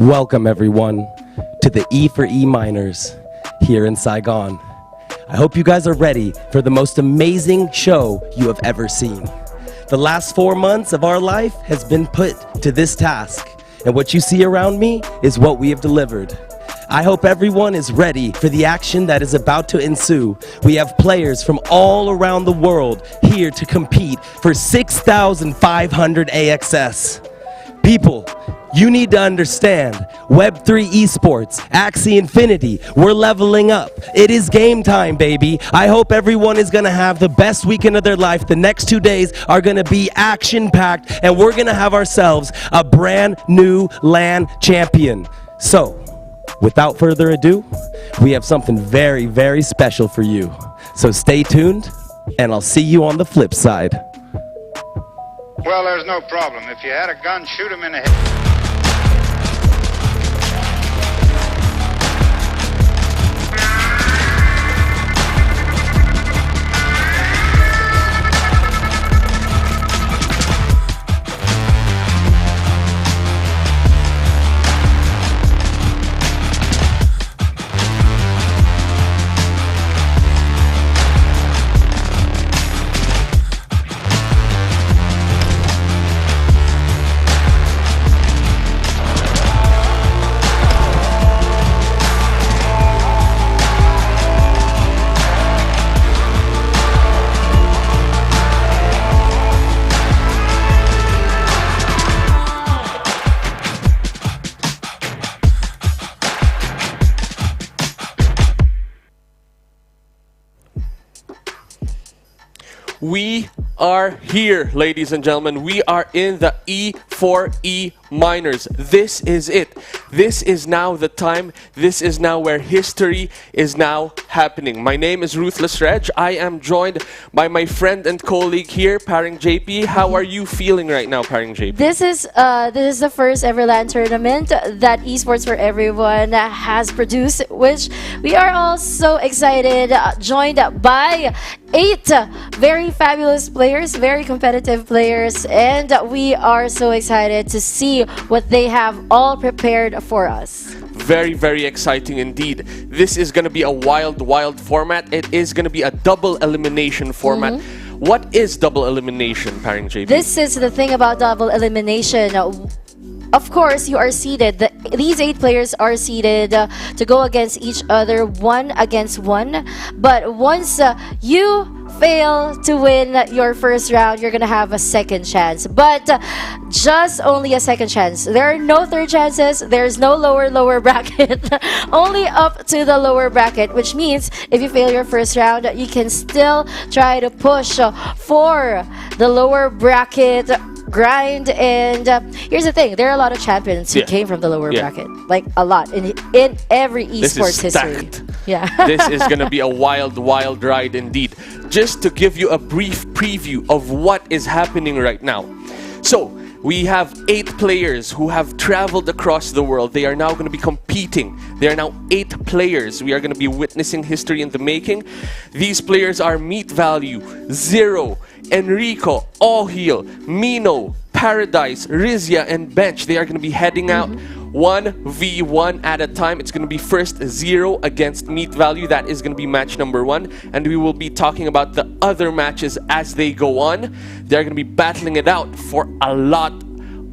Welcome everyone to the E4E Minors here in Saigon. I hope you guys are ready for the most amazing show you have ever seen. The last 4 months of our life has been put to this task, and what you see around me is what we have delivered. I hope everyone is ready for the action that is about to ensue. We have players from all around the world here to compete for 6,500 AXS. People, you need to understand, Web3 Esports, Axie Infinity, we're leveling up. It is game time, baby. I hope everyone is gonna have the best weekend of their life. The next 2 days are gonna be action-packed, and we're gonna have ourselves a brand new LAN champion. So, without further ado, we have something very, very special for you. So stay tuned, and I'll see you on the flip side. Well, there's no problem. If you had a gun, shoot him in the head. We are here, ladies and gentlemen. We are in the E4E Minors. This is it. This is now the time. This is now where history is now happening. My name is Ruthless Reg. I am joined by my friend and colleague here, Paring JP. How are you feeling right now, Paring JP? This is the first ever LAN tournament that Esports for Everyone has produced, which we are all so excited. Joined by 8 very fabulous players, very competitive players, and we are so excited to see what they have all prepared for us. Very, very exciting indeed. This is going to be a wild, wild format. It is going to be a double elimination format. What is double elimination, Paring JP? This is the thing about double elimination. Of course, you are seeded. These 8 players are seeded to go against each other, 1 against 1. But once you fail to win your first round, you're gonna have a second chance. But just only a second chance. There are no third chances. There's no lower bracket. Only up to the lower bracket, which means if you fail your first round, you can still try to push for the lower bracket grind. And here's the thing, there are a lot of champions who came from the lower bracket, like a lot in every esports history. This is gonna be a wild, wild ride indeed. Just to give you a brief preview of what is happening right now. So we have 8 players who have traveled across the world. They are now going to be competing. They are now 8 players. We are going to be witnessing history in the making. These players are Meat Value, Zero, Enrico, All Heal, Mino, Paradise, Rizia, and Bench. They are going to be heading out 1v1 at a time. It's going to be first Zero against Meat Value. That is going to be match number 1. And we will be talking about the other matches as they go on. They're going to be battling it out for a lot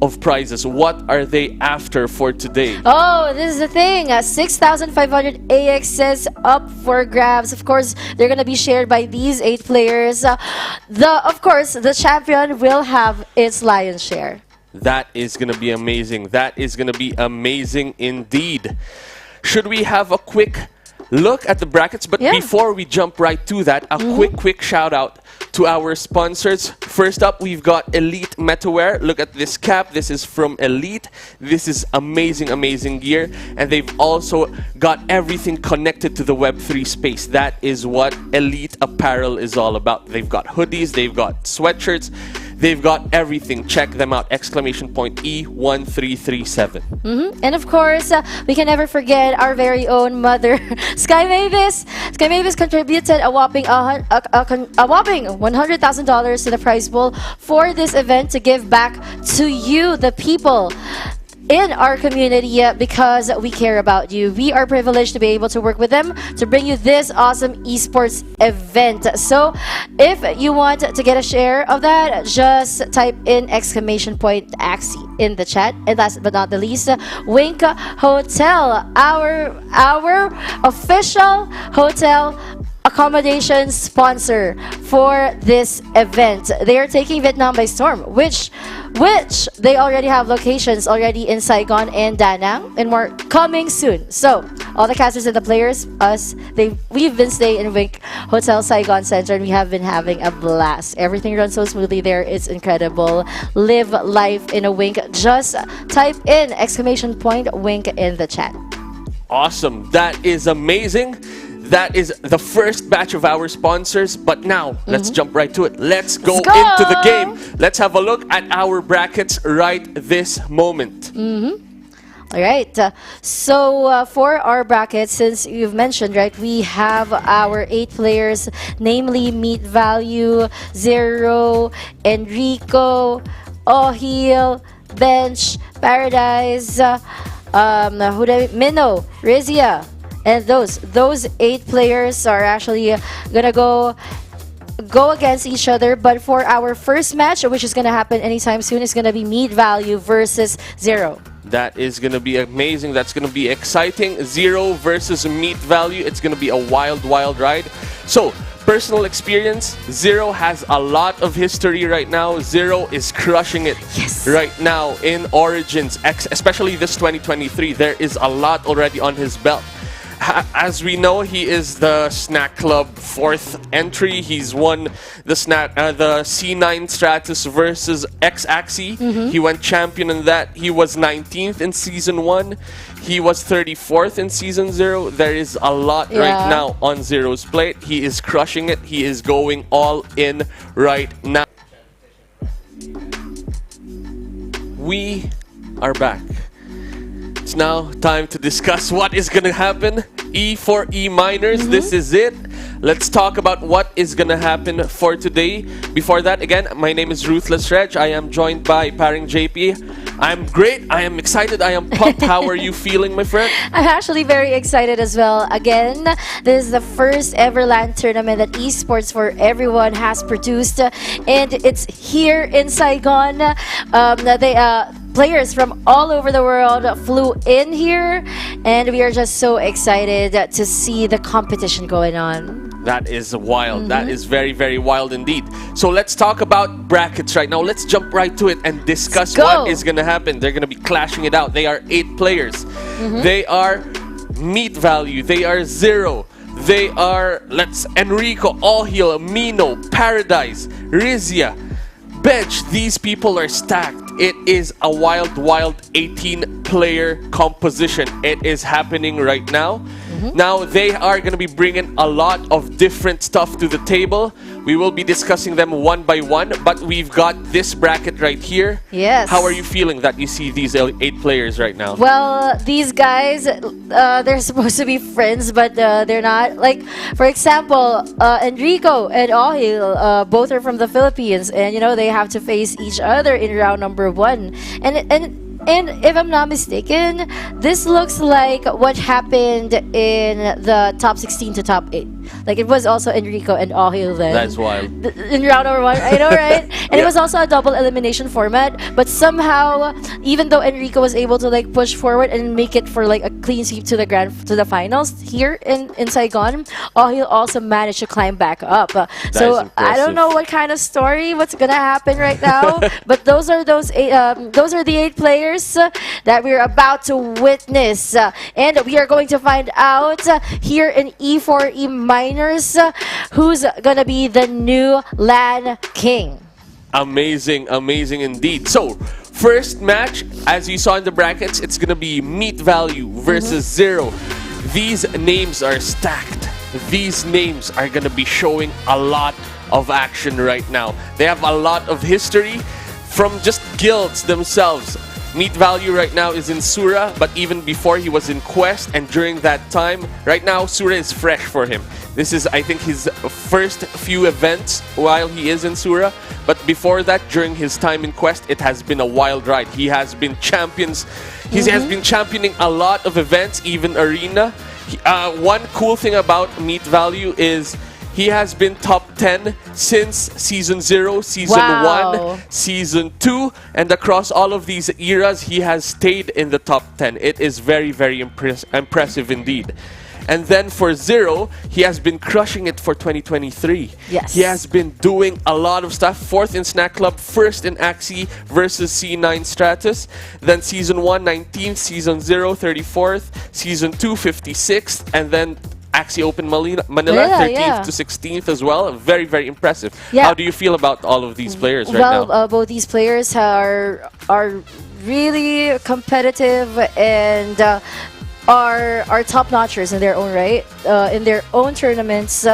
of prizes. What are they after for today? Oh, this is the thing. 6,500 AXs up for grabs. Of course, they're going to be shared by these 8 players. Of course, the champion will have its lion's share. That is going to be amazing. That is going to be amazing indeed. Should we have a quick look at the brackets? But before we jump right to that, a quick shout out to our sponsors. First up, we've got Elite Metawear. Look at this cap. This is from Elite. This is amazing, amazing gear. And they've also got everything connected to the Web3 space. That is what Elite Apparel is all about. They've got hoodies, they've got sweatshirts, they've got everything. Check them out. Exclamation point E1337. And of course, we can never forget our very own mother, Sky Mavis. Sky Mavis contributed a whopping $100,000 to the prize pool for this event to give back to you, the people. in our community because we care about you. We are privileged to be able to work with them to bring you this awesome esports event. So if you want to get a share of that, just type in exclamation point Axie in the chat. And last but not the least, Wink Hotel, our official hotel accommodation sponsor for this event. They are taking Vietnam by storm, which they already have locations already in Saigon and Da Nang, and more coming soon. So all the casters and the players, we've been staying in Wink Hotel Saigon Center, and we have been having a blast. Everything runs so smoothly there. It's incredible. Live life in a wink. Just type in exclamation point Wink in the chat. Awesome. That is amazing. That is the first batch of our sponsors, but now let's jump right to it. Let's go into the game. Let's have a look at our brackets right this moment. All right. So for our brackets, since you've mentioned, right, we have our 8 players, namely Meat Value, Zero, Enrico, Ohil, Bench, Paradise, Minnow, Rizia. And those 8 players are actually gonna go against each other. But for our first match, which is gonna happen anytime soon, is gonna be Meat Value versus Zero. That is gonna be amazing. That's gonna be exciting. Zero versus Meat Value. It's gonna be a wild ride. So, personal experience, Zero has a lot of history right now. Zero is crushing it right now in Origins, especially this 2023. There is a lot already on his belt. As we know, he is the Snack Club 4th entry. He's won the C9 Stratus versus Axie. He went champion in that. He was 19th in Season 1. He was 34th in Season 0. There is a lot right now on Zero's plate. He is crushing it. He is going all in right now. We are back. It's now time to discuss what is going to happen. E4E Minors, this is it. Let's talk about what is going to happen for today. Before that, again, my name is Ruthless Reg. I am joined by Paring JP. I'm great. I am excited. I am pumped. How are you feeling, my friend? I'm actually very excited as well. Again, this is the first ever LAN tournament that Esports for Everyone has produced, and it's here in Saigon. Players from all over the world flew in here, and we are just so excited to see the competition going on. That is wild. That is very wild indeed. So let's talk about brackets right now. Let's jump right to it and discuss what is going to happen. They're going to be clashing it out. They are 8 players. They are Meat Value. They are Zero. They are Enrico, Ohil, Mino, Paradise, Rizia, Bench. These people are stacked. It is a wild 18-player composition. It is happening right now. Now, they are going to be bringing a lot of different stuff to the table. We will be discussing them one by one, but we've got this bracket right here. Yes. How are you feeling that you see these 8 players right now? Well, these guys, they're supposed to be friends, but they're not. Like, for example, Enrico and Ohil, both are from the Philippines, and, you know, they have to face each other in round number 1. And if I'm not mistaken, this looks like what happened in the top 16 to top 8. Like, it was also Enrico and Ohil then. That's wild. In round number 1, I know, right? And it was also a double elimination format. But somehow, even though Enrico was able to like push forward and make it for like a clean sweep to the finals here in Saigon, Ohil also managed to climb back up. So I don't know what kind of story, what's gonna happen right now. But those are the 8 players that we're about to witness, and we are going to find out here in E4E Minors who's gonna be the new LAN king. Amazing indeed. So, first match, as you saw in the brackets, it's gonna be Meat Value versus Zero. These names are stacked. These names are gonna be showing a lot of action right now. They have a lot of history from just guilds themselves. Meat Value right now is in Sura, but even before he was in Quest, and during that time, right now Sura is fresh for him. This is, I think, his first few events while he is in Sura. But before that, during his time in Quest, it has been a wild ride. He has been he has been championing a lot of events, even Arena. One cool thing about Meat Value is he has been top 10 since Season 0, Season 1, Season 2, and across all of these eras, he has stayed in the top 10. It is very, very impressive indeed. And then for Zero, he has been crushing it for 2023. Yes. He has been doing a lot of stuff. 4th in Snack Club, 1st in Axie versus C9 Stratus. Then Season 1, 19th, Season 0, 34th, Season 2, 56th, and then Axie Open Manila, 13th to 16th as well. Very, very impressive. Yeah. How do you feel about all of these players right now? Well, both these players are really competitive and are top notchers in their own right, in their own tournaments.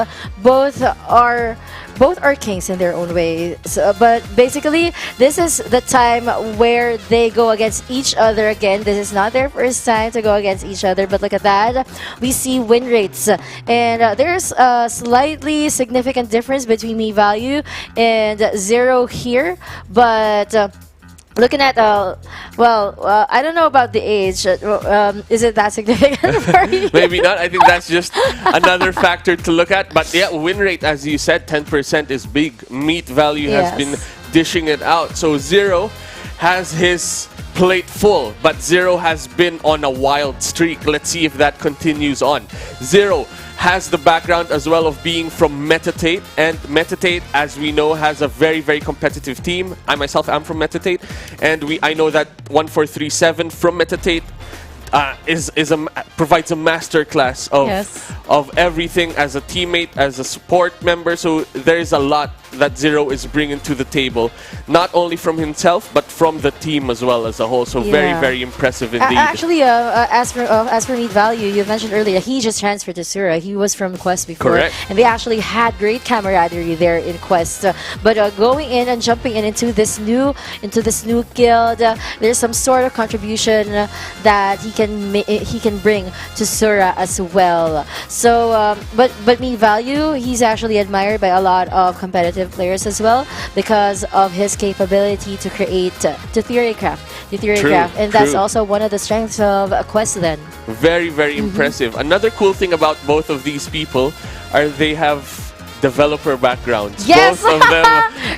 Both are kings in their own way. So, but basically, this is the time where they go against each other again. This is not their first time to go against each other, but look at that. We see win rates, and there's a slightly significant difference between Me Value and Zero here, but looking at, I don't know about the age. Is it that significant for you? Maybe not. I think that's just another factor to look at. But yeah, win rate, as you said, 10% is big. Meat Value has been dishing it out. So Zero has his plate full, but Zero has been on a wild streak. Let's see if that continues on. Zero has the background as well of being from Metatate, and Metatate, as we know, has a very, very competitive team. I myself am from Metatate, and I know that 1437 from Metatate provides a masterclass of everything as a teammate, as a support member. So there is a lot that Zero is bringing to the table, not only from himself but from the team as well as a whole. So very, very impressive indeed. Actually, as for Meat Value, you mentioned earlier he just transferred to Sura. He was from Quest before, correct, and they actually had great camaraderie there in Quest. But going in and jumping into this new guild, there's some sort of contribution that he can bring to Sura as well. So, but Meat Value, he's actually admired by a lot of competitive players as well because of his capability to create to theorycraft, and that's also one of the strengths of Quest then. Very, very impressive. Another cool thing about both of these people are they have developer backgrounds. Yes. Both of them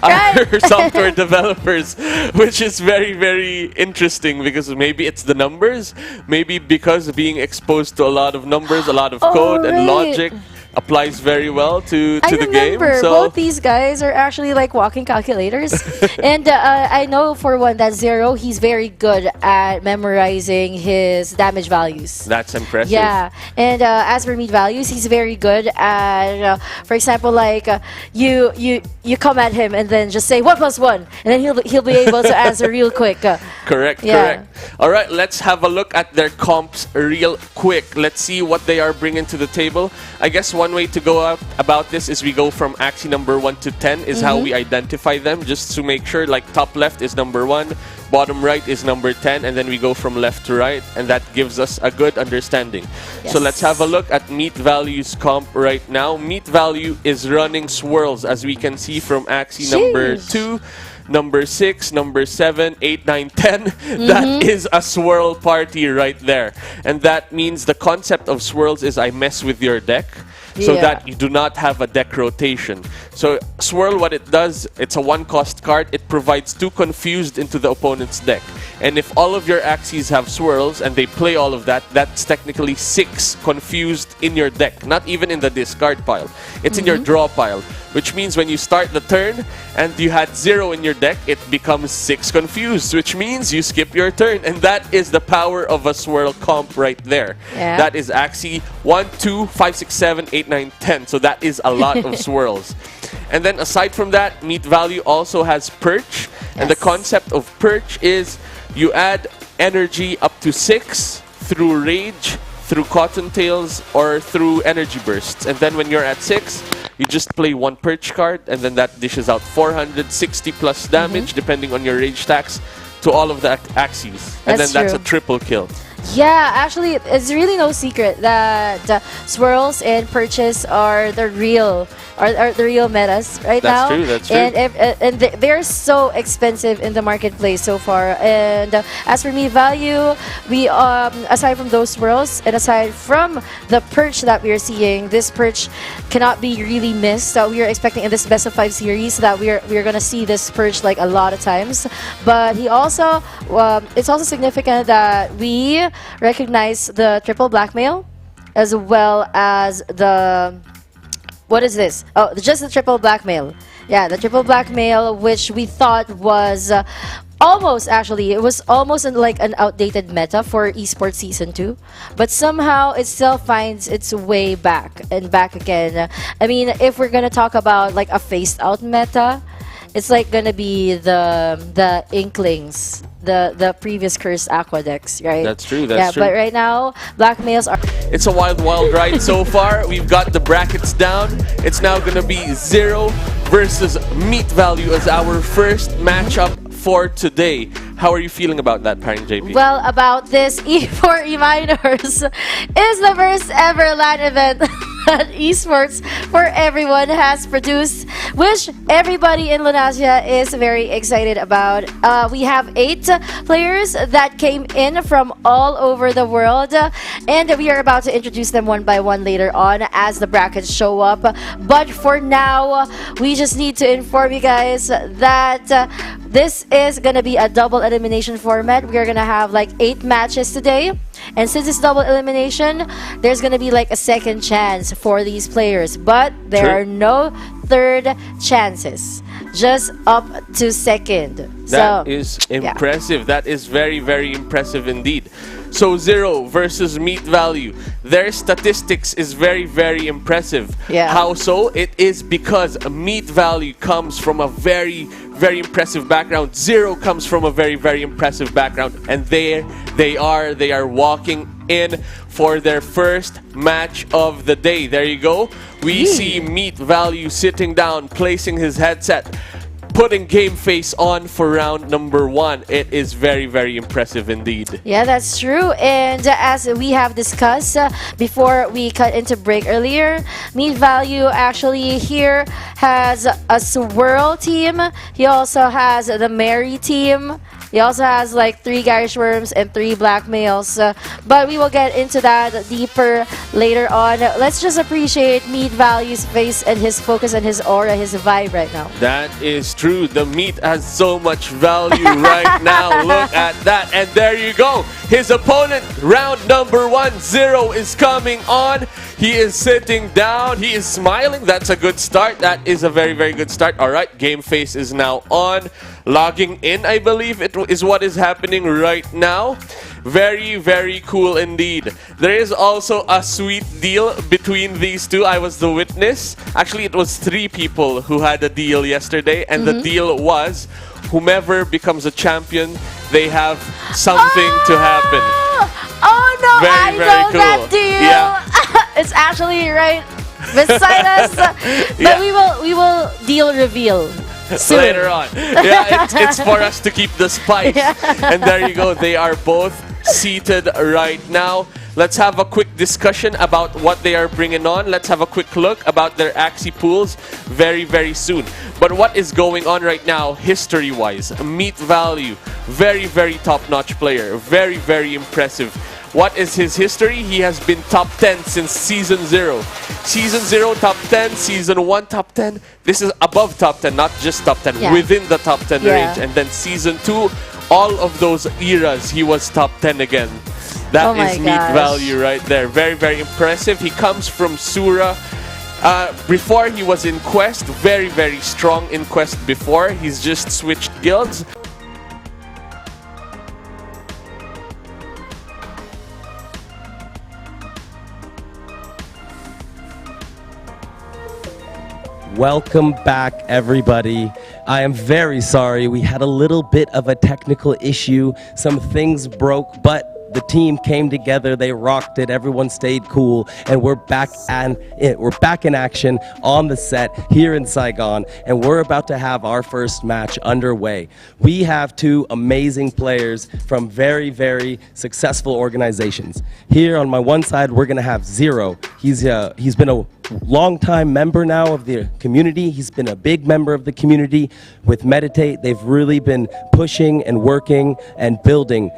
are software developers, which is very, very interesting because maybe it's the numbers, maybe because being exposed to a lot of numbers, a lot of code and logic applies very well to the game. So both these guys are actually like walking calculators. And I know for one that Zero, he's very good at memorizing his damage values. That's impressive. Yeah. And as for Meat Values, he's very good at, for example, like you come at him and then just say 1 + 1, and then he'll be able to answer real quick. Correct. All right, let's have a look at their comps real quick. Let's see what they are bringing to the table. I guess one way to go about this is we go from Axie number 1 to 10 is how we identify them, just to make sure, like top left is number 1, bottom right is number 10, and then we go from left to right, and that gives us a good understanding. So let's have a look at Meat Value's comp right now. Meat Value is running swirls, as we can see from Axie number 2, number 6, number 7, 8, 9, 10. That is a swirl party right there. And that means the concept of swirls is I mess with your deck so that you do not have a deck rotation. So Swirl, what it does, it's a 1-cost card. It provides 2 confused into the opponent's deck. And if all of your Axies have swirls and they play all of that, that's technically 6 confused in your deck. Not even in the discard pile. It's in your draw pile. Which means when you start the turn and you had 0 in your deck, it becomes 6 confused. Which means you skip your turn. And that is the power of a swirl comp right there. That is Axie 1, 2, 5, 6, 7, 8, 9, 10. So that is a lot of swirls. And then aside from that, Meat Value also has Perch. And the concept of Perch is you add energy up to 6 through Rage, through Cottontails, or through Energy Bursts. And then when you're at 6, you just play 1 Perch card, and then that dishes out 460 plus damage, depending on your Rage stacks, to all of the Axies. And then that's a triple kill. Yeah, actually, it's really no secret that swirls and purchase are the real are the real metas right That's now. true, that's true. They're so expensive in the marketplace so far. And as for me, value, we aside from those swirls and aside from the perch that we are seeing, this perch cannot be really missed. We are expecting in this best of 5 series that we're gonna see this perch like a lot of times. But he also it's also significant that we recognize the triple blackmail as well as the what is this? Oh, just the triple blackmail. Yeah, the triple blackmail, which we thought was almost actually, it was almost like an outdated meta for Esports Season 2. But somehow it still finds its way back and back again. I mean, if we're gonna talk about like a phased out meta, it's like gonna be the Inklings, the previous cursed Aquadex, right? That's true, that's true. But right now, blackmails are... It's a wild ride so far. We've got the brackets down. It's now gonna be 0 versus Meat Value as our first matchup for today. How are you feeling about that, Parang JP? Well, about this, E4E Minors is the first ever LAN event that Esports for Everyone has produced, which everybody in Lunasia is very excited about. We have 8 players that came in from all over the world, and we are about to introduce them one by one later on as the brackets show up. But for now, we just need to inform you guys that this is going to be a double elimination format. We are going to have like 8 matches today. And since it's double elimination, there's going to be like a second chance for these players. But there are no third chances. Just up to second. That is impressive. Yeah. That is very, very impressive indeed. So 0 versus Meat Value. Their statistics is very, very impressive. Yeah. How so? It is because Meat Value comes from a very, very impressive background. 0 comes from a very, very impressive background. And there they are walking in for their first match of the day. There you go. We see Meat Value sitting down, placing his headset, putting game face on for round number 1. It is very, very impressive indeed. Yeah, that's true. And as we have discussed before we cut into break earlier, Meat Value actually here has a swirl team. He also has the Mary team. He also has like 3 Garish Worms and 3 Blackmails. But we will get into that deeper later on. Let's just appreciate Meat Value's face and his focus and his aura, his vibe right now. That is true. The meat has so much value right now. Look at that. And there you go. His opponent, round number 1, 0 is coming on. He is sitting down. He is smiling. That's a good start. That is a very, very good start. All right. Game face is now on. Logging in, I believe it is what is happening right now. Very, very cool indeed. There is also a sweet deal between these two. I was the witness. Actually, it was 3 people who had a deal yesterday, and the deal was whomever becomes a champion, they have something to happen. Oh no, very, I very know cool. that deal. Yeah. It's actually right beside us. But we will deal reveal soon. Later on. Yeah, it's for us to keep the spice. And there you go. They are both seated right now. Let's have a quick discussion about what they are bringing on. Let's have a quick look about their Axie pools very, very soon. But what is going on right now, history-wise? Meat Value, very, very top-notch player. Very, very impressive. What is his history? He has been top 10 since Season 0. Season 0, top 10. Season 1, top 10. This is above top 10, not just top 10. Within the top 10 range. And then Season 2, all of those eras, he was top 10 again. That is Meat Value right there. Very, very impressive. He comes from Sura. Before he was in Quest, very, very strong in Quest before. He's just switched guilds. Welcome back, everybody. I am very sorry. We had a little bit of a technical issue. Some things broke, but the team came together, they rocked it, everyone stayed cool, and we're back in action on the set here in Saigon, and we're about to have our first match underway. We have two amazing players from very, very successful organizations. Here on my one side, we're gonna have Zero. He's been a long-time member now of the community. He's been a big member of the community. With Meditate, they've really been pushing and working and building.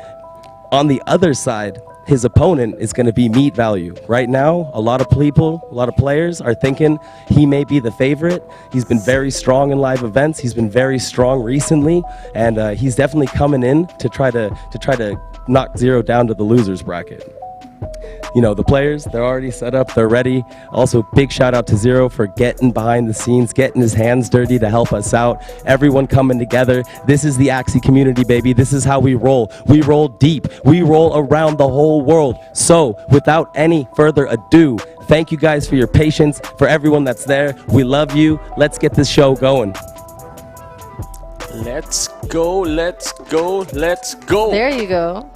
On the other side, his opponent is going to be Meat Value. Right now, a lot of people, a lot of players are thinking he may be the favorite. He's been very strong in live events. He's been very strong recently, and he's definitely coming in to try to knock Zero down to the losers bracket. You know, the players, they're already set up, they're ready. Also, big shout out to Zero for getting behind the scenes, getting his hands dirty to help us out. Everyone coming together. This is the Axie community, baby. This is how we roll. We roll deep. We roll around the whole world. So, without any further ado, thank you guys for your patience, for everyone that's there. We love you. Let's get this show going. Let's go, let's go, let's go. There you go.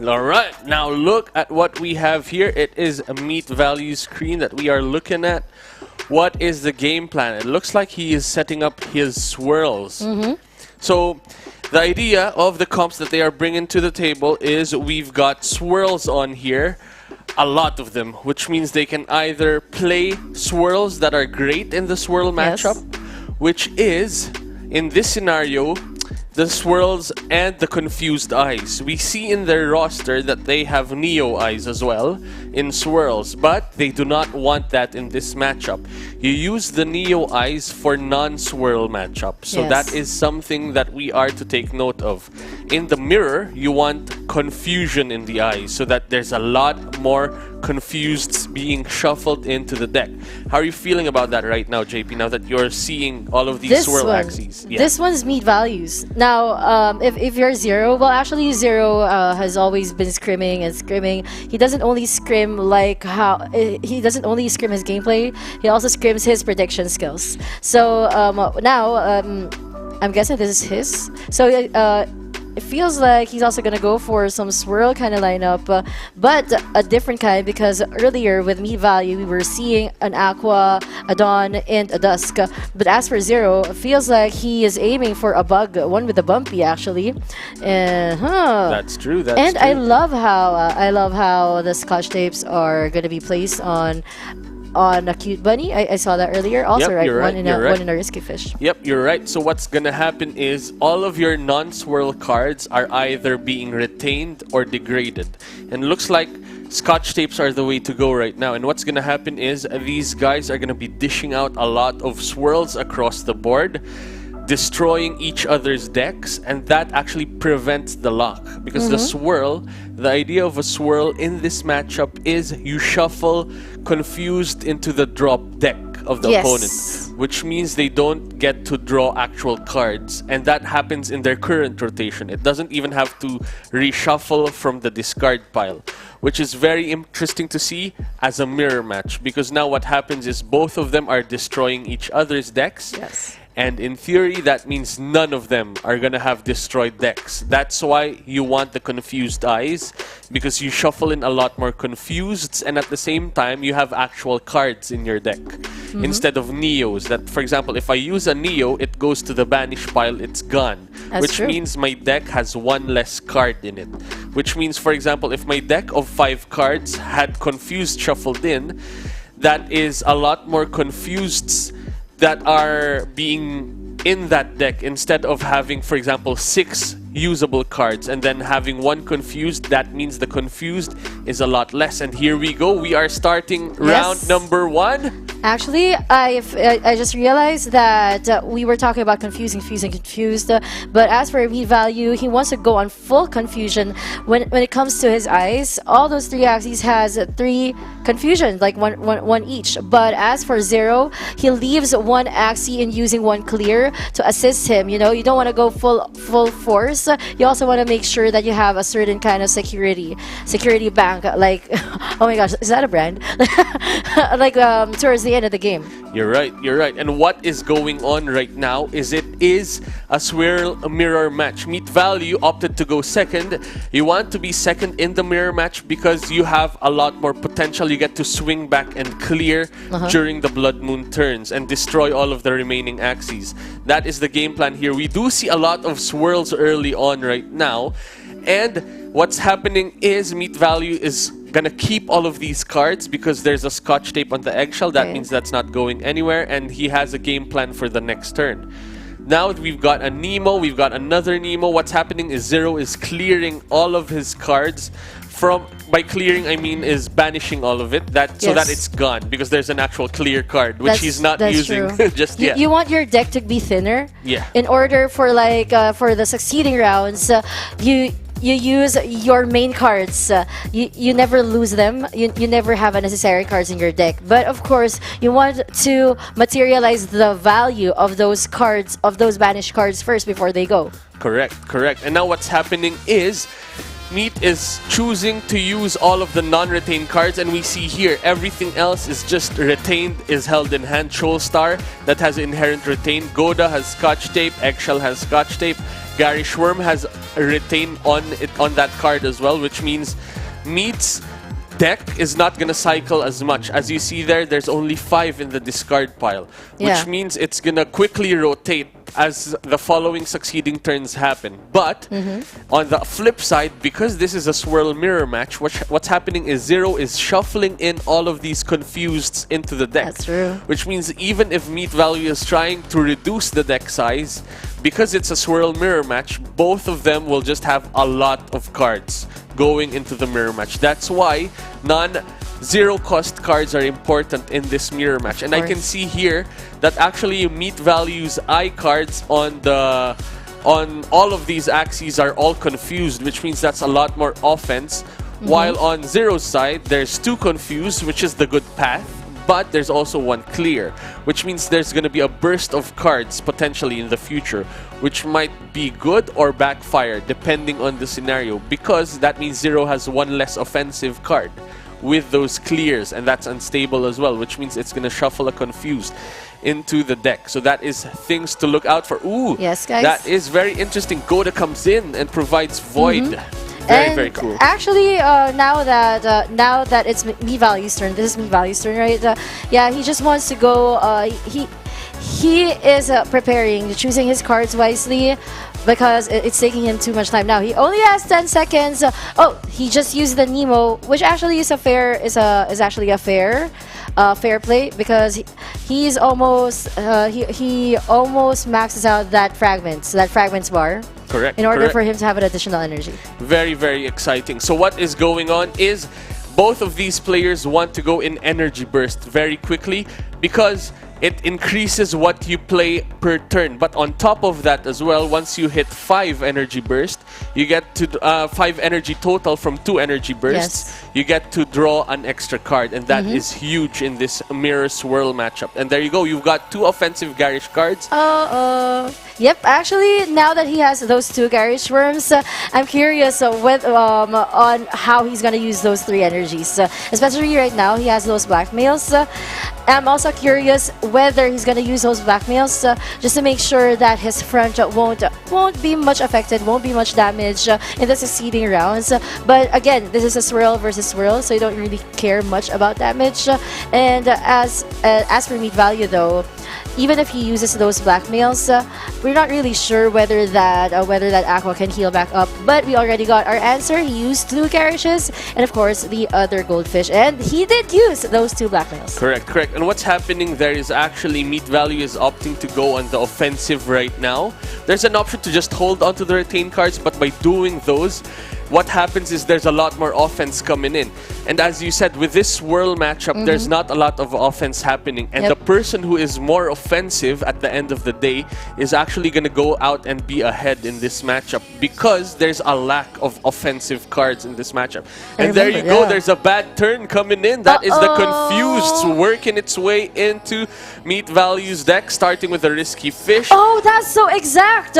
All right, now look at what we have here. It is a Meat Value screen that we are looking at. What is the game plan? It looks like he is setting up his swirls. So the idea of the comps that they are bringing to the table is we've got swirls on here, a lot of them, which means they can either play swirls that are great in the swirl matchup, which is, in this scenario, the swirls and the confused eyes. We see in their roster that they have Neo eyes as well in swirls, but they do not want that in this matchup. You use the Neo eyes for non-swirl matchup, so that is something that we are to take note of. In the mirror, you want confusion in the eyes so that there's a lot more confused being shuffled into the deck. How are you feeling about that right now, JP, now that you're seeing all of these swirl axes? This one's Meat Values. Now, if you're Zero, well, actually Zero has always been scrimming and scrimming. He doesn't only scrim like he doesn't only scrim his gameplay, he also scrims his prediction skills. So now, I'm guessing this is his. So it feels like he's also gonna go for some swirl kind of lineup, but a different kind, because earlier with Meat Value we were seeing an Aqua, a Dawn, and a Dusk. But as for Zero, it feels like he is aiming for a bug, one with a bumpy actually. That's true. That's and true. I love how the Scotch tapes are gonna be placed on a cute bunny. I saw that earlier. Also, Yep, one in a risky fish. Yep, you're right. So what's gonna happen is all of your non-swirl cards are either being retained or degraded. And looks like Scotch tapes are the way to go right now. And what's gonna happen is these guys are gonna be dishing out a lot of swirls across the board, destroying each other's decks, and that actually prevents the lock. Because the swirl, the idea of a swirl in this matchup is you shuffle confused into the drop deck of the opponent, which means they don't get to draw actual cards, and that happens in their current rotation. It doesn't even have to reshuffle from the discard pile, which is very interesting to see as a mirror match, because now what happens is both of them are destroying each other's decks. And in theory, that means none of them are going to have destroyed decks. That's why you want the confused eyes, because you shuffle in a lot more confused, and at the same time, you have actual cards in your deck instead of Neos. That, for example, if I use a Neo, it goes to the banish pile, it's gone. Which means my deck has one less card in it. Which means, for example, if my deck of 5 cards had confused shuffled in, that is a lot more confused that are being in that deck, instead of having, for example, 6 usable cards and then having 1 confused. That means the confused is a lot less. And here we go. We are starting round number 1. Actually, I just realized that we were talking about confused. But as for Meat Value, he wants to go on full confusion. When it comes to his eyes, all those 3 axes has 3 confusions, like one each. But as for Zero, he leaves 1 axie and using 1 clear to assist him. You know, you don't want to go full force. You also want to make sure that you have a certain kind of security bank. Like, oh my gosh, is that a brand? Like towards the end of the game. You're right, you're right. And what is going on right now is it is a swirl mirror match. Meat Value opted to go second. You want to be second in the mirror match because you have a lot more potential. You get to swing back and clear during the Blood Moon turns and destroy all of the remaining Axies. That is the game plan here. We do see a lot of swirls early on right now. And what's happening is Meat Value is gonna keep all of these cards because there's a scotch tape on the eggshell. That means that's not going anywhere, and he has a game plan for the next turn. Now we've got a Nemo, we've got another Nemo. What's happening is Zero is clearing all of his cards from, by clearing I mean is banishing all of it, so that it's gone, because there's an actual clear card which he's not using just yet. You want your deck to be thinner. Yeah. In order for for the succeeding rounds, you use your main cards. You never lose them. You never have unnecessary cards in your deck. But of course, you want to materialize the value of those cards, of those banished cards first before they go. Correct, correct. And now what's happening is Meat is choosing to use all of the non-retained cards, and we see here everything else is just retained, is held in hand. Troll Star, that has inherent retain. Goda has Scotch Tape. Eggshell has Scotch Tape. Gary Schworm has a retain on that card as well, which means Meat's deck is not going to cycle as much. As you see there, there's only 5 in the discard pile, which means it's going to quickly rotate as the following succeeding turns happen. But on the flip side, because this is a swirl mirror match, what's happening is Zero is shuffling in all of these confused into the deck. That's true. Which means even if Meat Value is trying to reduce the deck size, because it's a swirl mirror match, both of them will just have a lot of cards going into the mirror match. That's why non-zero cost cards are important in this mirror match. And I can see here that actually Meat Value's eye cards on all of these Axies are all confused, which means that's a lot more offense. While on Zero's side, there's 2 confused, which is the good path. But there's also 1 clear, which means there's going to be a burst of cards potentially in the future, which might be good or backfire depending on the scenario, because that means Zero has 1 less offensive card with those clears, and that's unstable as well, which means it's going to shuffle a confused into the deck. So that is things to look out for. Ooh, yes, guys. That is very interesting. Goda comes in and provides Void. Very cool. Actually, now that it's Meat Value's turn, this is Meat Value's turn, right? Yeah, he just wants to go. He is preparing, choosing his cards wisely, because it's taking him too much time now. He only has 10 seconds. He just used the Nemo, which actually is actually a fair play, because he's almost he almost maxes out that fragments bar. Correct. In order for him to have an additional energy. Very, very exciting. So what is going on is both of these players want to go in energy burst very quickly, because it increases what you play per turn. But on top of that as well, once you hit 5 energy burst, you get to 5 energy total from 2 energy bursts. You get to draw an extra card, and that is huge in this mirror swirl matchup. And there you go, you've got 2 offensive Garish cards. Yep, actually, now that he has those 2 Garish Worms, I'm curious on how he's gonna use those 3 energies. Especially right now, he has those blackmails. I'm also curious whether he's gonna use those blackmails just to make sure that his front won't be much affected, won't be much damage in the succeeding rounds. But again, this is a swirl versus swirl, so you don't really care much about damage. And as for Meat Value though, even if he uses those blackmails, we're not really sure whether that Aqua can heal back up. But we already got our answer. He used 2 Garishes, and of course the other goldfish, and he did use those 2 blackmails. Correct, correct. And what's happening there is actually Meat Value is opting to go on the offensive right now. There's an option to just hold onto the retained cards, but by doing those, what happens is there's a lot more offense coming in. And as you said, with this swirl matchup, there's not a lot of offense happening. And the person who is more offensive at the end of the day is actually going to go out and be ahead in this matchup, because there's a lack of offensive cards in this matchup. And there you go, there's a bad turn coming in. That is the Confused working its way into Meat Value's deck, starting with a Risky Fish. Oh, that's so exact!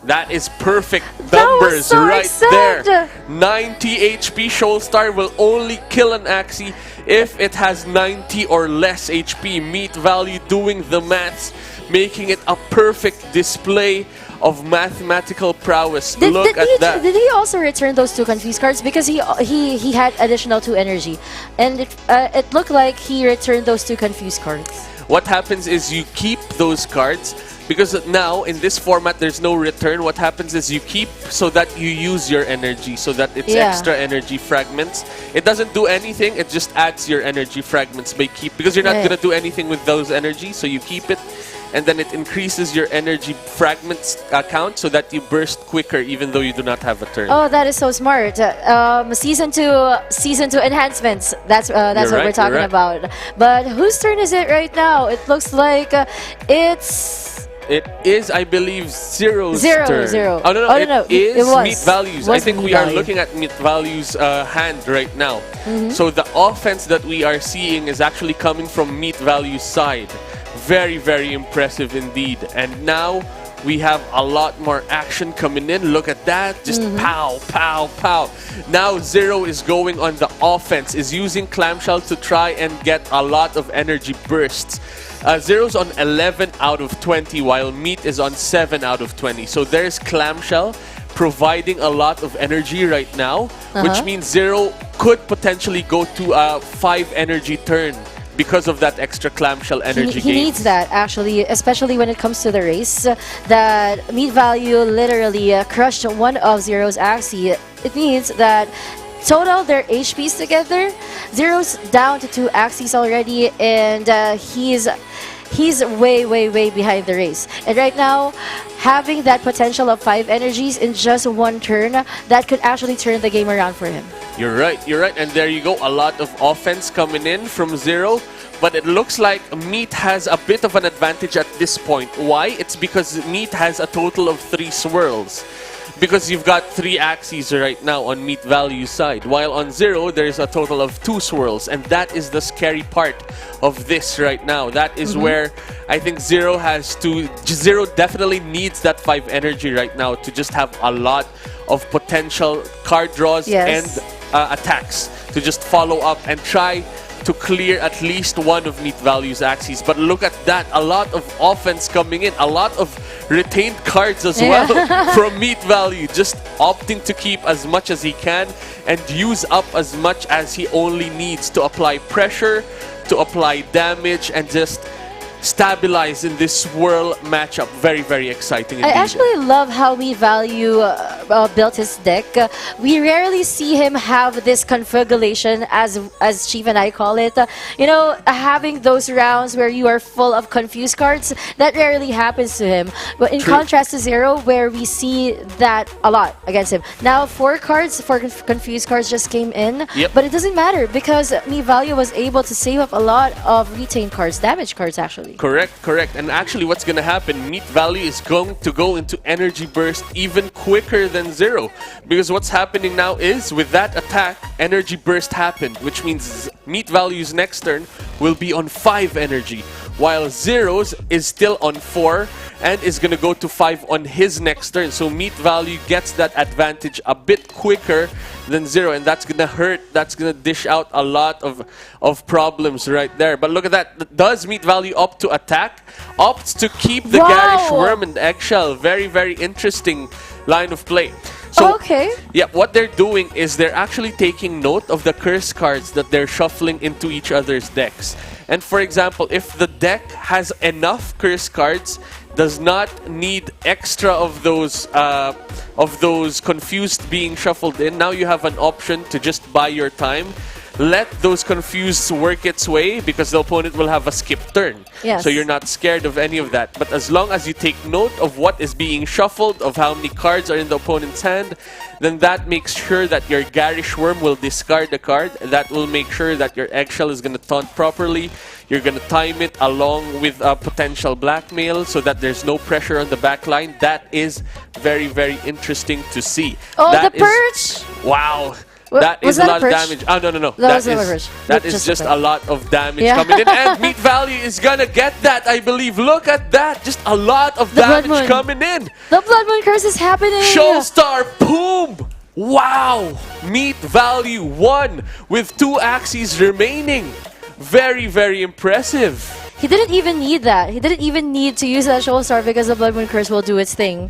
That is perfect numbers so right exact. there. 90 HP Shoal Star will only kill an Axie if it has 90 or less HP. Meat Value doing the maths, making it a perfect display of mathematical prowess. Look at that. Did he also return those 2 confused cards? Because he had additional 2 energy, and it looked like he returned those 2 confused cards. What happens is you keep those cards, because now in this format there's no return. What happens is you keep so that you use your energy, so that it's extra energy fragments. It doesn't do anything, it just adds your energy fragments by keep, because you're not gonna do anything with those energies, so you keep it, and then it increases your energy fragments count so that you burst quicker even though you do not have a turn. Oh, that is so smart. Season 2 enhancements. That's what we're talking about. But whose turn is it right now? It looks like It is, I believe, Zero's Zero. turn. Oh, no, it is Meat Values. I think we are looking at Meat Values' hand right now. So the offense that we are seeing is actually coming from Meat Values' side. Very, very impressive indeed. And now we have a lot more action coming in. Look at that. Just pow, pow, pow. Now Zero is going on the offense, is using Clamshell to try and get a lot of energy bursts. Zero's on 11 out of 20, while Meat is on 7 out of 20. So there's Clamshell providing a lot of energy right now, which means Zero could potentially go to a 5 energy turn because of that extra Clamshell energy he needs that, actually, especially when it comes to the race. That Meat Value literally crushed one of Zero's Axie. It means that total their HPs together, Zero's down to 2 Axies already, and he's way behind the race. And right now, having that potential of 5 energies in just 1 turn, that could actually turn the game around for him. You're right. And there you go. A lot of offense coming in from Zero. But it looks like Meat has a bit of an advantage at this point. Why? It's because Meat has a total of 3 swirls. Because you've got 3 Axies right now on Meat Value side. While on Zero, there's a total of 2 swirls. And that is the scary part of this right now. That is where I think Zero definitely needs that 5 energy right now to just have a lot of potential card draws and attacks to just follow up and try to clear at least one of Meat Value's Axies. But look at that, a lot of offense coming in, a lot of retained cards as well from Meat Value, just opting to keep as much as he can and use up as much as he only needs to apply pressure, to apply damage, and just stabilize in this swirl matchup. Very exciting indeed. I actually love how Meat Value built his deck. We rarely see him have this configuration, as Chief and I call it. You know, having those rounds where you are full of confused cards, that rarely happens to him. But in contrast to Zero, where we see that a lot against him. Now 4 cards, 4 confused cards just came in, but it doesn't matter because Meat Value was able to save up a lot of retained cards, damage cards actually. Correct. And actually what's going to happen, Meat Value is going to go into energy burst even quicker than Zero. Because what's happening now is, with that attack, energy burst happened, which means Meat Value's next turn will be on 5 energy, while Zero's is still on 4 and is going to go to 5 on his next turn. So Meat Value gets that advantage a bit quicker than Zero, and that's going to hurt. That's going to dish out a lot of problems right there. But look at that. Does Meat Value opt to attack? Opts to keep the Garish Worm and Eggshell. Very interesting line of play. So, what they're doing is they're actually taking note of the curse cards that they're shuffling into each other's decks. And for example, if the deck has enough curse cards, does not need extra of those confused being shuffled in, now you have an option to just buy your time. Let those confused work its way, because the opponent will have a skip turn. Yes. So you're not scared of any of that. But as long as you take note of what is being shuffled, of how many cards are in the opponent's hand, then that makes sure that your Garish Worm will discard the card. That will make sure that your Eggshell is going to taunt properly. You're going to time it along with a potential blackmail so that there's no pressure on the backline. That is very interesting to see. Oh, that the perch! Wow. That is a lot of damage. Oh, no. That is just a lot of damage coming in. And Meat Value is gonna get that, I believe. Look at that. Just a lot of damage coming in. The Blood Moon curse is happening. Showstar, boom! Wow! Meat Value won with 2 Axies remaining. Very, very impressive. He didn't even need that. He didn't even need to use that Shoal Star because the Blood Moon Curse will do its thing.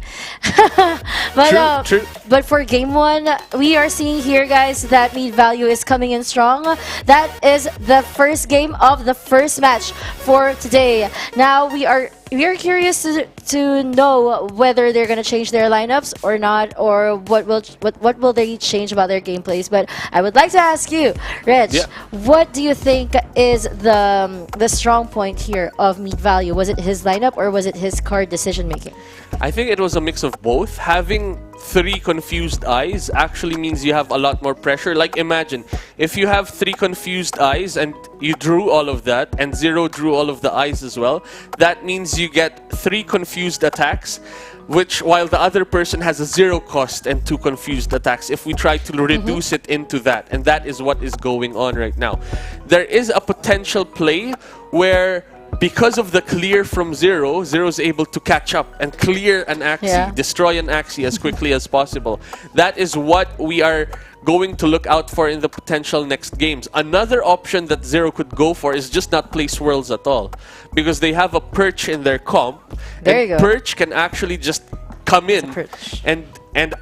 But, True. but for game 1, we are seeing here, guys, that Meat Value is coming in strong. That is the first game of the first match for today. Now we are curious to know whether they're gonna change their lineups or not, or what will they change about their gameplays. But I would like to ask you, Reg, what do you think is the strong point here of Meat Value? Was it his lineup or was it his card decision making? I think it was a mix of both. Having 3 confused eyes actually means you have a lot more pressure. Like imagine, if you have 3 confused eyes and you drew all of that and Zero drew all of the eyes as well, that means you get 3 confused attacks, which while the other person has a 0 cost and 2 confused attacks, if we try to reduce it into that, and that is what is going on right now. There is a potential play where because of the clear from Zero, Zero's able to catch up and clear an Axie, destroy an Axie as quickly as possible. That is what we are going to look out for in the potential next games. Another option that Zero could go for is just not play swirls at all, because they have a perch in their comp. There you go. Perch can actually just come in and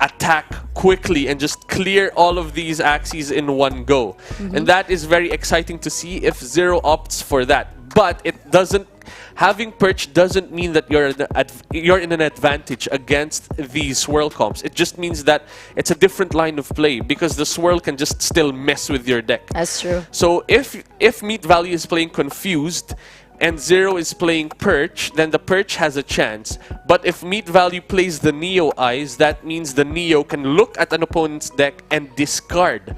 attack quickly and just clear all of these Axies in one go. And that is very exciting to see if Zero opts for that. But it doesn't, having perch doesn't mean that you're in an advantage against these swirl comps. It just means that it's a different line of play, because the swirl can just still mess with your deck. That's true. So if Meat Value is playing confused and Zero is playing perch, then the perch has a chance. But if Meat Value plays the Neo eyes, that means the Neo can look at an opponent's deck and discard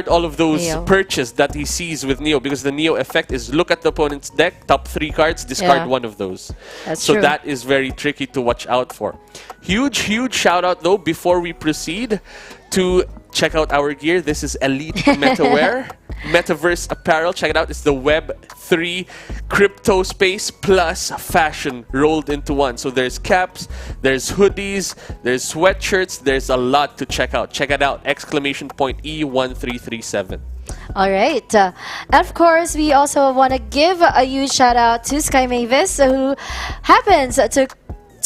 all of those perches that he sees with Neo, because the Neo effect is look at the opponent's deck, top 3 cards, discard one of those. That's so true. that is very tricky to watch out for. Huge shout out though before we proceed to check out our gear. This is Elite Metawear, Metaverse Apparel. Check it out. It's the Web3 crypto space plus fashion rolled into one. So there's caps, there's hoodies, there's sweatshirts. There's a lot to check out. Check it out! E1337. All right. And of course, we also want to give a huge shout out to Sky Mavis, who happens to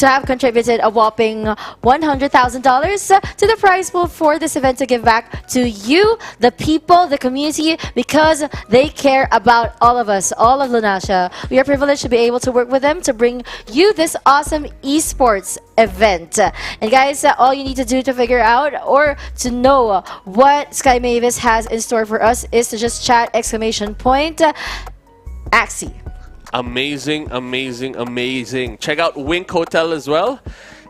have contributed a whopping $100,000 to the prize pool for this event to give back to you, the people, the community, because they care about all of us, all of Lunasha. We are privileged to be able to work with them to bring you this awesome esports event. And guys, all you need to do to figure out or to know what Sky Mavis has in store for us is to just chat !Axie. Amazing, amazing, amazing. Check out Wink Hotel as well.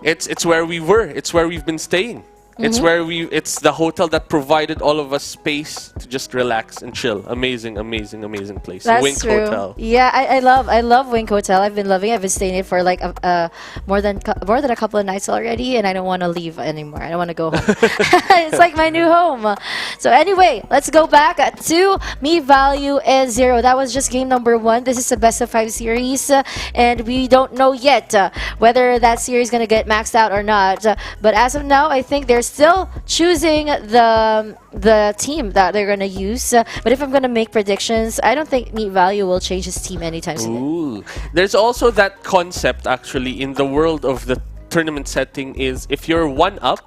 It's where we were. It's where we've been staying. It's the hotel that provided all of us space to just relax and chill. Amazing, amazing, amazing place. That's Wink true. Hotel. Yeah, I love Wink Hotel. I've been loving it. I've been staying it for like more than a couple of nights already, and I don't want to leave anymore. I don't want to go home. It's like my new home. So anyway, let's go back to Meat Value and Zero. That was just game number 1. This is a best of 5 series, and we don't know yet whether that series is gonna get maxed out or not. But as of now, I think they're still choosing the team that they're gonna use. But if I'm gonna make predictions, I don't think Meat Value will change his team anytime soon. Ooh. There's also that concept actually in the world of the tournament setting is if you're 1-up,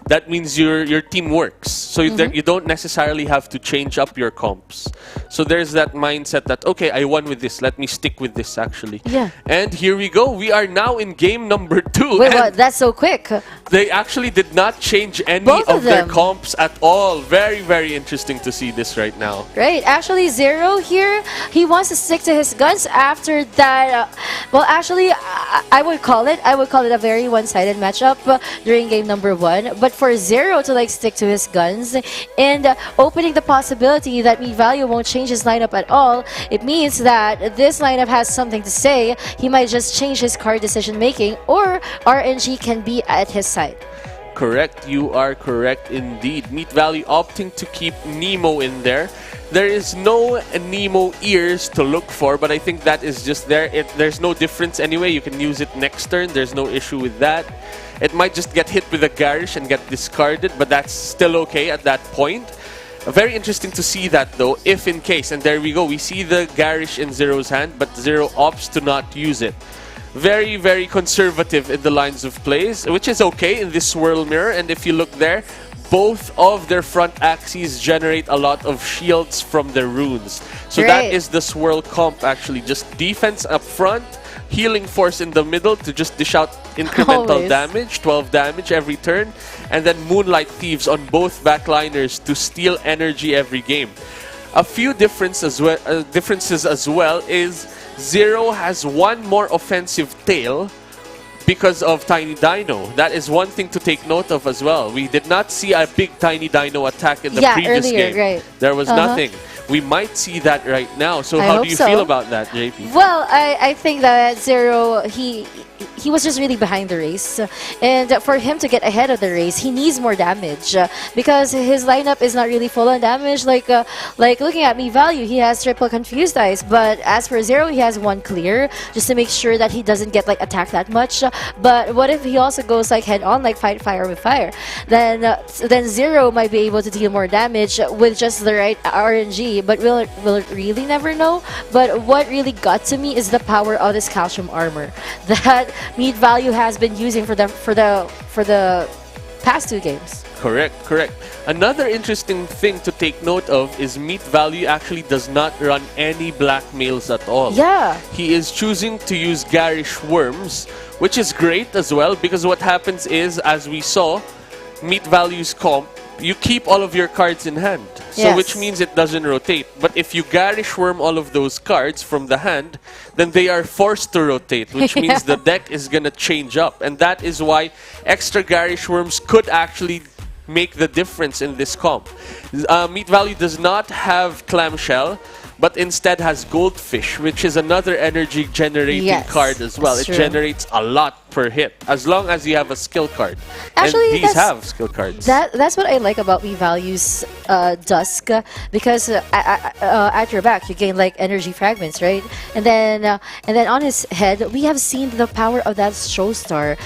that means your team works. So you don't necessarily have to change up your comps. So there's that mindset that, okay, I won with this. Let me stick with this, actually. Yeah. And here we go. We are now in game number 2. Wait, what? That's so quick. They actually did not change any Both of of their them. comps at all. Very, very interesting to see this right now. Right. Actually, Zero here, he wants to stick to his guns after that. Well, actually, I would call it a very one-sided matchup during game number 1. But for Zero to like stick to his guns and opening the possibility that Meat Value won't change his lineup at all, it means that this lineup has something to say. He might just change his card decision making, or RNG can be at his side. Correct. You are correct indeed. Meat Value opting to keep Nemo in there. There is no Nemo ears to look for, but I think that is just there. There's no difference anyway. You can use it next turn. There's no issue with that. It might just get hit with a Garish and get discarded, but that's still okay at that point. Very interesting to see that though, if in case. And there we go. We see the Garish in Zero's hand, but Zero opts to not use it. Very, very conservative in the lines of plays, which is okay in this Swirl Mirror. And if you look there, both of their front Axies generate a lot of shields from their runes. So that is the Swirl comp actually. Just defense up front, healing force in the middle to just dish out incremental damage, 12 damage every turn, and then Moonlight Thieves on both backliners to steal energy every game. A few differences as well is Zero has one more offensive tail because of Tiny Dino. That is one thing to take note of as well. We did not see a big Tiny Dino attack in the previous game. Right. There was nothing. We might see that right now. So how do you feel about that, JP? Well, I think that Zero, he was just really behind the race, and for him to get ahead of the race, he needs more damage because his lineup is not really full on damage. Like looking at me value, he has triple confused eyes, but as for Zero, he has one clear just to make sure that he doesn't get like attacked that much. But what if he also goes like head on, like fight fire with fire? Then Zero might be able to deal more damage with just the right RNG. But we'll really never know. But what really got to me is the power of this calcium armor that Meat Value has been using for the past 2 games. Correct. Another interesting thing to take note of is Meat Value actually does not run any blackmails at all. Yeah. He is choosing to use Garish Worms, which is great as well, because what happens is, as we saw, Meat Value's comp, you keep all of your cards in hand. So which means it doesn't rotate. But if you Garish Worm all of those cards from the hand, then they are forced to rotate, which means the deck is going to change up. And that is why extra Garish Worms could actually make the difference in this comp. Meat Value does not have Clamshell, but instead has Goldfish, which is another energy generating card as well. It generates a lot per hit, as long as you have a skill card. Actually, and these have skill cards. That's what I like about Meat Value's Dusk, because at your back you gain like energy fragments, right? And then on his head we have seen the power of that Show Star,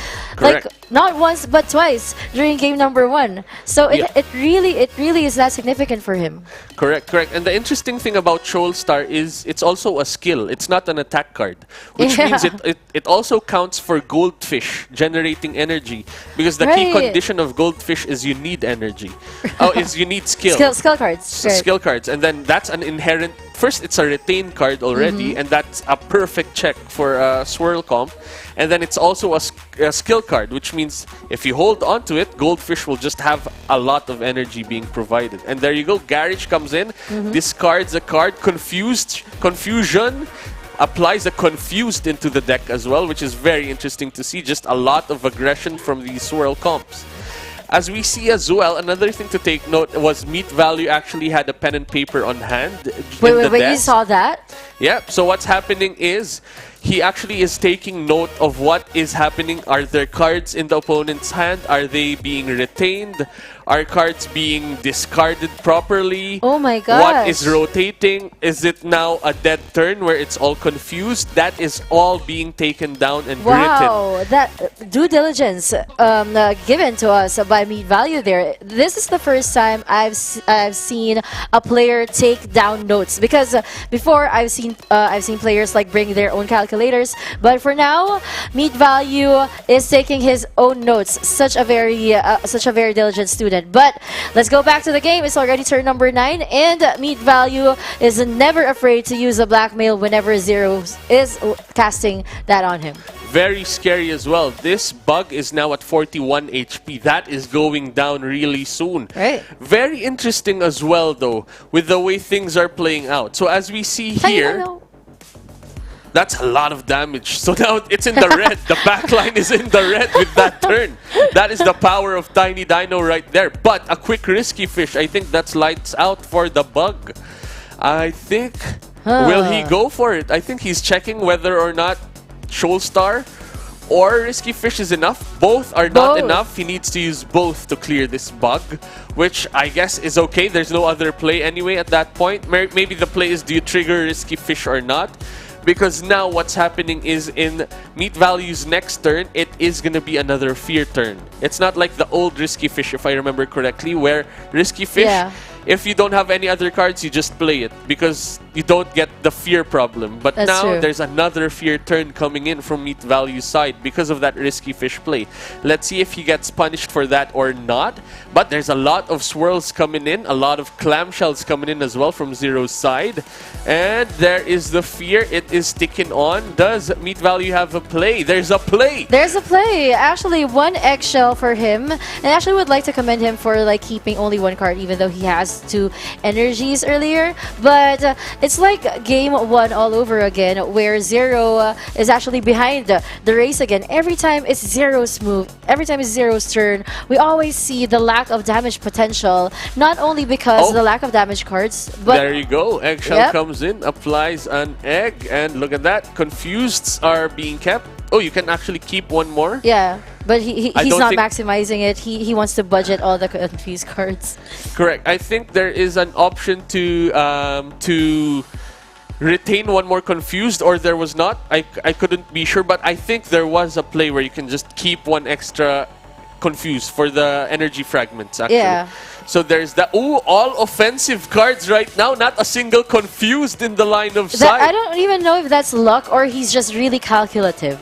like not once but twice during game number 1. So it really is that significant for him. Correct. And the interesting thing about Shoal Star is it's also a skill. It's not an attack card, which means it also counts for Goldfish generating energy, because the key condition of Goldfish is you need energy. Is you need skill. Skill cards. Skill cards, and then that's an inherent. First, it's a retain card already, and that's a perfect check for a Swirl comp. And then it's also a skill card, which means if you hold on to it, Goldfish will just have a lot of energy being provided. And there you go, Garish comes in, discards a card, Confusion, applies a Confused into the deck as well, which is very interesting to see. Just a lot of aggression from these Swirl comps. As we see as well, another thing to take note was Meat Value actually had a pen and paper on hand. Wait, you saw that? Yeah, so what's happening is he actually is taking note of what is happening. Are there cards in the opponent's hand? Are they being retained? Are cards being discarded properly? Oh my god. What is rotating? Is it now a dead turn where it's all confused? That is all being taken down and written. Wow, that due diligence given to us by Meat Value there. This is the first time I've seen a player take down notes, because before I've seen players like bring their own calculators, but for now Meat Value is taking his own notes. Such a very diligent student. But let's go back to the game. It's already turn number 9, and Meat Value is never afraid to use a blackmail whenever Zero is casting that on him. Very scary as well. This bug is now at 41 HP. That is going down really soon. Right. Very interesting as well, though, with the way things are playing out. So as we see here, that's a lot of damage. So now it's in the red. The backline is in the red with that turn. That is the power of Tiny Dino right there. But a quick Risky Fish, I think that's lights out for the bug. I think, will he go for it? I think he's checking whether or not Shoal Star or Risky Fish is enough. Both are not Both. enough. He needs to use both to clear this bug, which I guess is okay. There's no other play anyway at that point. Maybe the play is, do you trigger Risky Fish or not? Because now what's happening is in Meat Value's next turn, it is going to be another Fear turn. It's not like the old Risky Fish, if I remember correctly, where Risky Fish, if you don't have any other cards, you just play it because you don't get the Fear problem. But That's now true. there's another Fear turn coming in from Meat Value's side because of that Risky Fish play. Let's see if he gets punished for that or not. But there's a lot of swirls coming in, a lot of clamshells coming in as well from Zero's side. And there is the Fear. It is sticking on. Does Meat Value have a play? There's a play! There's a play. Actually, one eggshell for him. And actually would like to commend him for like keeping only one card even though he has 2 energies earlier. But it's like game 1 all over again where Zero is actually behind the race again. Every time it's Zero's move, every time it's Zero's turn, we always see the lack of damage potential. Not only because of the lack of damage cards, but there you go. Eggshell comes in, applies an egg, and look at that. Confuseds are being kept. Oh, you can actually keep one more? yeah. But he's don't not think- maximizing it. He wants to budget all the confused cards. Correct. I think there is an option to retain one more confused, or there was not. I couldn't be sure, but I think there was a play where you can just keep one extra confused for the energy fragments, actually. Yeah. So there's that. Oh, all offensive cards right now. Not a single confused in the line of sight. I don't even know if that's luck or he's just really calculative.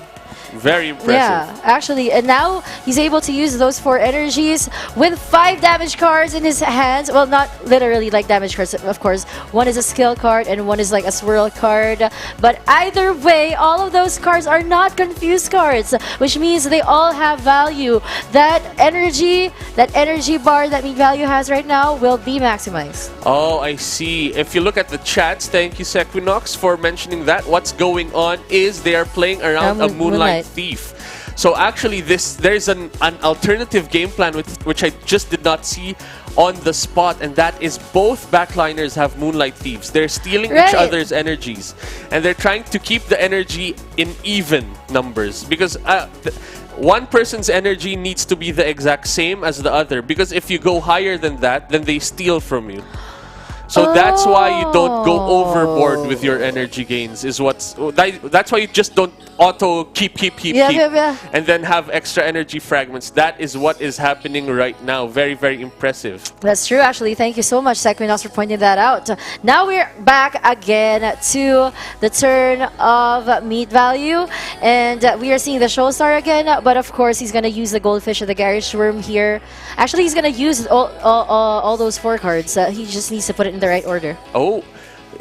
Very impressive. Yeah, actually, and now he's able to use those 4 energies with 5 damage cards in his hands. Well, not literally like damage cards, of course. One is a skill card and one is like a swirl card. But either way, all of those cards are not confused cards, which means they all have value. That energy bar that Meat Value has right now will be maximized. Oh, I see. If you look at the chats, thank you, Sequinox, for mentioning that. What's going on is they are playing around a Moonlight Thief. So actually, there's an alternative game plan which I just did not see on the spot, and that is both backliners have Moonlight Thieves. They're stealing each other's energies, and they're trying to keep the energy in even numbers because one person's energy needs to be the exact same as the other, because if you go higher than that, then they steal from you. So that's why you don't go overboard with your energy gains. That's why you just don't auto keep, and then have extra energy fragments. That is what is happening right now. Very, very impressive. That's true, actually. Thank you so much, Sequinos, for pointing that out. Now we're back again to the turn of Meat Value, and we are seeing the Showstar again. But of course, he's gonna use the Goldfish or the Garish Worm here. Actually, he's gonna use all those 4 cards. He just needs to put it in the right order. Oh,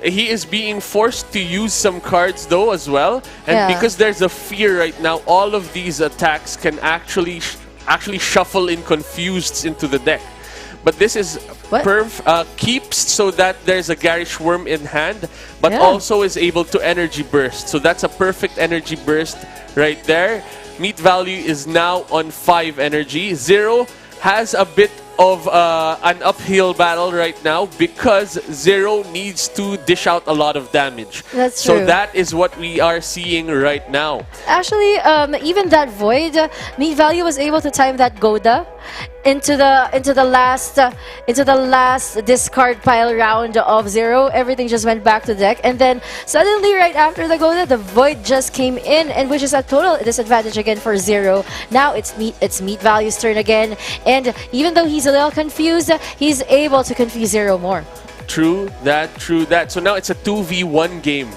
he is being forced to use some cards though as well, and because there's a fear right now, all of these attacks can actually shuffle in confused into the deck. But this is keeps so that there's a Garish Worm in hand, but also is able to energy burst. So that's a perfect energy burst right there. Meat Value is now on 5 energy. Zero has a bit of an uphill battle right now because Zero needs to dish out a lot of damage. That's true. So that is what we are seeing right now. Actually, even that Void, Meat Value was able to time that Goda into the last discard pile round of Zero. Everything just went back to deck, and then suddenly right after the Goda, the Void just came in, and which is a total disadvantage again for Zero. Now it's Meat Value's turn again, and even though he's a little confused, he's able to confuse Zero more. True that. So now it's a 2v1 game.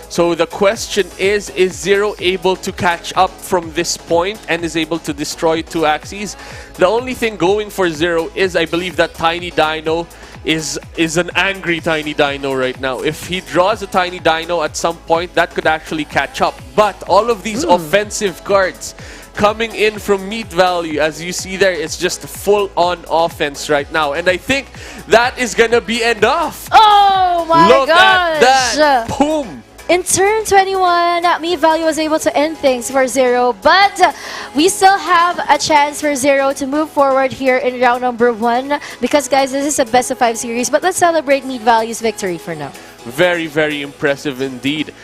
So the question is Zero able to catch up from this point and is able to destroy 2 Axies? The only thing going for Zero is, I believe, that Tiny Dino is an angry Tiny Dino right now. If he draws a Tiny Dino at some point, that could actually catch up. But all of these offensive cards coming in from Meat Value, as you see there, it's just full-on offense right now. And I think that is gonna be enough. Oh my Look gosh! at that! Boom! In turn 21, Meat Value was able to end things for Zero, but we still have a chance for Zero to move forward here in round number 1 because, guys, this is a best of 5 series, but let's celebrate Meat Value's victory for now. Very, very impressive indeed.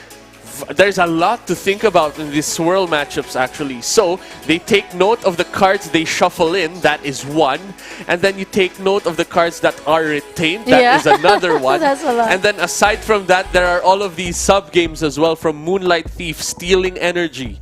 there's a lot to think about in these swirl matchups actually. So they take note of the cards they shuffle in, that is one, and then you take note of the cards that are retained, that is another one. That's a lot. And then aside from that, there are all of these sub games as well, from Moonlight Thief, stealing energy,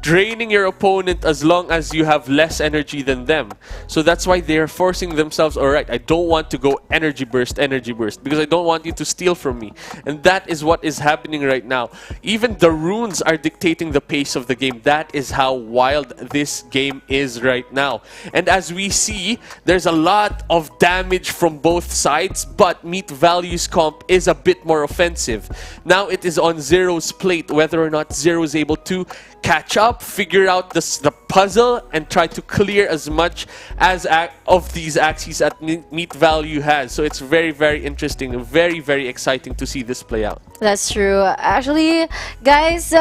draining your opponent as long as you have less energy than them. So that's why they're forcing themselves, alright, I don't want to go energy burst, because I don't want you to steal from me. And that is what is happening right now. Even the runes are dictating the pace of the game. That is how wild this game is right now. And as we see, there's a lot of damage from both sides, but Meat Value's comp is a bit more offensive. Now it is on Zero's plate whether or not Zero is able to catch up, figure out the puzzle, and try to clear as much as of these Axies that Meat Value has. So it's very, very interesting, very, very exciting to see this play out. That's true. Actually, guys,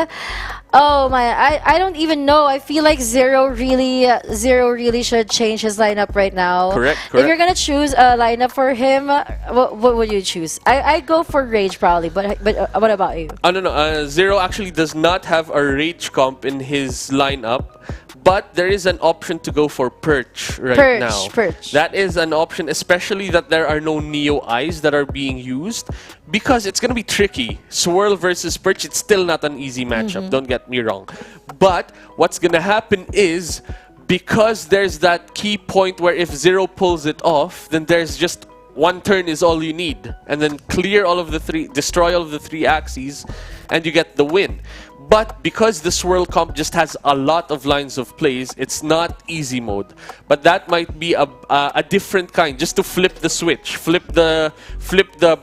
oh my, I don't even know. I feel like Zero really should change his lineup right now. Correct. If you're gonna choose a lineup for him, what would you choose? I go for Rage probably, but what about you? No. Zero actually does not have a Rage comp in his lineup. But there is an option to go for Perch now. Perch. That is an option, especially that there are no Neo Eyes that are being used, because it's going to be tricky. Swirl versus Perch, it's still not an easy matchup, don't get me wrong. But what's going to happen is, because there's that key point where if Zero pulls it off, then there's just one turn is all you need. And then clear all of the three, destroy all of the three Axes, and you get the win. But because the swirl comp just has a lot of lines of plays, it's not easy mode. But that might be a different kind, just to flip the switch, flip the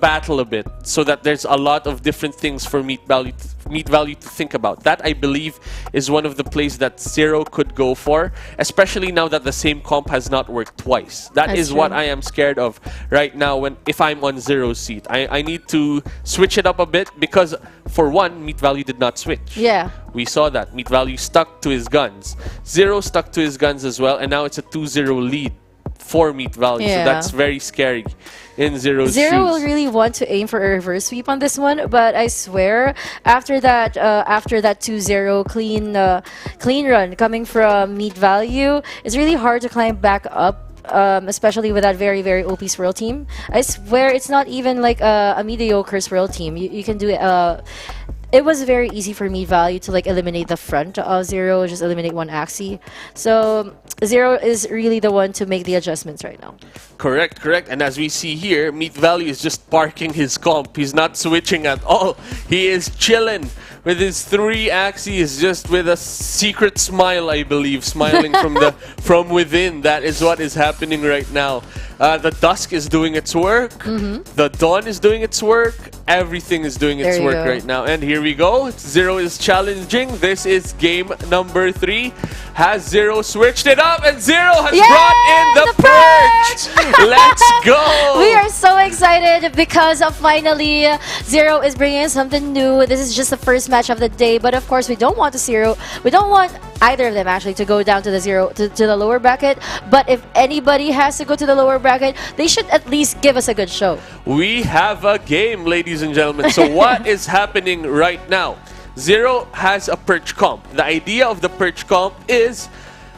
battle a bit, so that there's a lot of different things for Meat Value to think about. That, I believe, is one of the plays that Zero could go for, especially now that the same comp has not worked twice. That's true. What I am scared of right now if I'm on Zero's seat. I need to switch it up a bit, because for one, Meat Value did not switch. Yeah. We saw that. Meat Value stuck to his guns. Zero stuck to his guns as well, and now it's a 2-0 lead for Meat Value. Yeah. So that's very scary in Zero's Zero shoes. will really want to aim for a reverse sweep on this one, but I swear, after that 2-0 clean run coming from Meat Value, it's really hard to climb back up. Especially with that very, very OP swirl team. I swear it's not even like a mediocre swirl team. You can do it. It was very easy for Meat Value to like eliminate the front of Zero, just eliminate one Axie. So Zero is really the one to make the adjustments right now. Correct. And as we see here, Meat Value is just parking his comp. He's not switching at all. He is chilling with his 3 Axies, just with a secret smile, I believe, smiling from within. That is what is happening right now. The Dusk is doing its work. The Dawn is doing its work. Everything is doing its work right now. And here we go. Zero is challenging. This is game number 3. Has Zero switched it up? And Zero has brought in the Perch! Let's go! We are so excited because finally Zero is bringing in something new. This is just the first match of the day, but of course we don't want either of them actually to go down to the lower bracket. But if anybody has to go to the lower bracket, they should at least give us a good show. We have a game, ladies and gentlemen. So what is happening right now? Zero has a Perch comp. The idea of the Perch comp is,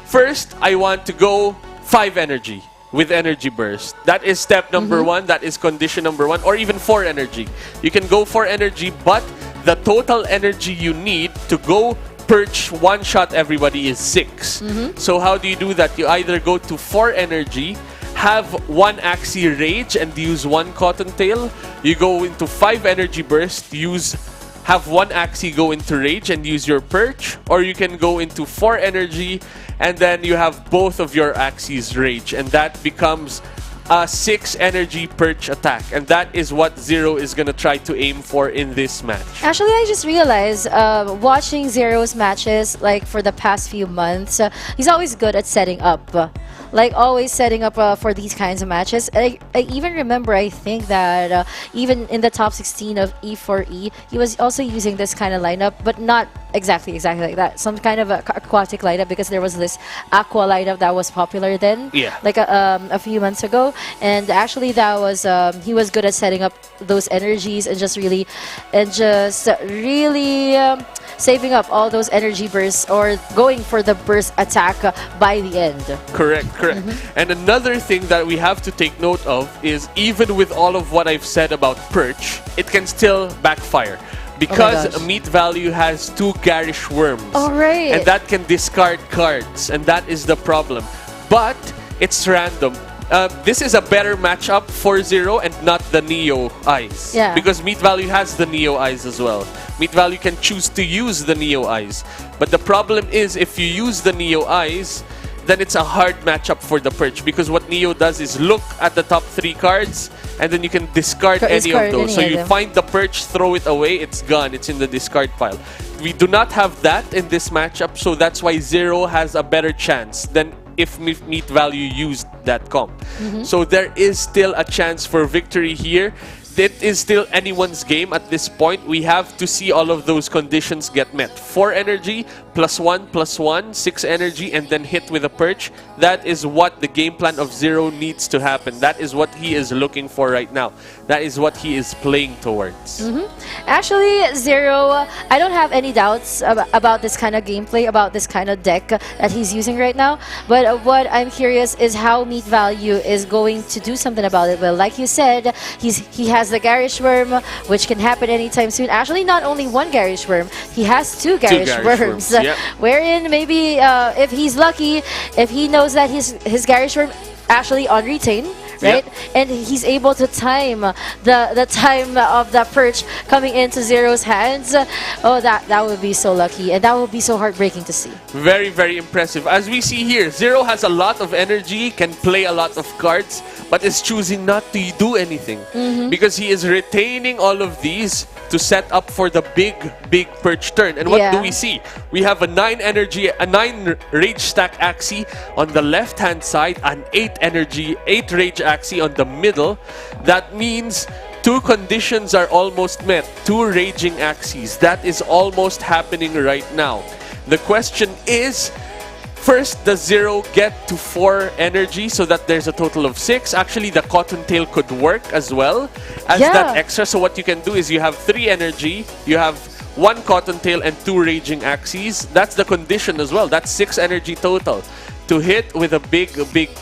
first, I want to go 5 energy with energy burst. That is step number 1. That is condition number 1. Or even 4 energy. You can go 4 energy, but the total energy you need to go Perch one-shot everybody is 6. So how do you do that? You either go to 4 energy, have 1 Axie Rage and use 1 Cottontail. You go into 5 energy burst, have 1 Axie go into Rage and use your Perch, or you can go into 4 energy and then you have both of your Axies Rage, and that becomes a 6 energy Perch attack, and that is what Zero is gonna try to aim for in this match. Actually, I just realized watching Zero's matches like for the past few months, he's always good at setting up. Like always setting up for these kinds of matches. I even remember, I think that even in the top 16 of E4E, he was also using this kind of lineup, but not exactly like that. Some kind of aquatic lineup, because there was this aqua lineup that was popular then, Yeah. like a few months ago. And actually, that was he was good at setting up those energies and just really saving up all those energy bursts or going for the burst attack by the end. Correct. And another thing that we have to take note of is, even with all of what I've said about Perch, it can still backfire. Because gosh. Meat Value has 2 Garish Worms. All right. And that can discard cards, and that is the problem. But it's random. This is a better matchup for Zero and not the Neo Eyes. Yeah. Because Meat Value has the Neo Eyes as well. Meat Value can choose to use the Neo Eyes. But the problem is, if you use the Neo Eyes, then it's a hard matchup for the Perch, because what Neo does is look at the top 3 cards and then you can discard any of those. So you find the Perch, throw it away, it's gone, it's in the discard pile. We do not have that in this matchup, so that's why Zero has a better chance than if Meat Value used that comp. So there is still a chance for victory here. It is still anyone's game at this point. We have to see all of those conditions get met. 4 energy, +1/+1, 6 energy, and then hit with a Perch. That is what the game plan of Zero needs to happen. That is what he is looking for right now. That is what he is playing towards. Actually, Zero, I don't have any doubts about this kind of gameplay, about this kind of deck that he's using right now. But what I'm curious is how Meat Value is going to do something about it. Well, like you said, he has the Garish Worm, which can happen anytime soon. Actually, not only 1 Garish Worm, he has 2 Garish Worms. Yep. Wherein maybe if he's lucky, if he knows that his Garish Worm actually on retain, right? Yep. And he's able to time the time of the Perch coming into Zero's hands. Oh, that would be so lucky, and that would be so heartbreaking to see. Very, very impressive. As we see here, Zero has a lot of energy, can play a lot of cards, but is choosing not to do anything. Because he is retaining all of these to set up for the big Perch turn. And what do we see? We have a 9 energy, a 9 rage stack Axie on the left hand side, an 8 energy, 8 rage Axie on the middle. That means 2 conditions are almost met. 2 raging Axies. That is almost happening right now. The question is, first, does Zero get to 4 energy so that there's a total of 6? Actually, the Cottontail could work as well as that extra. So what you can do is you have 3 energy, you have 1 Cottontail and 2 Raging Axies. That's the condition as well. That's 6 energy total to hit with a big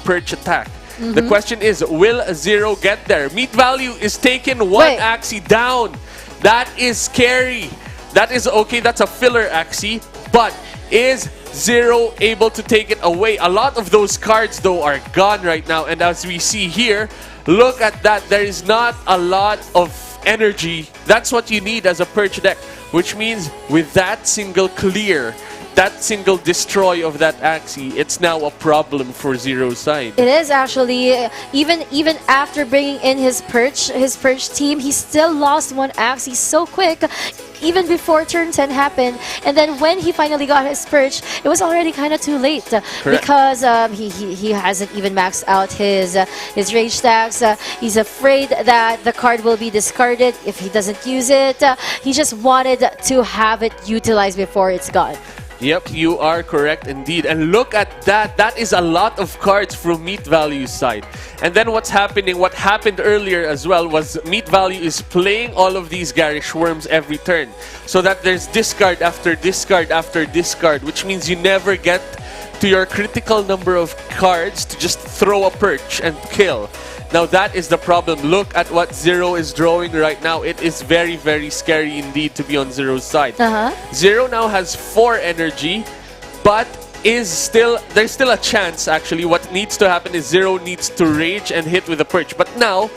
Perch attack. The question is, will Zero get there? Meat Value is taking 1 Axie down. That is scary. That is okay. That's a filler Axie. But is Zero able to take it away? A lot of those cards, though, are gone right now. And as we see here, look at that. There is not a lot of energy. That's what you need as a Perch deck. Which means with that single clear, that single destroy of that Axie, it's now a problem for Zero's side. It is actually, even after bringing in his Perch team, he still lost 1 Axie so quick, even before turn 10 happened. And then when he finally got his Perch, it was already kind of too late. Because he hasn't even maxed out his rage stacks. He's afraid that the card will be discarded if he doesn't use it. He just wanted to have it utilized before it's gone. Yep, you are correct indeed. And look at that. That is a lot of cards from Meat Value's side. And then what happened earlier as well was Meat Value is playing all of these Garish Worms every turn. So that there's discard after discard after discard, which means you never get to your critical number of cards to just throw a Perch and kill. Now that is the problem. Look at what Zero is drawing right now. It is very, very scary indeed to be on Zero's side. Zero now has 4 energy, but there's still a chance actually. What needs to happen is Zero needs to rage and hit with a Perch. But now,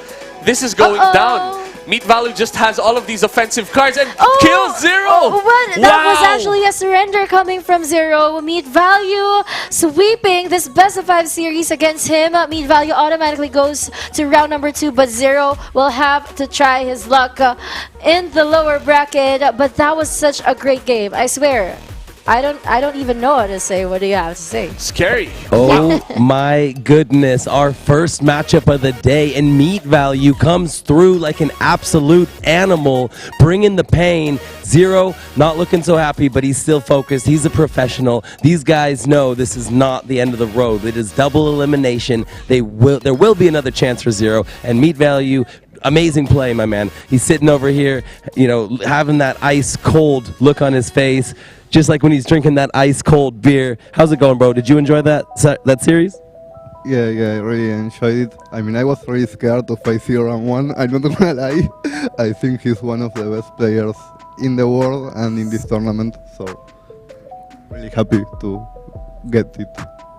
this is going down. Meat Value just has all of these offensive cards and kills Zero! That was actually a surrender coming from Zero. Meat Value sweeping this best of 5 series against him. Meat Value automatically goes to round number 2, but Zero will have to try his luck in the lower bracket. But that was such a great game, I swear. I don't even know what to say. What do you have to say? Scary. Oh my goodness, our first matchup of the day, and Meat Value comes through like an absolute animal, bringing the pain. Zero, not looking so happy, but he's still focused. He's a professional. These guys know this is not the end of the road. It is double elimination. There will be another chance for Zero, and Meat Value, amazing play, my man. He's sitting over here, you know, having that ice cold look on his face, just like when he's drinking that ice cold beer. How's it going, bro? Did you enjoy that series? Yeah, I really enjoyed it. I mean, I was really scared to face 0-1. I'm not gonna lie. I think he's one of the best players in the world and in this tournament. So, really happy to get it.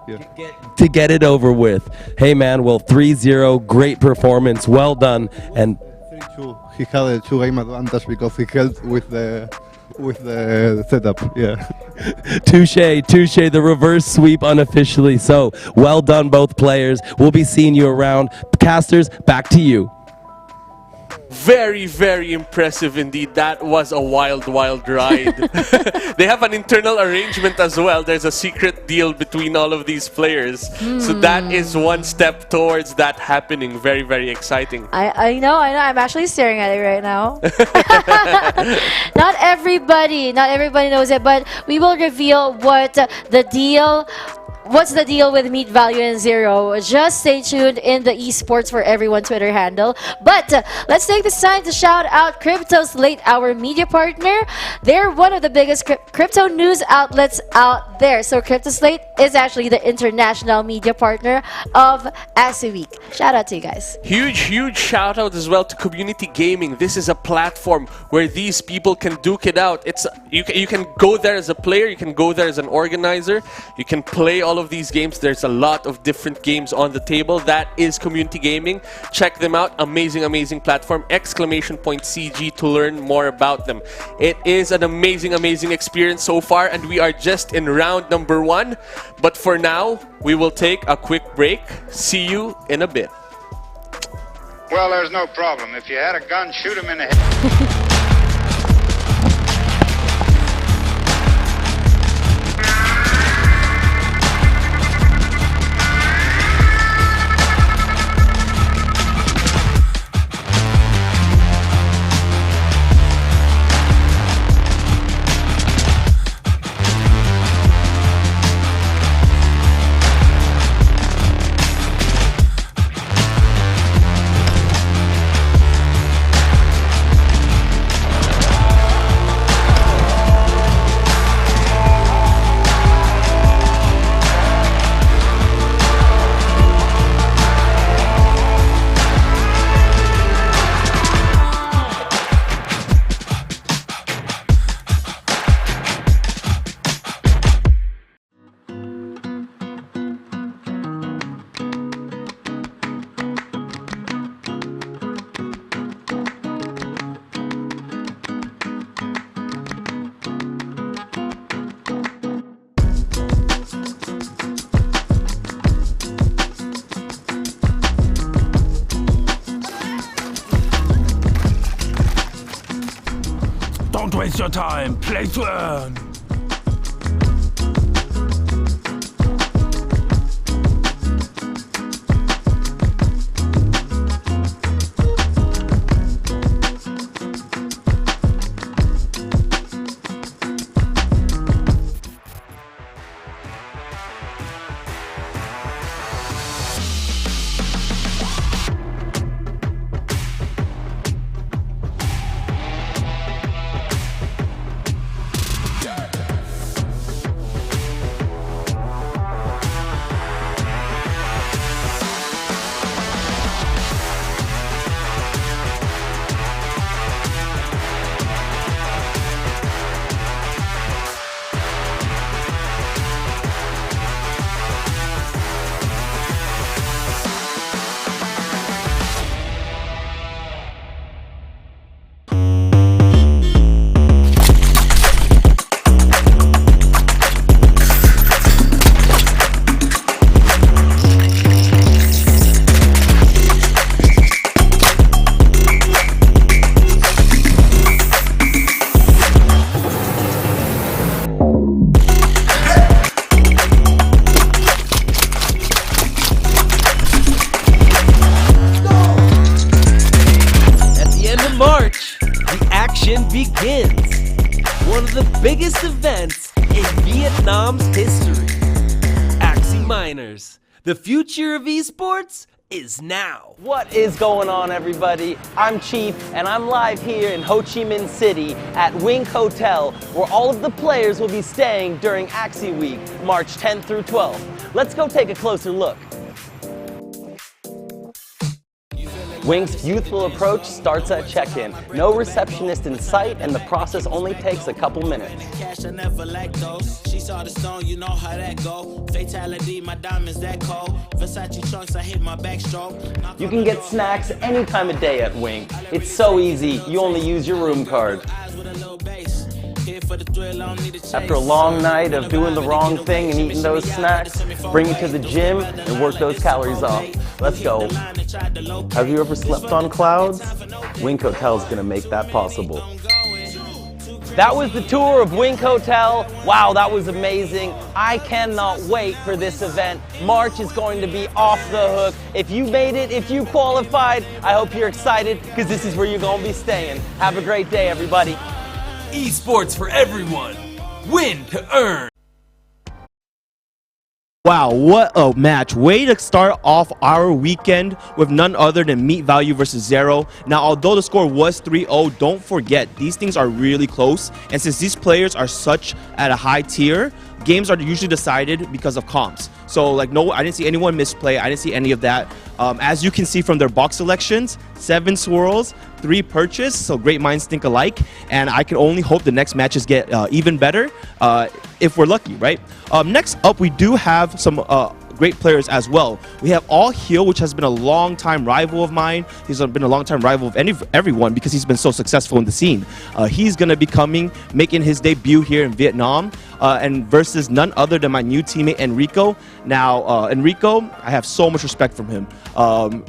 Yeah. To get it over with. Hey, man, well, 3-0, great performance, well done. And 3-2. He had a 2-game advantage because he helped with the setup. Yeah. touche, the reverse sweep unofficially. So, well done, both players. We'll be seeing you around. Casters, back to you. Very, very impressive indeed. That was a wild, wild ride. They have an internal arrangement as well. There's a secret deal between all of these players. So that is one step towards that happening. Very, very exciting. I know. I'm actually staring at it right now. Not everybody knows it, but we will reveal what's the deal with Meat Value and Zero. Just stay tuned in the Esports for Everyone Twitter handle. But let's take this time to shout out CryptoSlate, our media partner. They're one of the biggest crypto news outlets out there. So CryptoSlate is actually the international media partner of Axie Week. Shout out to you guys. Huge shout out as well to Community Gaming. This is a platform where these people can duke it out. You can go there as a player, you can go there as an organizer, you can play all of these games. There's a lot of different games on the table. That is Community Gaming. Check them out. Amazing platform. !CG to learn more about them. It is an amazing experience so far, and we are just in round number 1. But for now, we will take a quick break. See you in a bit. Well, there's no problem. If you had a gun, shoot him in the head. Don't waste your time. Play to earn. one of the biggest events in Vietnam's history. Axie Minors, the future of esports is now. What is going on, everybody? I'm Chief, and I'm live here in Ho Chi Minh City at Wink Hotel, where all of the players will be staying during Axie Week, March 10th through 12th. Let's go take a closer look. Wink's youthful approach starts at check-in. No receptionist in sight, and the process only takes a couple minutes. Cash I never let go. She saw the stone, you know how that go. Fatality, my diamonds that cold. Versace trunks, I hit my backstroke. You can get snacks any time of day at Wink. It's so easy, you only use your room card. After a long night of doing the wrong thing and eating those snacks, bring it to the gym and work those calories off. Let's go. Have you ever slept on clouds? Wink Hotel's gonna make that possible. That was the tour of Wink Hotel. Wow, that was amazing. I cannot wait for this event. March is going to be off the hook. If you made it, if you qualified, I hope you're excited because this is where you're gonna be staying. Have a great day, everybody. Esports for everyone. Win to earn. Wow, what a match. Way to start off our weekend with none other than Meat Value versus Zero. Now, although the score was 3-0, don't forget, these things are really close. And since these players are such at a high tier, games are usually decided because of comps. So, like, no, I didn't see anyone misplay. I didn't see any of that. As you can see from their box selections, 7 swirls, 3 purchase, so great minds think alike. And I can only hope the next matches get even better if we're lucky, right? Next up, we do have some great players as well. We have All Heal, which has been a long-time rival of mine. He's been a long-time rival of everyone because he's been so successful in the scene. He's going to be making his debut here in Vietnam, and versus none other than my new teammate Enrico. Now, Enrico, I have so much respect from him.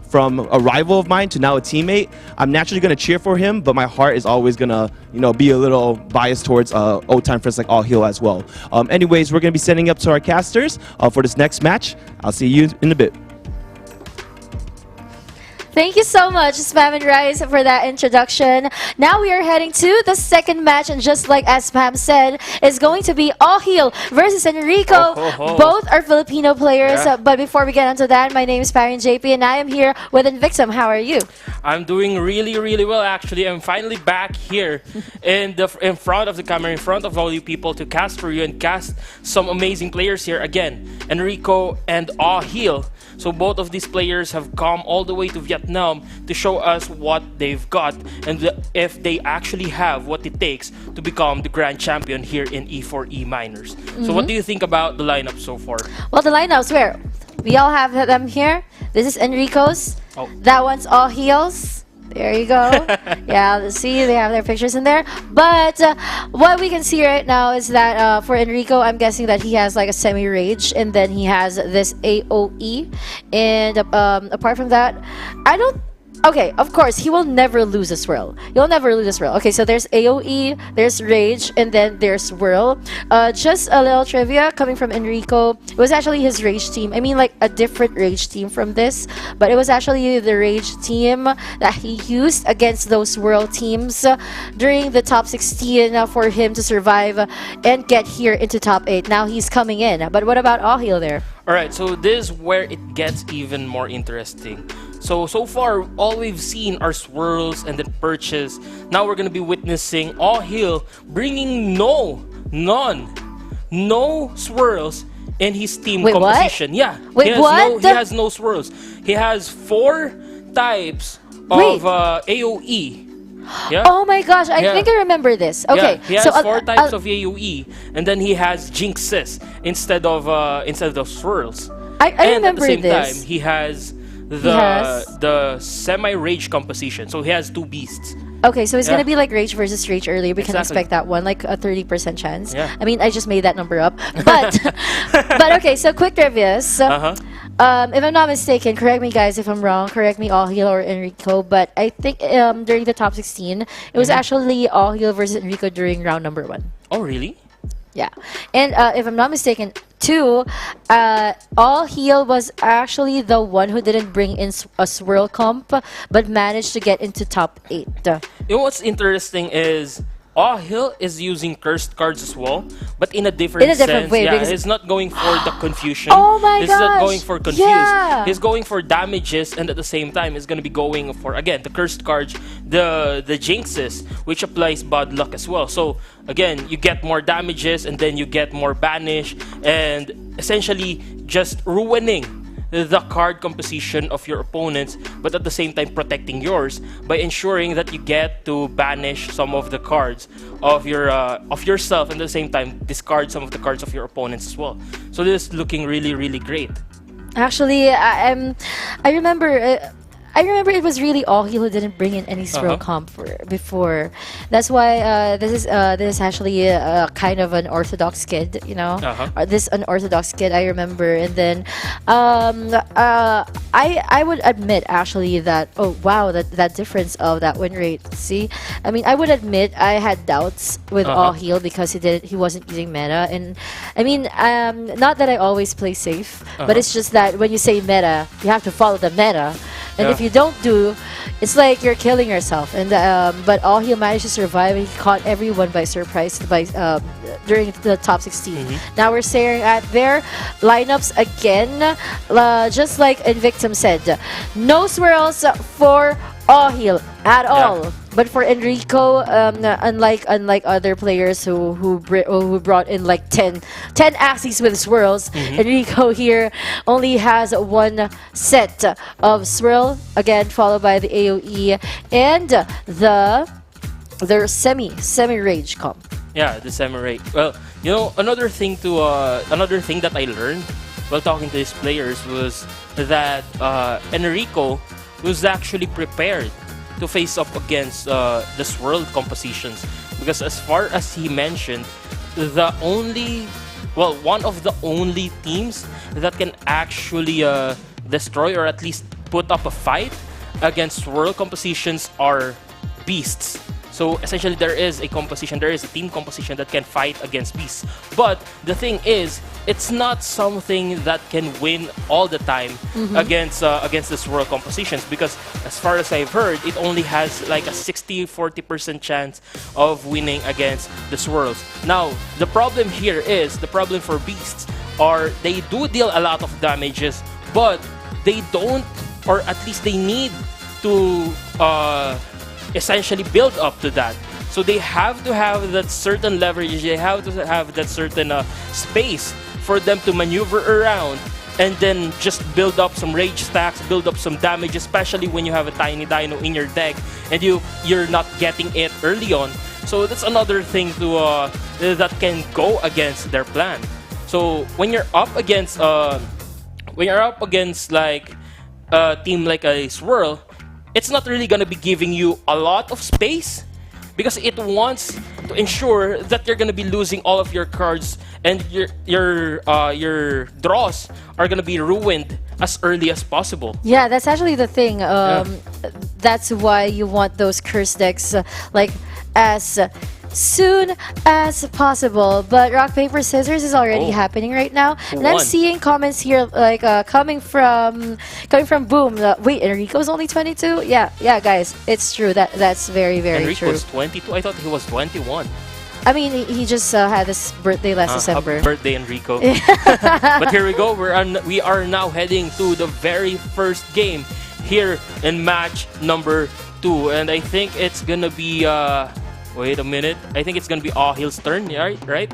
From a rival of mine to now a teammate, I'm naturally going to cheer for him, but my heart is always going to, be a little biased towards old-time friends like All Heal as well. Anyways, we're going to be sending up to our casters for this next match. I'll see you in a bit. Thank you so much, Spam and Rice, for that introduction. Now we are heading to the second match, and just like as Spam said, it's going to be All Heal versus Enrico. Both are Filipino players, but before we get into that, my name is Parin JP, and I am here with Invictum. How are you? I'm doing really, really well, actually. I'm finally back here in front of the camera, in front of all you people to cast for you and cast some amazing players here. Again, Enrico and All Heal. So both of these players have come all the way to Vietnam to show us what they've got and if they actually have what it takes to become the grand champion here in E4E Minors. So what do you think about the lineup so far? Well, the lineups, where we all have them here. This is Enrico's. Oh. That one's All Heals. There you go. Yeah, see, they have their pictures in there. But what we can see right now is that for Enrico, I'm guessing that he has like a semi-rage, and then he has this AOE. And apart from that, I don't... Okay, of course, he will never lose a swirl. He'll never lose a swirl. Okay, so there's AOE, there's Rage, and then there's Swirl. Just a little trivia coming from Enrico. It was actually his Rage team. I mean, like a different Rage team from this. But it was actually the Rage team that he used against those Swirl teams during the top 16 for him to survive and get here into top 8. Now he's coming in. But what about All Heal there? Alright, so this is where it gets even more interesting. So far, all we've seen are swirls and then purchase. Now we're going to be witnessing All Heal bringing no swirls in his team composition. What? Yeah. Wait, he has no swirls. He has 4 types of AOE. Yeah? Oh my gosh, I think I remember this. Okay, yeah, he has 4 types of AOE, and then he has jinxes instead of swirls. I and remember at the same this. time, he has the semi-rage composition. So he has 2 beasts. Okay, so it's gonna be like Rage versus Rage earlier. We can expect that one, like a 30% chance. Yeah. I mean, I just made that number up. But but okay, so quick trivias. If I'm not mistaken, correct me guys if I'm wrong, correct me All Heal or Enrico, but I think during the top 16, it was actually All Heal versus Enrico during round number 1. Oh, really? Yeah. And if I'm not mistaken, too, All Heal was actually the one who didn't bring in a swirl comp, but managed to get into top 8. You know what's interesting is Hill is using cursed cards as well, but in a different sense. way. Yeah, Because he's not going for the confusion. Oh my He's not gosh, going for confuse. yeah. He's going for damages, and at the same time, he's going to be going for, again, the cursed cards, the jinxes, which applies bad luck as well. So again, you get more damages, and then you get more banish, and essentially just ruining the card composition of your opponents, but at the same time protecting yours by ensuring that you get to banish some of the cards of yourself, and at the same time discard some of the cards of your opponents as well. So this is looking really great. Actually, I remember. I remember it was really Ahi who didn't bring in any swirl comp before. That's why this is actually kind of an orthodox kid, you know. This unorthodox kid, I remember. And then I would admit actually that, oh wow, that difference of that win rate. See, I mean, I would admit I had doubts with Ahi because he wasn't using meta. And I mean, not that I always play safe, but it's just that when you say meta, you have to follow the meta. And if you don't do, it's like you're killing yourself. And but he managed to survive. And he caught everyone by surprise during the top 16. Now we're staring at their lineups again, just like Invictum said. No swirls for Ahil at all. But for Enrico, unlike other players who brought in like 10 Axies with swirls, Enrico here only has one set of swirl, again followed by the AoE and their semi rage comp. Yeah, the semi rage. Well, you know, another thing that I learned while talking to these players was that Enrico was actually prepared to face up against the swirl compositions, because as far as he mentioned, one of the only teams that can actually destroy or at least put up a fight against swirl compositions are beasts. So essentially there is a team composition that can fight against beasts. But the thing is, it's not something that can win all the time against the swirl compositions, because as far as I've heard, it only has like a 60-40% chance of winning against the swirls. Now, the problem for beasts are they do deal a lot of damages, but they don't, or at least they need to essentially build up to that. So they have to have that certain leverage, they have to have that certain space for them to maneuver around and then just build up some rage stacks, build up some damage, especially when you have a tiny dino in your deck and you're not getting it early on. So that's another thing to that can go against their plan. So when you're up against like a team like a swirl, it's not really gonna be giving you a lot of space, because it wants to ensure that you're gonna be losing all of your cards and your draws are gonna be ruined as early as possible. Yeah, that's actually the thing. That's why you want those curse decks like as soon as possible. But rock paper scissors is already happening right now, and I'm seeing comments here like coming from Boom. Wait, Enrico's only 22? Yeah, guys, it's true. That's very true. Enrico's 22. I thought he was 21. I mean, he just had his birthday last December. Happy birthday, Enrico. But here we go. We are now heading to the very first game here in match number 2, and I think it's gonna be. Wait a minute. I think it's gonna be Ahil's turn, right?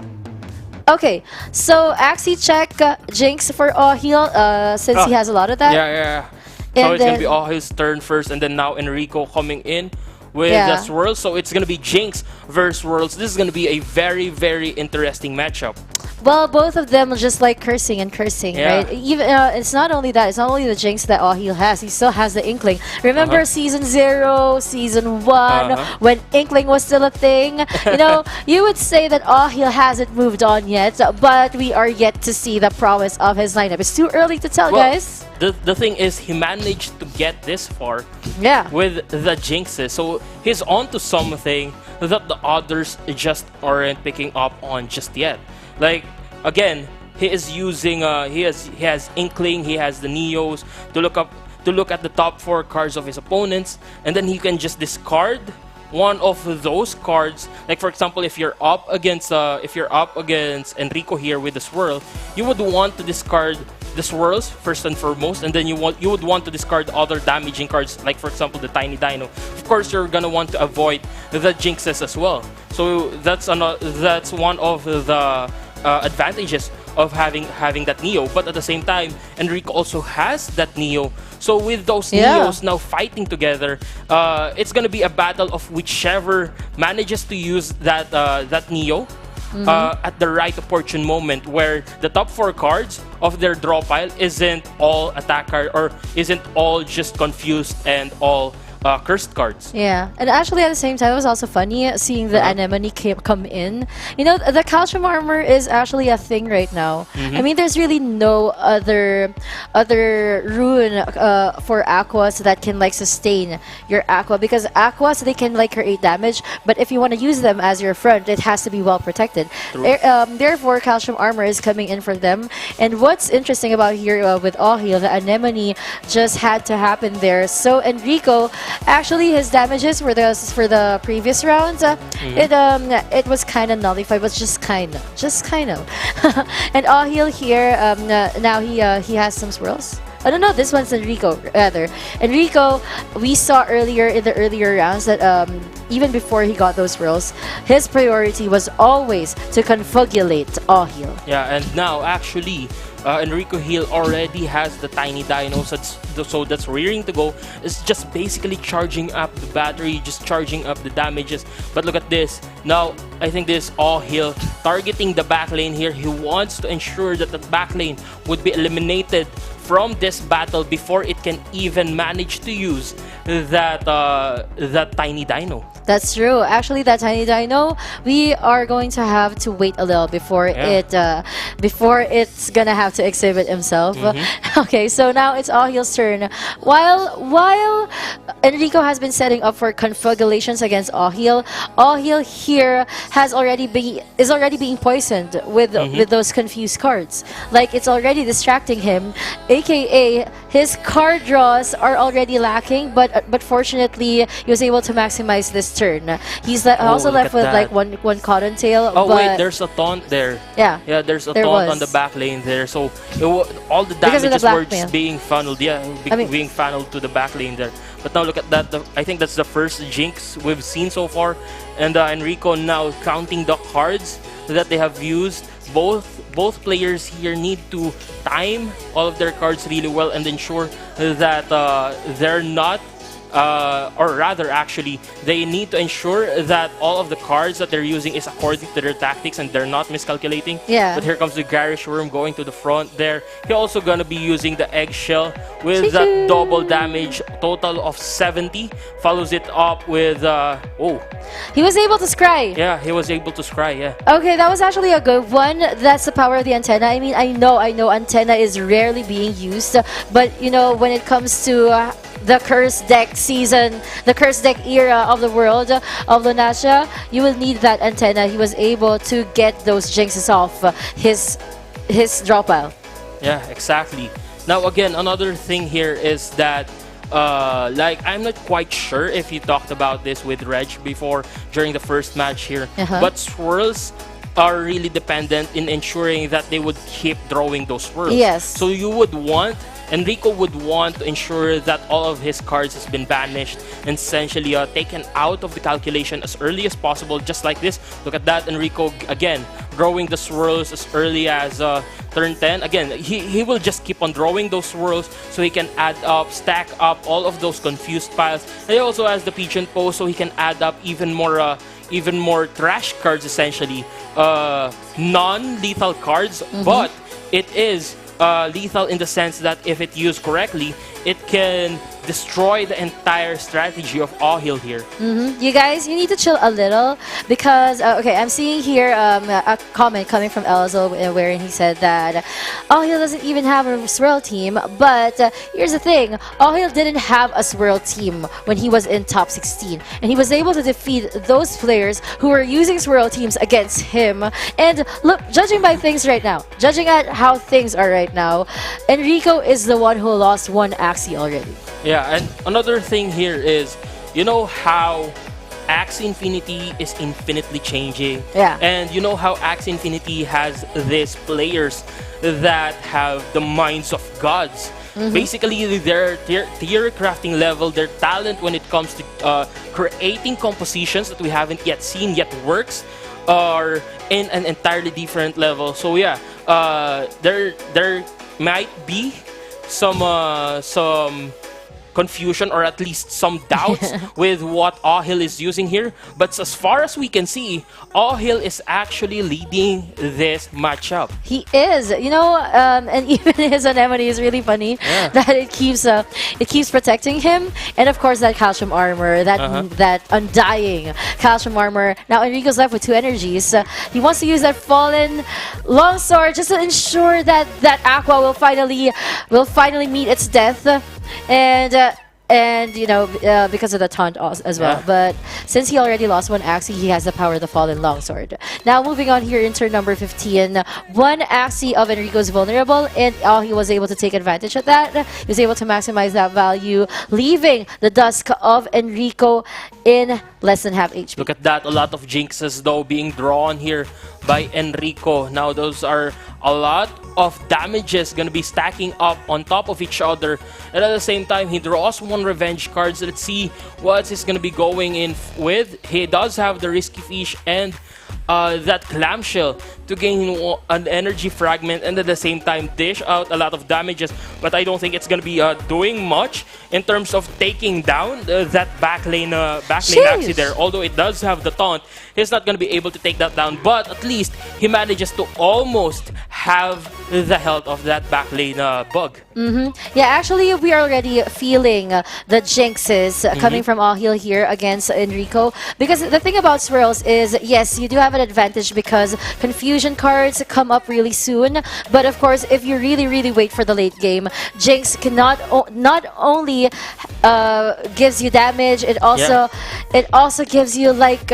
Okay, so Axie check Jinx for Ahil since he has a lot of that. Yeah. So it's gonna be Ahil's turn first, and then now Enrico coming in with the swirls. So it's gonna be Jinx versus Worlds. This is gonna be a very interesting matchup. Well, both of them just like cursing, right? Even it's not only that; it's not only the Jinx that Ahil has. He still has the Inkling. Remember Season 0, Season 1, when Inkling was still a thing. You know, you would say that Ahil hasn't moved on yet, but we are yet to see the prowess of his lineup. It's too early to tell, guys. The thing is, he managed to get this far with the Jinxes, so he's on to something that the others just aren't picking up on just yet. Like, again, he is using he has Inkling, he has the Neos to look at the top 4 cards of his opponents, and then he can just discard one of those cards, like for example, if you're up against Enrico here with the swirl, you would want to discard the swirls first and foremost, and then you would want to discard other damaging cards, like for example the Tiny Dino. Of course, you're gonna want to avoid the jinxes as well. So that's one of the advantages of having that Neo. But at the same time, Enrico also has that Neo. So with those Neos now fighting together, it's gonna be a battle of whichever manages to use that Neo at the right opportune moment, where the top 4 cards of their draw pile isn't all attack card or isn't all just confused and all cursed cards. Yeah, and actually at the same time, it was also funny seeing the anemone come in. You know, the calcium armor is actually a thing right now. I mean, there's really no other rune for Aquas that can like sustain your Aqua, because Aquas, they can like create damage, but if you want to use them as your front, it has to be well protected. Therefore, calcium armor is coming in for them. And what's interesting about here with All Heal, the anemone just had to happen there. So Enrico, actually, his damages for the previous rounds, it was kind of nullified, but just kind of. And All Heal here, now he has some swirls. Oh no, this one's Enrico rather. Enrico, we saw earlier in the earlier rounds that even before he got those swirls, his priority was always to confugulate All Heal. Yeah, and now actually, Enrico Hill already has the Tiny Dinos, so that's rearing to go. It's just basically charging up the battery, just charging up the damages. But look at this. Now, I think this All Hill targeting the back lane here. He wants to ensure that the back lane would be eliminated from this battle before it can even manage to use that Tiny Dino. That's true. Actually, that Tiny Dino, we are going to have to wait a little before it's gonna have to exhibit himself. Okay, so now it's All Heal's turn. While Enrico has been setting up for confugulations against All Heal here is already being poisoned with those confused cards. Like, it's already distracting him, aka his card draws are already lacking. But fortunately, he was able to maximize this turn. He's also left with like one Cottontail. Oh wait, there's a taunt there. Yeah, there's a taunt on the back lane there. So all the damages were just being funneled. Being funneled to the back lane there. But now look at that. I think that's the first jinx we've seen so far. And Enrico now counting the cards that they have used. Both players here need to time all of their cards really well and ensure that they're not, or rather actually, they need to ensure that all of the cards that they're using is according to their tactics and they're not miscalculating. Yeah. But here comes the Garish Worm going to the front there. He's also gonna be using the Eggshell with that double damage, total of 70. Follows it up with, he was able to scry. Yeah, he was able to scry, yeah. Okay, that was actually a good one. That's the power of the antenna. I mean, I know antenna is rarely being used, but you know, when it comes to the Curse Deck season, the Curse Deck era of the world of Lunasia, you will need that antenna. He was able to get those jinxes off his draw pile. Yeah, exactly. Now again, another thing here is that like, I'm not quite sure if you talked about this with Reg before during the first match here, but swirls are really dependent in ensuring that they would keep drawing those swirls. Yes. So Enrico would want to ensure that all of his cards has been banished and essentially taken out of the calculation as early as possible, just like this. Look at that, Enrico again drawing the swirls as early as turn 10. Again, he will just keep on drawing those swirls so he can stack up all of those confused piles. And he also has the Pigeon Pose, so he can add up even more trash cards, essentially non-lethal cards, but it is lethal in the sense that if it used correctly, it can destroy the entire strategy of All Heal here. You guys, you need to chill a little because, okay, I'm seeing here a comment coming from Elzo wherein he said that All Heal doesn't even have a swirl team, but here's the thing, All Heal didn't have a swirl team when he was in top 16, and he was able to defeat those players who were using swirl teams against him. And look, judging by things right now, judging at how things are right now, Enrico is the one who lost one Axie already. Yeah, and another thing here is, you know how Axie Infinity is infinitely changing. Yeah. And you know how Axie Infinity has these players that have the minds of gods. Basically, their tier crafting level, their talent when it comes to creating compositions that we haven't yet seen yet works, are in an entirely different level. So yeah, there might be some confusion or at least some doubts with what Ahil is using here. But as far as we can see, Ahil is actually leading this matchup. He is, and even his anemone is really funny that it keeps protecting him, and of course that calcium armor, that undying calcium armor. Now Enrico's left with 2 energies. He wants to use that fallen longsword just to ensure that Aqua will finally meet its death, and because of the taunt as well. Yeah. But since he already lost 1 Axie, he has the power of the fallen longsword. Now moving on here in turn number 15, 1 Axie of Enrico is vulnerable, and he was able to take advantage of that. He was able to maximize that value, leaving the Dusk of Enrico in less than half HP. Look at that, a lot of jinxes though being drawn here by Enrico. Now those are a lot of damages gonna be stacking up on top of each other, and at the same time he draws 1 revenge card. So let's see what he's gonna be going in with. He does have the risky fish and that clamshell to gain an energy fragment, and at the same time dish out a lot of damages, but I don't think it's gonna be doing much in terms of taking down that backlane Axie there. Although it does have the taunt, he's not gonna be able to take that down, but at least he manages to almost have the health of that backlane bug. Yeah, actually, we are already feeling the jinxes coming from Ahil here against Enrico. Because the thing about Swirls is, yes, you do have an advantage because confusion cards come up really soon. But of course, if you really wait for the late game, Jinx can not only gives you damage, it also gives you like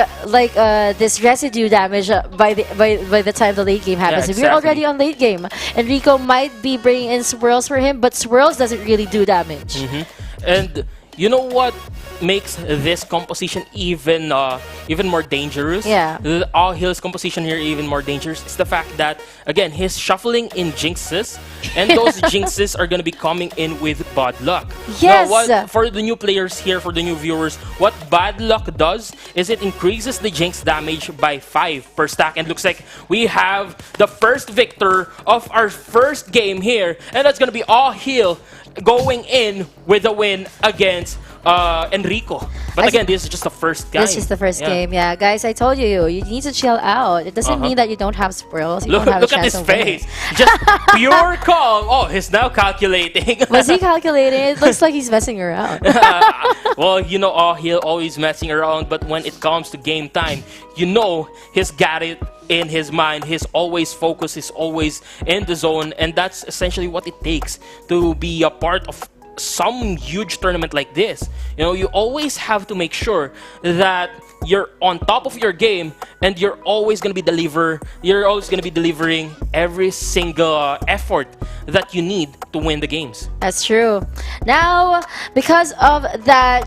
this residue damage by the time the late game happens. Yeah, If you're already on late game, Enrico might be bringing in Swirls for him, but Swirls doesn't really do damage. And you know what makes this composition even more dangerous? Yeah. Ahil's composition here even more dangerous. It's the fact that, again, he's shuffling in jinxes, and those jinxes are going to be coming in with bad luck. Yes! Now, for the new players here, for the new viewers, what bad luck does is it increases the jinx damage by 5 per stack, and looks like we have the first victor of our first game here, and that's going to be Ahil going in with a win against Enrico. But again, this is just the first game. This is the first game, yeah. Guys, I told you need to chill out. It doesn't mean that you don't have Swirls. You don't have Look a at chance his of winning. face. Just pure calm. Oh, he's now calculating. Was he calculating? It looks like he's messing around. Well, he'll always messing around, but when it comes to game time, he's got it in his mind. He's always focused, he's always in the zone, and that's essentially what it takes to be a part of some huge tournament like this. You always have to make sure that you're on top of your game, and you're always going to be delivering every single effort that you need to win the games. That's true. Now, because of that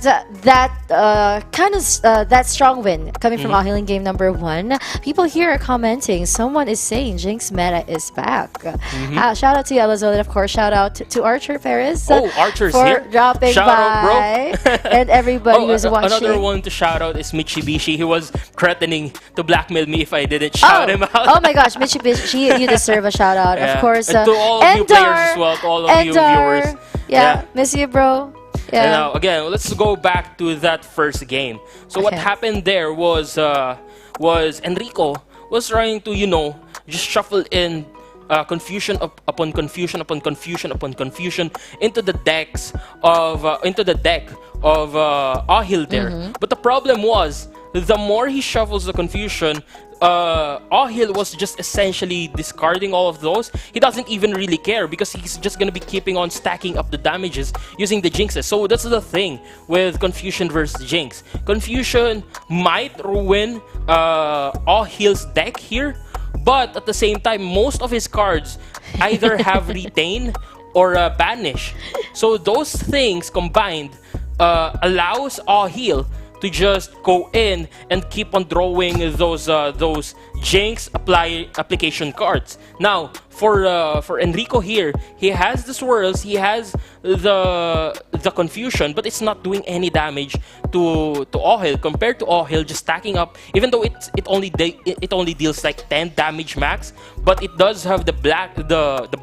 strong win coming from Ahil in game number 1, people here are commenting. Someone is saying Jinx meta is back. Shout out to Yellowzone, and of course, shout out to Archer Paris. Archer's for here. dropping Shout out, by, bro. and everybody who's watching. Another one to shout out is Mitsubishi. He was threatening to blackmail me if I didn't shout him out. Oh my gosh, Mitsubishi, you deserve a shout out. Yeah. Of course. And to all of you players as well, to all of you viewers. Yeah, miss you, bro. Yeah. And now, again, let's go back to that first game. So what happened there was Enrico was trying to, just shuffle in confusion upon confusion upon confusion upon confusion into the deck of Ahil there. But the problem was, the more he shuffles the confusion, Ahil was just essentially discarding all of those. He doesn't even really care because he's just gonna be keeping on stacking up the damages using the jinxes. So that's the thing with Confusion versus Jinx. Confusion might ruin Ahil's deck here, but at the same time, most of his cards either have Retain or Banish. So those things combined allows Ahil to just go in and keep on drawing those Jinx application cards. Now, for Enrico here, he has the swirls, he has the confusion, but it's not doing any damage to Ohil. Compared to Ohil, just stacking up, even though it only deals like 10 damage max, but it does have the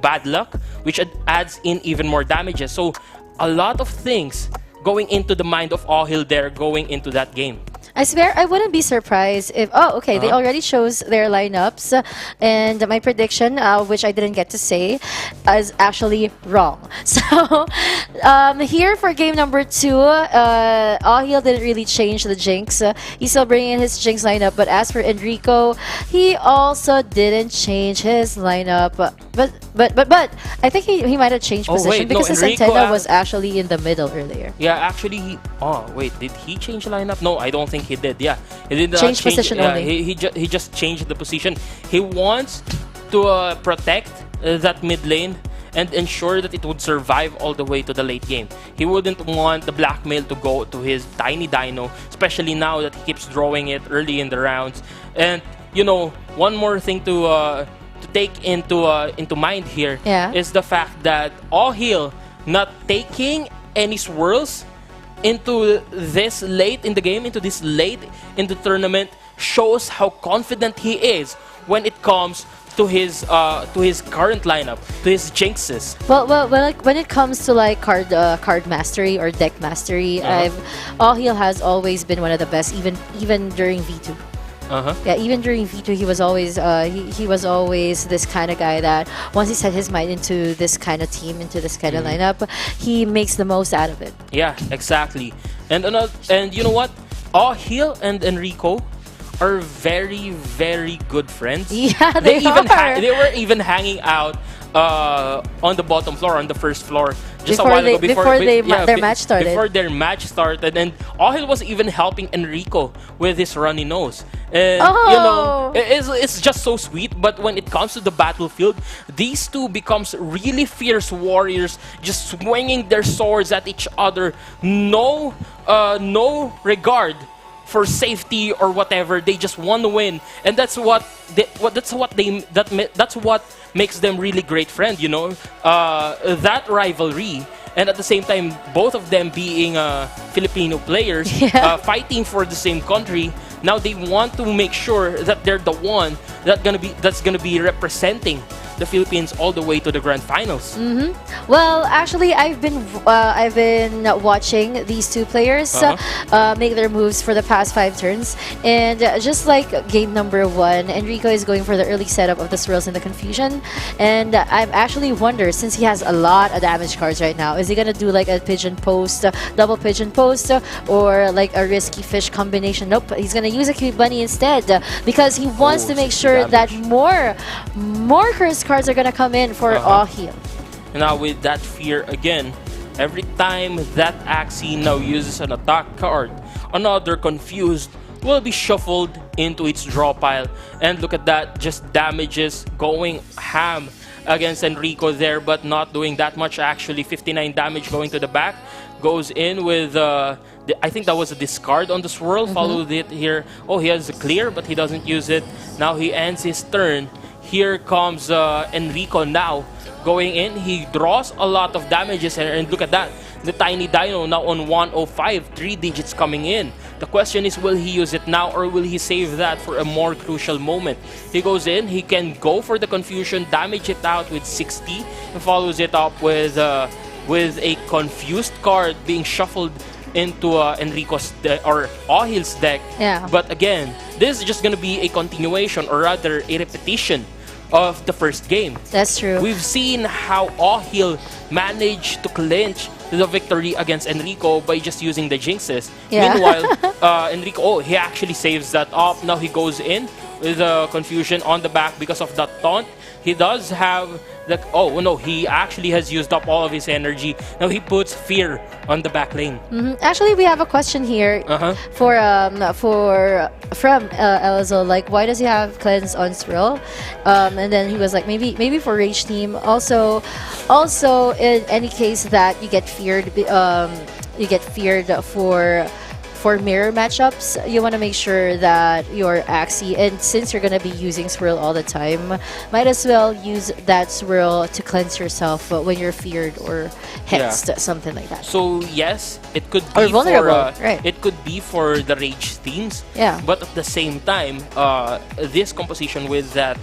bad luck, which adds in even more damages. So a lot of things going into the mind of Ohil there going into that game. I swear I wouldn't be surprised if they already chose their lineups, and my prediction, which I didn't get to say, is actually wrong. So here for game number 2, Ahil didn't really change the Jinx. He's still bringing in his Jinx lineup, but as for Enrico, he also didn't change his lineup. But I think he might have changed position because his antenna was actually in the middle earlier. Yeah, actually, did he change the lineup? No, I don't think he did. Yeah, he did not change position only. He just changed the position. He wants to protect that mid lane and ensure that it would survive all the way to the late game. He wouldn't want the blackmail to go to his tiny dino, especially now that he keeps drawing it early in the rounds. And you know, one more thing to take into mind here is the fact that Ohil not taking any swirls into this late in the game, into this late in the tournament, shows how confident he is when it comes to his current lineup, to his Jinxes. Well, when it comes to like card mastery or deck mastery, Ohil has always been one of the best, even during V2. Yeah, even during V2, he was always he was always this kind of guy that once he set his mind into this kind of team, into this kind of lineup, he makes the most out of it. Yeah, exactly. And you know what? Ohil and Enrico are very, very good friends. Yeah, they were even hanging out on the bottom floor, on the first floor, just a while ago before their match started. Before their match started, and Ohil was even helping Enrico with his runny nose. And you know, it's just so sweet. But when it comes to the battlefield, these two becomes really fierce warriors, just swinging their swords at each other. No regard for safety or whatever. They just want to win, and that's what makes them really great friends. You know, that rivalry, and at the same time, both of them being Filipino players, fighting for the same country. Now they want to make sure that they're the one that's gonna be representing the Philippines all the way to the grand finals. Well, actually, I've been watching these two players make their moves for the past 5 turns, and just like game number 1, Enrico is going for the early setup of the swirls and the confusion, and I'm actually wonder, since he has a lot of damage cards right now, is he gonna do like a pigeon post, double pigeon post, or like a risky fish combination? Nope, he's gonna use a cute bunny instead because he wants to make sure that more curse cards are gonna come in for Ohil. Now with that fear again, every time that Axie now uses an attack card, another confused will be shuffled into its draw pile. And look at that, just damages going ham against Enrico there, but not doing that much actually. 59 damage going to the back. Goes in with, I think that was a discard on the swirl, followed it here. Oh, he has a clear, but he doesn't use it. Now he ends his turn. Here comes Enrico now going in. He draws a lot of damages, and look at that. The tiny dino now on 105, 3 digits coming in. The question is, will he use it now or will he save that for a more crucial moment? He goes in, he can go for the confusion, damage it out with 60, and follows it up with a confused card being shuffled into Enrico's or Ohil's deck. Yeah. But again, this is just going to be a continuation, or rather a repetition of the first game. That's true. We've seen how Ohil managed to clinch the victory against Enrico by just using the Jinxes. Yeah. Meanwhile, Enrico, he actually saves that up. Now he goes in with confusion on the back because of that taunt. He does have the... Oh, no, he actually has used up all of his energy. Now he puts fear on the back lane. Actually, we have a question here from Elzo. Like, why does he have cleanse on Swirl? And then he was like, maybe for Rage Team. Also, in any case that you get feared, for for mirror matchups, you want to make sure that your Axie, and since you're going to be using Swirl all the time, might as well use that Swirl to cleanse yourself when you're feared or hexed, something like that. So yes, it could Or be vulnerable, for right. it could be for the rage themes. Yeah. But at the same time, this composition with that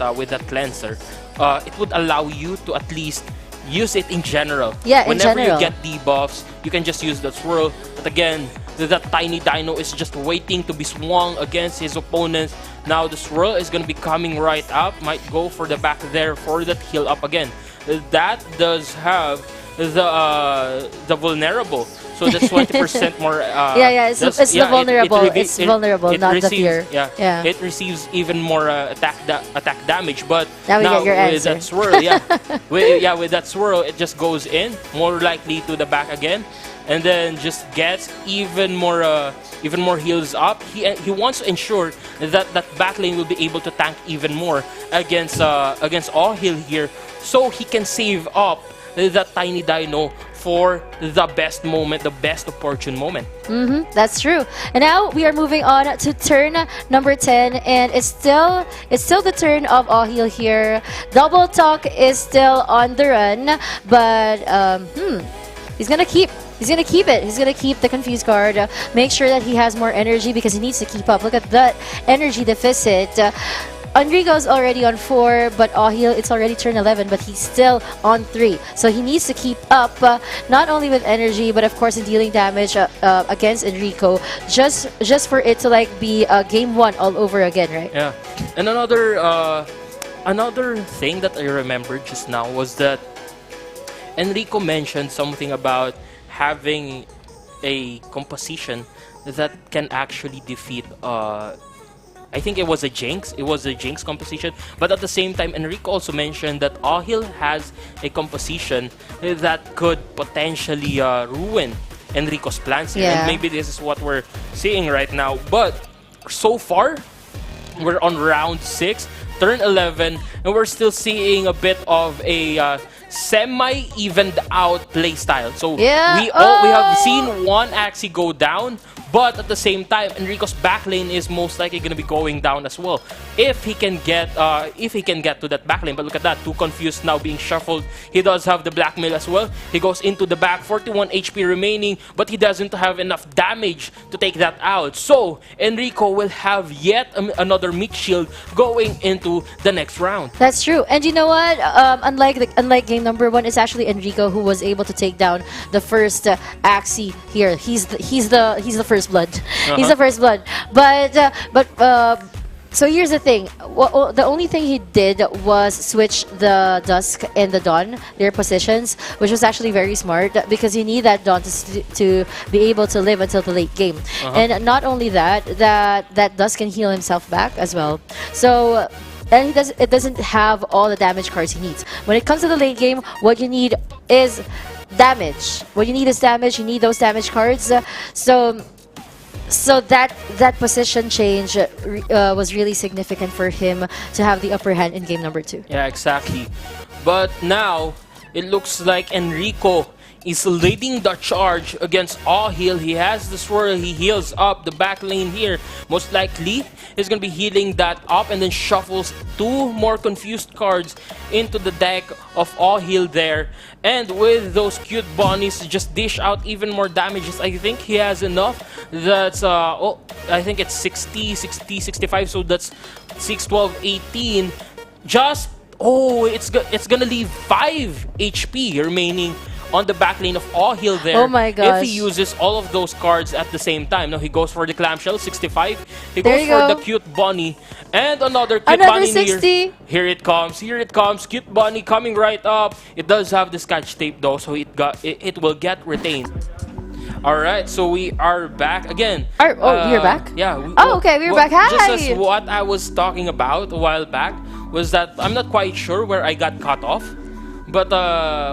cleanser, it would allow you to at least use it in general. Yeah, in Whenever general. you get debuffs, you can just use the swirl. But again, that tiny dino is just waiting to be swung against his opponents. Now the swirl is gonna be coming right up. Might go for the back there for that heal up again. That does have the vulnerable. So that's 20% more. It's the vulnerable. It's vulnerable, not the fear. Yeah, it receives even more attack damage. But now we get your with answer. that swirl, with that swirl, it just goes in, more likely to the back again, and then just gets even more heals up. He wants to ensure that back lane will be able to tank even more against all heal here, so he can save up that tiny dino for the best moment, the best opportune moment. That's true. And now we are moving on to turn number 10, and it's still the turn of Ahil here. Double Talk is still on the run, but he's gonna keep it. He's gonna keep the confused card. Make sure that he has more energy because he needs to keep up. Look at that energy deficit. Enrico's already on 4, but Ahil, it's already turn 11, but he's still on 3. So he needs to keep up, not only with energy, but of course in dealing damage against Enrico, just for it to like be game 1 all over again, right? Yeah. And another thing that I remembered just now was that Enrico mentioned something about having a composition that can actually defeat I think it was a Jinx. It was a Jinx composition. But at the same time, Enrico also mentioned that Ahil has a composition that could potentially ruin Enrico's plans here. Yeah. And maybe this is what we're seeing right now. But so far, we're on round 6, turn 11, and we're still seeing a bit of a semi-evened out playstyle. So we have seen one Axie go down, but at the same time, Enrico's back lane is most likely going to be going down as well if he can get to that back lane. But look at that, 2 confused now being shuffled. He does have the blackmail as well. He goes into the back, 41 HP remaining, but he doesn't have enough damage to take that out. So Enrico will have yet another meat shield going into the next round. That's true. And you know what? Unlike game number 1, it's actually Enrico who was able to take down the first Axie here. He's the first blood. He's the first blood. But so here's the thing. The only thing he did was switch the Dusk and the Dawn, their positions, which was actually very smart because you need that Dawn to be able to live until the late game. And not only that Dusk can heal himself back as well. So and it doesn't have all the damage cards he needs. When it comes to the late game, what you need is damage. What you need is damage. You need those damage cards. So that position change was really significant for him to have the upper hand in game number 2. Yeah, exactly. But now it looks like Enrico is leading the charge against Ahil. He has the swirl. He heals up the back lane here. Most likely, he's going to be healing that up and then shuffles 2 more confused cards into the deck of Ahil there. And with those cute bunnies, just dish out even more damages. I think he has enough. That's, I think it's 60, 65. So that's 6, 12, 18. Just, it's going to leave 5 HP remaining on the back lane of Ahil there. Oh my gosh. If he uses all of those cards at the same time. Now he goes for the clamshell, 65. He goes for the cute bunny. And another cute bunny 60. Here it comes. Here it comes. Cute bunny coming right up. It does have the scotch tape though, so it will get retained. Alright, so we are back again. You're back? Yeah. Okay, we're back. Hi! Just as what I was talking about a while back was that I'm not quite sure where I got cut off. But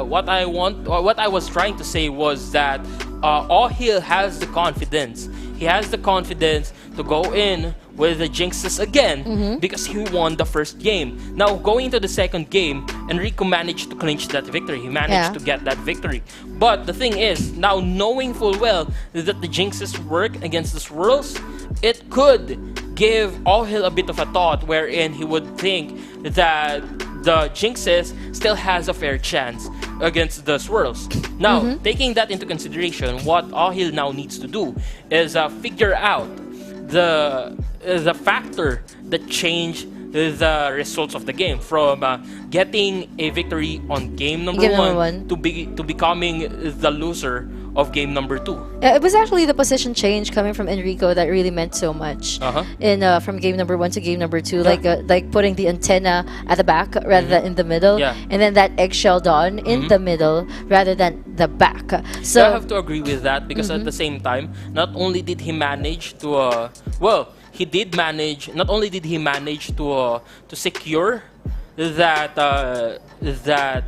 what I was trying to say was that Ahil has the confidence. he has the confidence to go in with the jinxes again because he won the first game. Now, going to the second game, Enrico managed to clinch that victory. He managed to get that victory. But the thing is, now knowing full well that the jinxes work against the swirls, it could give All-Hill a bit of a thought wherein he would think that the jinxes still has a fair chance against the swirls. Now, taking that into consideration, what All-Hill now needs to do is figure out the factor that changed the results of the game from getting a victory on game number one to becoming the loser of game number 2. Yeah, it was actually the position change coming from Enrico that really meant so much. In from game number 1 to game number 2, like putting the antenna at the back rather than in the middle, and then that eggshell dawn in the middle rather than the back. So I have to agree with that because at the same time, not only did he manage to he did manage. Not only did he manage to secure that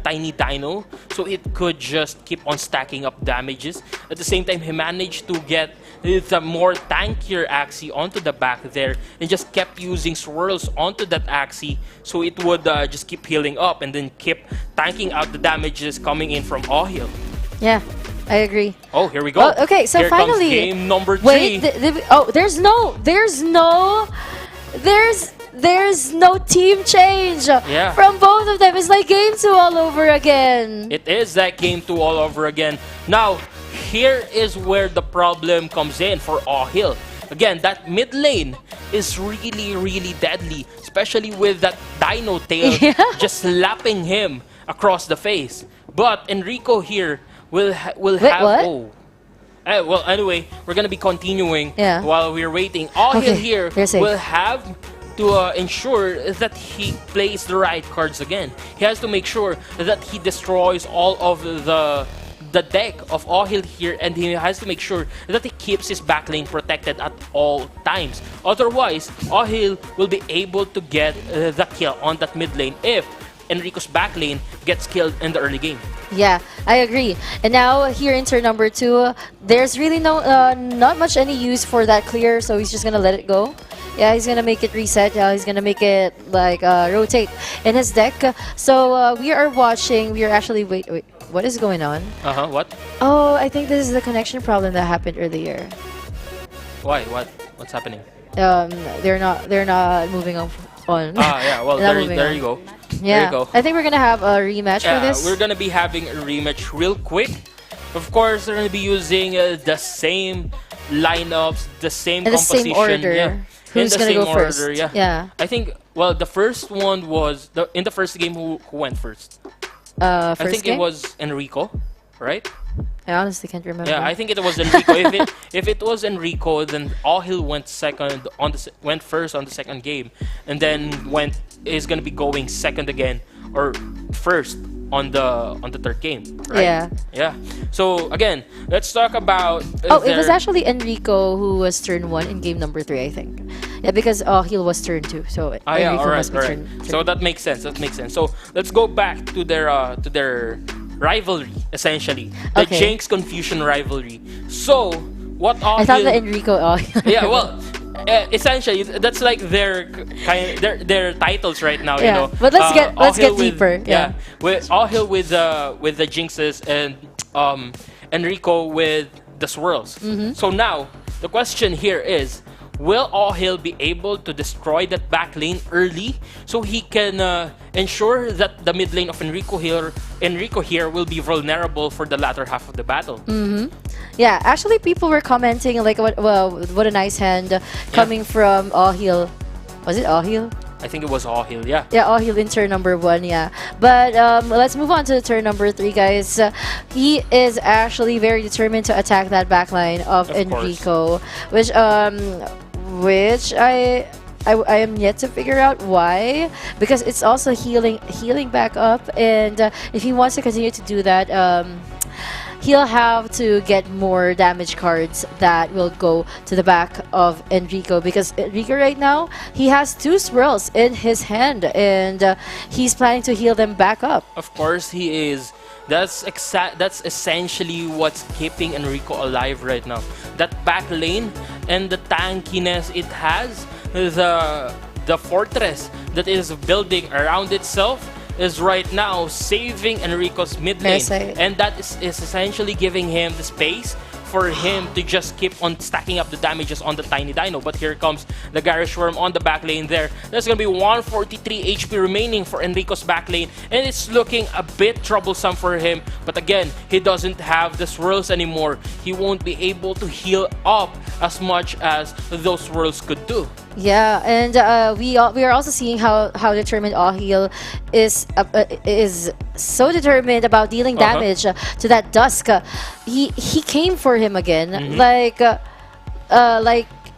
tiny dino, so it could just keep on stacking up damages. At the same time, he managed to get the more tankier Axie onto the back there, and just kept using swirls onto that Axie, so it would just keep healing up and then keep tanking out the damages coming in from All-Hill. Yeah, I agree. Oh, here we go. Oh, okay, so here finally, comes game number 3. wait, there's no team change from both of them. It's like game 2 all over again. It is that game 2 all over again. Now, here is where the problem comes in for All-Hill. Again, that mid lane is really, really deadly, especially with that dino tail just slapping him across the face. But Enrico here will have... what? Oh. Well, anyway, we're gonna be continuing while we're waiting. All-Hill here will have to ensure that he plays the right cards again. He has to make sure that he destroys all of the deck of All-Hill here, and he has to make sure that he keeps his backlane protected at all times. Otherwise, All-Hill will be able to get the kill on that mid lane if Enrico's backlane gets killed in the early game. Yeah, I agree. And now here in turn number 2, there's really not much any use for that clear, so he's just gonna let it go. Yeah, he's gonna make it reset. Yeah, he's gonna make it like rotate in his deck. So we are watching. We are actually wait. What is going on? What? Oh, I think this is the connection problem that happened earlier. Why? What's happening? They're not moving on. Yeah. Well, there you go. Yeah, there you go. I think we're gonna have a rematch for this. We're gonna be having a rematch real quick. Of course, they're gonna be using the same lineups, the same composition. The same order. Yeah. Who's gonna go first? Yeah. I think. Well, the first one was in the first game. Who went first? I think it was Enrico, right? I honestly can't remember. Yeah, I think it was Enrico. if it was Enrico, then All-Hill went first on the second game, and then is gonna be going second again or first on the third game, right? Yeah. So again, let's talk about. It was actually Enrico who was turn 1 in game number 3, I think. Yeah, because All-Hill was turn 2, so Enrico must be turn. So that makes sense. So let's go back to their rivalry, essentially. The Jinx Confusion rivalry. So, what All-Hill... I thought that Enrico... yeah, well, essentially, that's like their titles right now, you know. But let's get deeper. Yeah, with All-Hill with the Jinxes and Enrico with the Swirls. So now, the question here is, will All-Hill be able to destroy that back lane early so he can ensure that the mid lane of Enrico here will be vulnerable for the latter half of the battle? Yeah, actually people were commenting like what a nice hand coming from All-Hill. Was it All-Hill? I think it was All-Hill, yeah. Yeah, All-Hill in turn number 1, yeah. But let's move on to turn number 3, guys. He is actually very determined to attack that backline of Enrico, which I am yet to figure out why, because it's also healing back up, and if he wants to continue to do that, he'll have to get more damage cards that will go to the back of Enrico, because Enrico right now, he has 2 swirls in his hand, and he's planning to heal them back up. Of course he is. That's essentially what's keeping Enrico alive right now. That back lane and the tankiness it has, the fortress that is building around itself is right now saving Enrico's mid lane. Yes, And that is essentially giving him the space for him to just keep on stacking up the damages on the Tiny Dino. But here comes the Garish Worm on the back lane there. There's going to be 143 HP remaining for Enrico's back lane, and it's looking a bit troublesome for him. But again, he doesn't have the swirls anymore. He won't be able to heal up as much as those swirls could do. Yeah, and we are also seeing how determined Ahil is so determined about dealing damage to that Dusk. He came for him again, like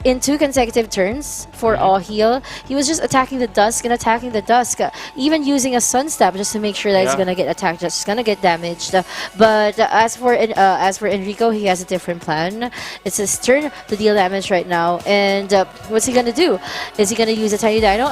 in 2 consecutive turns for Ahil. He was just attacking the Dusk and attacking the Dusk, even using a Sun Stab just to make sure that he's gonna get attacked, just gonna get damaged. But as for Enrico, he has a different plan. It's his turn to deal damage right now, and what's he gonna do? Is he gonna use a Tiny Dino?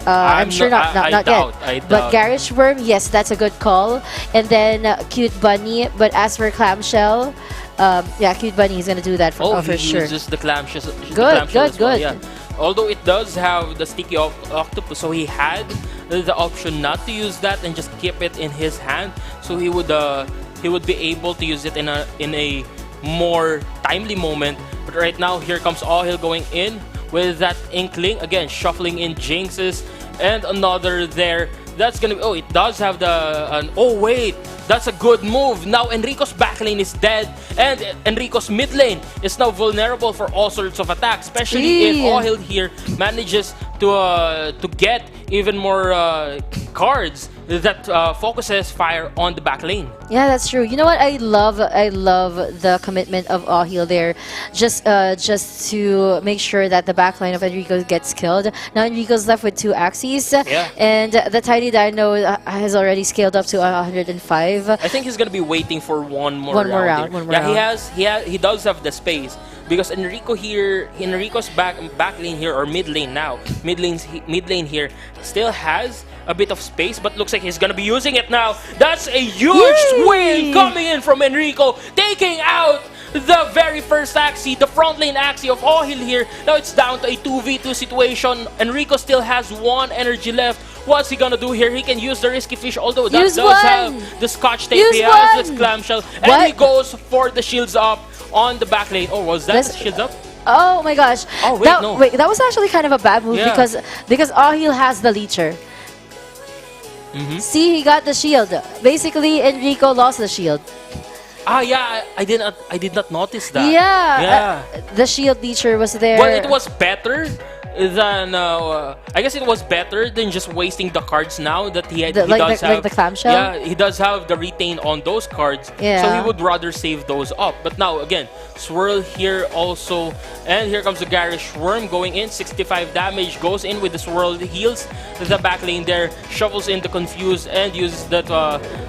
I'm sure not yet. But Garish Worm, yes, that's a good call. And then Cute Bunny. But as for Clamshell, yeah, Cute Bunny is gonna do that for he sure. uses the clamshell. Good. Yeah. Although it does have the sticky octopus, so he had the option not to use that and just keep it in his hand. So he would be able to use it in a more timely moment. But right now, here comes Ahil going in with that Inkling again, shuffling in Jinxes and another there. That's gonna be. Oh, it does have the. Oh wait, that's a good move. Now Enrico's back lane is dead, and Enrico's mid lane is now vulnerable for all sorts of attacks. Especially if Ahil here manages to get even more cards that focuses fire on the back lane. Yeah, that's true. You know what? I love the commitment of Ahil there, just to make sure that the backline of Enrico gets killed. Now Enrico's left with 2 Axies, and the Tiny Dino has already scaled up to 105. I think he's gonna be waiting for one more round. He does have the space. Because Enrico's back lane here, or mid lane now, mid lane here still has a bit of space, but looks like he's gonna be using it now. That's a huge swing coming in from Enrico, taking out the very first Axie, the front lane Axie of Ahil here. Now it's down to a 2v2 situation. Enrico still has 1 energy left. What's he gonna do here? He can use the Risky Fish, although that does have the Scotch Tape. He has this Clamshell, and he goes for the shields up on the back lane. Oh, was that the shields up? Oh my gosh. Oh, wait, no. Wait, that was actually kind of a bad move because Ahil has the Leecher. See, he got the shield. Basically, Enrico lost the shield. Yeah, I did not notice that. Yeah. The shield Leecher was there. Well, it was better than I guess it was better than just wasting the cards now that he does have the Clamshell. Yeah, he does have the retain on those cards. Yeah. So he would rather save those up. But now again, swirl here also, and here comes the Garish Worm going in. 65 damage, goes in with the swirl, heals the back lane there, shovels in the confuse and uses that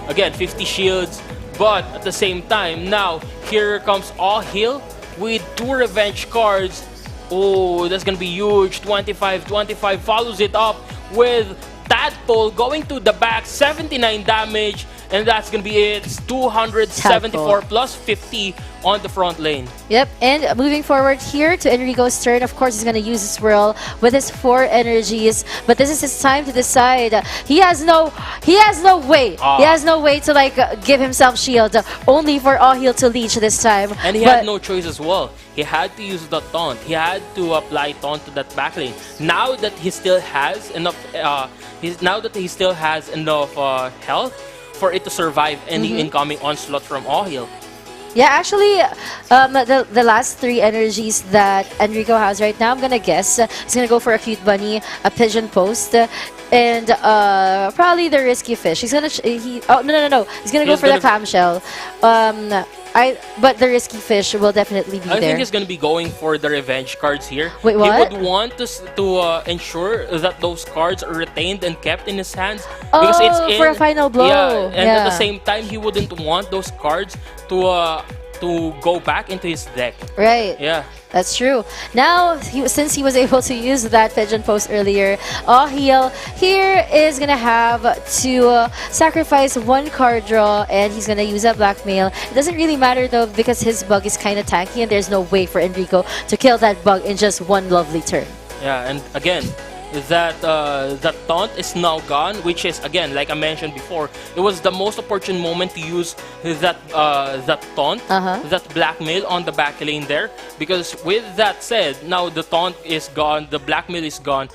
again 50 shields. But at the same time, now here comes Ahil with 2 revenge cards. Oh, that's gonna be huge. 25 follows it up with Tadpole going to the back, 79 damage, and that's gonna be it. It's 274 plus 50 on the front lane. Yep, and moving forward here to Enrico's turn, of course he's gonna use his swirl with his 4 energies, but this is his time to decide. He has no way. He has no way to give himself shield, only for Ahil to leech this time. And he had no choice as well. He had to use the taunt. He had to apply taunt to that back lane. Now that he still has enough health for it to survive any incoming onslaught from Ahil. Yeah, actually, the last 3 energies that Enrico has right now, I'm gonna guess he's gonna go for a Cute Bunny, a Pigeon Post, and probably the Risky Fish. He's gonna no. He's gonna go for the Clamshell. But the Risky Fish will definitely be there. I think he's gonna be going for the revenge cards here. Wait, what? He would want to ensure that those cards are retained and kept in his hands Oh, because it's for a final blow. Yeah, and at the same time, he wouldn't want those cards to to go back into his deck. Right. Yeah. That's true. Now, since he was able to use that pigeon post earlier, Ahil here is going to have to sacrifice one card draw, and he's going to use a blackmail. It doesn't really matter, though, because his bug is kind of tanky, and there's no way for Enrico to kill that bug in just one lovely turn. Yeah, and again, that taunt is now gone, which is, again, like I mentioned before, it was the most opportune moment to use that taunt, that blackmail on the back lane there, because with that said, now the taunt is gone, the blackmail is gone,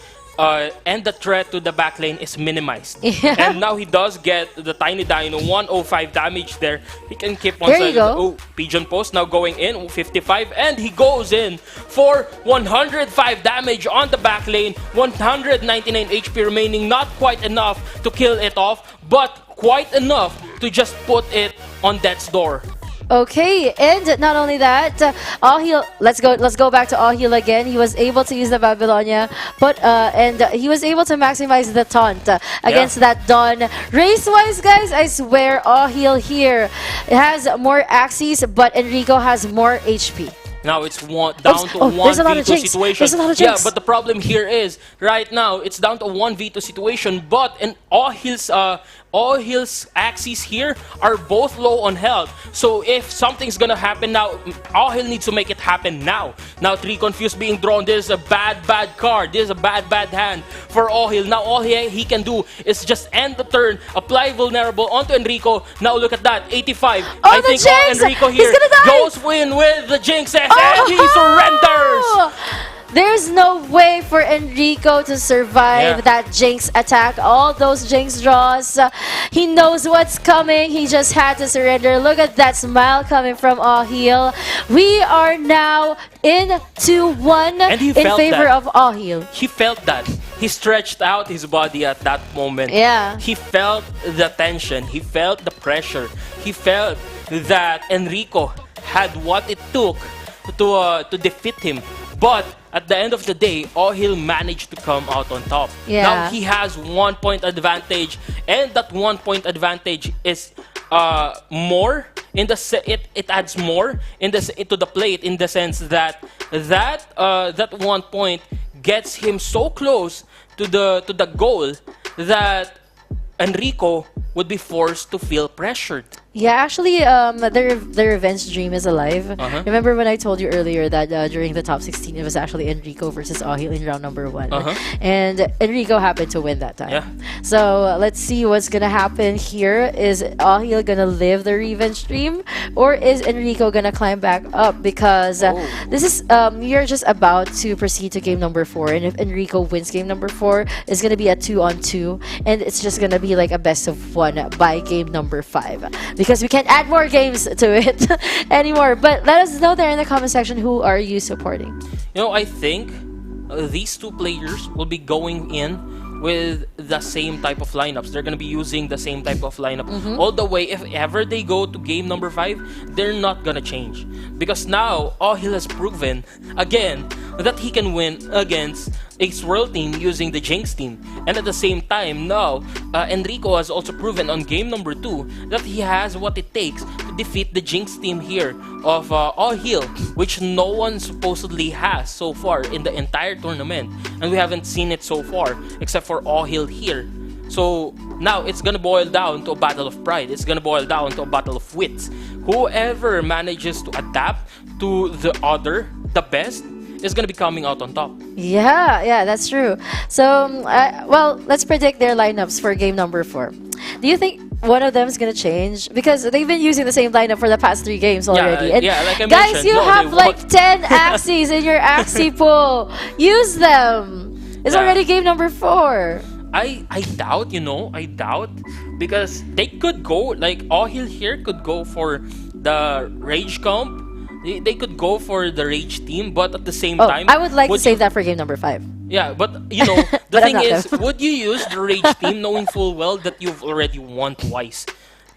and the threat to the back lane is minimized. Yeah. And now he does get the Tiny Dino 105 damage there. He can keep on There you go. Oh, Pigeon Post now going in, 55, and he goes in for 105 damage on the back lane, 199 HP remaining, not quite enough to kill it off, but quite enough to just put it on death's door. Okay, and not only that, Ahil, let's go back to Ahil again. He was able to use the Babylonia, but and he was able to maximize the taunt against that Dawn. Race-wise, guys, I swear Ahil here has more Axies, but Enrico has more HP. Now it's down to one there's a lot of V2 jinx. situation. There's a lot of Yeah, jinx. but the problem here is right now it's down to one V2 situation. But in all his axes here are both low on health. So if something's gonna happen now, Ahil needs to make it happen now. Now 3 Confused being drawn. This is a bad card. This is a bad hand for Ahil. Now all he can do is just end the turn, apply vulnerable onto Enrico. Now look at that, 85. I think Enrico here goes in with the jinxes and he surrenders. There's no way for Enrico to survive that Jinx attack. All those Jinx draws. He knows what's coming. He just had to surrender. Look at that smile coming from Ahil. We are now in 2-1 in favor of Ahil. He felt that. He stretched out his body at that moment. Yeah. He felt the tension. He felt the pressure. He felt that Enrico had what it took to defeat him. But at the end of the day, Ahil managed to come out on top. Yeah. Now he has 1 point advantage, and that 1 point advantage is more in the it adds more into the plate in the sense that that 1 point gets him so close to the goal that Enrico would be forced to feel pressured. Yeah, actually, the revenge dream is alive. Remember when I told you earlier that during the top 16, it was actually Enrico versus Ahil in round number 1. And Enrico happened to win that time. Yeah. So let's see what's gonna happen here. Is Ahil gonna live the revenge dream, or is Enrico gonna climb back up? Because this is you're just about to proceed to game number 4, and if Enrico wins game number 4, it's gonna be a 2-on-2, and it's just gonna be like a best of 1 by game number 5. Because we can't add more games to it anymore. But let us know there in the comment section, who are you supporting? You know, I think these two players will be going in with the same type of lineups. They're going to be using the same type of lineup all the way. If ever they go to game number 5, they're not going to change. Because now, Ahil has proven, again, that he can win against a Swirl team using the Jinx team. And at the same time, now, Enrico has also proven on game number 2 that he has what it takes to defeat the Jinx team here of Ahil, which no one supposedly has so far in the entire tournament. And we haven't seen it so far, except for Ahil here. So now it's gonna boil down to a battle of pride. It's gonna boil down to a battle of wits. Whoever manages to adapt to the other, the best, is gonna be coming out on top. Yeah, that's true. So, well, let's predict their lineups for game number 4. Do you think one of them is gonna change? Because they've been using the same lineup for the past 3 games already. And like I guys, mentioned, you no, have they like won't. 10 Axies in your Axie pool. Use them. It's already game number 4. I doubt, I doubt, because they could go, like Ahil here could go for the Rage comp. They could go for the Rage team, but at the same time, I would like to save that for game number 5. Yeah, but the But thing I'm not is, them. would you use the Rage team knowing full well that you've already won twice?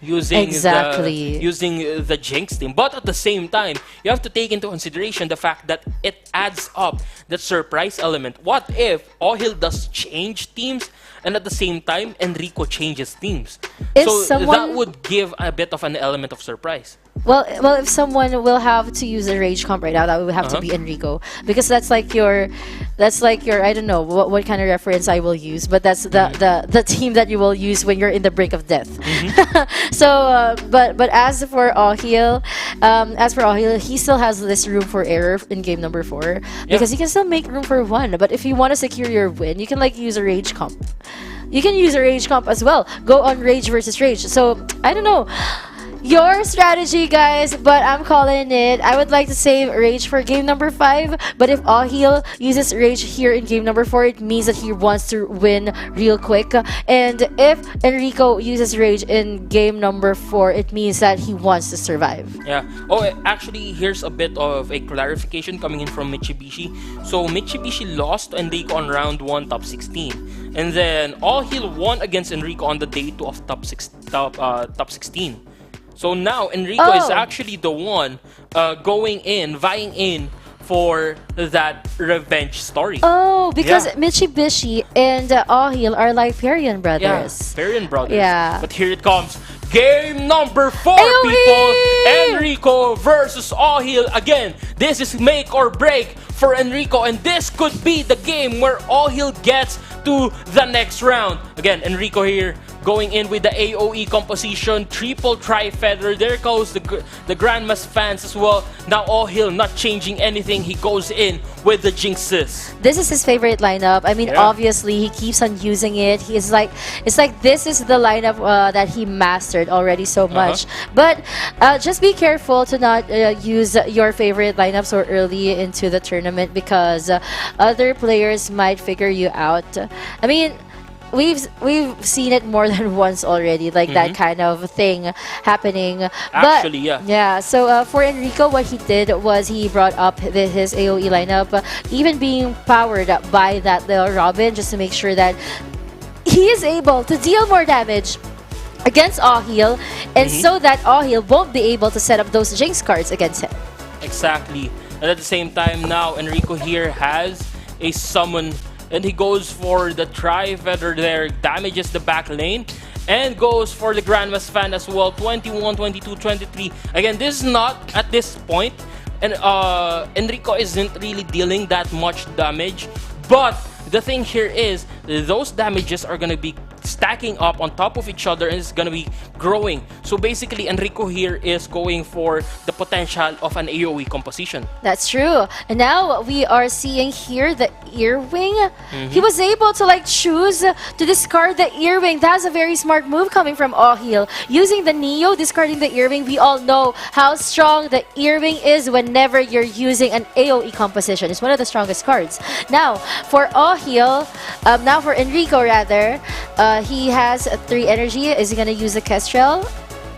Using the Jinx team. But at the same time, you have to take into consideration the fact that it adds up that surprise element. What if Ahil does change teams and at the same time Enrico changes teams? If So someone- that would give a bit of an element of surprise. Well, if someone will have to use a rage comp right now, that would have to be Enrico, because that's like your I don't know what kind of reference I will use, but that's the team that you will use when you're in the brink of death. So, but as for Ahil, he still has this room for error in game number 4 because he can still make room for 1. But if you want to secure your win, you can like use a rage comp. You can use a rage comp as well. Go on rage versus rage. So I don't know your strategy, guys, but I'm calling it. I would like to save rage for game number 5, but if Ahil uses rage here in game number 4, it means that he wants to win real quick. And if Enrico uses rage in game number 4, it means that he wants to survive. Yeah. Oh, actually, here's a bit of a clarification coming in from Mitsubishi. So Mitsubishi lost to Enrico on round 1, top 16, and then Ahil won against Enrico on the day 2 of top 16. So now Enrico is actually the one vying in for that revenge story. Oh, because Mitsubishi and Ahil are like Parian brothers. Yeah, Parian brothers. Yeah. But here it comes. Game number 4, AOE! people. Enrico versus Ahil. Again, this is make or break for Enrico, and this could be the game where Ahil gets to the next round. Again, Enrico here going in with the AOE composition, triple tri-feather. There goes the Grandmas fans as well. Now Ahil not changing anything. He goes in with the Jinxes. This is his favorite lineup. I mean, obviously he keeps on using it. It's like this is the lineup that he mastered already so much. But just be careful to not use your favorite lineup so early into the tournament, because other players might figure you out. I mean, we've seen it more than once already, like that kind of thing happening. Actually, yeah. So for Enrico, what he did was he brought up his AOE lineup, even being powered by that little Robin, just to make sure that he is able to deal more damage against Ahil, and so that Ahil won't be able to set up those Jinx cards against him. Exactly. And at the same time now, Enrico here has a summon, and he goes for the tri-feather there, damages the back lane, and goes for the Grandmas fan as well. 21, 22, 23. Again, this is not at this point, and Enrico isn't really dealing that much damage, but the thing here is those damages are gonna be stacking up on top of each other, and it's gonna be growing. So basically, Enrico here is going for the potential of an AOE composition. That's true. And now we are seeing here the Earwing. He was able to like choose to discard the Earwing. That's a very smart move coming from Ahil. Using the Neo, discarding the Earwing. We all know how strong the Earwing is whenever you're using an AOE composition. It's one of the strongest cards. Now, for Ahil, now for Enrico rather, he has 3 energy. Is he gonna use a Kestrel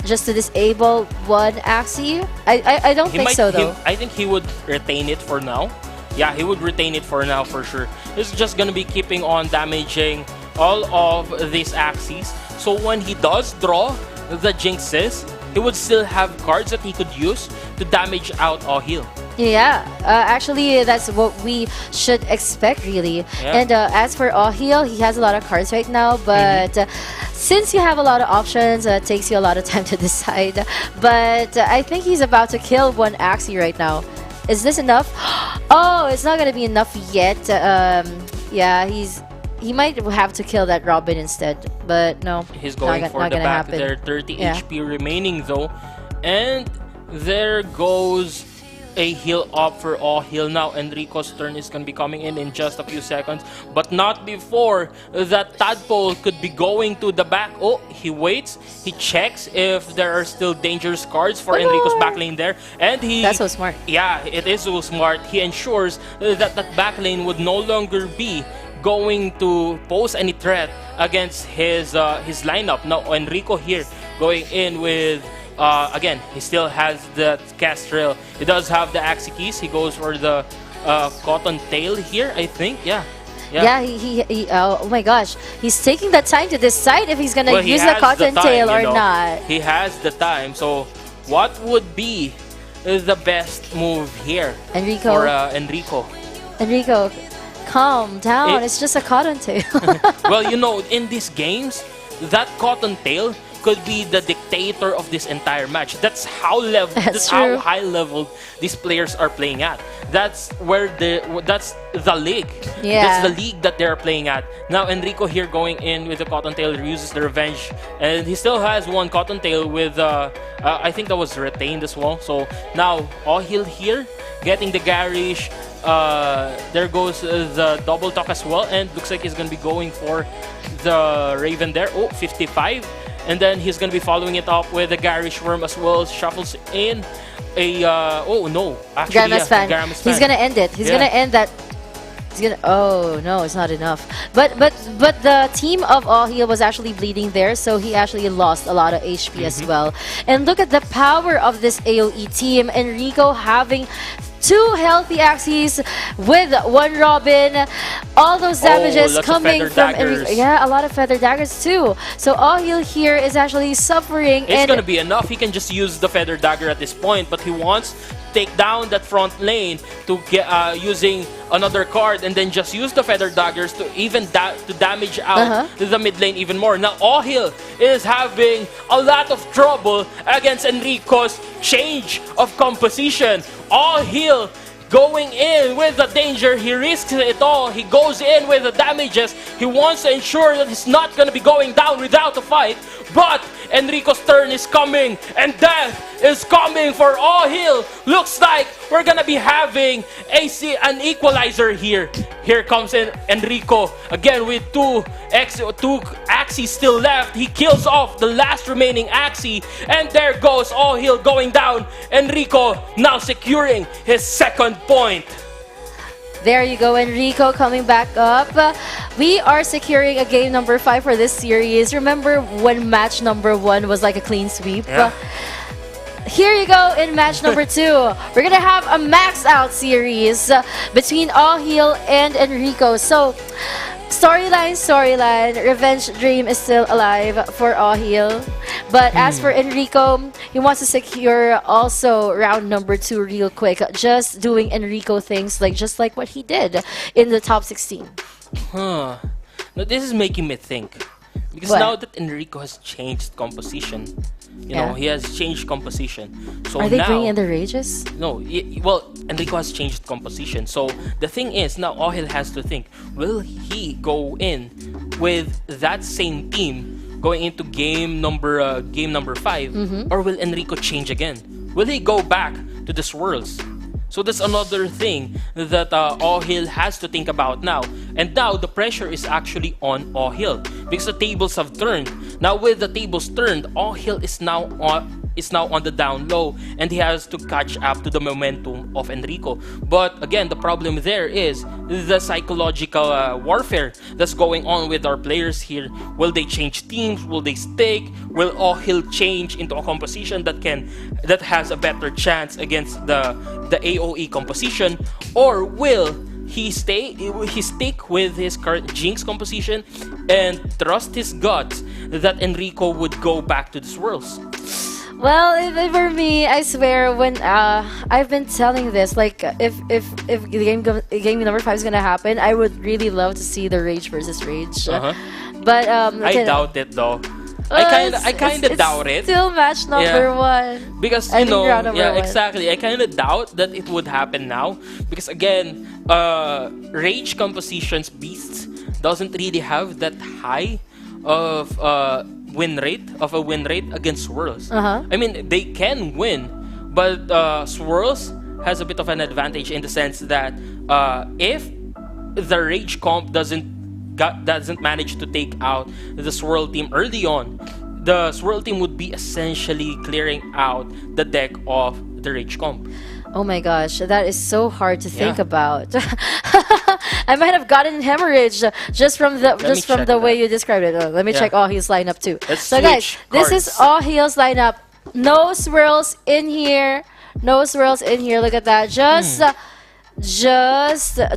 just to disable one Axie? I don't think so though. I think he would retain it for now. Yeah, he would retain it for now for sure. He's just gonna be keeping on damaging all of these Axies. So when he does draw the Jinxes, he would still have cards that he could use to damage out Ahil. Yeah, actually, that's what we should expect, really. Yeah. And as for Ahil, he has a lot of cards right now, but since you have a lot of options, it takes you a lot of time to decide. But I think he's about to kill one Axie right now. Is this enough? Oh, it's not gonna be enough yet. Yeah, he might have to kill that Robin instead, but no. He's going for the back there. 30 HP remaining though, and there goes a heal up for Ahil. Now Enrico's turn is going to be coming in just a few seconds, but not before that Tadpole could be going to the back. Oh, he waits, he checks if there are still dangerous cards for Enrico's back lane there, and that's so smart. Yeah, it is so smart. He ensures that that back lane would no longer be going to pose any threat against his lineup. Now Enrico here going in with again, he still has the Castrel. He does have the Axie keys. He goes for the Cotton Tail here, I think. Yeah. He oh my gosh, he's taking the time to decide if he's gonna use the Cotton Tail or not. He has the time. So what would be the best move here for Enrico? Enrico, calm down. It's just a Cotton Tail. Well, you know, in these games, that Cotton Tail could be the dictator of this entire match. That's how That's how true. high level these players are playing at. That's the league. Yeah. That's the league that they're playing at. Now Enrico here going in with the Cottontail, uses the revenge, and he still has one Cottontail with I think that was retained as well. So now all heal here, getting the garish. There goes the double talk as well, and looks like he's gonna be going for the Raven there. Oh, 55, and then he's gonna be following it up with the garish worm as well. Shuffles in a oh no, actually Grandma's fan. Grandma's He's fan. gonna end it. He's Yeah. gonna end that. He's gonna. Oh no, it's not enough. But the team of All Heal was actually bleeding there, so he actually lost a lot of HP as well. And look at the power of this AOE team. Enrico having 2 healthy Axies with 1 Robin. All those damages lots of coming feather from daggers. Enrico. Yeah, a lot of feather daggers too. So All Heal here is actually suffering. It's and gonna be enough. He can just use the feather dagger at this point, but he wants to take down that front lane to get using another card, and then just use the feather daggers to even to damage out the mid lane even more. Now Ohil is having a lot of trouble against Enrico's change of composition. Ohil going in with the danger, he risks it all. He goes in with the damages. He wants to ensure that he's not going to be going down without a fight. But Enrico's turn is coming, and death is coming for Ohil. Looks like we're going to be having an equalizer here. Here comes Enrico again with two Axies still left. He kills off the last remaining Axie, and there goes Ohil going down. Enrico now securing his second point. There you go, Enrico coming back up. We are securing a game number 5 for this series. Remember when match number 1 was like a clean sweep? Yeah. Here you go in match number 2. We're gonna have a max out series between Ohil and Enrico. So storyline, revenge dream is still alive for Ohil. But as for Enrico, he wants to secure also round number 2 real quick. Just doing Enrico things just like what he did in the top 16. Huh. Now this is making me think. Because What? now that Enrico has changed composition, you know, he has changed composition. So Are they now, bringing in the rages? No, well, Enrico has changed composition. So the thing is, now Ohil has to think, will he go in with that same team going into game number 5, or will Enrico change again? Will he go back to the swirls? So that's another thing that Ohil has to think about now. And now the pressure is actually on Ohil because the tables have turned. Now with the tables turned, Ohil is now on the down low, and he has to catch up to the momentum of Enrico. But again, the problem there is the psychological warfare that's going on with our players here. Will they change teams? Will they stick? Will Ohil change into a composition that has a better chance against the AOE composition, or will he stick with his current Jinx composition and trust his guts that Enrico would go back to the swirls? Well, for me, I swear, when I've been telling this, if game number 5 is gonna happen, I would really love to see the Rage versus Rage. But I doubt it though. I kind of doubt it. Still match number 1 because I you think know, round number yeah, 1. exactly. I kind of doubt that it would happen now because again, Rage compositions beasts doesn't really have that high of win rate against swirls. I mean, they can win, but swirls has a bit of an advantage in the sense that if the Rage comp doesn't manage to take out the swirl team early on, the swirl team would be essentially clearing out the deck of the Rage comp. Oh my gosh, that is so hard to think about. I might have gotten hemorrhage just from the way you described it. Let me check Ohil's lineup too. So guys, this is Ohil's lineup. No swirls in here. No swirls in here. Look at that. Just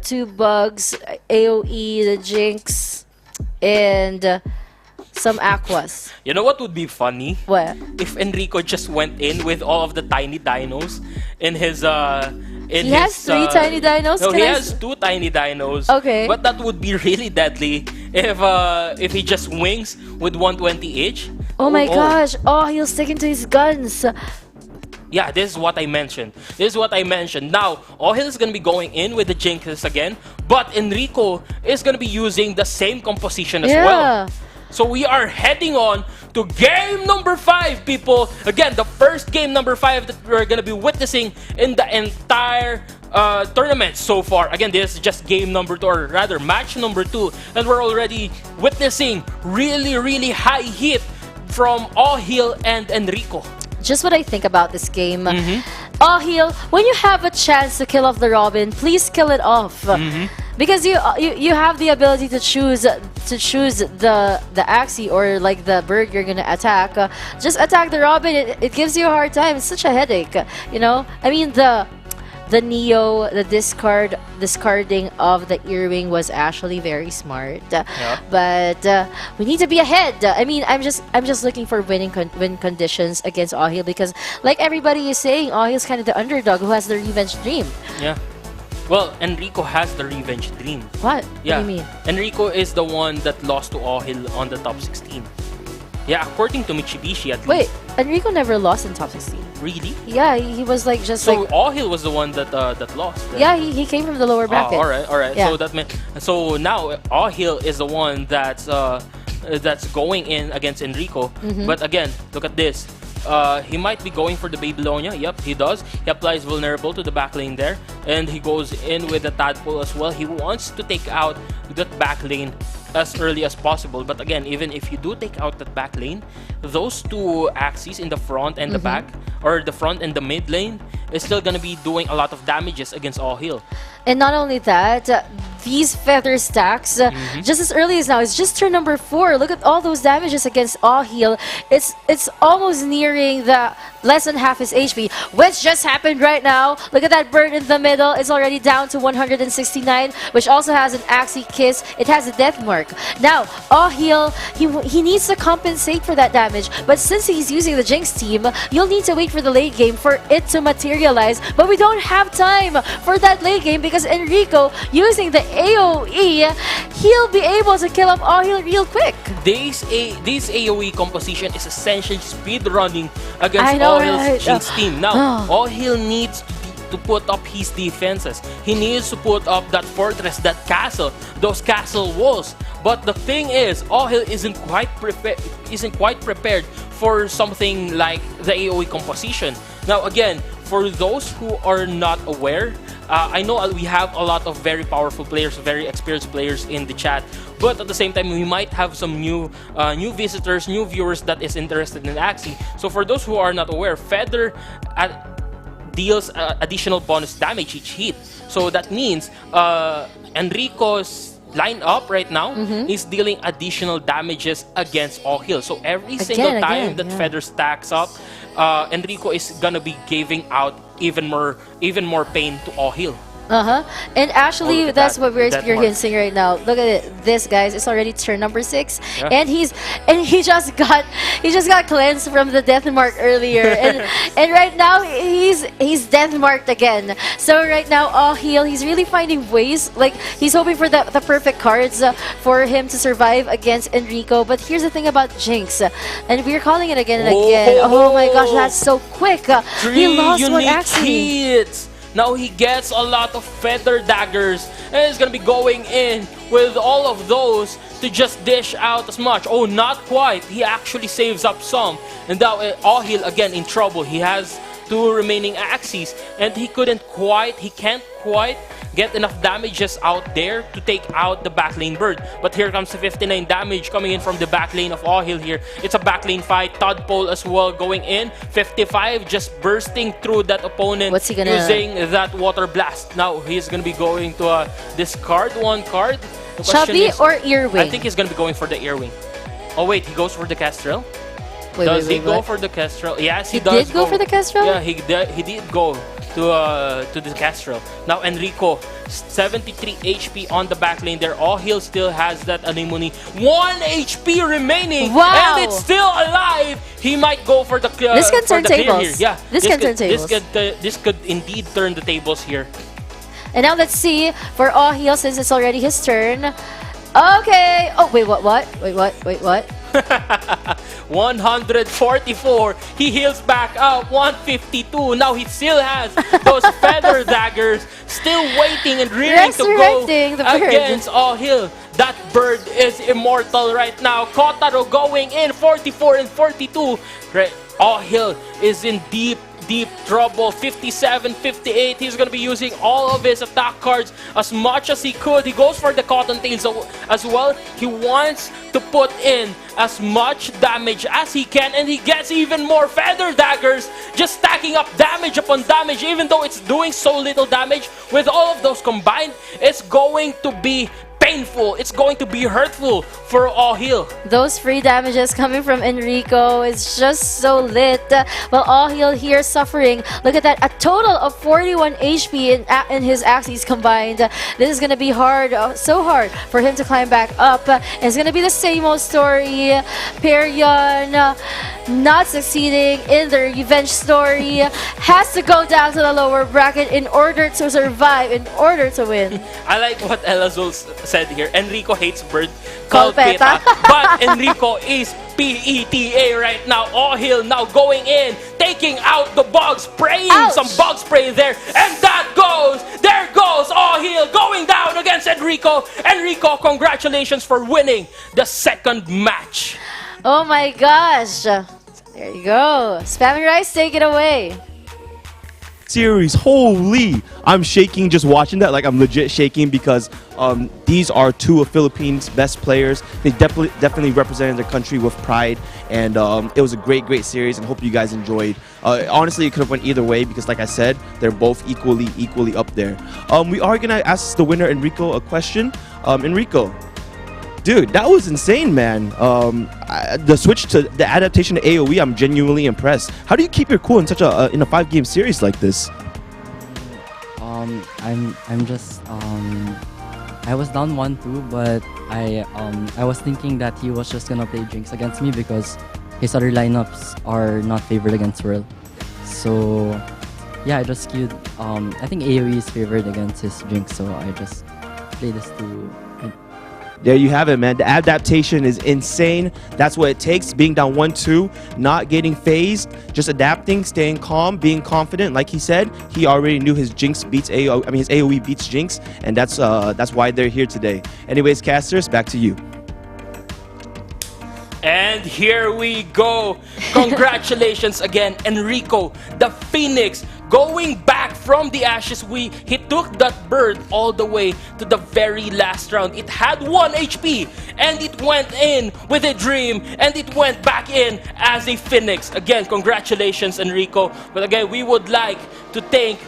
2 bugs, AOE, the Jinx, and some Aquas. You know what would be funny? What? If Enrico just went in with all of the tiny dinos in his He has 3 tiny dinos? No, he has 2 tiny dinos. Okay. But that would be really deadly if he just wings with 120 each. Oh my gosh. Oh, he'll stick into his guns. Yeah, this is what I mentioned. This is what I mentioned. Now, Ohil is going to be going in with the Jinxes again, but Enrico is going to be using the same composition as well. So we are heading on to game number 5, people. Again, the first game number 5 that we're going to be witnessing in the entire tournament so far. Again, this is just game number 2, or rather match number 2, and we're already witnessing really high hit from Ohil and Enrico. Just what I think about this game. Ohil, when you have a chance to kill off the Robin, please kill it off. Because you have the ability to choose the Axie or like the bird you're gonna attack. Just attack the Robin. It gives you a hard time. It's such a headache. You know. I mean the Neo, the discarding of the earring was actually very smart. But we need to be ahead. I mean, I'm just looking for win conditions against Ohil because, like everybody is saying, Ohil's kind of the underdog who has the revenge dream. Yeah. Well, Enrico has the revenge dream. What? Yeah. What do you mean? Enrico is the one that lost to Ohil on the top 16. Yeah, according to Mitsubishi at least. Wait, Enrico never lost in top 16. Really? Yeah, he was like just so like. Ohil was the one that lost. Right? Yeah, he came from the lower bracket. All right. Yeah. So that meant now Ohil is the one that's going in against Enrico. But again, look at this. He might be going for the Babylonia. Yep, he does. He applies vulnerable to the back lane there, and he goes in with the Tadpole as well. He wants to take out that back lane as early as possible. But again, even if you do take out that back lane, those two Axies in the front and the back, or the front and the mid lane, is still gonna be doing a lot of damages against Ohil. And not only that, these feather stacks, just as early as now, it's just turn number 4. Look at all those damages against Ohil. It's almost nearing the less than half his HP, which just happened right now. Look at that bird in the middle. It's already down to 169, which also has an Axie Kiss. It has a death mark. Now, Ohil, he needs to compensate for that damage, but since he's using the Jinx team, you'll need to wait for the late game for it to materialize. But we don't have time for that late game because Enrico, using the AoE, he'll be able to kill off Ohil real quick. This AoE composition is essentially speed running against Ohil's Jinx team. Now, Ohil needs to put up his defenses. He needs to put up that fortress, that castle, those castle walls. But the thing is, Ohil isn't quite prepared for something like the AoE composition. Now, again, for those who are not aware, I know we have a lot of very powerful players, very experienced players in the chat, but at the same time, we might have some new visitors, new viewers that is interested in Axie. So for those who are not aware, Feather deals additional bonus damage each hit. So that means Enrico's line up right now is dealing additional damages against Ohil. So every single time that Feather stacks up, Enrico is gonna be giving out even more pain to Ohil. And actually, that's what we're experiencing right now. Look at it, this guys. It's already turn number 6, and he just got cleansed from the death mark earlier, and right now he's death marked again. So right now, Ohil, he's really finding ways. Like he's hoping for the perfect cards for him to survive against Enrico. But here's the thing about Jinx, and we're calling it again and again. Oh my gosh, that's so quick. He lost one Axie. Now he gets a lot of feather daggers and is gonna be going in with all of those to just dish out as much. Oh, not quite. He actually saves up some. And now Ohil again in trouble. He has 2 remaining Axies and he can't quite get enough damages out there to take out the backlane bird. But here comes the 59 damage coming in from the backlane of Ohil here. It's a backlane fight. Tadpole as well going in. 55 just bursting through that opponent. What's he gonna using that water blast. Now he's gonna be going to discard 1 card. Chubby or Earwing? I think he's gonna be going for the Earwing. Oh wait, he goes for the Kestrel. Does he go for the Kestrel? Yes, he does. He did go for the Kestrel? Yeah, he did go to the Kestrel. Now Enrico, 73 HP on the back lane there. Ohil still has that anemone. 1 HP remaining, wow. And it's still alive. He might go for the this can turn tables. Here. Yeah, this can turn tables. This could indeed turn the tables here. And now let's see for Ohil since it's already his turn. Okay. Oh wait, what? Wait, what? 144. He heals back up. 152. Now he still has those feather daggers still waiting and rearing to go Resurrecting the bird. against All Hill. That bird is immortal right now. Kotaro going in 44 and 42. Right. All Hill is in deep trouble. 57, 58. He's going to be using all of his attack cards as much as he could. He goes for the Cottontails as well. He wants to put in as much damage as he can, and he gets even more feather daggers, just stacking up damage upon damage. Even though it's doing so little damage, with all of those combined, it's going to be painful. It's going to be hurtful for All Heal. Those free damages coming from Enrico is just so lit. Well, All Heal here suffering. Look at that, a total of 41 HP in his Axies combined. This is going to be hard, so hard for him to climb back up. It's going to be the same old story. Perion not succeeding in the revenge story. Has to go down to the lower bracket in order to survive, in order to win. I like what Elazul said here. Enrico hates bird called Peta. Peta, but Enrico is PETA right now. All Hill now going in, taking out the bug, spraying some bug spray there, and there goes All Hill going down against Enrico. Enrico, congratulations for winning the second match. Oh my gosh. There you go. Spammy Rice, take it away. Series, holy, I'm shaking just watching that. Like, I'm legit shaking because these are two of Philippines' best players. They definitely represented their country with pride, and it was a great series, and hope you guys enjoyed. Honestly, it could have went either way because, like I said, they're both equally up there. We are gonna ask the winner Enrico a question. Enrico, dude, that was insane, man. The switch to the adaptation to AoE, I'm genuinely impressed. How do you keep your cool in such a 5-game series like this? I'm just I was down 1-2, but I was thinking that he was just gonna play Jinx against me because his other lineups are not favored against Whirl. So yeah, I just queued. I think AoE is favored against his Jinx, so I just played this to. There you have it, man. The adaptation is insane. That's what it takes. Being down 1-2, not getting phased, just adapting, staying calm, being confident. Like he said, he already knew his Jinx beats AoE. I mean, his AoE beats Jinx, and that's why they're here today. Anyways, casters, back to you. And here we go. Congratulations again, Enrico, the Phoenix, going back from the ashes. He took that bird all the way to the very last round. It had 1 HP, and it went in with a dream, and it went back in as a Phoenix. Again, congratulations, Enrico. But again, we would like to thank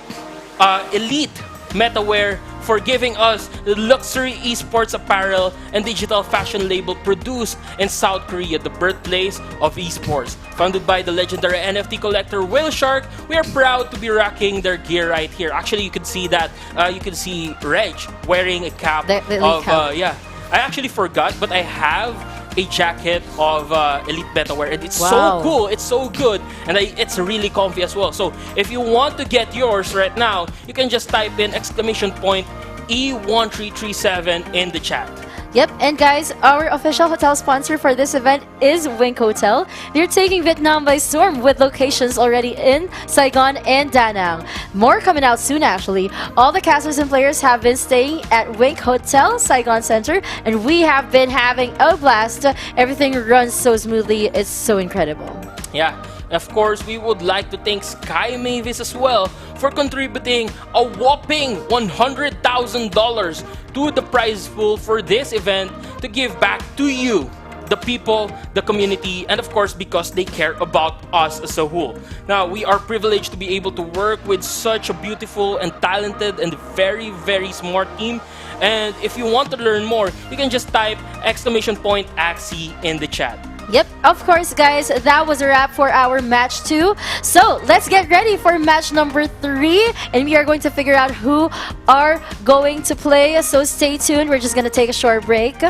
Elite Metaware for giving us the luxury esports apparel and digital fashion label produced in South Korea, the birthplace of esports. Founded by the legendary NFT collector Whale Shark, we are proud to be rocking their gear right here. Actually, you can see that. You can see Reg wearing a cap of yeah. I actually forgot, but I have a jacket of Elite Metaware, and it's so cool, it's so good, and it's really comfy as well. So if you want to get yours right now, you can just type in E1337 in the chat. Yep, and guys, our official hotel sponsor for this event is Wink Hotel. They're taking Vietnam by storm with locations already in Saigon and Da Nang. More coming out soon, actually. All the casters and players have been staying at Wink Hotel, Saigon Center, and we have been having a blast. Everything runs so smoothly, it's so incredible. Yeah. Of course, we would like to thank Sky Mavis as well for contributing a whopping $100,000 to the prize pool for this event to give back to you, the people, the community, and of course because they care about us as a whole. Now, we are privileged to be able to work with such a beautiful and talented and very smart team. And if you want to learn more, you can just type !Axie in the chat. Yep, of course, guys, that was a wrap for our match 2. So let's get ready for match number 3, and we are going to figure out who are going to play. So stay tuned. We're just going to take a short break.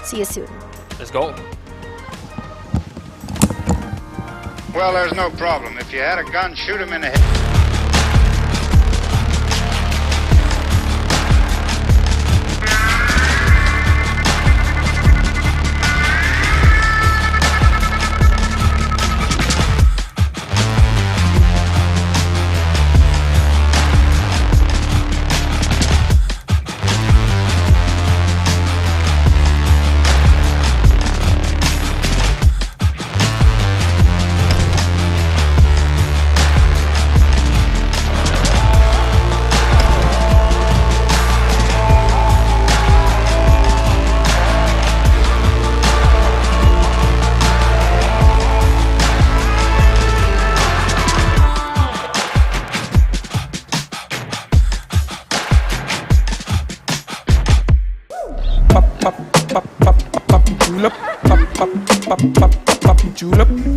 See you soon. Let's go. Well, there's no problem. If you had a gun, shoot him in the head.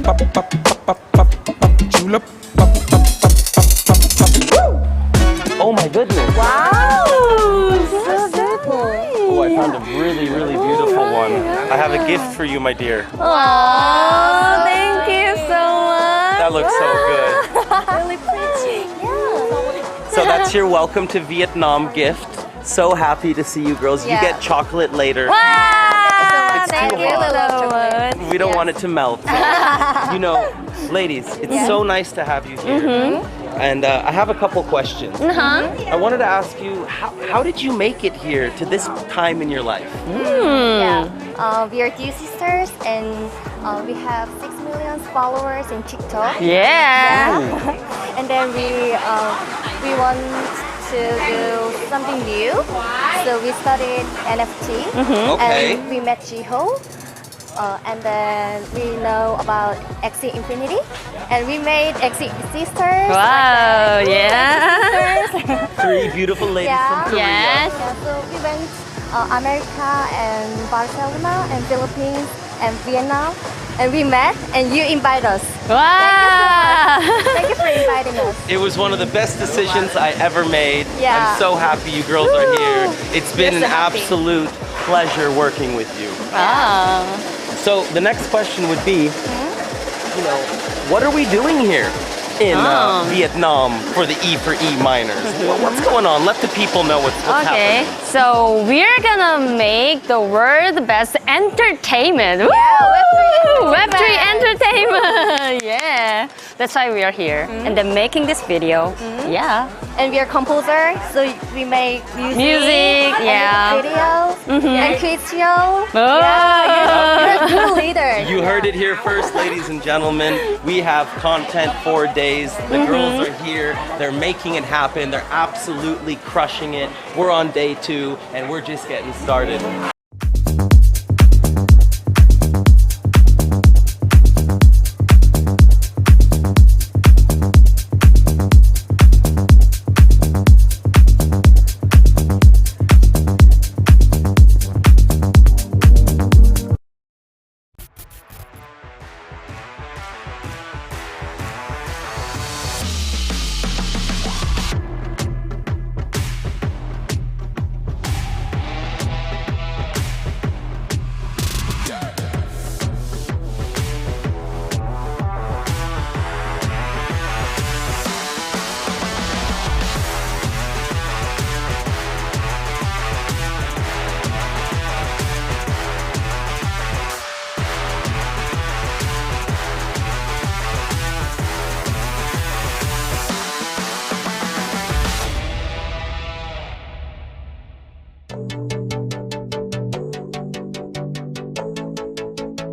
pop, pop, pop, pop, pop, pop, julep, pop, pop, pop, pop, pop, pop. Oh my goodness. Wow! So beautiful. Oh, I found a really, really beautiful one. I have a gift for you, my dear. Oh, thank you so much. That looks so good. Really pretty. Yeah. So that's your welcome to Vietnam gift. So happy to see you girls. You Yeah. get chocolate later. Wow! It's Thank too you hot. so much. We don't want it to melt. You know, ladies, it's so nice to have you here. And I have a couple questions. I wanted to ask you, how did you make it here to this time in your life? Yeah, we are two sisters and we have 6 million followers in TikTok. Yeah. And then we want to do something new, so we studied NFT Okay. and we met Jiho. And then we know about Axie Infinity, and we made Axie Sisters. Wow, yeah. Sisters. 3 beautiful ladies Yeah. from Korea. Yes. Yeah, so we went America and Barcelona and Philippines and Vietnam, and we met, and you invite us. Wow. Thank you for inviting us. It was one of the best decisions I ever made. Yeah. I'm so happy you girls are here. It's been We're an so happy. absolute pleasure working with you. Wow. So the next question would be, you know, what are we doing here in Vietnam for the E4E Minors? What's going on? Let the people know what's Okay, happening. so we're gonna make the world best entertainment. Woo! Web3 entertainment. Yeah, that's why we are here and then making this video. Yeah, And we are composer, so we make music, Music, yeah. and videos, and kids show. Oh. Yeah, you're a good leader. You heard it here first, ladies and gentlemen. We have content for days. The girls are here. They're making it happen. They're absolutely crushing it. We're on day 2, and we're just getting started.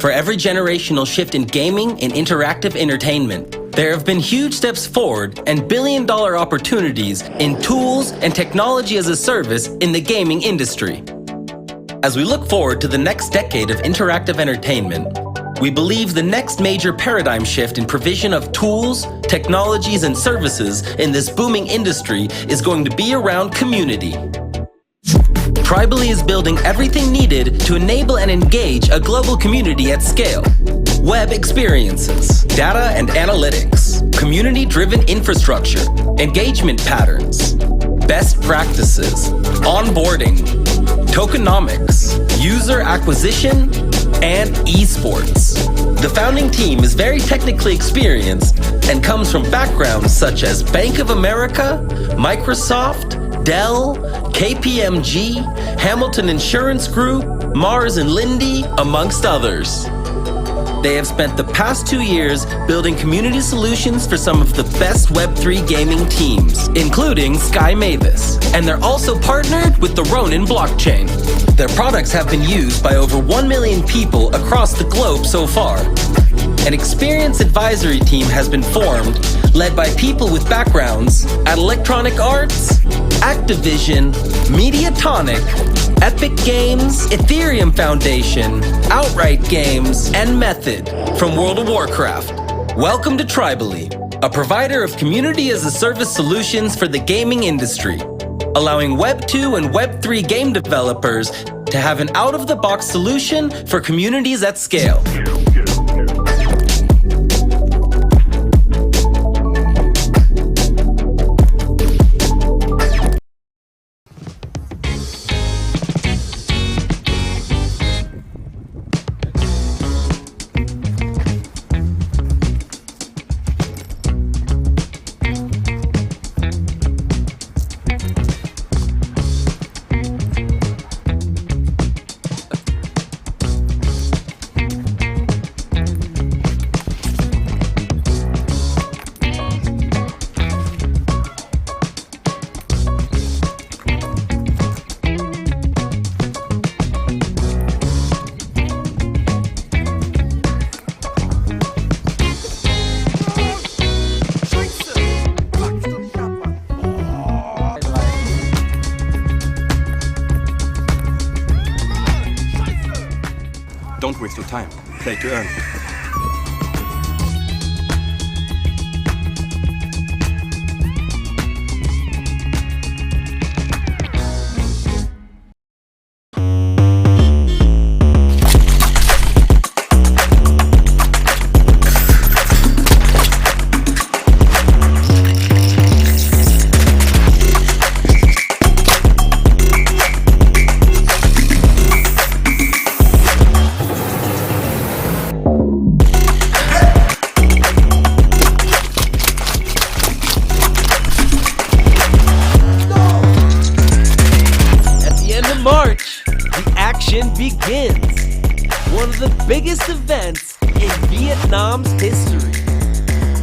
For every generational shift in gaming and interactive entertainment, there have been huge steps forward and billion-dollar opportunities in tools and technology as a service in the gaming industry. As we look forward to the next decade of interactive entertainment, we believe the next major paradigm shift in provision of tools, technologies, and services in this booming industry is going to be around community. Tribally is building everything needed to enable and engage a global community at scale. Web experiences, data and analytics, community-driven infrastructure, engagement patterns, best practices, onboarding, tokenomics, user acquisition, and esports. The founding team is very technically experienced and comes from backgrounds such as Bank of America, Microsoft, Dell, KPMG, Hamilton Insurance Group, Mars and Lindy, amongst others. They have spent the past 2 years building community solutions for some of the best Web3 gaming teams, including Sky Mavis, and they're also partnered with the Ronin blockchain. Their products have been used by over 1 million people across the globe so far. An experienced advisory team has been formed, led by people with backgrounds at Electronic Arts, Activision, Mediatonic, Epic Games, Ethereum Foundation, Outright Games, and Method from World of Warcraft. Welcome to Tribally, a provider of community-as-a-service solutions for the gaming industry, allowing Web 2 and Web 3 game developers to have an out-of-the-box solution for communities at scale. time. Play to earn. March, the action begins. One of the biggest events in Vietnam's history.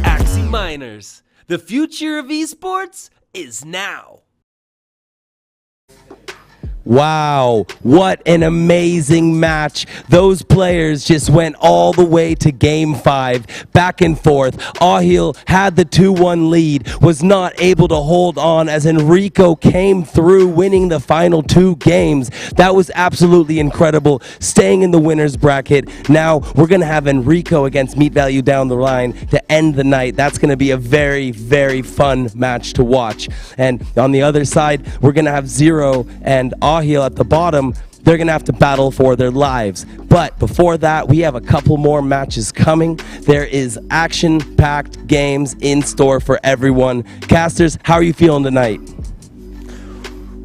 Axie Minors, the future of esports is now. Wow, what an amazing match. Those players just went all the way to game 5, back and forth. Ahil had the 2-1 lead, was not able to hold on as Enrico came through winning the final 2 games. That was absolutely incredible, staying in the winner's bracket. Now we're going to have Enrico against Meat Value down the line to end the night. That's going to be a very, very fun match to watch. And on the other side, we're going to have Zero and Ahil at the bottom. They're going to have to battle for their lives. But before that, we have a couple more matches coming. There is action-packed games in store for everyone. Casters, how are you feeling tonight?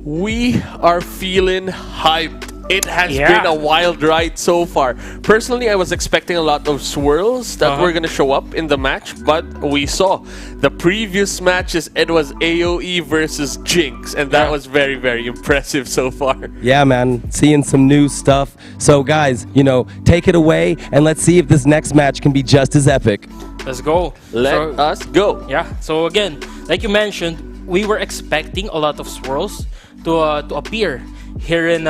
We are feeling hyped. It has been a wild ride so far. Personally, I was expecting a lot of swirls that were going to show up in the match, but we saw the previous matches, it was AoE versus Jinx, and that was very, very impressive so far. Yeah, man, seeing some new stuff. So guys, you know, take it away, and let's see if this next match can be just as epic. Let's go. Let us go. Yeah, so again, like you mentioned, we were expecting a lot of swirls to appear here in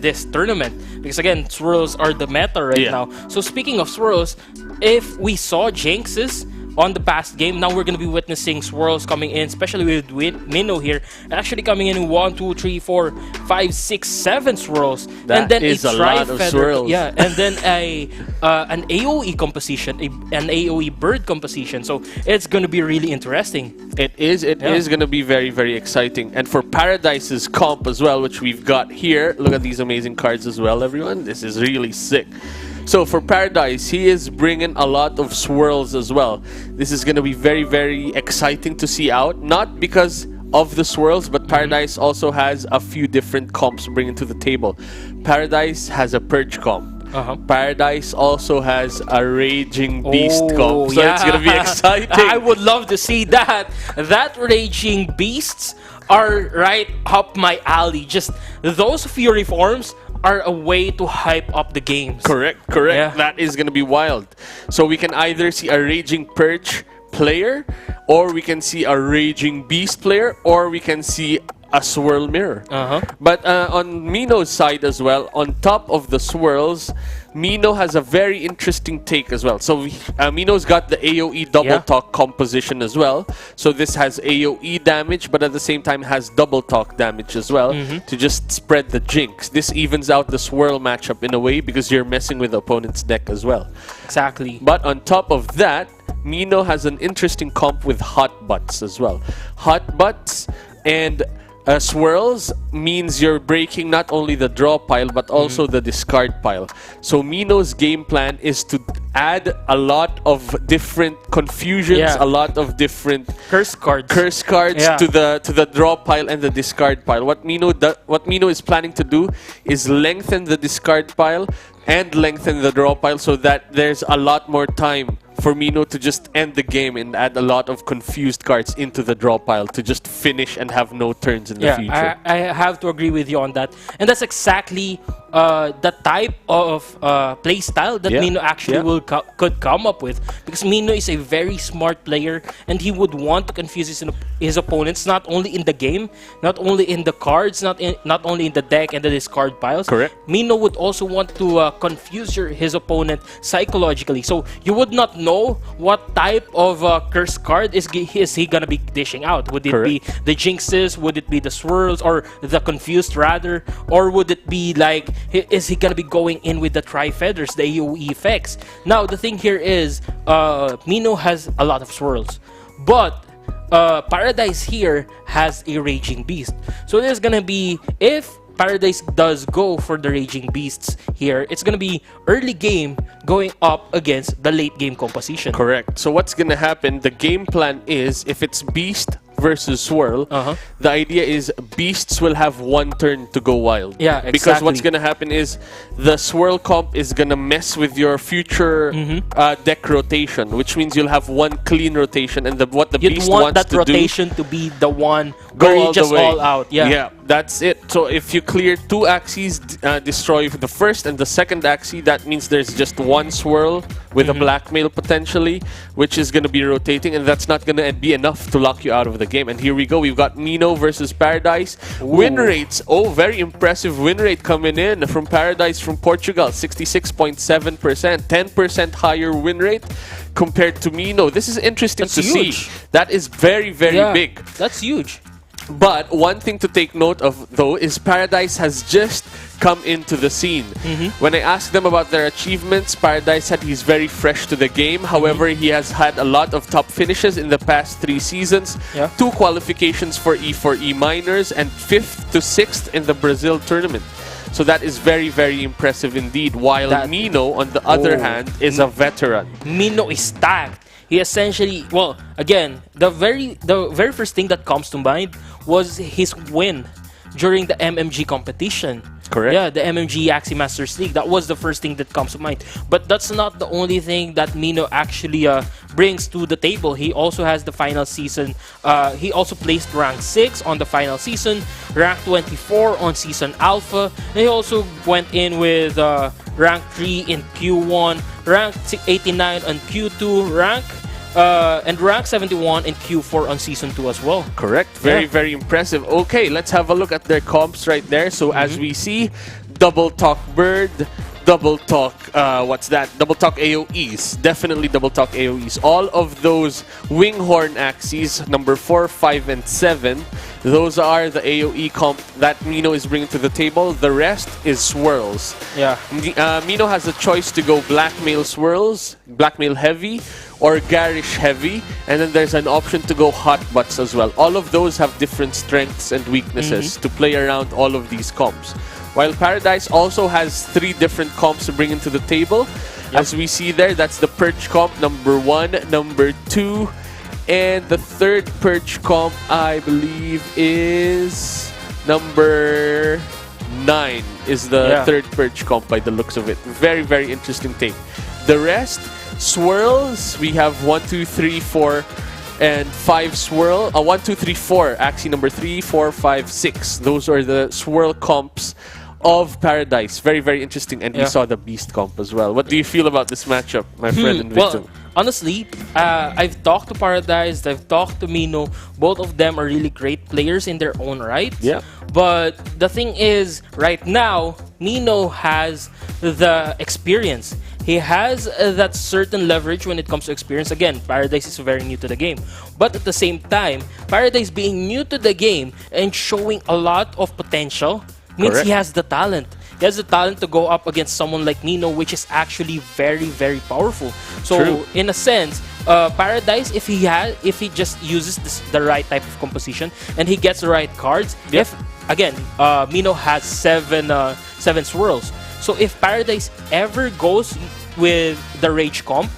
this tournament, because again, swirls are the meta right now. So speaking of swirls, if we saw Jinxes on the past game, now we're going to be witnessing swirls coming in, especially with Minnow here, actually coming in 1, 2, 3, 4, 5, 6, 7 swirls. That and then is a lot of swirls. Yeah, and then an AoE composition, an AoE bird composition. So it's going to be really interesting. It is going to be very, very exciting. And for Paradise's comp as well, which we've got here, look at these amazing cards as well, everyone. This is really sick. So for Paradise, he is bringing a lot of swirls as well. This is going to be very, very exciting to see out. Not because of the swirls, but Paradise also has a few different comps bringing to the table. Paradise has a Purge comp. Paradise also has a Raging Beast comp. So it's going to be exciting. I would love to see that. That Raging Beasts are right up my alley. Just those Fury forms are a way to hype up the games. Correct. Yeah. That is going to be wild. So we can either see a Raging Purge player, or we can see a Raging Beast player, or we can see a Swirl Mirror. But on Mino's side as well, on top of the swirls, Mino has a very interesting take as well. So Mino's got the AoE double talk composition as well. So this has AoE damage, but at the same time has double talk damage as well to just spread the Jinx. This evens out the swirl matchup in a way because you're messing with the opponent's deck as well. Exactly. But on top of that, Mino has an interesting comp with Hot Butts as well. Hot Butts and swirls means you're breaking not only the draw pile but also the discard pile. So Mino's game plan is to add a lot of different confusions, a lot of different curse cards to the draw pile and the discard pile. What Mino is planning to do is lengthen the discard pile and lengthen the draw pile so that there's a lot more time for Mino to just end the game and add a lot of confused cards into the draw pile to just finish and have no turns in the future. I have to agree with you on that. And that's exactly the type of play style that Mino actually could come up with. Because Mino is a very smart player and he would want to confuse his opponents not only in the game, not only in the cards, not only in the deck and the discard piles. Correct. Mino would also want to confuse his opponent psychologically. So you would not know what type of curse card is he gonna be dishing out. Would it be the Jinxes? Would it be the swirls or the confused rather? Or would it be like Is he gonna be going in with the Tri-Feathers, the AoE effects? Now, the thing here is, Mino has a lot of swirls, but Paradise here has a Raging Beast. So there's gonna be, if Paradise does go for the Raging Beasts here, it's gonna be early game going up against the late game composition. Correct. So what's gonna happen, the game plan is, if it's Beast versus Swirl, the idea is Beasts will have one turn to go wild. Yeah, exactly. Because what's gonna happen is the Swirl comp is gonna mess with your future deck rotation, which means you'll have one clean rotation, and what the Beast wants that to rotation to be the one go where you all just the way. all out. Yeah. That's it. So if you clear 2 Axies, destroy the first and the second Axie, that means there's just one Swirl with a blackmail potentially, which is going to be rotating, and that's not going to be enough to lock you out of the game. And here we go. We've got Mino versus Paradise. Win rates. Oh, very impressive win rate coming in from Paradise from Portugal. 66.7%. 10% higher win rate compared to Mino. This is interesting to see. That is very, very big. That's huge. But one thing to take note of, though, is Paradise has just come into the scene. When I asked them about their achievements, Paradise said he's very fresh to the game. However, he has had a lot of top finishes in the past 3 seasons. 2 qualifications for E4E Minors and 5th to 6th in the Brazil tournament. So that is very, very impressive indeed. While Mino, on the other hand, is a veteran. Mino is stacked. He essentially, well, again, the very first thing that comes to mind was his win during the MMG competition. Correct. Yeah, the MMG Axie Masters League. That was the first thing that comes to mind. But that's not the only thing that Mino actually brings to the table. He also has the final season. He also placed rank 6 on the final season, rank 24 on season alpha. And he also went in with rank 3 in Q1, rank 89 on Q2, and rank 71 in Q4 on season 2 as well. Correct. Very, very impressive. Okay, let's have a look at their comps right there. So as we see, Double Talk Bird, Double Talk, what's that? Double Talk AoEs. Definitely Double Talk AoEs. All of those Winghorn Axies, number 4, 5, and 7, those are the AoE comp that Mino is bringing to the table. The rest is swirls. Yeah. Mino has a choice to go Blackmail Swirls, Blackmail Heavy, or Garish Heavy, and then there's an option to go Hot Butts as well. All of those have different strengths and weaknesses to play around all of these comps. While Paradise also has 3 different comps to bring into the table. As we see there, that's the Perch comp, number 1, number 2, and the 3rd Perch comp, I believe, is number 9, is the 3rd Perch comp by the looks of it. Very, very interesting take. The rest, swirls, we have 1, 2, 3, 4, and 5 swirl. 1, 2, 3, 4. Axie number 3, 4, 5, 6. Those are the swirl comps of Paradise. Very, very interesting. And we saw the Beast comp as well. What do you feel about this matchup, my friend and Victor? Well, honestly, I've talked to Paradise, I've talked to Mino. Both of them are really great players in their own right. Yeah. But the thing is, right now, Mino has the experience. He has that certain leverage when it comes to experience. Again, Paradise is very new to the game. But at the same time, Paradise being new to the game and showing a lot of potential means he has the talent. He has the talent to go up against someone like Mino, which is actually very, very powerful. So, in a sense, Paradise, if he just uses the right type of composition and he gets the right cards, if again, Mino has 7 swirls. So if Paradise ever goes with the Rage comp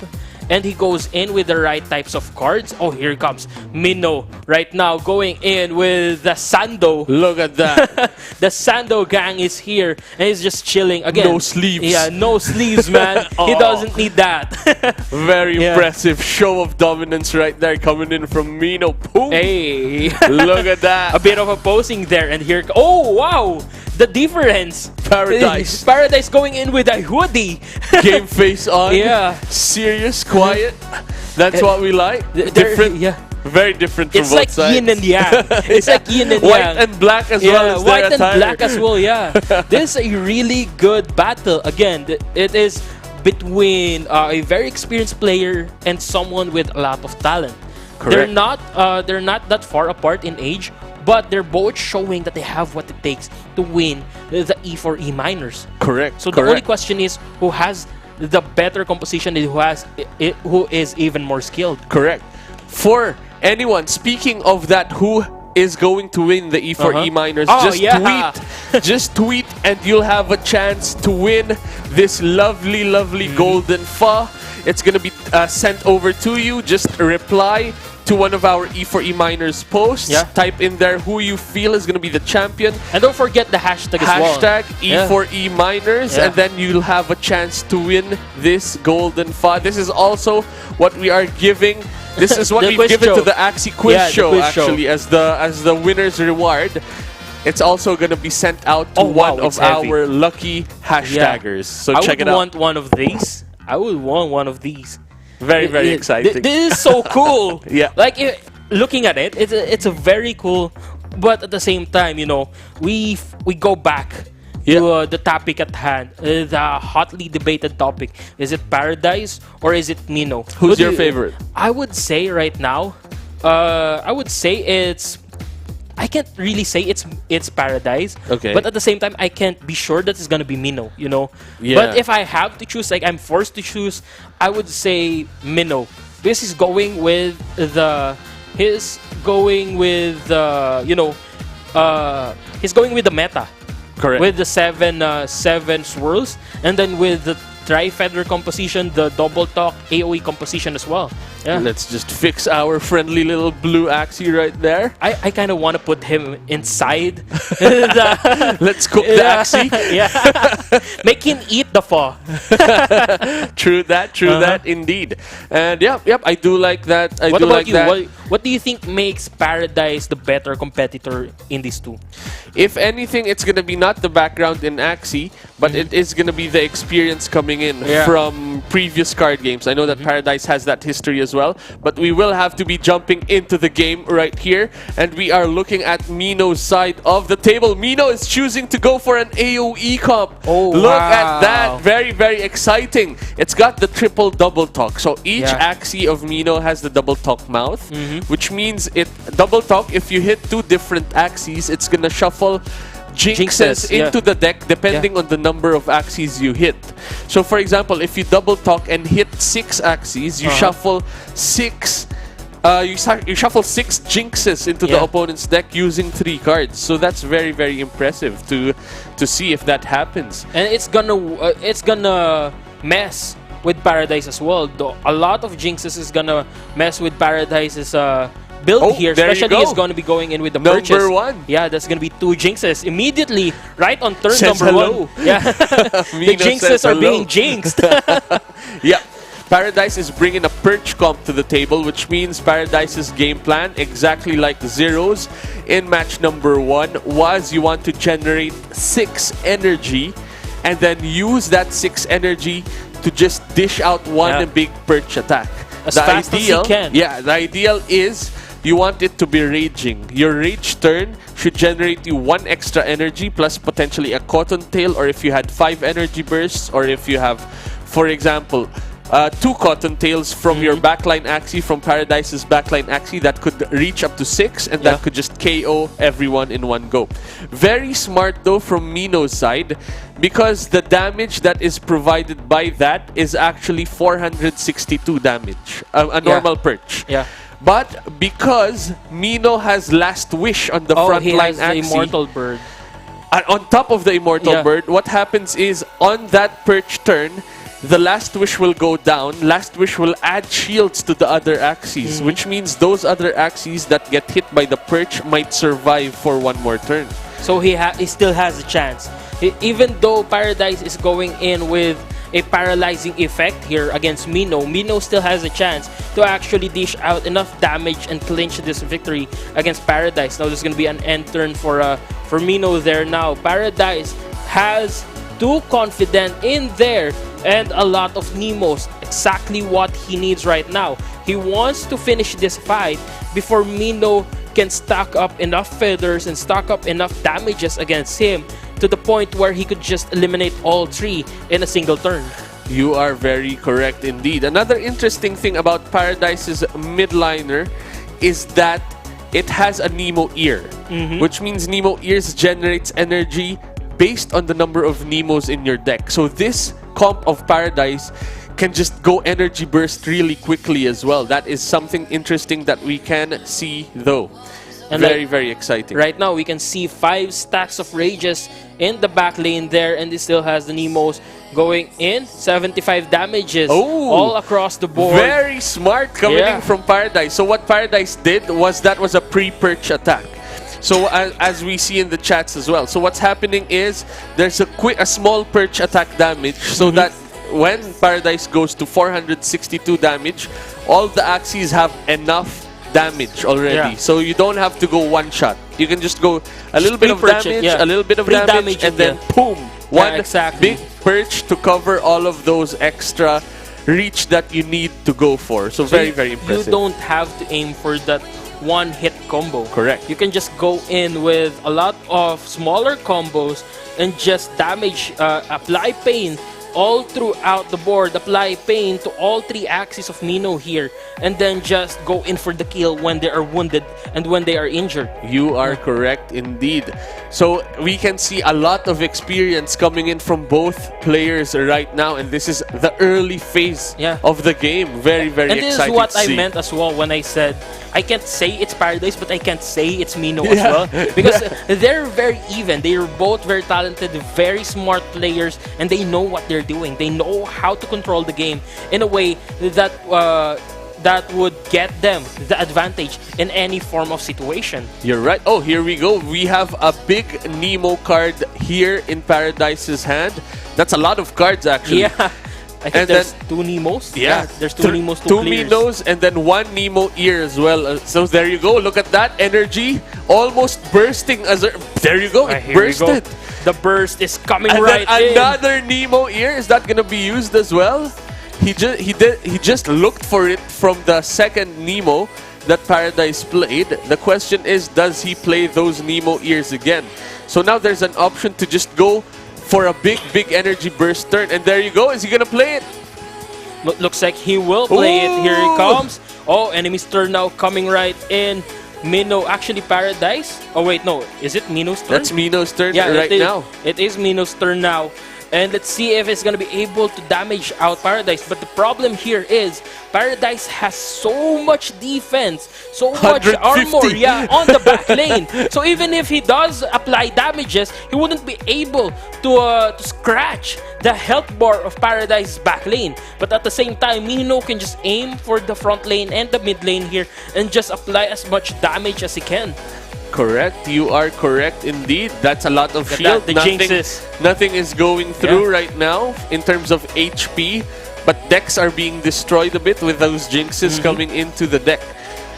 and he goes in with the right types of cards, oh, here comes Mino right now going in with the Sando. Look at that. The Sando gang is here and he's just chilling. Again, no sleeves. Yeah, no sleeves, man. He doesn't need that. Very impressive show of dominance right there coming in from Mino. Boom. Hey. Look at that. A bit of a posing there and here. Oh, wow. The difference. Paradise. Paradise going in with a hoodie. Game face on. Yeah. Serious, quiet. That's what we like. Different. Yeah. Very different from it's both like sides. Yin and Yang. It's like Yin and Yang. White and black as well as white their and attire. black as well, yeah. This is a really good battle. Again, it is between a very experienced player and someone with a lot of talent. Correct. They're not that far apart in age, but they're both showing that they have what it takes to win the E4E Minors. Correct. So the only question is who has the better composition and who is even more skilled. Correct. For anyone, speaking of that, who is going to win the E4E Minors, just tweet and you'll have a chance to win this lovely golden pho. It's gonna be sent over to you. Just reply to one of our E4E Minors posts. Type in there who you feel is gonna be the champion, and don't forget the hashtag as well. Hashtag E4E Minors, and then you'll have a chance to win this golden pho. This is also what we are giving. This is what we've given to the Axie quiz show, actually, as the winner's reward. It's also going to be sent out to one of our lucky hashtaggers. So check it out. I would want one of these. I would want one of these. Very exciting. This is so cool. Like, looking at it, it's a very cool, but at the same time, you know, we go back to the topic at hand, the hotly debated topic. Is it Paradise or is it Mino? Who's your favorite? I would say right now, I can't really say it's Paradise. Okay. But at the same time, I can't be sure that it's gonna be Mino, you know? Yeah. But if I have to choose, like I'm forced to choose, I would say Mino. This is going with he's going with the meta. Correct. With the seven swirls, and then with the tri-feather composition, the double talk AoE composition as well. Let's just fix our friendly little blue Axie right there. I kind of want to put him inside. Let's cook the Axie. Make him eat the pho. True that, indeed. And I do like that. What about you? What do you think makes Paradise the better competitor in these two? If anything, it's gonna be not the background in Axie, but it is gonna be the experience coming in from previous card games. I know that Paradise has that history as well, but we will have to be jumping into the game right here, and we are looking at Mino's side of the table. Mino is choosing to go for an AoE comp. Look at that. Very exciting. It's got the triple double talk. So each Axie of Mino has the double talk mouth, which means it double talk. If you hit two different Axies, it's gonna shuffle jinxes into the deck depending on the number of Axies you hit. So for example, if you double talk and hit 6 Axies, you shuffle 6 you shuffle 6 jinxes into the opponent's deck using 3 cards. So that's very impressive to see if that happens. And it's gonna mess with Paradise as well. Though a lot of jinxes is gonna mess with Paradise's build here, especially is going to be going in with the purchase. Number 1. Yeah, that's going to be 2 jinxes immediately, right on turn Says number hello. 1. Yeah, the jinxes are being jinxed. Paradise is bringing a perch comp to the table, which means Paradise's game plan, exactly like Zero's in match number 1, was you want to generate 6 energy and then use that 6 energy to just dish out one big perch attack. As fast as you can. Yeah, the ideal is you want it to be raging. Your rage turn should generate you 1 extra energy plus potentially a cotton tail, or if you had 5 energy bursts, or if you have, for example, 2 cotton tails from your backline Axie, from Paradise's backline Axie, that could reach up to 6, and that could just KO everyone in one go. Very smart though from Mino's side, because the damage that is provided by that is actually 462 damage, a normal perch. But because Mino has Last Wish on the front line Axie, the Immortal Bird. On top of the Immortal Bird, what happens is on that perch turn, the Last Wish will go down. Last Wish will add shields to the other Axies, which means those other Axies that get hit by the perch might survive for 1 more turn. So he still has a chance. Even though Paradise is going in with a paralyzing effect here against Mino, Mino still has a chance to actually dish out enough damage and clinch this victory against Paradise. Now there's going to be an end turn for Mino there now. Paradise has too confident in there and a lot of Nemos, exactly what he needs right now. He wants to finish this fight before Mino can stack up enough feathers and stack up enough damages against him to the point where he could just eliminate all 3 in a single turn. You are very correct indeed. Another interesting thing about Paradise's midliner is that it has a Nemo ear, which means Nemo ears generates energy based on the number of Nemos in your deck. So this comp of Paradise can just go energy burst really quickly as well. That is something interesting that we can see though. And very exciting. Right now, we can see 5 stacks of Rages in the back lane there, and it still has the Nemos going in. 75 damages all across the board. Very smart coming from Paradise. So what Paradise did was that was a pre-perch attack. So as we see in the chats as well. So what's happening is there's a small perch attack damage, so that when Paradise goes to 462 damage, all the Axies have enough damage already. So you don't have to go one shot. You can just go a little bit of damage, a little bit of damage, and then boom, one big perch to cover all of those extra reach that you need to go for. So very impressive. You don't have to aim for that one-hit combo. Correct. You can just go in with a lot of smaller combos and just damage, apply pain all throughout the board, apply pain to all 3 axes of Mino here, and then just go in for the kill when they are wounded and when they are injured. You are correct indeed. So we can see a lot of experience coming in from both players right now, and this is the early phase of the game. Very exciting. And this is what I meant as well when I said I can't say it's Paradise, but I can't say it's Mino as well, because they're very even. They're both very talented, very smart players, and they know what they're doing. They know how to control the game in a way that that would get them the advantage in any form of situation. You're right. Oh, here we go. We have a big Nemo card here in Paradise's hand. That's a lot of cards, actually. Yeah. I think there's 2 Nemos. Yeah, there's 2 Nemos, 2 2 clears. Minos, and then 1 Nemo ear as well. So there you go. Look at that energy, almost bursting. There you go. It bursted. The burst is coming and right then in. Another Nemo ear. Is that gonna be used as well? He just looked for it from the second Nemo that Paradise played. The question is, does he play those Nemo ears again? So now there's an option to just go for a big energy burst turn, and there you go. Is he gonna play it? Looks like he will play it. Here he comes. Oh, enemy's turn now coming right in. Mino, actually Paradise. Oh wait, no, is it Mino's turn? That's Mino's turn right now. It is Mino's turn now. And let's see if it's going to be able to damage out Paradise. But the problem here is Paradise has so much defense, so much armor on the back lane. So even if he does apply damages, he wouldn't be able to scratch the health bar of Paradise's back lane. But at the same time, Mino can just aim for the front lane and the mid lane here and just apply as much damage as he can. Correct. You are correct indeed. That's a lot of shield. Nothing is going through right now in terms of HP, but decks are being destroyed a bit with those jinxes coming into the deck.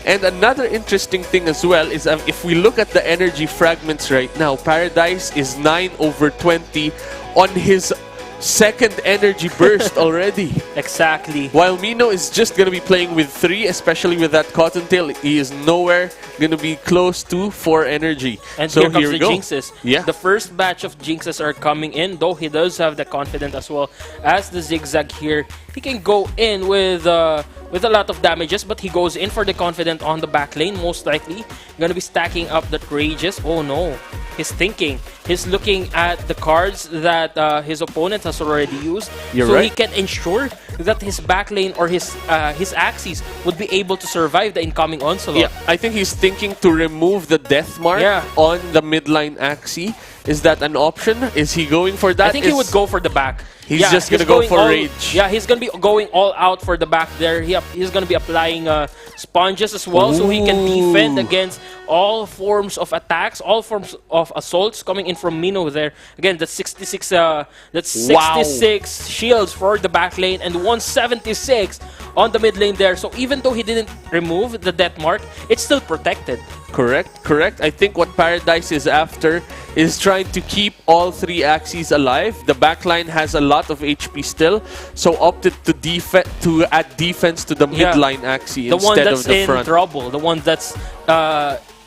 And another interesting thing as well is if we look at the energy fragments right now, Paradise is 9/20 on his second energy burst already. Exactly. While Mino is just going to be playing with 3, especially with that Cottontail, he is nowhere going to be close to 4 energy. And so here comes the go. jinxes. Yeah. The first batch of jinxes are coming in, though he does have the confidence as well as the zigzag here. He can go in with a lot of damages, but he goes in for the confident on the back lane, most likely. Gonna be stacking up the rages. Oh no. He's thinking. He's looking at the cards that his opponent has already used. He can ensure that his back lane or his Axies would be able to survive the incoming onslaught. Yeah, I think he's thinking to remove the death mark on the midline Axie. Is that an option? Is he going for that? I think he would go for the back. He's just going to go for rage. Yeah, he's going to be going all out for the back there. He's going to be applying sponges as well, so he can defend against all forms of attacks, all forms of assaults coming in from Mino there. Again, that's 66 shields for the back lane and 176 on the mid lane there. So even though he didn't remove the death mark, it's still protected. Correct. I think what Paradise is after is trying to keep all 3 Axies alive. The backline has a lot of HP still, so opted to add defense to the midline Axie instead of the front. The one that's in trouble, the one that's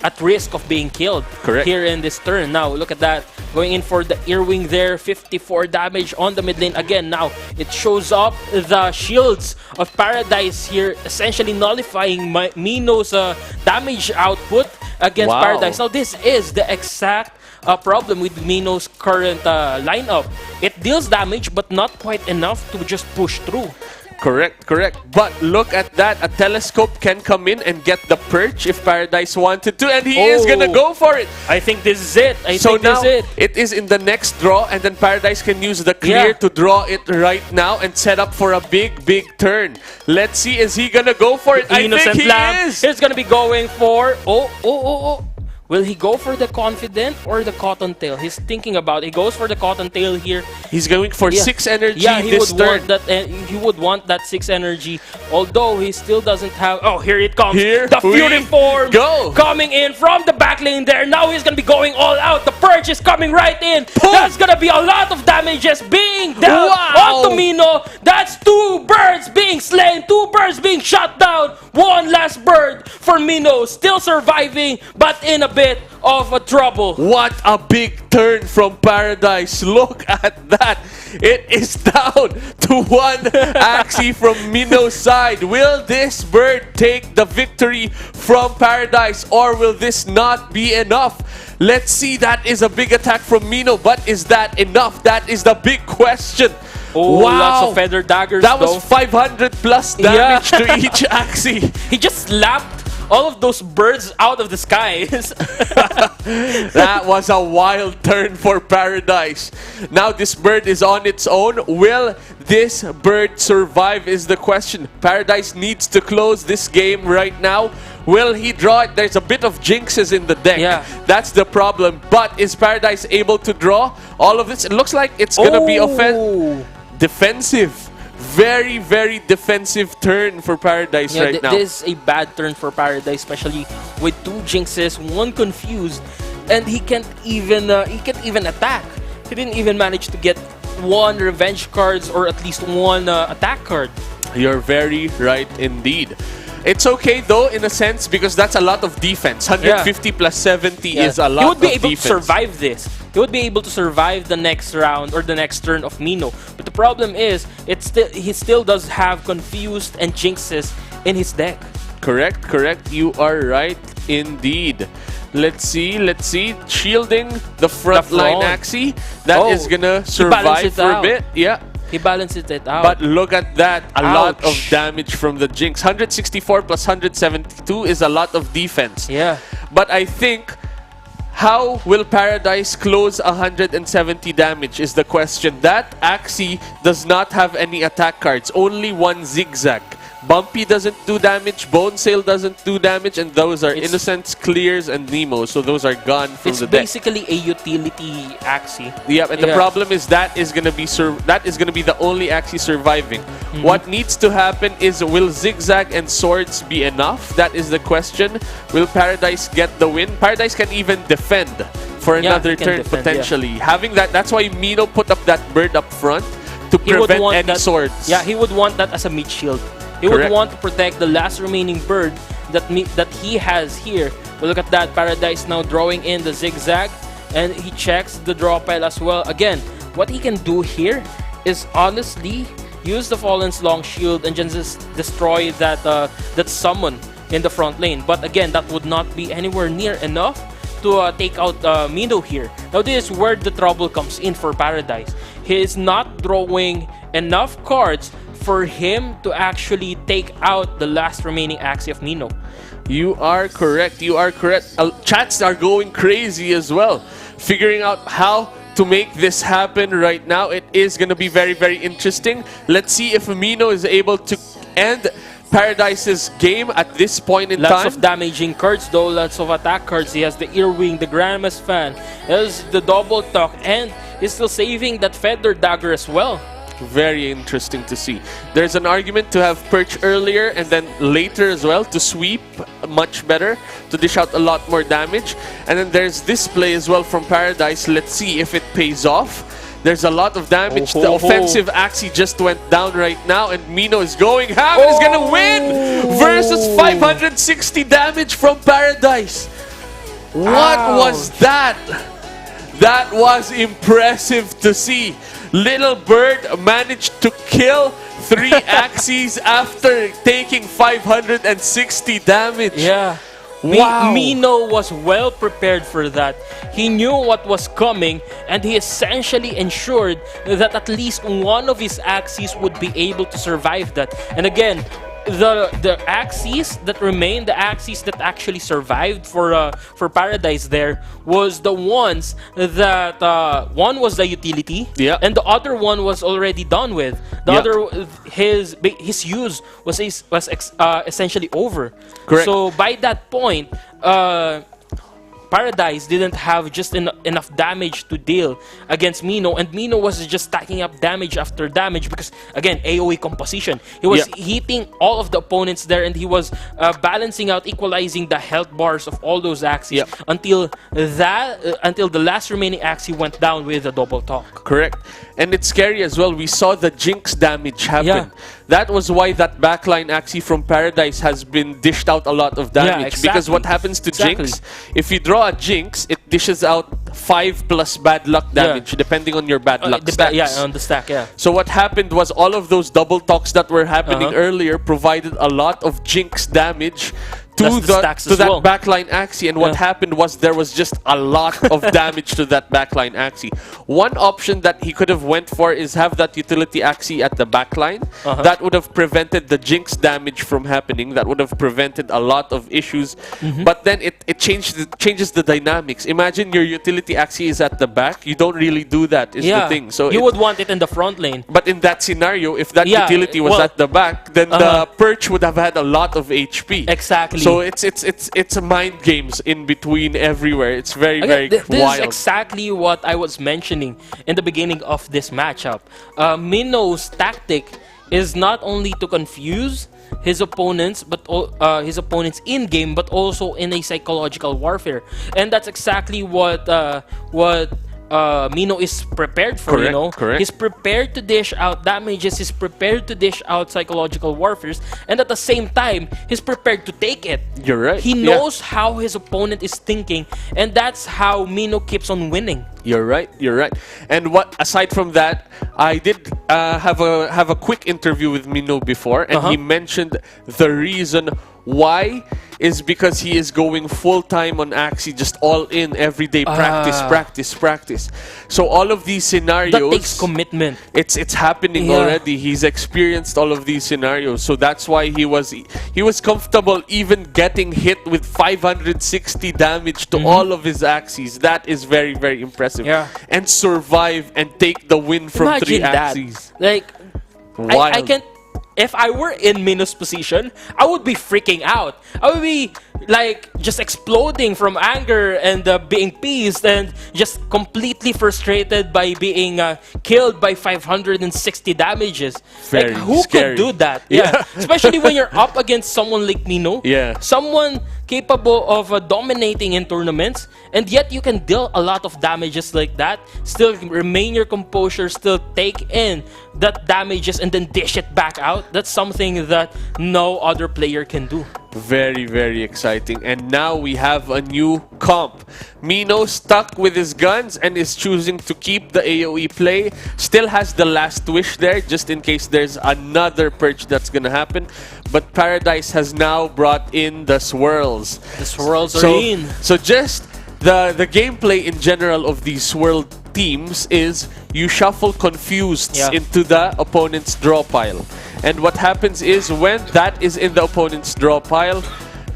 at risk of being killed. Correct. Here in this turn. Now, look at that. Going in for the earwing there. 54 damage on the mid lane. Again, now, it shows up the shields of Paradise here, essentially nullifying Mino's damage output against Paradise. Now, this is the exact problem with Mino's current lineup. It deals damage, but not quite enough to just push through. Correct, correct. But look at that. A telescope can come in and get the perch if Paradise wanted to, and he is gonna go for it. I think this is it. So now it is in the next draw, and then Paradise can use the clear to draw it right now and set up for a big, big turn. Let's see, is he gonna go for it? Innocent I think he is. He's gonna be going for Will he go for the Confident or the Cottontail? He's thinking about it. He goes for the Cottontail here. He's going for 6 energy he this would turn. Want that, he would want that 6 energy. Although he still doesn't have... Oh, here it comes. Here the Fury Form go. coming in from the back lane there. Now he's going to be going all out. The Purge is coming right in. Boom. That's going to be a lot of damages being dealt onto Mino. That's 2 birds being slain. 2 birds being shot down. 1 last bird for Mino. Still surviving, but in a bit of a trouble. What a big turn from Paradise. Look at that. It is down to 1 Axie from Mino's side. Will this bird take the victory from Paradise, or will this not be enough? Let's see. That is a big attack from Mino, but is that enough? That is the big question. Oh, lots of feather daggers. That was 500 plus damage to each Axie. He just slapped all of those birds out of the skies. That was a wild turn for Paradise. Now this bird is on its own. Will this bird survive is the question. Paradise needs to close this game right now. Will he draw it? There's a bit of jinxes in the deck. Yeah. That's the problem. But is Paradise able to draw all of this? It looks like it's going to be defensive. Very, very defensive turn for Paradise right now. This is a bad turn for Paradise, especially with 2 jinxes, 1 confused, and he can't even attack. He didn't even manage to get 1 revenge cards or at least 1 attack card. You're very right indeed. It's okay though, in a sense, because that's a lot of defense. 150 plus 70 is a lot of defense. He would be able to survive this. He would be able to survive the next round or the next turn of Mino. But the problem is, he still does have confused and jinxes in his deck. Correct, correct. You are right indeed. Let's see. Shielding the front line Axie. That is gonna survive for a bit. Yeah. He balances it out. But look at that. A lot of damage from the Jinx. 164 plus 172 is a lot of defense. Yeah. But I think, how will Paradise close 170 damage is the question. That Axie does not have any attack cards. Only 1 Zigzag. Bumpy doesn't do damage, Bone Sail doesn't do damage, and those are Innocents, Clears, and Nemo. So those are gone from the deck. It's basically a utility Axie. Yeah, and the problem is that is gonna be the only Axie surviving. What needs to happen is, will Zigzag and Swords be enough? That is the question. Will Paradise get the win? Paradise can even defend for another turn potentially. Having that's why Mino put up that bird up front to prevent any swords. Yeah, he would want that as a meat shield. He would want to protect the last remaining bird that he has here. But look at that, Paradise now drawing in the Zigzag, and he checks the draw pile as well. Again, what he can do here is honestly use the Fallen's long shield and just destroy that summon in the front lane. But again, that would not be anywhere near enough to take out Mino here. Now this is where the trouble comes in for Paradise. He is not drawing enough cards for him to actually take out the last remaining Axie of Mino. You are correct. You are correct. Chats are going crazy as well, figuring out how to make this happen right now. It is going to be very, very interesting. Let's see if Mino is able to end Paradise's game at this point in time. Lots of damaging cards though, lots of attack cards. He has the Earwing, the Grandma's Fan, he has the Double Talk, and he's still saving that Feather Dagger as well. Very interesting to see. There's an argument to have Perch earlier and then later as well to sweep much better, to dish out a lot more damage. And then there's this play as well from Paradise. Let's see if it pays off. There's a lot of damage. The offensive Axie just went down right now, and Mino is going ham and is gonna win versus 560 damage from Paradise. What Ouch. was that? That was impressive to see. Little Bird managed to kill 3 Axies after taking 560 damage. Yeah. Wow. Mino was well prepared for that. He knew what was coming, and he essentially ensured that at least one of his Axies would be able to survive that. And again, the Axies that remained, the Axies that actually survived for Paradise there, was the ones that one was the utility, yeah, and the other one was already done with. The yeah, other, his use was essentially over. Correct. So by that point, Paradise didn't have just enough damage to deal against Mino, and Mino was just stacking up damage after damage because, again, AoE composition. He was hitting all of the opponents there, and he was balancing out, equalizing the health bars of all those Axies until the last remaining Axie went down with a double talk. Correct. And it's scary as well. We saw the Jinx damage happen. Yeah. That was why that backline Axie from Paradise has been dished out a lot of damage. Yeah, exactly. Because what happens to Jinx, if you draw a Jinx, it dishes out 5 plus bad luck damage, depending on your bad luck stacks. Yeah, on the stack, yeah. So what happened was all of those double talks that were happening earlier provided a lot of Jinx damage to that backline Axie, and what happened was there was just a lot of damage to that backline Axie. One option that he could have went for is have that utility Axie at the backline. That would have prevented the Jinx damage from happening. That would have prevented a lot of issues. But then it changes the dynamics. Imagine your utility Axie is at the back. You don't really do that, is the thing. So you would want it in the front lane. But in that scenario, if that utility was at the back, then the Perch would have had a lot of HP. Exactly. So it's a mind games in between everywhere. It's very This wild. is exactly what I was mentioning in the beginning of this matchup. Mino's tactic is not only to confuse his opponents, but his opponents in game, but also in a psychological warfare, and that's exactly what Mino is prepared for. Correct, you know, correct. he's prepared to dish out damages. He's prepared to dish out psychological warfares, and at the same time, he's prepared to take it. You're right. He knows how his opponent is thinking, and that's how Mino keeps on winning. You're right. You're right. And what aside from that, I did have a quick interview with Mino before, and he mentioned the reason why is because he is going full time on Axie, just all in every day, practice. So all of these scenarios, That takes commitment. It's happening already. He's experienced all of these scenarios, so that's why he was comfortable even getting hit with 560 damage to all of his Axies. That is very, very impressive. Yeah. And survive and take the win from Imagine 3 that. Axies. Like, Wild. I can't. If I were in Mino's position, I would be freaking out. I would be like just exploding from anger and being pissed and just completely frustrated by being killed by 560 damages. Very like, who scary. could do that? Yeah. Especially when you're up against someone like Mino. Yeah. Someone capable of dominating in tournaments, and yet you can deal a lot of damages like that, still remain your composure, still take in that damages and then dish it back out. That's something that no other player can do. Very, very exciting. And now we have a new comp. Mino stuck with his guns and is choosing to keep the AoE play. Still has the last wish there, just in case there's another purge that's gonna happen. But Paradise has now brought in the swirls. The swirls are in. So just the gameplay in general of these swirl teams is you shuffle confused into the opponent's draw pile. And what happens is when that is in the opponent's draw pile,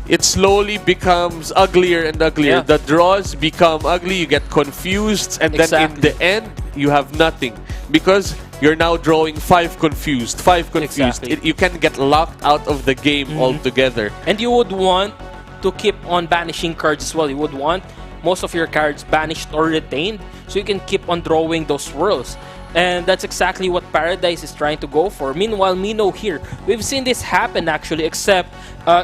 it slowly becomes uglier and uglier. The draws become ugly, you get confused, and then in the end, you have nothing. Because you're now drawing 5 confused. Exactly. You can get locked out of the game altogether. And you would want to keep on banishing cards as well. You would want most of your cards banished or retained, so you can keep on drawing those swirls. And that's exactly what Paradise is trying to go for. Meanwhile, Mino here, we've seen this happen actually, except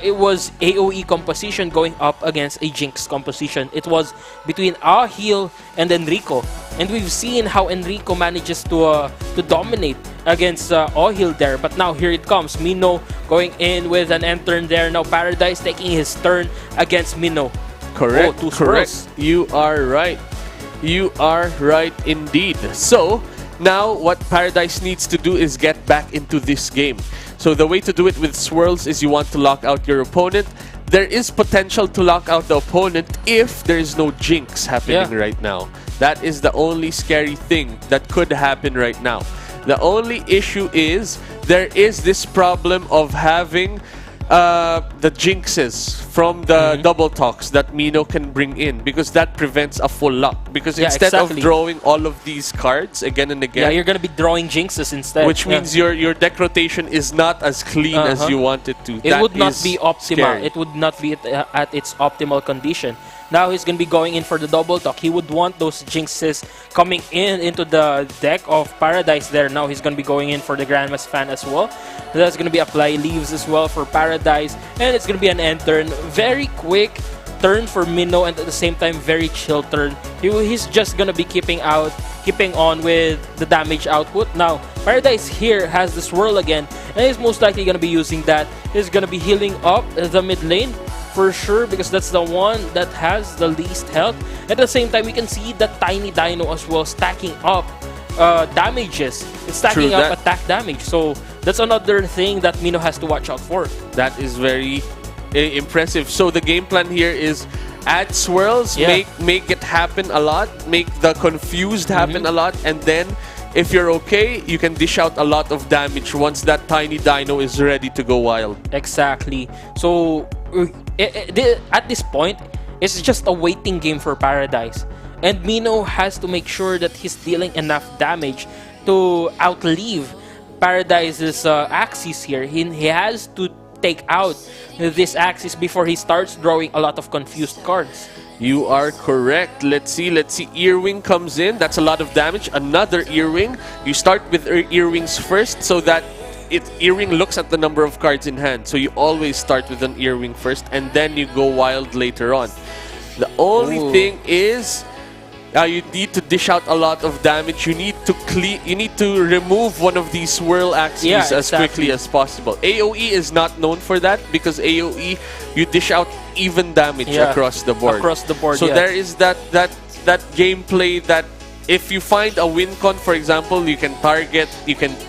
it was AoE composition going up against a Jinx composition. It was between Ahil and Enrico. And we've seen how Enrico manages to dominate against Ahil there. But now here it comes. Mino going in with an end turn there. Now Paradise taking his turn against Mino. Correct. two Correct. swirls. You are right. You are right indeed. So now what Paradise needs to do is get back into this game. So the way to do it with swirls is you want to lock out your opponent. There is potential to lock out the opponent if there is no jinx happening right now. That is the only scary thing that could happen right now. The only issue is there is this problem of having the jinxes from the double talks that Mino can bring in, because that prevents a full lock. Because instead of drawing all of these cards again and again, you're gonna be drawing jinxes instead, which means your deck rotation is not as clean as you want it to. It would not be optimal. It would not be at its optimal condition. Now he's going to be going in for the double talk. He would want those jinxes coming into the deck of Paradise there. Now he's going to be going in for the Grandma's Fan as well. That's going to be apply leaves as well for Paradise. And it's going to be an end turn. Very quick turn for Mino, and at the same time very chill turn. He's just going to be keeping on with the damage output. Now Paradise here has the swirl again, and he's most likely going to be using that. He's going to be healing up the mid lane for sure, because that's the one that has the least health. At the same time, we can see that tiny dino as well stacking up damages. It's stacking up attack damage. So that's another thing that Mino has to watch out for. That is very impressive. So the game plan here is add swirls, make it happen a lot, make the confused happen a lot, and then if you're okay, you can dish out a lot of damage once that tiny dino is ready to go wild. Exactly. So at this point, it's just a waiting game for Paradise. And Mino has to make sure that he's dealing enough damage to outlive Paradise's Axis here. He has to take out this Axis before he starts drawing a lot of confused cards. You are correct. Let's see. Earwing comes in. That's a lot of damage. Another Earwing. You start with Earwings first so that Earwing looks at the number of cards in hand. So you always start with an Earwing first and then you go wild later on. The only thing is you need to dish out a lot of damage. You need to remove one of these swirl Axies as quickly as possible. AoE is not known for that, because AoE you dish out even damage across the board. So there is that gameplay that if you find a win con, for example, you can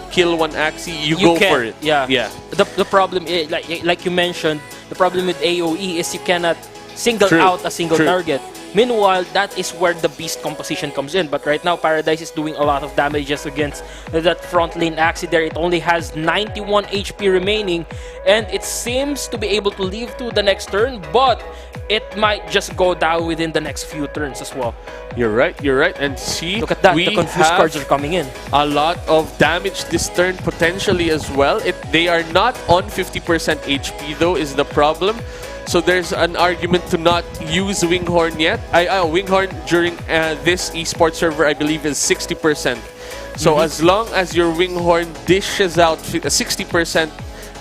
kill one Axie, you go for it. The problem is, like you mentioned, the problem with AoE is you cannot single out a single target. Meanwhile, that is where the beast composition comes in. But right now, Paradise is doing a lot of damages against that front lane Axie there. It only has 91 HP remaining, and it seems to be able to live to the next turn, but it might just go down within the next few turns as well. You're right. And see, look at that. The confused cards are coming in. A lot of damage this turn potentially as well. They are not on 50% HP though, is the problem. So there's an argument to not use Winghorn yet. Winghorn during this esports server, I believe, is 60%. So as long as your Winghorn dishes out 60%,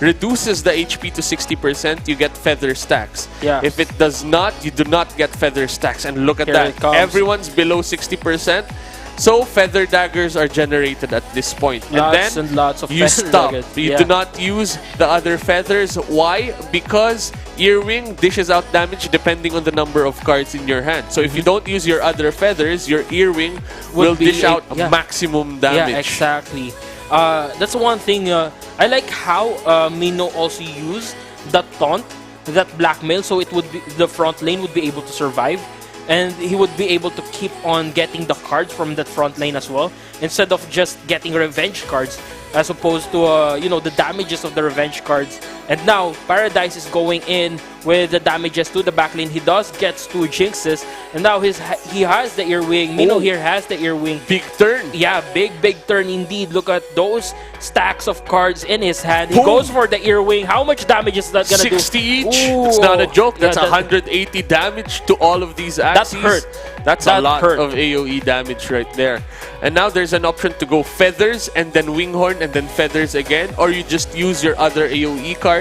reduces the HP to 60%, you get feather stacks. If it does not, you do not get feather stacks. And look at that. Everyone's below 60%. So feather daggers are generated at this point. Lots and lots of you stop. daggers. You do not use the other feathers. Why? Because Earwing dishes out damage depending on the number of cards in your hand. So if you don't use your other feathers, your Earwing will dish out maximum damage. Yeah, exactly. That's one thing. I like how Mino also used that taunt, that blackmail, so it would be, the front lane would be able to survive. And he would be able to keep on getting the cards from that front lane as well, instead of just getting revenge cards, as opposed to the damages of the revenge cards. And now Paradise is going in with the damages to the back lane. He does gets 2 jinxes, and now he has the Earwing. Mino here has the Earwing. Big turn. Yeah, big turn indeed. Look at those stacks of cards in his hand. He goes for the Earwing. How much damage is that gonna 60 each. Ooh. It's not a joke. That's 180 damage to all of these Axies. That's a lot of AoE damage right there. And now there's an option to go feathers and then Winghorn and then feathers again, or you just use your other AoE cards.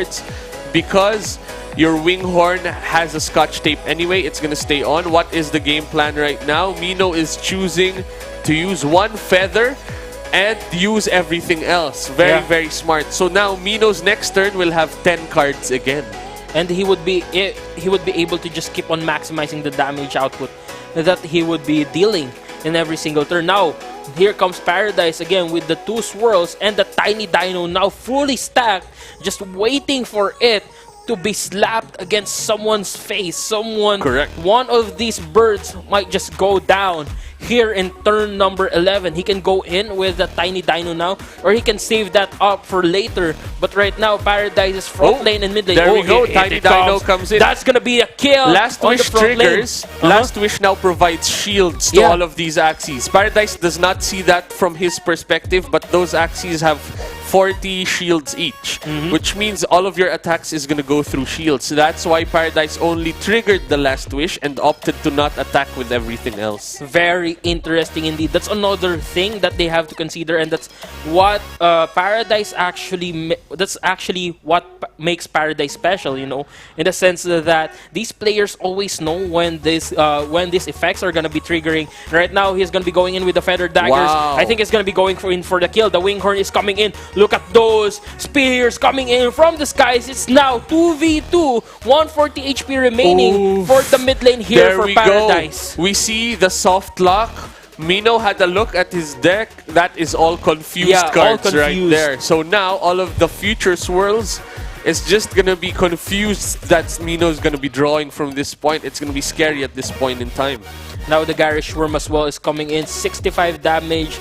Because your Winghorn has a scotch tape anyway, it's gonna stay on. What is the game plan right now? Mino is choosing to use 1 feather and use everything else. Very smart. So now Mino's next turn will have 10 cards again. and he would be able to just keep on maximizing the damage output that he would be dealing in every single turn. Now, here comes Paradise again with the 2 swirls and the tiny dino now fully stacked, just waiting for it to be slapped against someone's face. Correct. One of these birds might just go down here in turn number 11. He can go in with the tiny dino now, or he can save that up for later. But right now, Paradise is front lane and mid lane. There we go. Tiny dino comes in. That's gonna be a kill. Last on Wish the front triggers. lane. Last Wish now provides shields to all of these Axies. Paradise does not see that from his perspective, but those Axies have 40 shields each, which means all of your attacks is going to go through shields. That's why Paradise only triggered the Last Wish and opted to not attack with everything else. Very interesting indeed. That's another thing that they have to consider, and that's what Paradise actually that's actually what makes Paradise special, you know, in the sense that these players always know when these effects are going to be triggering. Right now, he's going to be going in with the feather daggers. Wow. I think he's going to be going in for the kill. The Winghorn is coming in. Look at those spears coming in from the skies. It's now 2v2. 140 HP remaining for the mid lane here for Paradise. We see the soft lock. Mino had a look at his deck. That is all confused cards right there. So now all of the future swirls is just going to be confused that Mino's going to be drawing from this point. It's going to be scary at this point in time. Now the Garish Worm as well is coming in. 65 damage.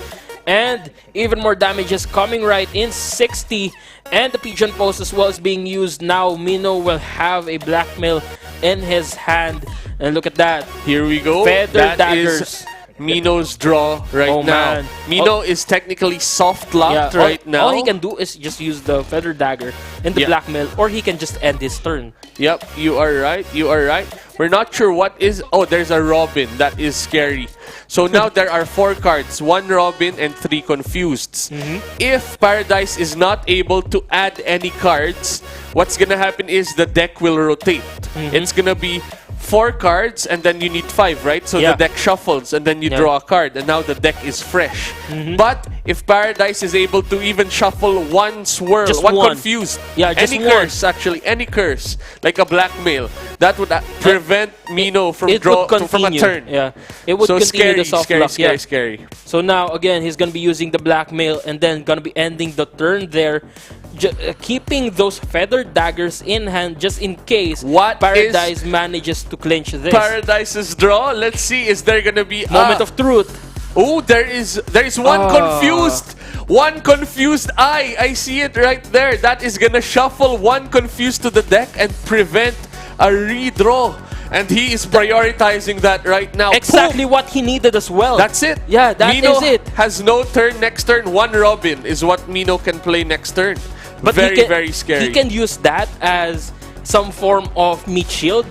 And even more damage is coming right in, 60. And the Pigeon Post as well is being used now. Mino will have a blackmail in his hand. And look at that. Here we go. Feather daggers. Is Mino's draw right now. Man. Mino is technically soft locked right now. All he can do is just use the feather dagger and the blackmail, or he can just end his turn. Yep, you are right. You are right. We're not sure what is... Oh, there's a Robin. That is scary. So now there are 4 cards. 1 Robin and 3 Confused. If Paradise is not able to add any cards, what's gonna happen is the deck will rotate. It's gonna be 4 cards and then you need 5, right? So the deck shuffles and then you draw a card and now the deck is fresh. But if Paradise is able to even shuffle 1 swirl, Just 1 one. Confused, Just any one. curse actually, any curse, like a blackmail, that would prevent Mino from from a turn. Yeah, it would so continue scary, the soft scary, lock. scary, scary. So now again, he's gonna be using the blackmail and then gonna be ending the turn there, keeping those feather daggers in hand just in case Paradise manages to clinch this. Paradise's draw. Let's see. Is there gonna be Moment of truth? Oh, there is one confused. One confused eye. I see it right there. That is gonna shuffle 1 confused to the deck and prevent a redraw. And he is prioritizing that right now. Exactly what he needed as well. That's it. Yeah, that Mino is it. has no turn next turn. 1 Robin is what Mino can play next turn. But very scary. He can use that as some form of meat shield,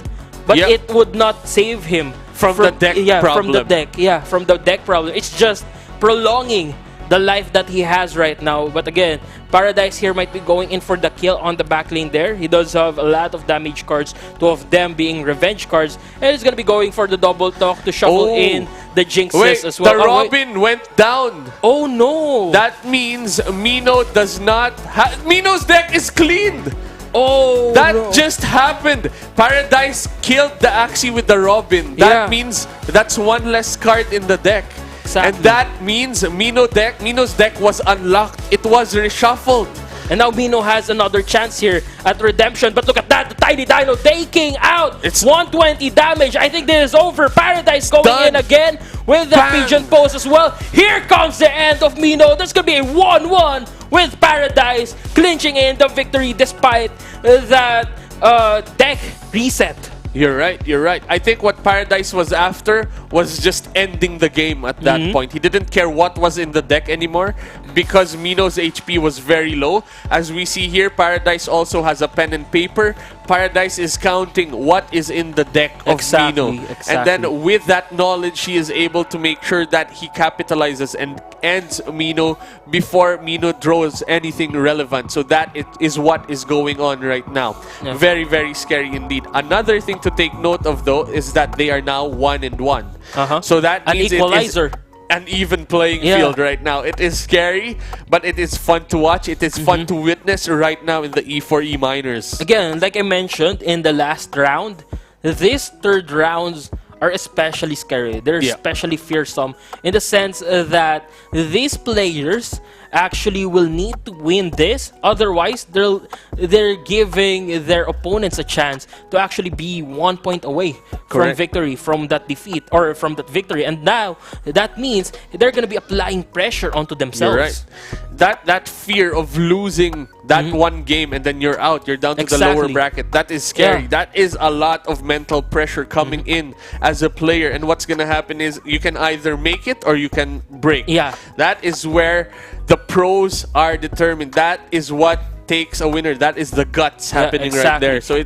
but it would not save him from the deck problem. From the deck. Yeah, from the deck problem. It's just prolonging the life that he has right now. But again, Paradise here might be going in for the kill on the back lane there. He does have a lot of damage cards, 2 of them being revenge cards. And he's going to be going for the double talk to shuffle in the jinxes as well. The Robin went down. Oh no! That means Mino does not Mino's deck is cleaned. Oh, that just happened. Paradise killed the Axie with the Robin. That means that's 1 less card in the deck. Exactly. And that means Mino's deck was unlocked. It was reshuffled. And now Mino has another chance here at redemption. But look at that, the tiny dino taking out. It's 120 damage. I think this is over. Paradise going in again with the Pigeon Pose as well. Here comes the end of Mino. There's going to be a 1-1 with Paradise clinching in the victory despite that deck reset. You're right, you're right. I think what Paradise was after was just ending the game at that point. He didn't care what was in the deck anymore because Mino's HP was very low. As we see here, Paradise also has a pen and paper. Paradise is counting what is in the deck of Mino. And then with that knowledge, he is able to make sure that he capitalizes and ends Mino before Mino draws anything relevant. So that is what is going on right now. Very, very scary indeed. Another thing to take note of though is that they are now 1-1. So that means an equalizer. an even playing field right now. It is scary, but it is fun to watch. It is fun to witness right now in the E4E Minors. Again, like I mentioned in the last round, these third rounds are especially scary. They're especially fearsome in the sense that these players actually will need to win this. Otherwise, they're giving their opponents a chance to actually be 1 point away from victory, from that defeat, or from that victory. And now, that means they're going to be applying pressure onto themselves. You're right. That fear of losing that one game and then you're out, you're down to the lower bracket, that is scary. That is a lot of mental pressure coming in as a player. And what's going to happen is you can either make it or you can break. That is where the pros are determined. That is what takes a winner. That is the guts happening right there. So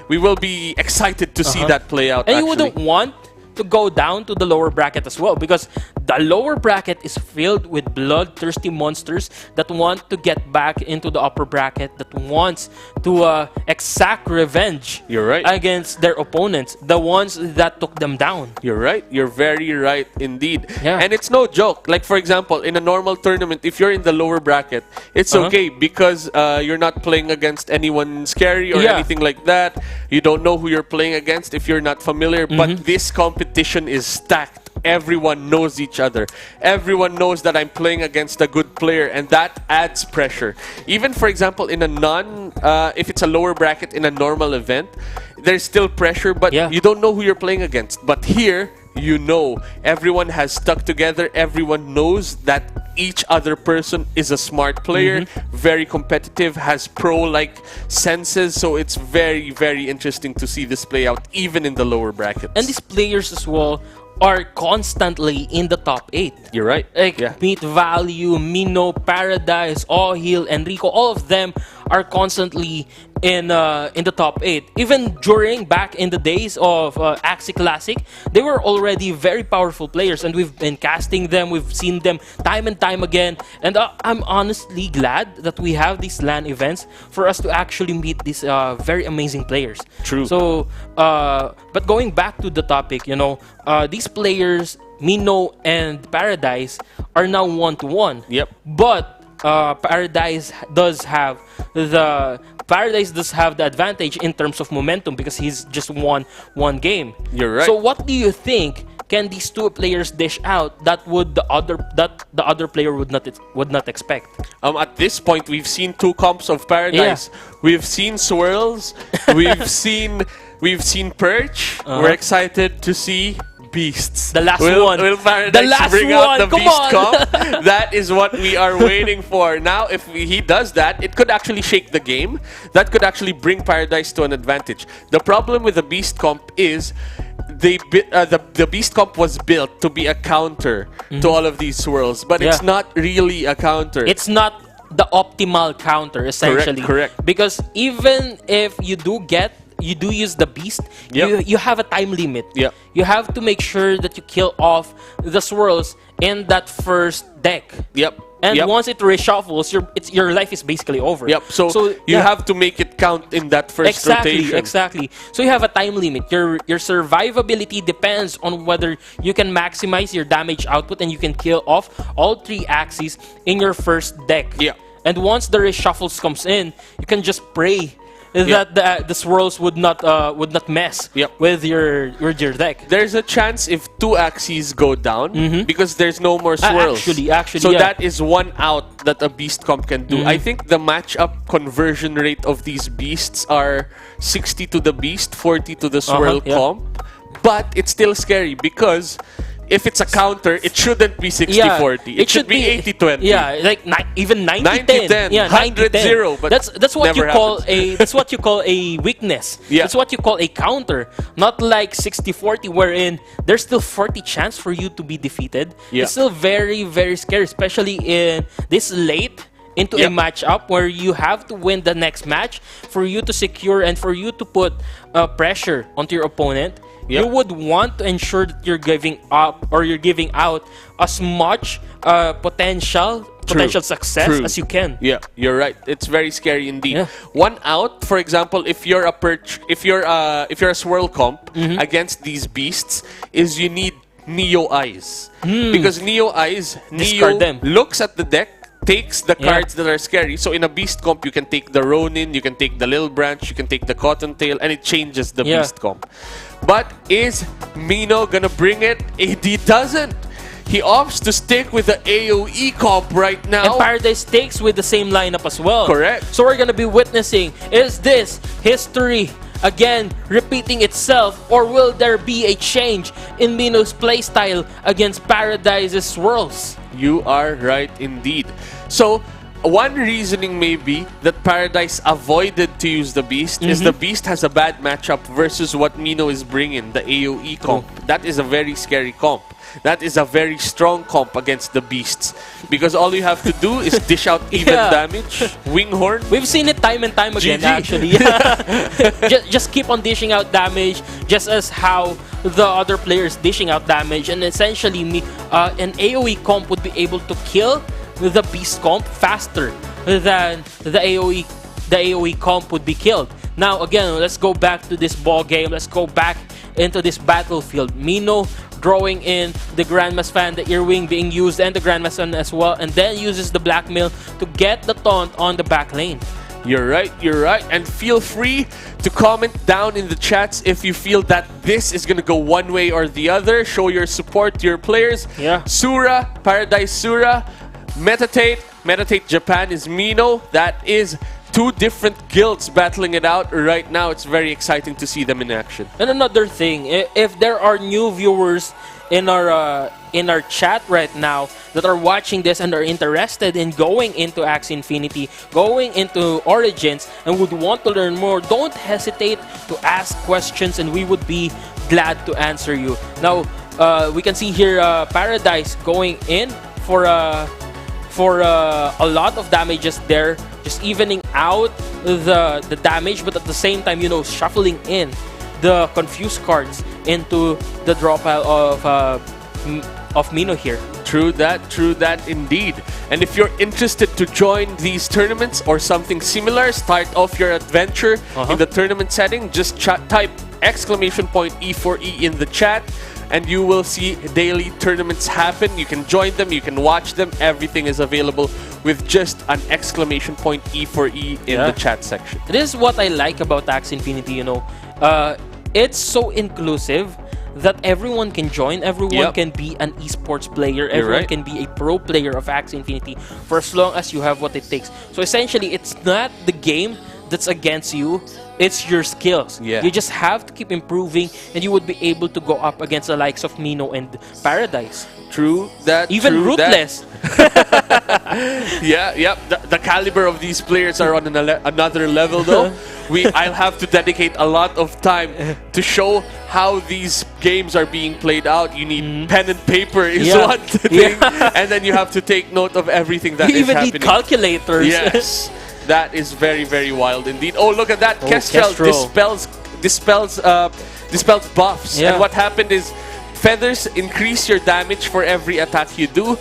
we will be excited to see that play out. And you wouldn't want to go down to the lower bracket as well, because the lower bracket is filled with bloodthirsty monsters that want to get back into the upper bracket, that wants to exact revenge against their opponents, the ones that took them down. You're right. You're very right indeed. And it's no joke. Like, for example, in a normal tournament, if you're in the lower bracket, it's okay because you're not playing against anyone scary or anything like that. You don't know who you're playing against if you're not familiar. But this competition is stacked. Everyone knows each other. Everyone knows that I'm playing against a good player, and that adds pressure. Even, for example, in a if it's a lower bracket in a normal event, there's still pressure, but you don't know who you're playing against. But here, you know, everyone has stuck together. Everyone knows that each other person is a smart player, very competitive, has pro-like senses. So it's very, very interesting to see this play out, even in the lower brackets. And these players as well are constantly in the top 8. You're right. Like Meat Value, Mino, Paradise, Ohil, Enrico, all of them are constantly in the top 8. Even during back in the days of Axie Classic, they were already very powerful players, and we've been casting them. We've seen them time and time again, and I'm honestly glad that we have these LAN events for us to actually meet these very amazing players. True. So, but going back to the topic, you know, these players, Mino and Paradise, are now 1-1. Yep. But Paradise does have the advantage in terms of momentum because he's just won one game. You're right. So what do you think can these two players dish out that the other player would not expect? At this point, we've seen 2 comps of Paradise. We've seen Swirls. we've seen Perch. We're excited to see Beasts. The last one. Will Paradise bring out the Beast comp? That is what we are waiting for. Now, if he does that, it could actually shake the game. That could actually bring Paradise to an advantage. The problem with the Beast comp is the Beast comp was built to be a counter to all of these swirls, but it's not really a counter. It's not the optimal counter, essentially. Correct. Because even if you do use the Beast, you have a time limit. You have to make sure that you kill off the swirls in that first deck. And once it reshuffles, your life is basically over. So you have to make it count in that first rotation. Exactly. So you have a time limit. Your survivability depends on whether you can maximize your damage output and you can kill off all 3 Axies in your first deck. And once the reshuffles comes in, you can just pray that the swirls would not mess with your deck. There's a chance if 2 Axies go down because there's no more swirls. Actually, so that is one out that a Beast comp can do. I think the matchup conversion rate of these Beasts are 60 to the Beast, 40 to the swirl comp. But it's still scary because if it's a counter, it shouldn't be 60-40. It should be 80-20. Yeah, like even 90-10. Yeah, 100-0. But that's what you call a weakness. That's what you call a counter. Not like 60-40, wherein there's still 40 chance for you to be defeated. It's still very, very scary, especially in this late into a matchup where you have to win the next match for you to secure and for you to put pressure onto your opponent. You would want to ensure that you're giving out as much potential success as you can. Yeah, you're right. It's very scary indeed. One out, for example, if you're a swirl comp against these beasts, is you need Neo Eyes. Because Neo Eyes, Discard Neo them. looks at the deck, takes the cards that are scary. So in a Beast comp, you can take the Ronin, you can take the Little Branch, you can take the Cottontail, and it changes the Beast comp. But is Mino gonna bring it? AD doesn't. He opts to stick with the AoE comp right now. And Paradise takes with the same lineup as well. Correct. So we're gonna be witnessing, is this history again repeating itself, or will there be a change in Mino's playstyle against Paradise's swirls? You are right indeed. So, one reasoning may be that Paradise avoided to use the Beast is the Beast has a bad matchup versus what Mino is bringing, the AoE comp. That is a very scary comp. That is a very strong comp against the Beasts. Because all you have to do is dish out even damage, Winghorn. We've seen it time and time again, GG. actually. just keep on dishing out damage, just as how the other players dishing out damage. And essentially, an AoE comp would be able to kill the Beast comp faster than the AoE comp would be killed. Now, again, let's go back to this ball game. Let's go back into this battlefield. Mino drawing in the Grandma's Fan, the Earwing being used, and the Grandma's Fan as well, and then uses the Blackmail to get the taunt on the back lane. You're right. And feel free to comment down in the chats if you feel that this is gonna go one way or the other. Show your support to your players. Sura, Paradise Sura, Meditate Japan is Mino. That is two different guilds battling it out right now. It's very exciting to see them in action. And another thing, if there are new viewers in our chat right now that are watching this and are interested in going into Axie Infinity, going into Origins, and would want to learn more, don't hesitate to ask questions, and we would be glad to answer you. Now, we can see here Paradise going in for a lot of damages there, just evening out the damage, but at the same time, shuffling in the confused cards into the draw pile of Mino here. True that indeed. And if you're interested to join these tournaments or something similar, start off your adventure in the tournament setting, just type !E4E in the chat, and you will see daily tournaments happen. You can join them, you can watch them. Everything is available with just an !E4E in the chat section. This is what I like about Axie Infinity, it's so inclusive that everyone can join, everyone can be an esports player, everyone can be a pro player of Axie Infinity for as long as you have what it takes. So essentially, it's not the game that's against you, it's your skills. You just have to keep improving, and you would be able to go up against the likes of Mino and Paradise. True that. Even Ruthless. The caliber of these players are on another level, though. I'll have to dedicate a lot of time to show how these games are being played out. You need pen and paper is one thing, and then you have to take note of everything that is happening. You even need calculators. Yes, that is very, very wild indeed. Oh, look at that! Kestrel dispels buffs, and what happened is, feathers increase your damage for every attack you do,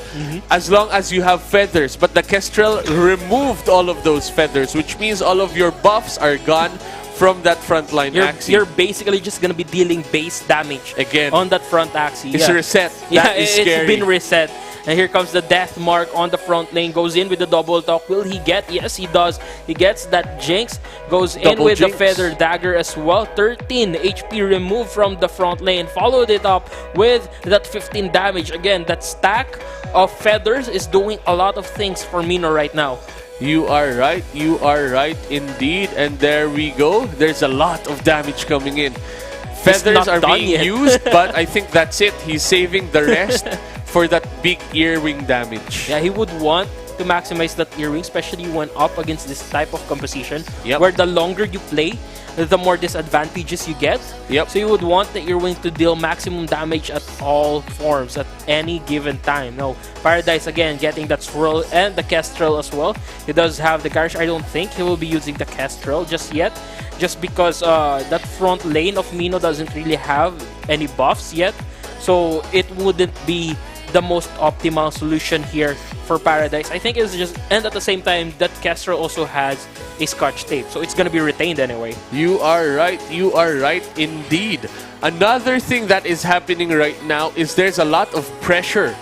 as long as you have feathers. But the Kestrel removed all of those feathers, which means all of your buffs are gone from that frontline Axie. You're basically just gonna be dealing base damage again on that front Axie. It's reset. That is scary. It's been reset. And here comes the death mark on the front lane. Goes in with the double talk. Will he get? Yes, he does. He gets that Jinx. Goes in with the feather dagger as well. 13 HP removed from the front lane. Followed it up with that 15 damage. Again, that stack of feathers is doing a lot of things for Mino right now. You are right indeed. And there we go. There's a lot of damage coming in. Feathers are being used, but I think that's it. He's saving the rest for that big earwing damage. Yeah, he would want to maximize that earwing, especially when up against this type of composition, where the longer you play, the more disadvantages you get. So you would want the earwing to deal maximum damage at all forms, at any given time. Now, Paradise again getting that swirl and the Kestrel as well. He does have the Garage. I don't think he will be using the Kestrel just yet, just because that front lane of Mino doesn't really have any buffs yet. So it wouldn't be the most optimal solution here for Paradise. I think it's just, and at the same time, that Kestrel also has a Scotch tape, so it's gonna be retained anyway. You are right. You are right indeed. Another thing that is happening right now is there's a lot of pressure.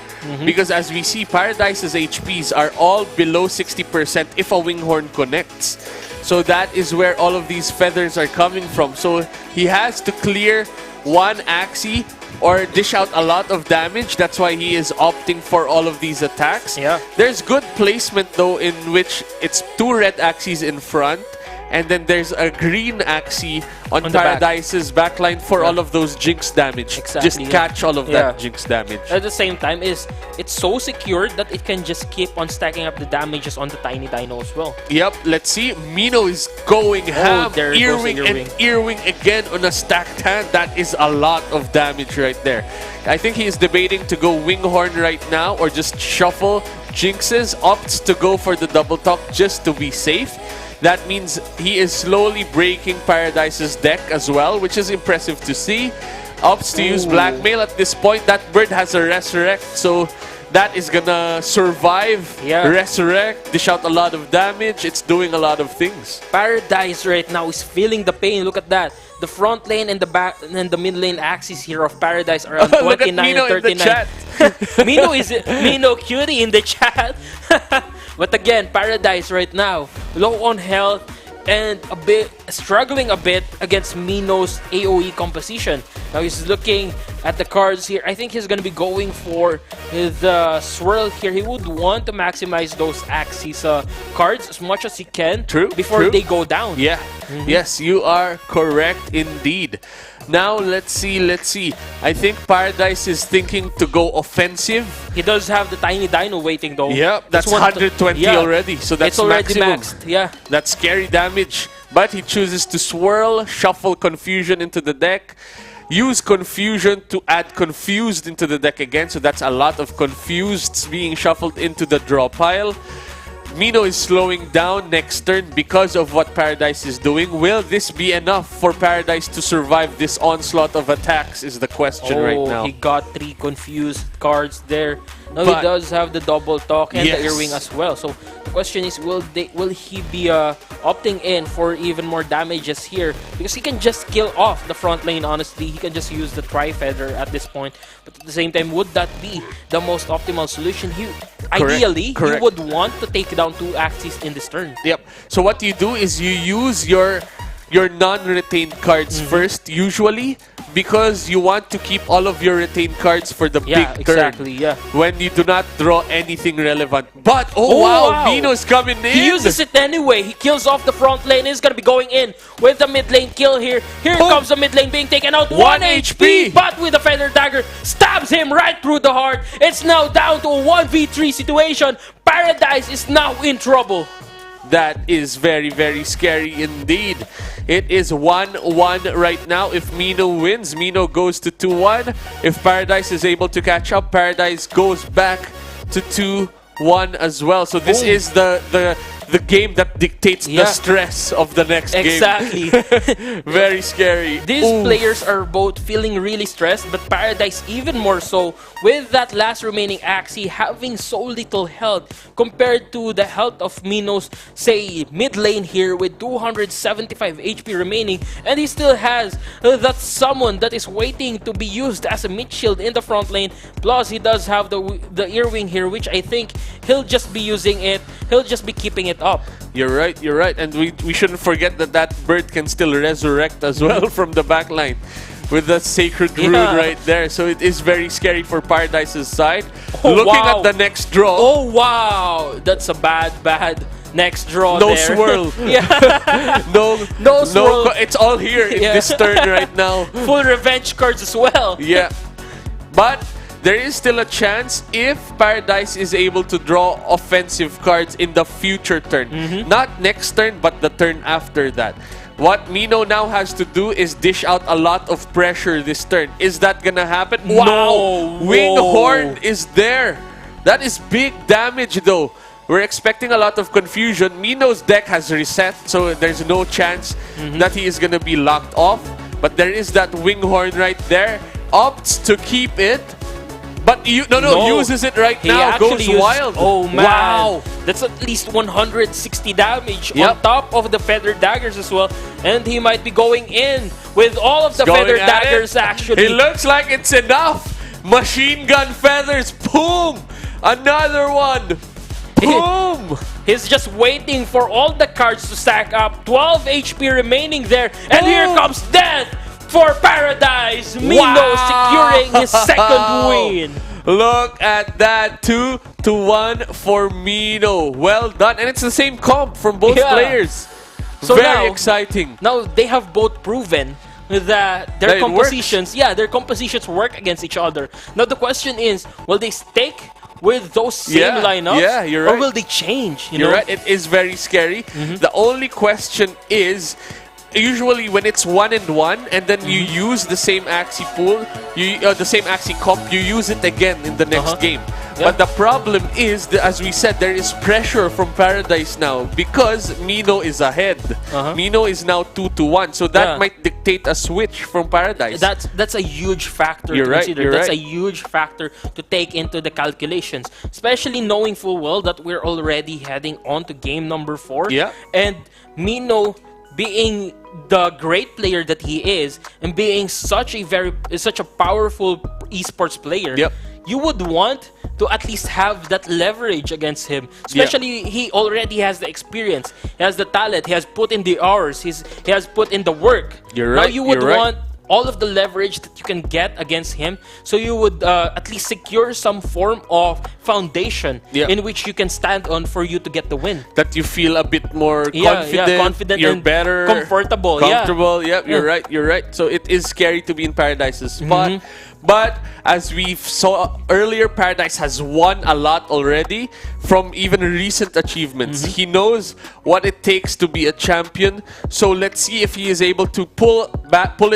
Because as we see, Paradise's HPs are all below 60% if a Winghorn connects. So that is where all of these feathers are coming from. So he has to clear one Axie or dish out a lot of damage. That's why he is opting for all of these attacks. Yeah. There's good placement though, in which it's two red Axies in front, and then there's a green Axie on Paradise's backline for all of those Jinx damage. Just catch all of that Jinx damage. At the same time, it's so secured that it can just keep on stacking up the damages on the Tiny Dino as well. Yep, let's see. Mino is going ham. There goes Earwing the and Earwing again on a stacked hand. That is a lot of damage right there. I think he is debating to go Winghorn right now or just shuffle Jinxes. Opts to go for the double talk just to be safe. That means he is slowly breaking Paradise's deck as well, which is impressive to see. Opts to use Blackmail at this point. That bird has a Resurrect, so that is gonna survive. Resurrect, dish out a lot of damage. It's doing a lot of things. Paradise right now is feeling the pain. Look at that. The front lane and the back and the mid lane axis here of Paradise are on 29 and 39. Mino cutie in the chat. But again, Paradise right now low on health and a bit struggling a bit against Mino's AoE composition. Now he's looking at the cards here. I think he's going to be going for the swirl here. He would want to maximize those Axie's cards as much as he can before they go down. Yeah. Yes, you are correct indeed. Now let's see. I think Paradise is thinking to go offensive. He does have the Tiny Dino waiting though. Yeah, that's 120 already. So that's it's already maximum. maxed. Yeah, that's scary damage. But he chooses to swirl, shuffle Confusion into the deck, use Confusion to add Confused into the deck again. So that's a lot of Confused being shuffled into the draw pile. Mino is slowing down next turn because of what Paradise is doing. Will this be enough for Paradise to survive this onslaught of attacks is the question right now. He got 3 confused cards there. Now he does have the double talk and the Earwing as well. So the question is, will he be opting in for even more damages here? Because he can just kill off the front lane, honestly. He can just use the Tri-Feather at this point. But at the same time, would that be the most optimal solution? Ideally, he would want to take down 2 Axies in this turn. Yep. So what you do is you use your non-retained cards first, usually, because you want to keep all of your retained cards for the big turn. When you do not draw anything relevant. But, wow, Mino's coming in! He uses it anyway. He kills off the front lane. He's going to be going in with the mid lane kill here. Here comes the mid lane being taken out. 1 HP! But with the Feather Dagger, stabs him right through the heart. It's now down to a 1v3 situation. Paradise is now in trouble. That is very, very scary indeed. It is 1-1 right now. If Mino wins, Mino goes to 2-1. If Paradise is able to catch up, Paradise goes back to 2-1 as well. So this is the game that dictates the stress of the next game. Exactly. Very scary. These players are both feeling really stressed, but Paradise even more so with that last remaining Axie having so little health compared to the health of Mino's, say, mid lane here with 275 HP remaining, and he still has that summon that is waiting to be used as a mid shield in the front lane. Plus, he does have the Earwing here, which I think he'll just be using it. He'll just be keeping it up. You're right. And we shouldn't forget that bird can still resurrect as well from the back line with the Sacred Rune right there. So it is very scary for Paradise's side. Looking at the next draw. Oh, wow. That's a bad next draw no there. Swirl. no swirl. It's all here in this turn right now. Full revenge cards as well. Yeah. But there is still a chance if Paradise is able to draw offensive cards in the future turn. Not next turn, but the turn after that. What Mino now has to do is dish out a lot of pressure this turn. Is that gonna happen? Wow! Winghorn is there. That is big damage though. We're expecting a lot of confusion. Mino's deck has reset, so there's no chance that he is gonna be locked off. But there is that Winghorn right there. Opts to keep it. But uses it right He now. actually Goes used- wild. Oh man. Wow. That's at least 160 damage Yep. on top of the feather daggers as well. And he might be going in with all of the Going feather at daggers it. actually. It looks like it's enough. Machine gun feathers. Boom. Another one. Boom. He's just waiting for all the cards to stack up. 12 HP remaining there. And here comes death for Paradise. Mino securing his second win. Look at that. 2-1 for Mino. Well done. And it's the same comp from both Yeah. players. So Very now- exciting. Now they have both proven that That their it compositions, their compositions work against each other. Now the question is, will they stick with those same lineups? Yeah, you're Or right. will they change? You're right. It is very scary. The only question is, usually when it's 1-1 and then you use the same Axie pool, the same Axie comp, you use it again in the next game. Yeah. But the problem is, as we said, there is pressure from Paradise now because Mino is ahead. Mino is now 2-1, so that Yeah. might dictate a switch from Paradise. That's a huge factor You're to right, consider. you're That's right. a huge factor to take into the calculations, especially knowing full well that we're already heading on to game number 4. Yeah. And Mino being the great player that he is and being such a powerful esports player, Yep. you would want to at least have that leverage against him. Especially he already has the experience, he has the talent, he has put in the hours, he has put in the work. You're Now right, you would you're right. want all of the leverage that you can get against him, so you would at least secure some form of foundation in which you can stand on for you to get the win. That you feel a bit more confident you're and better, comfortable. comfortable. Yep, you're right. You're right. So it is scary to be in Paradise's spot. But as we saw earlier, Paradise has won a lot already from even recent achievements. He knows what it takes to be a champion. So let's see if he is able to pull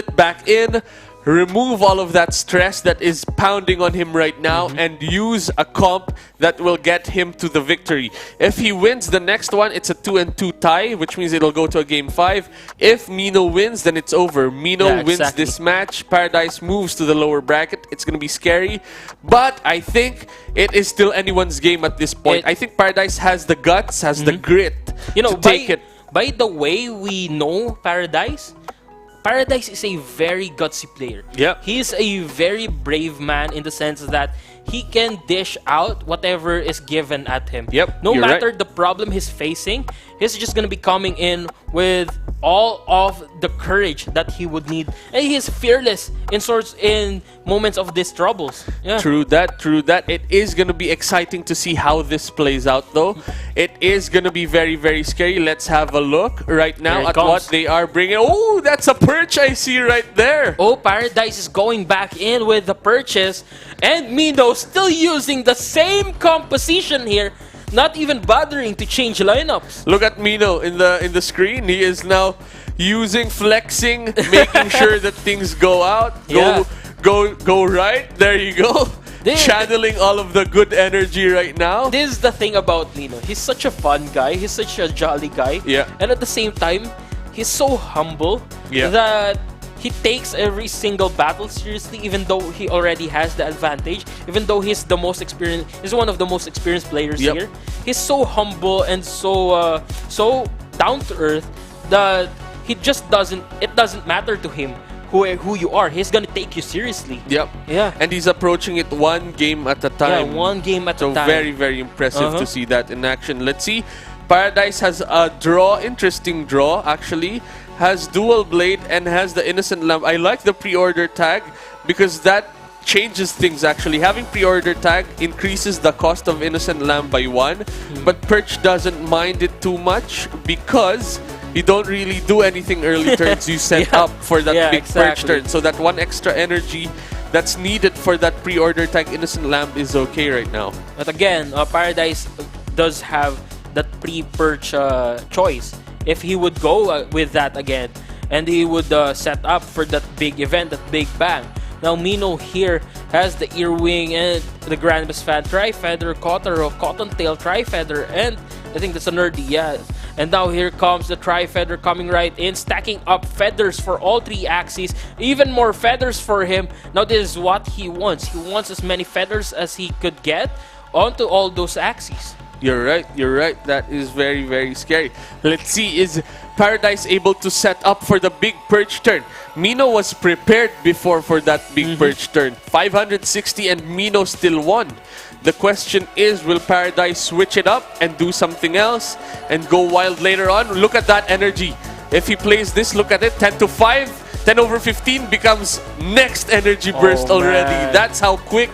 it back in, remove all of that stress that is pounding on him right now, and use a comp that will get him to the victory. If he wins the next one, it's a 2-2 tie, which means it'll go to a game 5. If Mino wins, then it's over. Mino wins this match. Paradise moves to the lower bracket. It's going to be scary, but I think it is still anyone's game at this point. I think Paradise has the guts, has the grit to take it. By the way we know Paradise is a very gutsy player. Yep. He's a very brave man in the sense that he can dish out whatever is given at him. Yep, No you're matter right. the problem he's facing, he's just gonna be coming in with all of the courage that he would need. And he is fearless in moments of these troubles. Yeah. True that. It is going to be exciting to see how this plays out, though. It is going to be very, very scary. Let's have a look right Here now it at comes. what they are bringing. Oh, that's a perch I see right there. Oh, Paradise is going back in with the purchase, and Mino still using the same composition here, not even bothering to change lineups. Look at Mino in the screen. He is now flexing, making sure that things go out, go right. There you go. Channeling all of the good energy right now. This is the thing about Mino. He's such a fun guy. He's such a jolly guy. Yeah. And at the same time, he's so humble that he takes every single battle seriously, even though he already has the advantage, even though he's the most experienced, he's one of the most experienced players here. He's so humble and so down to earth that he just it doesn't matter to him who you are. He's gonna take you seriously. Yep. Yeah. And he's approaching it one game at a time. Yeah, one game at a So time. very, very impressive to see that in action. Let's see. Paradise has a interesting draw actually. Has dual blade and has the innocent lamb. I like the pre-order tag because that changes things actually. Having pre-order tag increases the cost of innocent lamb by 1, but Perch doesn't mind it too much because you don't really do anything early turns. You set up for that big Perch turn. So that 1 extra energy that's needed for that pre-order tag innocent lamb is okay right now. But again, Paradise does have that pre-Perch choice. If he would go with that again, and he would set up for that big event, that big bang. Now Mino here has the Earwing and the Grandmas Fan Tri-Feather, Kotaro, Cottontail Tri-Feather, and I think that's a nerdy, And now here comes the Tri-Feather coming right in, stacking up feathers for all 3 Axies. Even more feathers for him. Now this is what he wants. He wants as many feathers as he could get onto all those Axies. You're right, you're right. That is very, very scary. Let's see, is Paradise able to set up for the big perch turn? Mino was prepared before for that big perch turn. 560 and Mino still won. The question is, will Paradise switch it up and do something else and go wild later on? Look at that energy. If he plays this, look at it, 10 to 5, 10 over 15 becomes next energy burst already. Man. That's how quick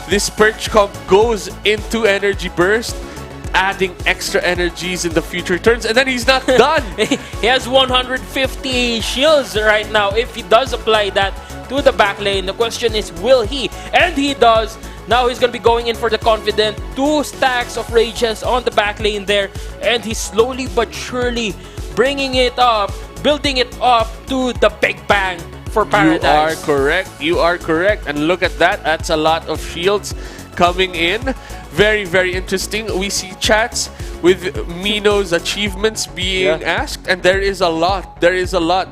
this perch comp goes into energy burst, adding extra energies in the future turns, and then he's not done. He has 150 shields right now. If he does apply that to the back lane, the question is, will he? And he does. Now he's going to be going in for the confident. 2 stacks of rages on the back lane there, and he's slowly but surely bringing it up, building it up to the big bang for Paradise. You are correct. You are correct. And look at that. That's a lot of shields coming in. Very, very interesting. We see chats with Mino's achievements being asked, and there is a lot. There is a lot.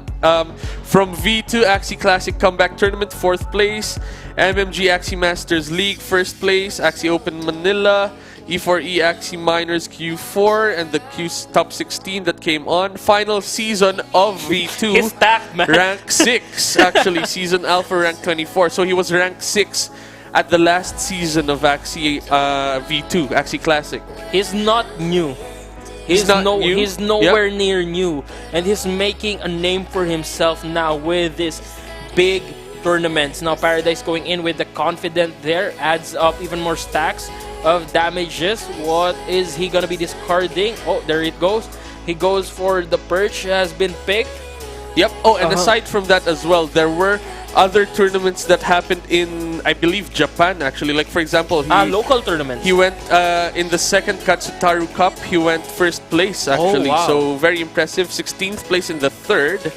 From V2 Axie Classic Comeback Tournament, 4th place. MMG Axie Masters League, 1st place. Axie Open Manila. E4E Axie Minors Q4 and the Q Top 16 that came on. Final season of V2. He's stacked, man. Rank 6, actually. Season Alpha rank 24. So he was ranked 6 at the last season of Axie V2, Axie Classic. He's not new. He's nowhere near new. And he's making a name for himself now with this big tournaments. Now Paradise going in with the confident there, adds up even more stacks of damages. What is he gonna be discarding? Oh, there it goes. He goes for the perch, has been picked. Yep. Oh, and aside from that as well, there were other tournaments that happened in, I believe, Japan actually. Like for example, local tournaments. He went in the 2nd Katsutaru Cup. He went 1st place actually. Oh, wow. So very impressive. 16th place in the 3rd,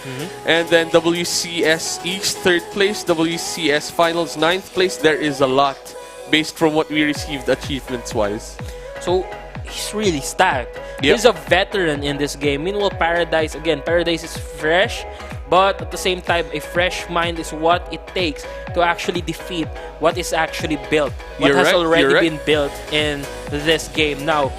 and then WCS East 3rd place. WCS Finals 9th place. There is a lot based from what we received achievements wise. So he's really stacked. Yep. He's a veteran in this game. Meanwhile, Paradise is fresh, but at the same time, a fresh mind is what it takes to actually defeat what is actually built, what has already been built in this game. Now,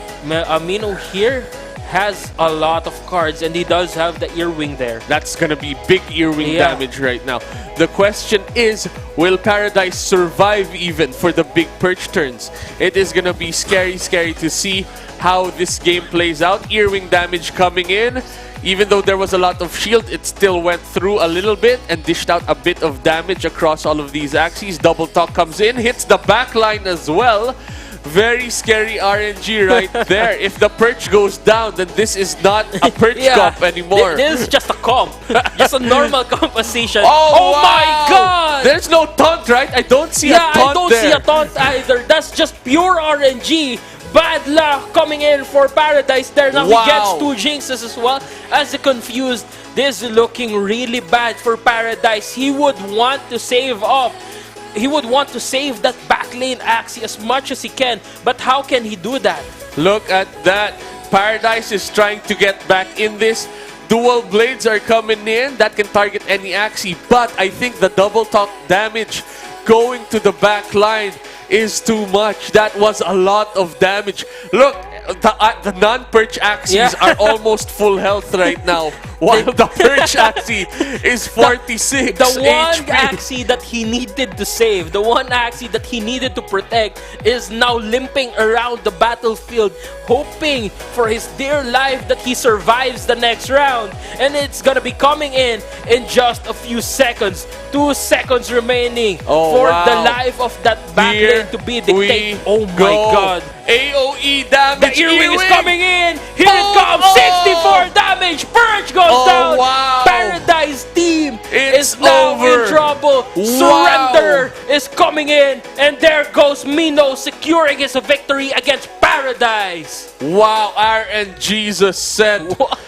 Mino here has a lot of cards, and he does have the earwing there. That's gonna be big earwing damage right now. The question is, will Paradise survive even for the big perch turns? It is gonna be scary to see how this game plays out. Earwing damage coming in. Even though there was a lot of shield, it still went through a little bit and dished out a bit of damage across all of these Axies. Double Talk comes in, hits the back line as well. Very scary RNG right there. If the perch goes down, then this is not a perch comp anymore. This is just a comp. Just a normal composition. Oh wow. My god! There's no taunt, right? I don't see a taunt I don't see a taunt either. That's just pure RNG. Bad luck coming in for Paradise there. Now he gets 2 jinxes as well as the confused. This is looking really bad for Paradise. He would want to save off. He would want to save that back lane Axie as much as he can. But how can he do that? Look at that. Paradise is trying to get back in this. Dual blades are coming in. That can target any Axie. But I think the double talk damage going to the back line is too much. That was a lot of damage. Look, the non-perch Axies are almost full health right now, while the perch Axie is 46 The one HP. Axie that he needed to save, the one Axie that he needed to protect is now limping around the battlefield, hoping for his dear life that he survives the next round. And it's gonna be coming in just a few seconds. 2 seconds remaining for the life of that back lane to be dictated. Oh my god. AoE damage. The earwing is coming in. Here it comes. 64 damage. Purge goes down. Wow. Paradise team is now in trouble. Surrender is coming in. And there goes Mino securing his victory against Paradise. Wow, RNG just said,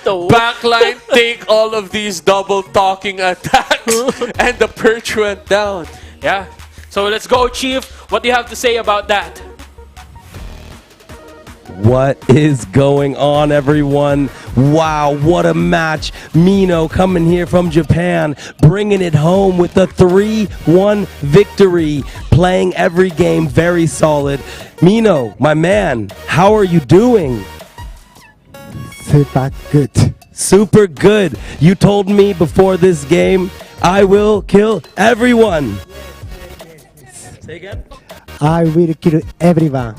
backline, take all of these double talking attacks. And the perch went down. Yeah. So let's go, Chief. What do you have to say about that? What is going on, everyone? Wow, what a match. Mino coming here from Japan, bringing it home with a 3-1 victory, playing every game very solid. Mino, my man, how are you doing? Super good. Super good. You told me before this game, I will kill everyone. Say again? I will kill everyone.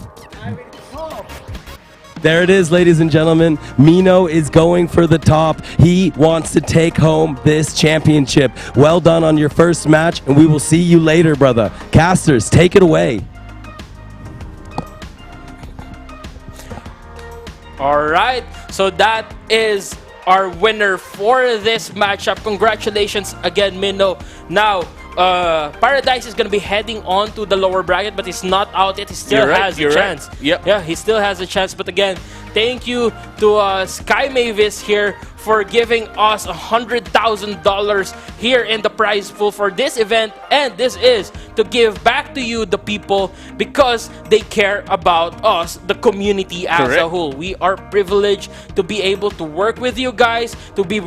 There it is, ladies and gentlemen. Mino is going for the top. He wants to take home this championship. Well done on your first match, and we will see you later, brother. Casters, take it away. All right, so that is our winner for this matchup. Congratulations again, Mino. Now, Paradise is going to be heading on to the lower bracket, but he's not out yet. He still has a chance. Yep. Yeah, he still has a chance. But again, thank you to Sky Mavis here for giving us $100,000 here in the prize pool for this event. And this is to give back to you, the people, because they care about us, the community as a whole. We are privileged to be able to work with you guys, to be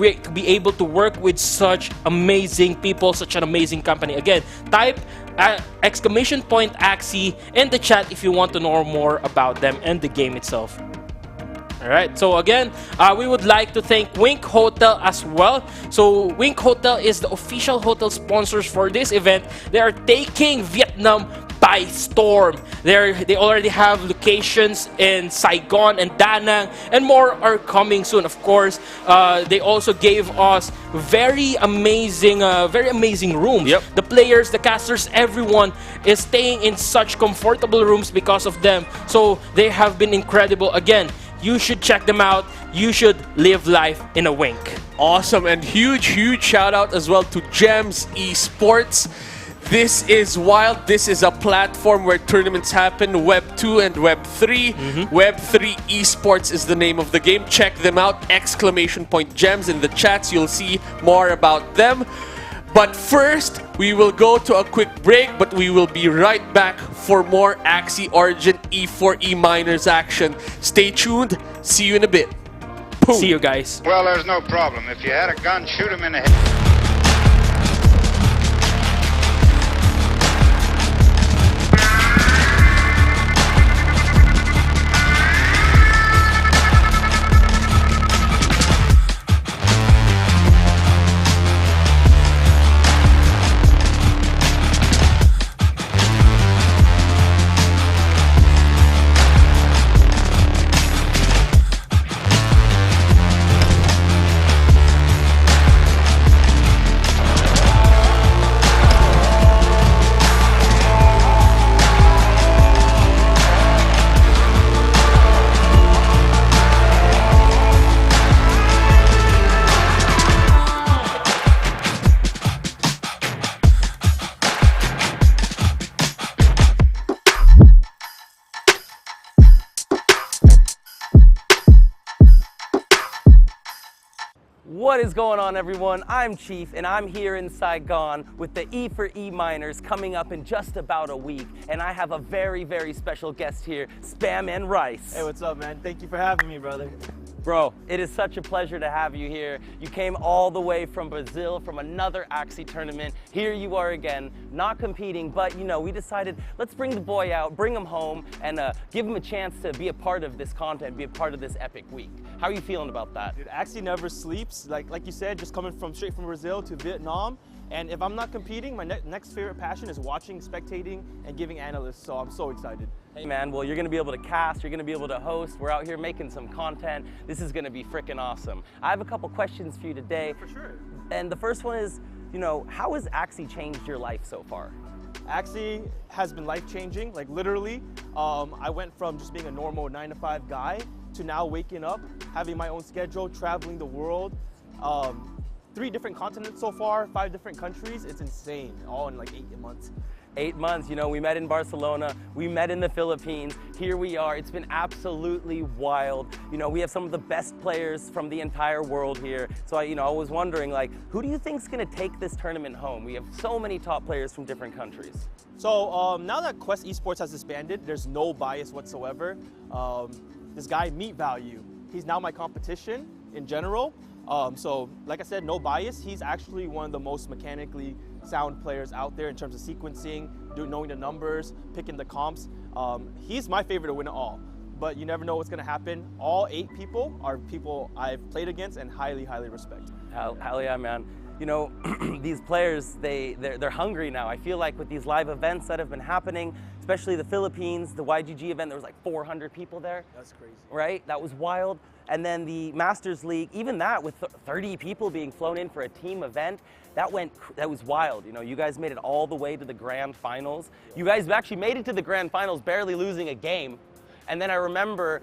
able to work with such amazing people, such an amazing company. Again, type !Axie in the chat if you want to know more about them and the game itself. Alright, so again, we would like to thank Wink Hotel as well. So Wink Hotel is the official hotel sponsors for this event. They are taking Vietnam by storm. They already have locations in Saigon and Da Nang, and more are coming soon. Of course, they also gave us very amazing rooms. Yep. The players, the casters, everyone is staying in such comfortable rooms because of them. So they have been incredible. Again, you should check them out. You should live life in a wink. Awesome, and huge shout out as well to Gems Esports. This is wild. This is a platform where tournaments happen, Web 2 and Web 3. Web 3 Esports is the name of the game. Check them out, !Gems in the chats. You'll see more about them. But first, we will go to a quick break, but we will be right back for more Axie Origin E4E Minors action. Stay tuned. See you in a bit. Boom. See you guys. Well, there's no problem. If you had a gun, shoot him in the head. What is going on, everyone? I'm Chief, and I'm here in Saigon with the E4E Minors coming up in just about a week. And I have a very special guest here, Spam and Rice. Hey, what's up, man? Thank you for having me, brother. Bro, it is such a pleasure to have you here. You came all the way from Brazil from another Axie tournament. Here you are again, not competing, but you know, we decided let's bring the boy out, bring him home, and give him a chance to be a part of this content, be a part of this epic week. How are you feeling about that? Dude, Axie never sleeps. Like you said, just coming straight from Brazil to Vietnam. And if I'm not competing, my next favorite passion is watching, spectating, and giving analysts. So I'm so excited. Hey man, well, you're gonna be able to cast, you're gonna be able to host. We're out here making some content. This is gonna be freaking awesome. I have a couple questions for you today. For sure. And the first one is, you know, how has Axie changed your life so far? Axie has been life-changing, like literally. I went from just being a normal 9-to-5 guy to now waking up, having my own schedule, traveling the world. 3 different continents so far, 5 different countries. It's insane, all in like 8 months. 8 months, you know, we met in Barcelona, we met in the Philippines, here we are. It's been absolutely wild. You know, we have some of the best players from the entire world here. So I was wondering, like, who do you think's gonna take this tournament home? We have so many top players from different countries. So now that Quest Esports has disbanded, there's no bias whatsoever. this guy, Meat Value. He's now my competition in general. So, like I said, no bias. He's actually one of the most mechanically sound players out there in terms of sequencing, knowing the numbers, picking the comps. He's my favorite to win it all. But you never know what's going to happen. All 8 people are people I've played against and highly, highly respect. Hell yeah, man. You know, these players, they're hungry now. I feel like with these live events that have been happening, especially the Philippines, the YGG event, there was like 400 people there. That's crazy. Right? That was wild. And then the Masters League, even that with 30 people being flown in for a team event, that was wild. You know, you guys made it all the way to the grand finals. You guys actually made it to the grand finals, barely losing a game. And then I remember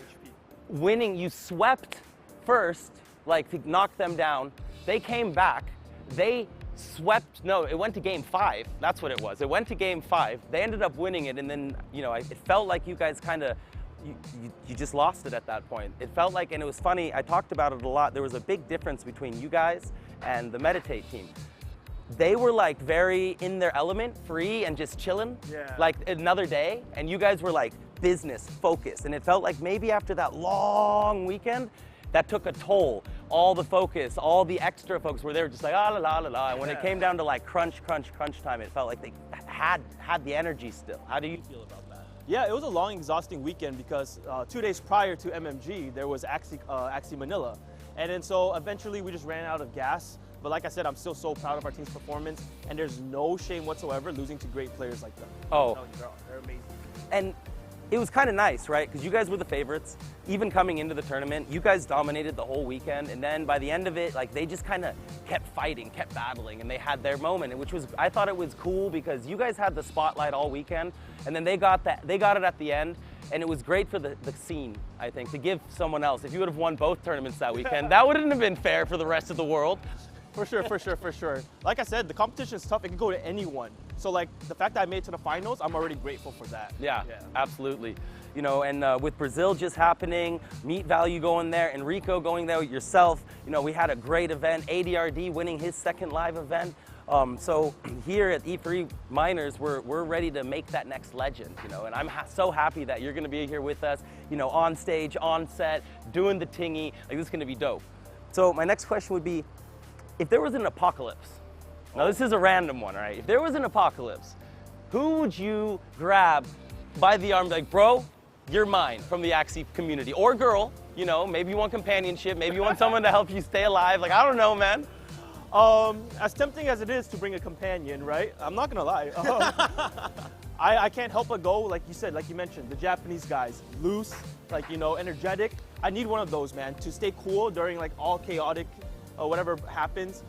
winning, you swept first, like to knock them down. They came back, they swept, no, it went to game 5. That's what it was. It went to game 5. They ended up winning it, and then, you know, it felt like you guys kind of, you just lost it at that point. It felt like, and it was funny, I talked about it a lot, there was a big difference between you guys and the Meditate team. They were like very in their element, free and just chilling, like another day, and you guys were like business focused, and it felt like maybe after that long weekend, that took a toll. All the focus, all the extra folks were there just like, ah, la, la, la, la. And when it came down to like crunch time, it felt like they had the energy still. How do you feel about that? Yeah, it was a long, exhausting weekend because 2 days prior to MMG, there was Axie Manila. And then so eventually we just ran out of gas. But like I said, I'm still so proud of our team's performance, and there's no shame whatsoever losing to great players like them. Oh. They're amazing. And it was kind of nice, right? Because you guys were the favorites. Even coming into the tournament, you guys dominated the whole weekend. And then by the end of it, like they just kind of kept fighting, kept battling, and they had their moment, which was, I thought it was cool because you guys had the spotlight all weekend, and then they got it at the end. And it was great for the scene, I think, to give someone else. If you would have won both tournaments that weekend, that wouldn't have been fair for the rest of the world. For sure. Like I said, the competition is tough. It can go to anyone. So like the fact that I made it to the finals, I'm already grateful for that. Yeah. Absolutely. You know, and with Brazil just happening, Meat Value going there, Enrico going there yourself, you know, we had a great event, ADRD winning his second live event. So here at E4E Minors, we're ready to make that next legend, you know, and I'm so happy that you're going to be here with us, you know, on stage, on set, doing the tingy. Like, this is going to be dope. So my next question would be, if there was an apocalypse, now this is a random one, right? If there was an apocalypse, who would you grab by the arm, like, bro, you're mine, from the Axie community, or girl, you know, maybe you want companionship, maybe you want someone to help you stay alive, like, I don't know, man. As tempting as it is to bring a companion, right? I'm not gonna lie. I can't help but go, like you said, like you mentioned, the Japanese guys, loose, like, you know, energetic. I need one of those, man, to stay cool during like all chaotic, whatever happens.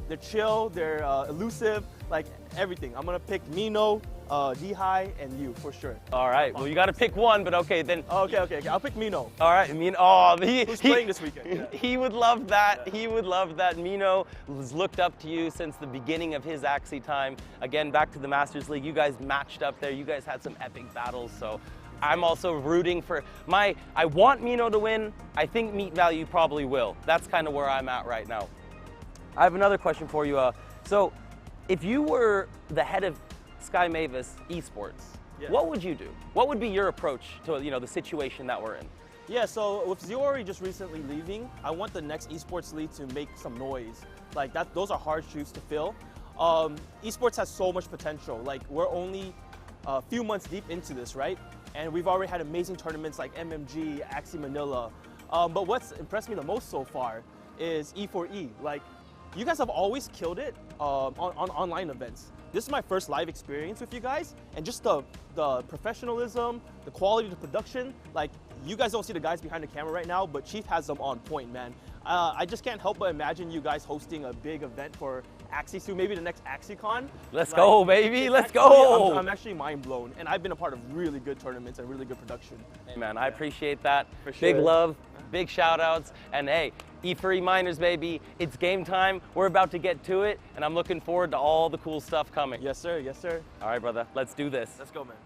They're chill, they're elusive, like everything. I'm gonna pick Mino, D-High, and you for sure. All right, well, you gotta pick one, but okay, then. Okay, I'll pick Mino. All right, Mino, oh, who's playing this weekend? Yeah. He would love that, he would love that. Mino was looked up to you since the beginning of his Axie time. Again, back to the Masters League, you guys matched up there, you guys had some epic battles, so I'm also rooting for I want Mino to win. I think Meat Value probably will. That's kind of where I'm at right now. I have another question for you. So, if you were the head of Sky Mavis Esports, what would you do? What would be your approach to, you know, the situation that we're in? Yeah, so with Ziori just recently leaving, I want the next esports league to make some noise. Like that, those are hard shoes to fill. Esports has so much potential. Like, we're only a few months deep into this, right? And we've already had amazing tournaments like MMG, Axie Manila. But what's impressed me the most so far is E4E. Like, you guys have always killed it on online events. This is my first live experience with you guys, and just the professionalism, the quality of the production, like, you guys don't see the guys behind the camera right now, but Chief has them on point, man. I just can't help but imagine you guys hosting a big event for Axie soon, maybe the next AxieCon. Let's go, baby, let's go! I'm actually mind blown, and I've been a part of really good tournaments and really good production. Hey, man, I appreciate that. For sure. Big love, big shout outs, and hey, E4E Minors, baby, it's game time. We're about to get to it, and I'm looking forward to all the cool stuff coming. Yes, sir, yes, sir. All right, brother, let's do this. Let's go, man.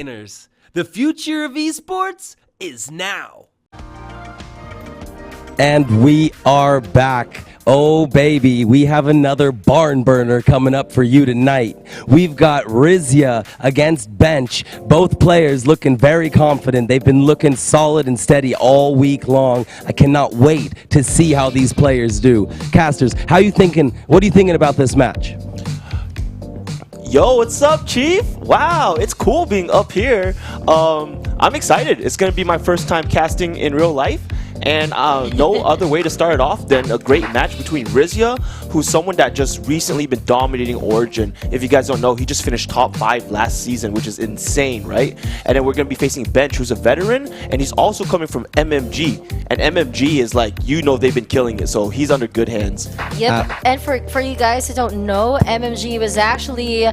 Minors. The future of esports is now. And we are back. Oh baby, we have another barn burner coming up for you tonight. We've got Rizia against Bench. Both players looking very confident. They've been looking solid and steady all week long. I cannot wait to see how these players do. Casters, how you thinking? What are you thinking about this match? Yo, what's up, Chief? Wow, it's cool being up here. I'm excited. It's gonna be my first time casting in real life. And no other way to start it off than a great match between Rizia, who's someone that just recently been dominating Origin. If you guys don't know, he just finished top 5 last season, which is insane, right? And then we're going to be facing Bench, who's a veteran, and he's also coming from MMG. And MMG is like, you know, they've been killing it, so he's under good hands. Yep, and for you guys who don't know, MMG was actually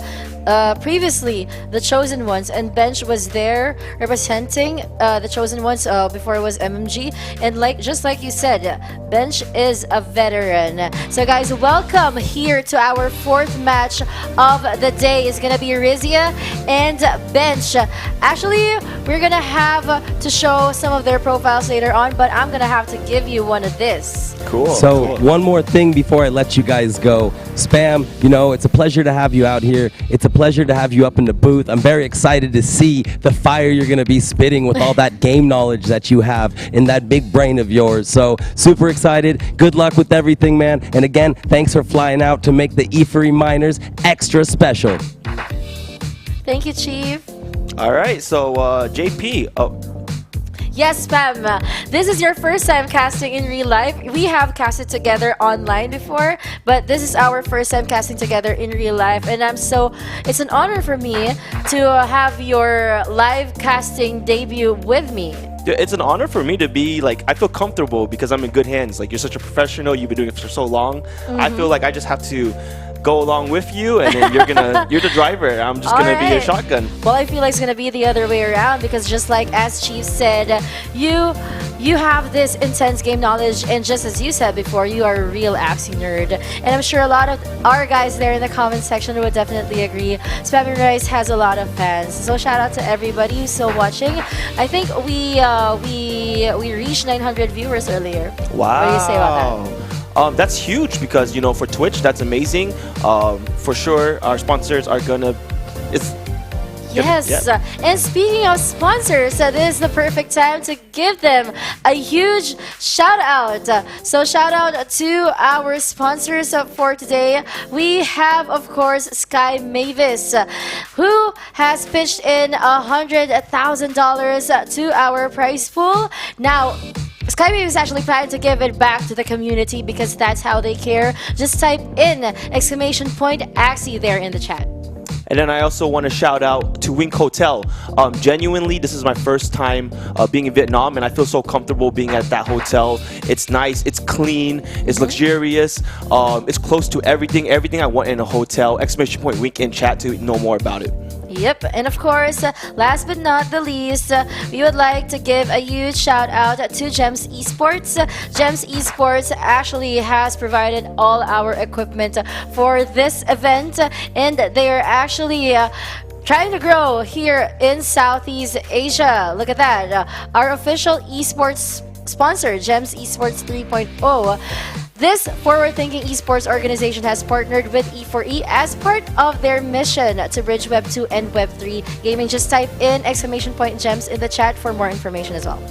previously the Chosen Ones, and Bench was there representing the Chosen Ones before it was MMG. And just like you said, Bench is a veteran. So guys, welcome here to our 4th match of the day. It's gonna be Rizia and Bench. Actually, we're gonna have to show some of their profiles later on, but I'm gonna have to give you one of this. Cool. So one more thing before I let you guys go. Spam, you know, it's a pleasure to have you out here. It's a pleasure to have you up in the booth. I'm very excited to see the fire you're going to be spitting with all that game knowledge that you have in that big brain of yours. So super excited. Good luck with everything, man. And again, thanks for flying out to make the E4E Minors extra special. Thank you, Chief. All right, so JP. Yes, Spam. This is your first time casting in real life. We have casted together online before, but this is our first time casting together in real life, and it's an honor for me to have your live casting debut with me. It's an honor for me to be I feel comfortable because I'm in good hands. Like, you're such a professional, you've been doing it for so long. I feel like I just have to go along with you, and then you're the driver. I'm just gonna be a shotgun. Well, I feel like it's gonna be the other way around, because just like as Chief said, you have this intense game knowledge, and just as you said before, you are a real Axie nerd. And I'm sure a lot of our guys there in the comment section would definitely agree. Spammy Rice has a lot of fans, so shout out to everybody who's still watching. I think we reached 900 viewers earlier. Wow. What do you say about that? That's huge because, you know, for Twitch, that's amazing. For sure, our sponsors are gonna. Yes, yeah. And speaking of sponsors, this is the perfect time to give them a huge shout out. So shout out to our sponsors for today. We have, of course, Sky Mavis, who has pitched in $100,000 to our prize pool. Now, Skywave is actually planning to give it back to the community because that's how they care. Just type in !Axie there in the chat. And then I also want to shout out to Wink Hotel. Genuinely, this is my first time being in Vietnam, and I feel so comfortable being at that hotel. It's nice, it's clean, it's luxurious, it's close to everything I want in a hotel. !Wink in chat to know more about it. Yep, and of course, last but not the least, we would like to give a huge shout out to Gems Esports. Gems Esports actually has provided all our equipment for this event, and they are actually trying to grow here in Southeast Asia. Look at that. Our official esports sponsor, Gems Esports 3.0. This forward-thinking esports organization has partnered with E4E as part of their mission to bridge Web 2 and Web 3 gaming. Just type in !Gems in the chat for more information as well.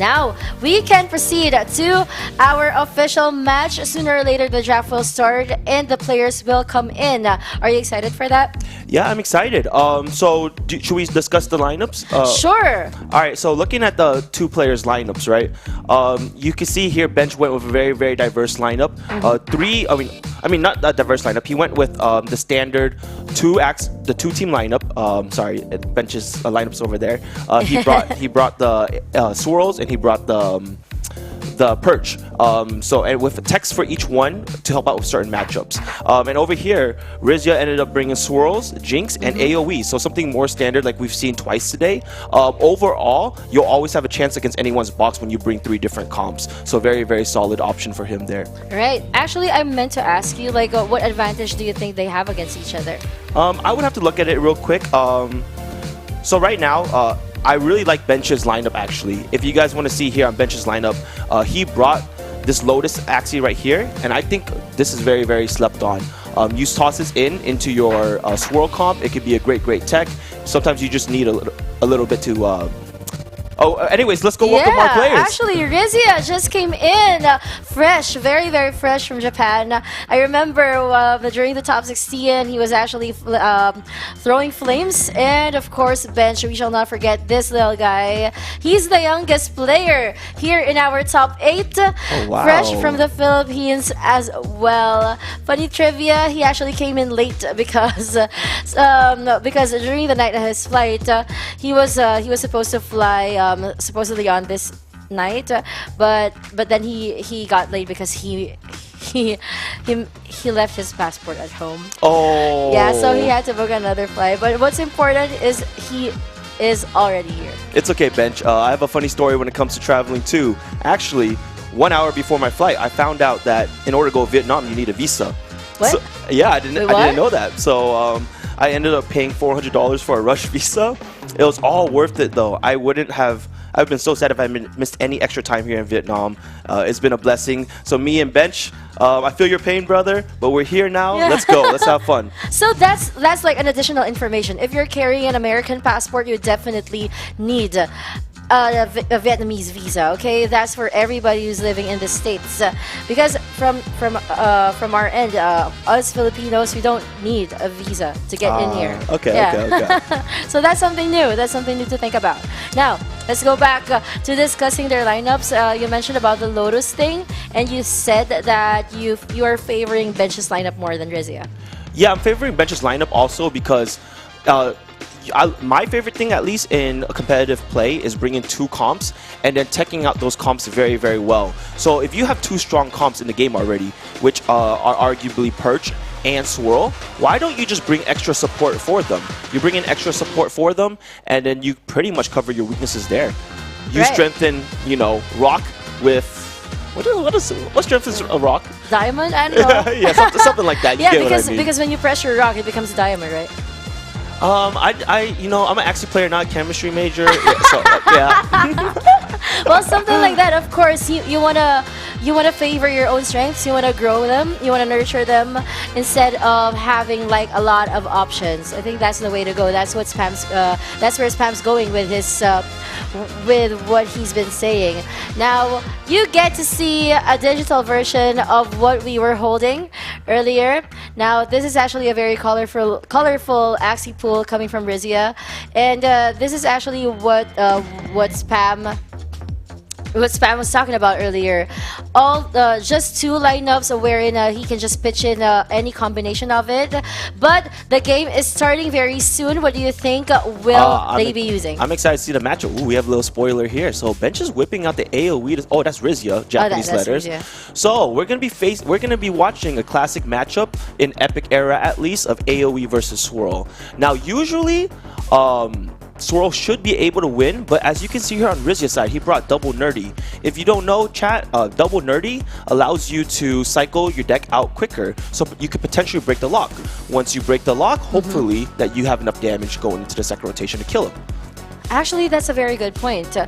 Now, we can proceed to our official match. Sooner or later, the draft will start and the players will come in. Are you excited for that? Yeah, I'm excited. So should we discuss the lineups? Sure. All right, so looking at the 2 players' lineups, right? You can see here Bench went with a very, very diverse lineup. Not a diverse lineup. He went with the standard the 2-team lineup. Sorry, Bench's lineups over there. He brought the swirls, and he brought the the Perch. So and with text for each one to help out with certain matchups. And over here, Rizia ended up bringing Swirls, Jinx, and AoE. So something more standard like we've seen twice today. Overall, you'll always have a chance against anyone's box when you bring 3 different comps. So very, very solid option for him there. Right. Actually, I meant to ask you, like, what advantage do you think they have against each other? I would have to look at it real quick. So right now, I really like Bench's lineup actually. If you guys want to see here on Bench's lineup, he brought this Lotus Axie right here, and I think this is very, very slept on. You toss this into your Swirl comp. It could be a great, great tech. Sometimes you just need a little bit to anyways, let's go welcome our players. Actually, Rizia just came in fresh, very, very fresh from Japan. I remember during the top 16, he was actually throwing flames. And of course, Bench, we shall not forget this little guy. He's the youngest player here in our top 8. Oh, wow. Fresh from the Philippines as well. Funny trivia, he actually came in late because during the night of his flight, he was supposed to fly supposedly on this night, but then he got late because he left his passport at home. Oh. Yeah, so he had to book another flight. But what's important is he is already here. It's okay, Bench. I have a funny story when it comes to traveling too. Actually, 1 hour before my flight, I found out that in order to go to Vietnam, you need a visa. What? So, yeah, I didn't know that. So I ended up paying $400 for a rush visa. It was all worth it though. I've been so sad if I missed any extra time here in Vietnam. It's been a blessing. So me and Bench, I feel your pain, brother, but we're here now. Yeah. Let's go. Let's have fun. So that's like an additional information. If you're carrying an American passport, you definitely need a Vietnamese visa. Okay, that's for everybody who's living in the States. Because from our end, us Filipinos, we don't need a visa to get in here. Okay. So that's something new. That's something new to think about. Now, let's go back to discussing their lineups. You mentioned about the Lotus thing, and you said that you are favoring Bench's lineup more than Rizia. Yeah, I'm favoring Bench's lineup also because my favorite thing, at least in a competitive play, is bringing 2 comps and then teching out those comps very, very well. So if you have 2 strong comps in the game already, which are arguably Perch and Swirl, why don't you just bring extra support for them? You bring in extra support for them, and then you pretty much cover your weaknesses there. You strengthen, Rock with... What strengthens a Rock? Diamond? I don't know. Yeah, something like that. You yeah, get what I mean. because when you pressure Rock, it becomes a diamond, right? I'm an Axie player, not a chemistry major. Yeah. Well, something like that. Of course, you wanna favor your own strengths. You wanna grow them. You wanna nurture them instead of having like a lot of options. I think that's the way to go. That's what that's where Spam's going with his with what he's been saying. Now you get to see a digital version of what we were holding earlier. Now this is actually a very colorful Axie pool coming from Rizia, and this is actually what Spam was talking about earlier. Just 2 lineups wherein he can just pitch in any combination of it. But the game is starting very soon. What do you think will they be using? I'm excited to see the matchup. Ooh, we have a little spoiler here. So Bench is whipping out the AoE. Oh, that's Rizia, Japanese letters. Rizia. So we're gonna be watching a classic matchup in Epic era at least of AoE versus Swirl. Now usually Swirl should be able to win, but as you can see here on Rizia's side, he brought Double Nerdy. If you don't know, chat, Double Nerdy allows you to cycle your deck out quicker, so you could potentially break the lock. Once you break the lock, hopefully that you have enough damage going into the second rotation to kill him. Actually, that's a very good point.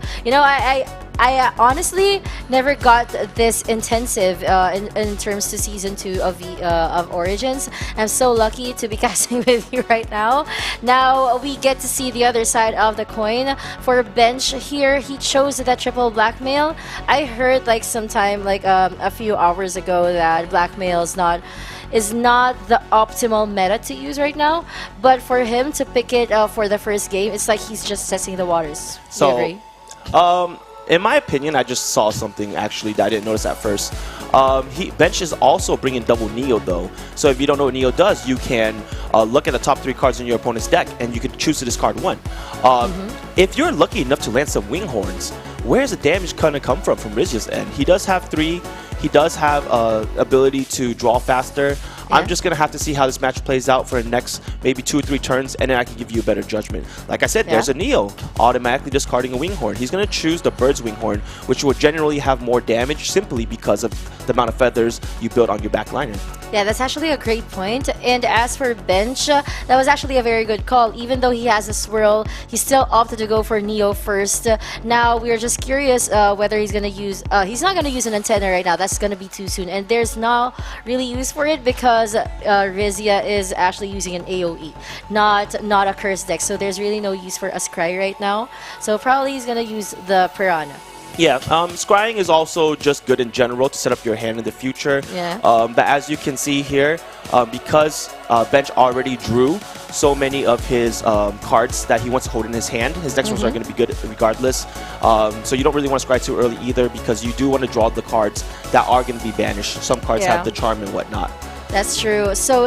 I honestly never got this intensive in terms to season 2 of Origins. I'm so lucky to be casting with you right now. Now we get to see the other side of the coin. For Bench here, he chose that triple blackmail. I heard like sometime like a few hours ago that blackmail is not the optimal meta to use right now, but for him to pick it for the first game, it's like he's just testing the waters. Do you agree? In my opinion, I just saw something actually that I didn't notice at first. Bench is also bringing double Neo though. So if you don't know what Neo does, you can look at the top 3 cards in your opponent's deck and you can choose to discard 1. If you're lucky enough to land some Winghorns, where's the damage going to come from Rizia's end? He does have 3. He does have ability to draw faster. I'm just going to have to see how this match plays out for the next maybe 2 or 3 turns, and then I can give you a better judgment. Like I said, there's a Neo automatically discarding a Winghorn. He's going to choose the Bird's Winghorn, which will generally have more damage simply because of the amount of feathers you build on your back liner. Yeah, that's actually a great point. And as for Bench, that was actually a very good call. Even though he has a swirl, he still opted to go for Neo first. Now, we're just curious whether he's going to use... he's not going to use an antenna right now. That's going to be too soon. And there's no really use for it because Rizia is actually using an AoE, not a curse deck. So there's really no use for a Scry right now. So probably he's going to use the Piranha. Yeah, scrying is also just good in general to set up your hand in the future. Yeah. But as you can see here, because Bench already drew so many of his cards that he wants to hold in his hand, his next ones are going to be good regardless. So you don't really want to scry too early either because you do want to draw the cards that are going to be banished. Some cards have the charm and whatnot. That's true. So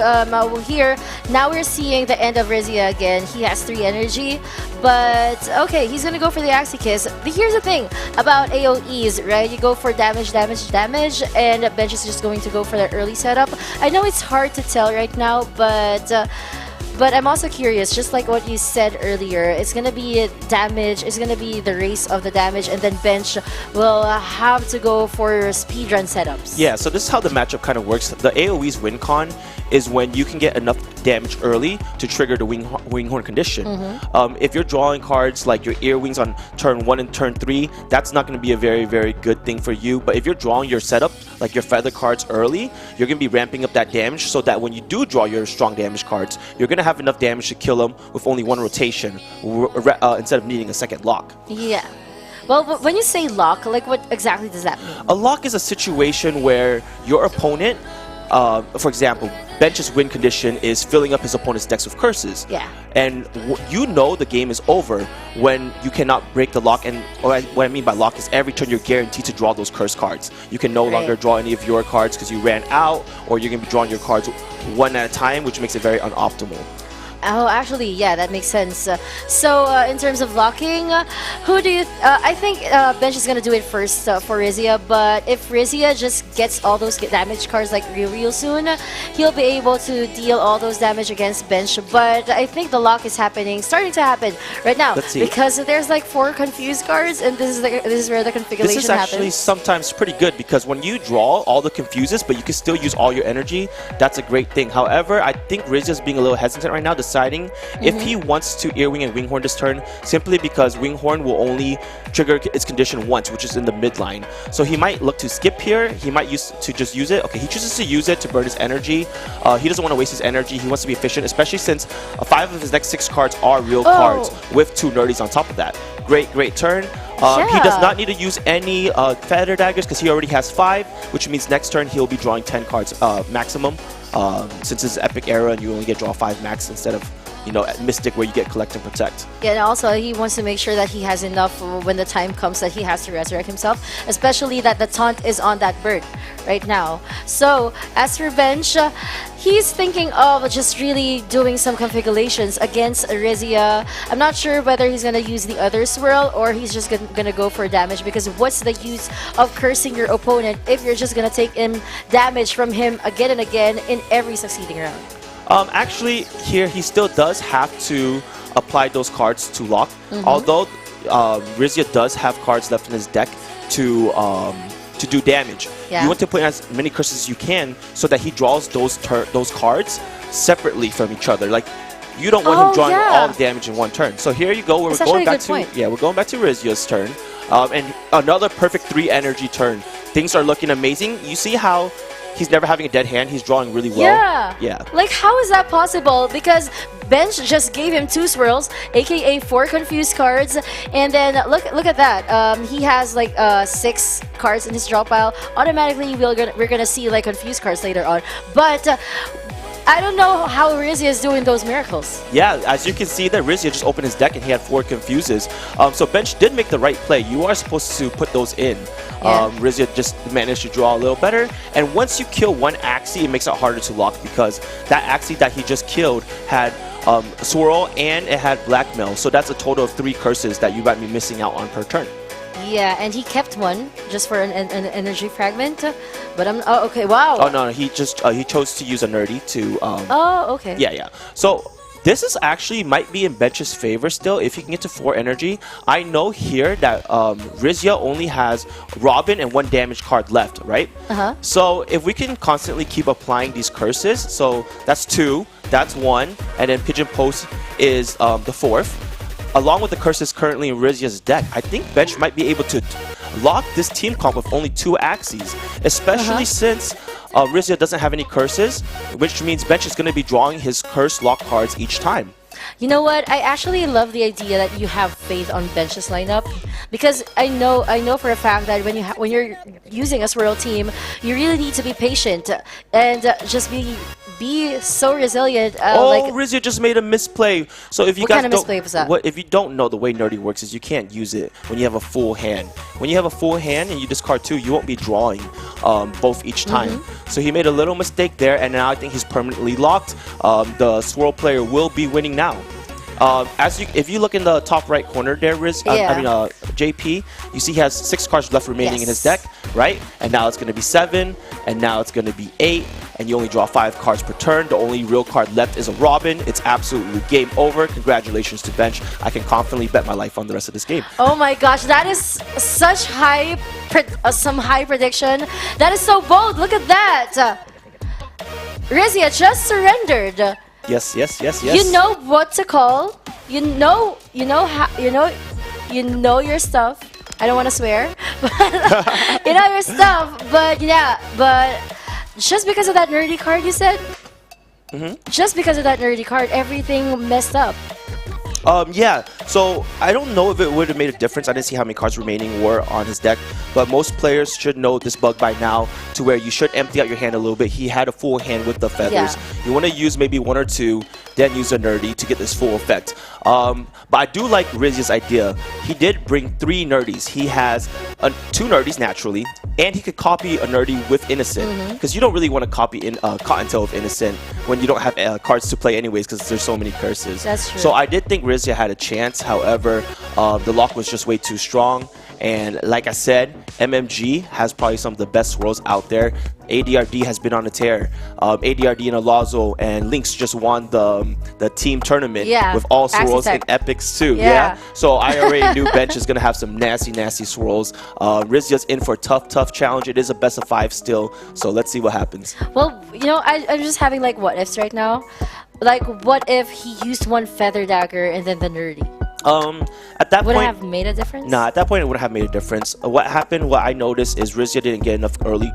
here, now we're seeing the end of Rizia again. He has 3 energy, but okay, he's gonna go for the Axie Kiss. But here's the thing about AoEs, right? You go for damage, and Bench is just going to go for the early setup. I know it's hard to tell right now, but I'm also curious, just like what you said earlier, it's going to be damage, it's going to be the race of the damage, and then Bench will have to go for speedrun setups. Yeah, so this is how the matchup kind of works. The AoE's win con is when you can get enough damage early to trigger the Winghorn condition. If you're drawing cards like your Earwings on turn 1 and turn 3, that's not going to be a very, very good thing for you. But if you're drawing your setup, like your feather cards early, you're going to be ramping up that damage so that when you do draw your strong damage cards, you're going to have enough damage to kill them with only 1 rotation instead of needing a second lock. Yeah. Well, when you say lock, like what exactly does that mean? A lock is a situation where your opponent, for example, Bench's win condition is filling up his opponent's decks with curses. Yeah. And you know the game is over when you cannot break the lock. And what I mean by lock is every turn you're guaranteed to draw those curse cards. You can no longer draw any of your cards because you ran out, or you're going to be drawing your cards one at a time, which makes it very unoptimal. Oh, actually, yeah, that makes sense. So, in terms of locking, who do you... I think Bench is going to do it first for Rizia, but if Rizia just gets all those damage cards like real soon, he'll be able to deal all those damage against Bench. But I think the lock is starting to happen right now. Let's see. Because there's like 4 confused cards, and this is where the configuration happens. This is actually sometimes pretty good because when you draw all the confuses, but you can still use all your energy, that's a great thing. However, I think Rizia's being a little hesitant right now, deciding if he wants to Earwing and Winghorn this turn, simply because Winghorn will only trigger its condition once, which is in the midline. So he might look to skip here. He might just use it. Okay, he chooses to use it to burn his energy. He doesn't want to waste his energy. He wants to be efficient, especially since 5 of his next 6 cards are real cards with 2 nerdies on top of that. Great turn. He does not need to use any feather daggers because he already has 5, which means next turn he'll be drawing 10 cards maximum. Since it's Epic Era and you only get draw 5 max instead of, you know, at Mystic where you get Collect and Protect. Yeah, and also he wants to make sure that he has enough when the time comes that he has to resurrect himself, especially that the taunt is on that bird right now. So, as for Bench, he's thinking of just really doing some configurations against Rizia. I'm not sure whether he's going to use the other swirl or he's just going to go for damage, because what's the use of cursing your opponent if you're just going to take in damage from him again and again in every succeeding round? Actually, here he still does have to apply those cards to lock. Although Rizia does have cards left in his deck to do damage. You want to put in as many curses as you can so that he draws those cards separately from each other. Like, you don't want him drawing all the damage in one turn. So here you go. We're going back to we're going back to Rizia's turn, and another perfect 3 energy turn. Things are looking amazing. You see how he's never having a dead hand. He's drawing really well. Yeah. Like, how is that possible? Because Bench just gave him 2 swirls, aka 4 confused cards, and then look at that. He has like 6 cards in his draw pile. Automatically, we're gonna see like confused cards later on. But I don't know how Rizia is doing those miracles. Yeah, as you can see that Rizia just opened his deck and he had 4 confuses. So Bench did make the right play. You are supposed to put those in. Rizia just managed to draw a little better. And once you kill one Axie, it makes it harder to lock because that Axie that he just killed had Swirl and it had Blackmail. So that's a total of 3 curses that you might be missing out on per turn. Yeah, and he kept one just for an energy fragment. But I'm okay. Wow. Oh no, he just he chose to use a nerdy to. Oh, okay. Yeah. So this is actually might be in Bench's favor still if he can get to 4 energy. I know here that Rizia only has Robin and 1 damage card left, right? So if we can constantly keep applying these curses, so that's 2, that's 1, and then Pigeon Post is the 4th. Along with the curses currently in Rizia's deck, I think Bench might be able to lock this team comp with only 2 Axies, especially since Rizia doesn't have any curses, which means Bench is going to be drawing his curse lock cards each time. You know what? I actually love the idea that you have faith on Bench's lineup, because I know for a fact that when you're using a swirl team, you really need to be patient and just be so resilient. Rizia just made a misplay. So if you What guys kind of misplay was that? if you don't know, the way Nerdy works is you can't use it when you have a full hand. When you have a full hand and you discard 2, you won't be drawing both each time. So he made a little mistake there, and now I think he's permanently locked. The swirl player will be winning now. If you look in the top right corner there, JP, you see he has 6 cards left remaining in his deck, right? And now it's going to be 7, and now it's going to be 8, and you only draw 5 cards per turn. The only real card left is a Robin. It's absolutely game over. Congratulations to Bench. I can confidently bet my life on the rest of this game. Oh my gosh, that is such some high prediction. That is so bold. Look at that. Rizia just surrendered. Yes. You know what to call. You know your stuff. I don't want to swear, but you know your stuff. But yeah, just because of that nerdy card you said, just because of that nerdy card, everything messed up. Yeah, so I don't know if it would have made a difference. I didn't see how many cards remaining were on his deck, but most players should know this bug by now, to where you should empty out your hand a little bit. He had a full hand with the feathers. You want to use maybe 1 or 2, then use a nerdy to get this full effect. But I do like Rizia's idea. He did bring 3 nerdies. He has 2 nerdies naturally, and he could copy a nerdy with Innocent, because you don't really want to copy Cottontail with Innocent when you don't have cards to play anyways, because there's so many curses. That's true. So I did think Rizia had a chance. However, the lock was just way too strong. And like I said, MMG has probably some of the best swirls out there. ADRD has been on a tear. ADRD and Alonzo and Lynx just won the team tournament with all swirls and epics too. So I already knew Bench is going to have some nasty swirls. Rizia's in for a tough challenge. It is a best of 5 still. So let's see what happens. Well, you know, I'm just having like what ifs right now. Like, what if he used 1 feather dagger and then the nerdy? At that would point, it have made a difference? Nah, at that point it would have made a difference. What happened, what I noticed is Rizia didn't get enough early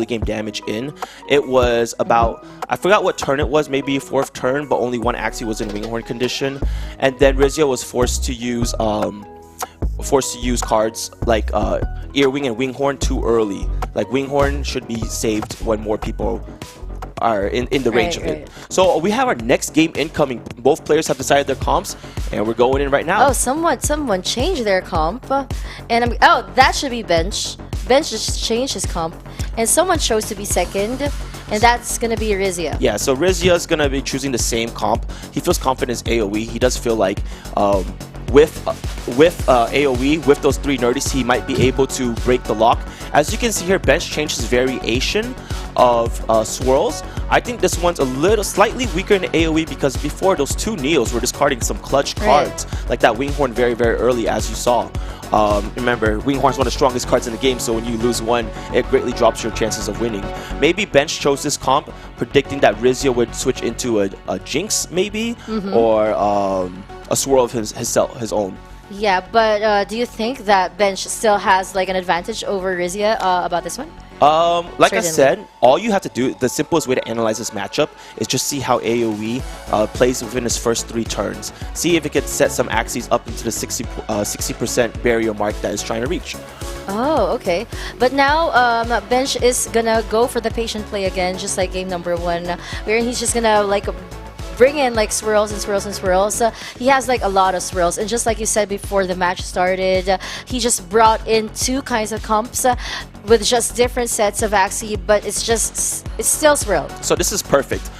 game damage in. It was about, I forgot what turn it was, maybe 4th turn, but only 1 Axie was in Winghorn condition. And then Rizia was forced to use cards like Earwing and Winghorn too early. Like Winghorn should be saved when more people are in the range of it. So we have our next game incoming. Both players have decided their comps, and we're going in right now. Oh, someone changed their comp, and that should be Bench. Bench just changed his comp, and someone chose to be second, and that's gonna be Rizia. Yeah, so Rizia is gonna be choosing the same comp. He feels confident in AOE. He does feel like with AOE, with those 3 nerdies, he might be able to break the lock. As you can see here, Bench changed his variation of swirls. I think this one's slightly weaker in AOE, because before, those 2 Neos were discarding some clutch cards, like that Winghorn very early, as you saw. Remember, Winghorn's one of the strongest cards in the game, so when you lose 1, it greatly drops your chances of winning. Maybe Bench chose this comp, predicting that Rizia would switch into a Jinx, maybe, or a swirl of his own. Yeah, but do you think that Bench still has like an advantage over Rizia about this one? Like I said, all you have to do, the simplest way to analyze this matchup is just see how AoE plays within his first 3 turns. See if it can set some Axies up into the 60% barrier mark that it's trying to reach. Oh, okay. But now Bench is gonna go for the patient play again, just like game number 1, where he's just gonna like bring in like swirls and swirls and swirls. He has like a lot of swirls, and just like you said before the match started, he just brought in 2 kinds of comps with just different sets of Axie, but it's still swirl. So this is perfect.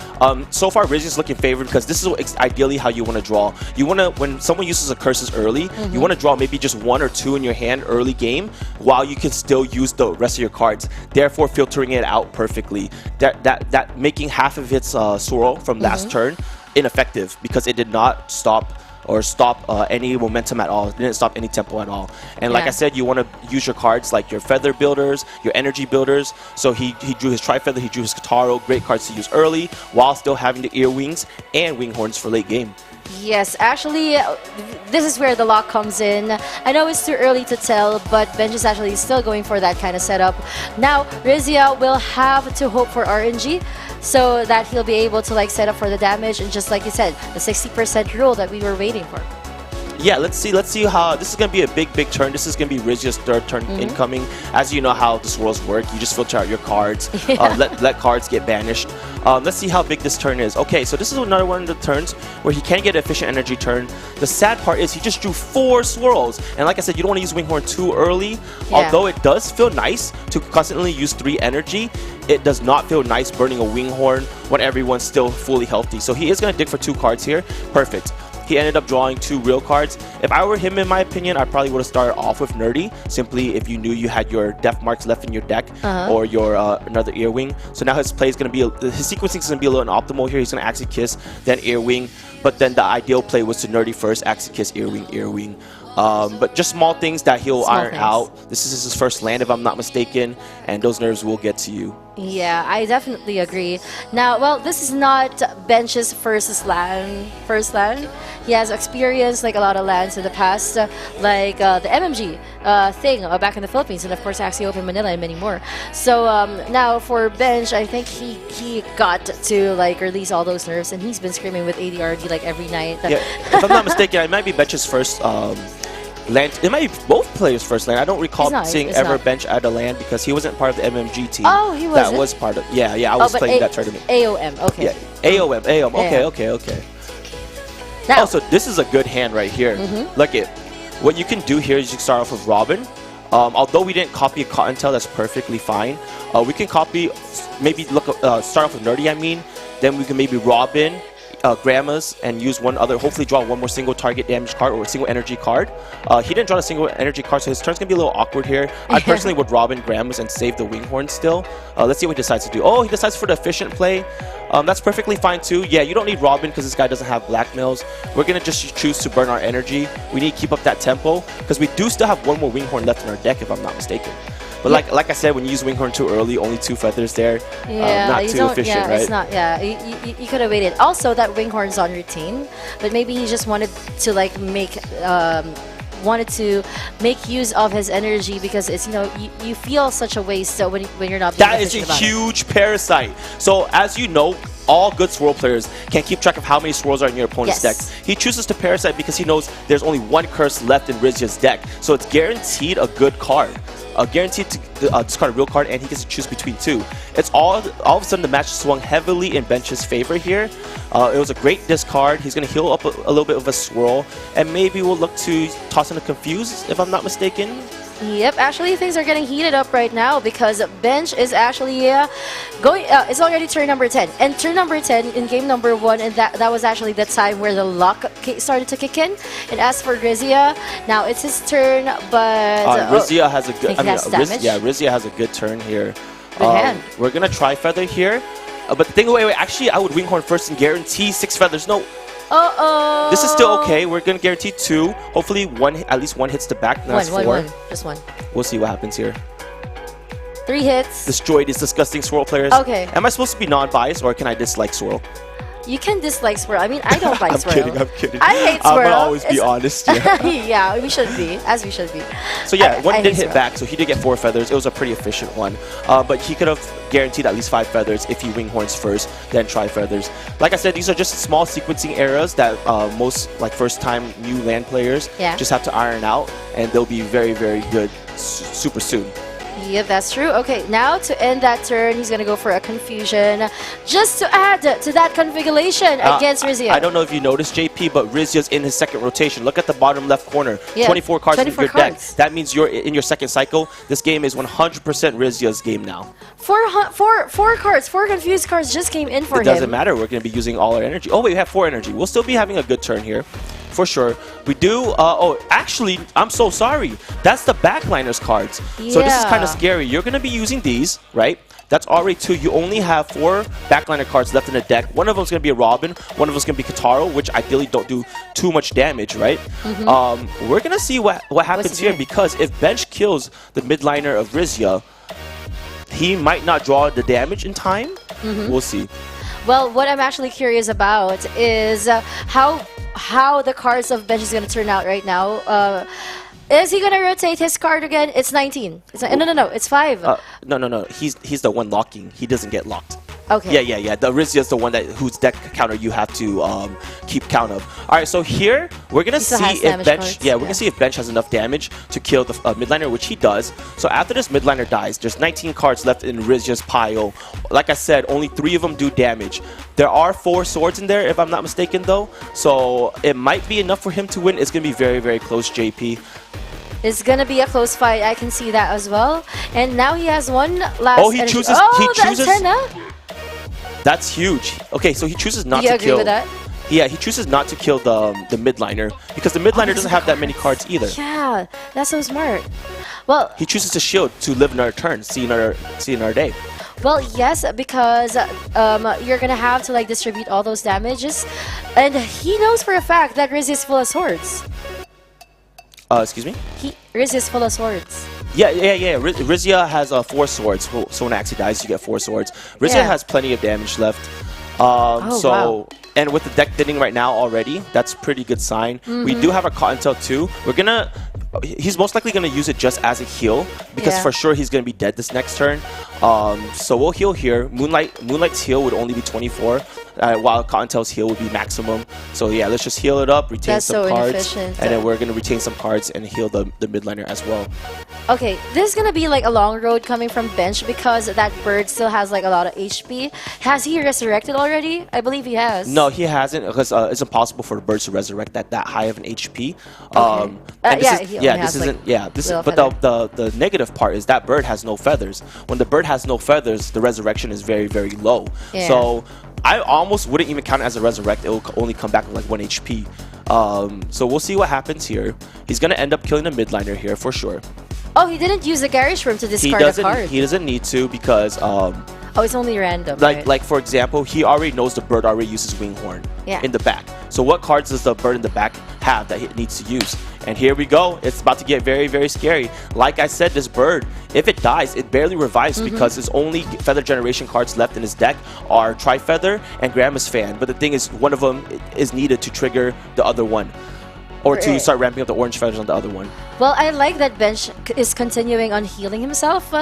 So far, Rizzy's looking favored because this is ideally how you want to draw. You want to, when someone uses a curses early, you want to draw maybe just 1 or 2 in your hand early game while you can still use the rest of your cards, therefore filtering it out perfectly. That making half of its swirl from last turn ineffective because it did not stop any momentum at all. It didn't stop any tempo at all. And like I said, you want to use your cards like your feather builders, your energy builders. So he drew his Tri-Feather, he drew his Kataro, great cards to use early while still having the Earwings and Wing Horns for late game. Yes, actually, this is where the lock comes in. I know it's too early to tell, but Bench is actually still going for that kind of setup. Now, Rizia will have to hope for RNG so that he'll be able to like set up for the damage, and just like you said, the 60% rule that we were waiting for. Yeah, let's see how this is going to be a big turn. This is going to be Rizia's 3rd turn incoming. As you know how the swirls work, you just filter out your cards, let cards get banished. Let's see how big this turn is. Okay, so this is another one of the turns where he can get an efficient energy turn. The sad part is he just drew 4 swirls, and like I said, you don't want to use Winghorn too early. Although it does feel nice to constantly use 3 energy, it does not feel nice burning a Winghorn when everyone's still fully healthy. So he is going to dig for 2 cards here. Perfect. He ended up drawing 2 real cards. If I were him, in my opinion, I probably would have started off with Nerdy, simply if you knew you had your Death Marks left in your deck or your another Earwing. So now his play is going to be, his sequencing is going to be a little optimal here. He's going to Axie Kiss, then Earwing. But then the ideal play was to Nerdy first, Axie Kiss, Earwing, Earwing. But just small things that he'll iron out. This is his first land, if I'm not mistaken, and those nerves will get to you. Yeah, I definitely agree. Now, well, this is not Bench's first land. He has experienced like a lot of lands in the past, like the MMG thing back in the Philippines, and of course Axie Open Manila and many more. So now for Bench, I think he got to like release all those nerves, and he's been screaming with ADRD like every night. Yeah, if I'm not mistaken, it might be Bench's first land. It might be both players' first land. I don't recall seeing ever Bench add a land because he wasn't part of the MMG team. Oh, he wasn't? That was part of. Yeah, I was playing that tournament. AOM, okay. Yeah, AOM. Okay. Now, so this is a good hand right here. Look at what you can do here is you can start off with Robin. Although we didn't copy a Cottontail, that's perfectly fine. We can copy, maybe start off with Nerdy, I mean. Then we can maybe Robin, Grandma's, and use one other, hopefully draw one more single target damage card or a single energy card. He didn't draw a single energy card, so his turn's gonna be a little awkward here. I personally would Robin Grandma's and save the Winghorn still. Let's see what he decides to do. Oh, he decides for the efficient play. That's perfectly fine too. Yeah, you don't need Robin because this guy doesn't have blackmails. We're gonna just choose to burn our energy. We need to keep up that tempo because we do still have one more Winghorn left in our deck, if I'm not mistaken. But like I said, when you use Winghorn too early, only 2 feathers there, not too efficient, right? It's not, you could have waited. Also, that Winghorn's on routine, but maybe he just wanted to like make use of his energy because it's, you feel such a waste when you're not being efficient about it. That is a huge parasite. So as you know, all good swirl players can keep track of how many swirls are in your opponent's deck. He chooses to parasite because he knows there's only 1 curse left in Rizia's deck. So it's guaranteed a good card. Guaranteed to discard a real card, and he gets to choose between 2. It's all of a sudden the match swung heavily in Bench's favor here. It was a great discard. He's going to heal up a little bit with a swirl, and maybe we'll look to toss in a confuse, if I'm not mistaken. Yep, actually things are getting heated up right now because Bench is actually it's already turn number 10. And turn number 10 in game number 1, and that was actually the time where the luck started to kick in. And as for Rizia, now it's his turn, but Rizia has a good Rizia has a good turn here. We're going to try feather here. But the thing, wait, actually I would Winghorn first and guarantee 6 feathers. No. This is still okay. We're going to guarantee 2. Hopefully at least one hits the back. That's 4. Just 1. We'll see what happens here. 3 hits. Destroyed these disgusting swirl players. Okay. Am I supposed to be non-biased or can I dislike swirl? You can dislike swirl. I mean, I don't like swirl. I'm kidding. I hate swirl. I'm going to always be honest. Yeah, we should be. As we should be. So yeah, one did hit back, so he did get 4 feathers. It was a pretty efficient one. But he could have guaranteed at least 5 feathers if he Winghorns first, then try feathers. Like I said, these are just small sequencing errors that most first-time new land players just have to iron out, and they'll be very, very good super soon. Yeah, that's true. Okay, now to end that turn, he's gonna go for a confusion. Just to add to that configuration against Rizia. I don't know if you noticed, JP, but Rizia's in his second rotation. Look at the bottom left corner. Yeah, 24 cards 24 in your deck. cards. That means you're in your second cycle. This game is 100% Rizia's game now. Four cards, 4 confused cards just came in for It him. doesn't matter. We're going to be using all our energy. Oh, wait, we have 4 energy. We'll still be having a good turn here. For sure. We do. Oh, actually, I'm so sorry. That's the backliners cards. So this is kind of scary. You're going to be using these, right? That's already 2. You only have 4 backliner cards left in the deck. One of them is going to be a Robin. One of them is going to be Kataro, which ideally don't do too much damage, right? We're going to see what happens here, because if Bench kills the midliner of Rizia, he might not draw the damage in time. We'll see. Well, what I'm actually curious about is how the cards of Bench is going to turn out right now. Is he going to rotate his card again? It's 19. No, it's 5. No. He's the one locking. He doesn't get locked. Okay. Yeah. The Rizia is the one whose deck counter you have to keep count of. All right, so here we're gonna see if Bench. We're gonna see if Bench has enough damage to kill the midliner, which he does. So after this midliner dies, there's 19 cards left in Rizia's pile. Like I said, only 3 of them do damage. There are 4 swords in there, if I'm not mistaken, though. So it might be enough for him to win. It's gonna be very, very close, JP. It's gonna be a close fight. I can see that as well. And now he has one last. Oh, he chooses. Oh, he chooses. the antenna. That's huge. Okay, so he chooses not Do you to agree kill. with that? Yeah, he chooses not to kill the midliner, because the midliner doesn't have that many cards either. Yeah, that's so smart. Well, He chooses to shield to live another turn, see another day. well, yes, because you're gonna have to like distribute all those damages, and he knows for a fact that Riz is full of swords. Excuse me? Riz is full of swords. Yeah. Rizia has 4 swords. So when Axie dies, you get 4 swords. Rizia has plenty of damage left. Wow. And with the deck thinning right now already, that's a pretty good sign. We do have a Cottontail too. He's most likely gonna use it just as a heal, because for sure he's gonna be dead this next turn. So we'll heal here. Moonlight's heal would only be 24, while Cottontail's heal would be maximum. So yeah, let's just heal it up, retain some cards, and then we're gonna retain some cards and heal the midliner as well. Okay, this is gonna be like a long road coming from Bench, because that bird still has like a lot of HP. Has he resurrected already? I believe he has. No, he hasn't, because it's impossible for the birds to resurrect at that high of an HP. But the negative part is that bird has no feathers. When the bird has no feathers, the resurrection is very, very low. Yeah. So I almost wouldn't even count it as a resurrect. It will only come back with like 1 HP. So we'll see what happens here. He's gonna end up killing the midliner here for sure. Oh, he didn't use the garage room to discard a card. He doesn't need to, because oh, it's only random. like for example, he already knows the bird already uses Winghorn in the back. So what cards does the bird in the back have that he needs to use? And here we go. It's about to get very, very scary. Like I said, this bird, if it dies, it barely revives, because his only feather generation cards left in his deck are Tri-Feather and Grandma's Fan. But the thing is, one of them is needed to trigger the other one, or to start ramping up the orange feathers on the other one. Well, I like that Bench is continuing on healing himself,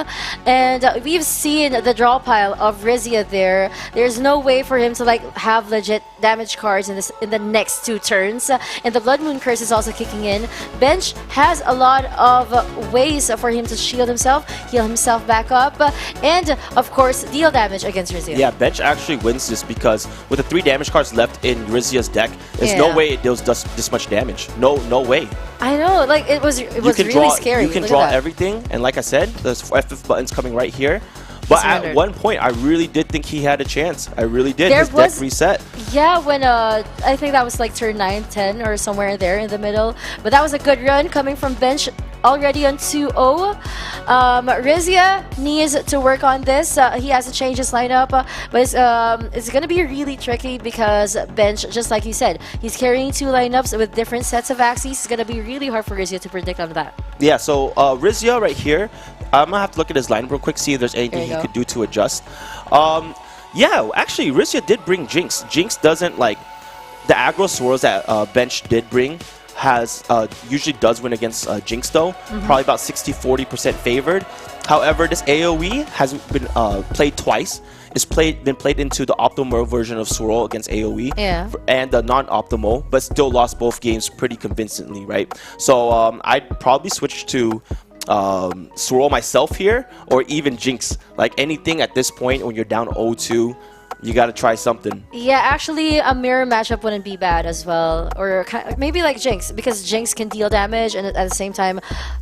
and we've seen the draw pile of Rizia there. There's no way for him to like have legit damage cards in the next 2 turns, and the Blood Moon Curse is also kicking in. Bench has a lot of ways for him to shield himself, heal himself back up, and of course deal damage against Rizia. Yeah, Bench actually wins this, because with the 3 damage cards left in Rizia's deck, there's no way it deals this much damage. No way. I know, like it was really scary. You can draw everything, and like I said, there's F5 buttons coming right here. But at one point, I really did think he had a chance. I really did. His deck reset. Yeah, when I think that was like turn 9, 10, or somewhere there in the middle. But that was a good run coming from Bench, already on 2-0. Rizia needs to work on this. He has to change his lineup, but it's going to be really tricky, because Bench, just like you said, he's carrying 2 lineups with different sets of Axies. It's going to be really hard for Rizia to predict on that. Yeah, so Rizia right here, I'm going to have to look at his lineup real quick, see if there's anything he could do to adjust. Yeah, actually, Rizia did bring Jinx. Jinx doesn't like the aggro swirls that Bench did bring. Usually does win against Jinx though, probably about 60-40% favored. However, this AoE has been played twice. It's been played into the optimal version of Swirl against AoE and the non-optimal, but still lost both games pretty convincingly, right? So I'd probably switch to Swirl myself here, or even Jinx. Like anything at this point when you're down 0-2, you got to try something. Yeah, actually, a mirror matchup wouldn't be bad as well. Or maybe like Jinx, because Jinx can deal damage and at the same time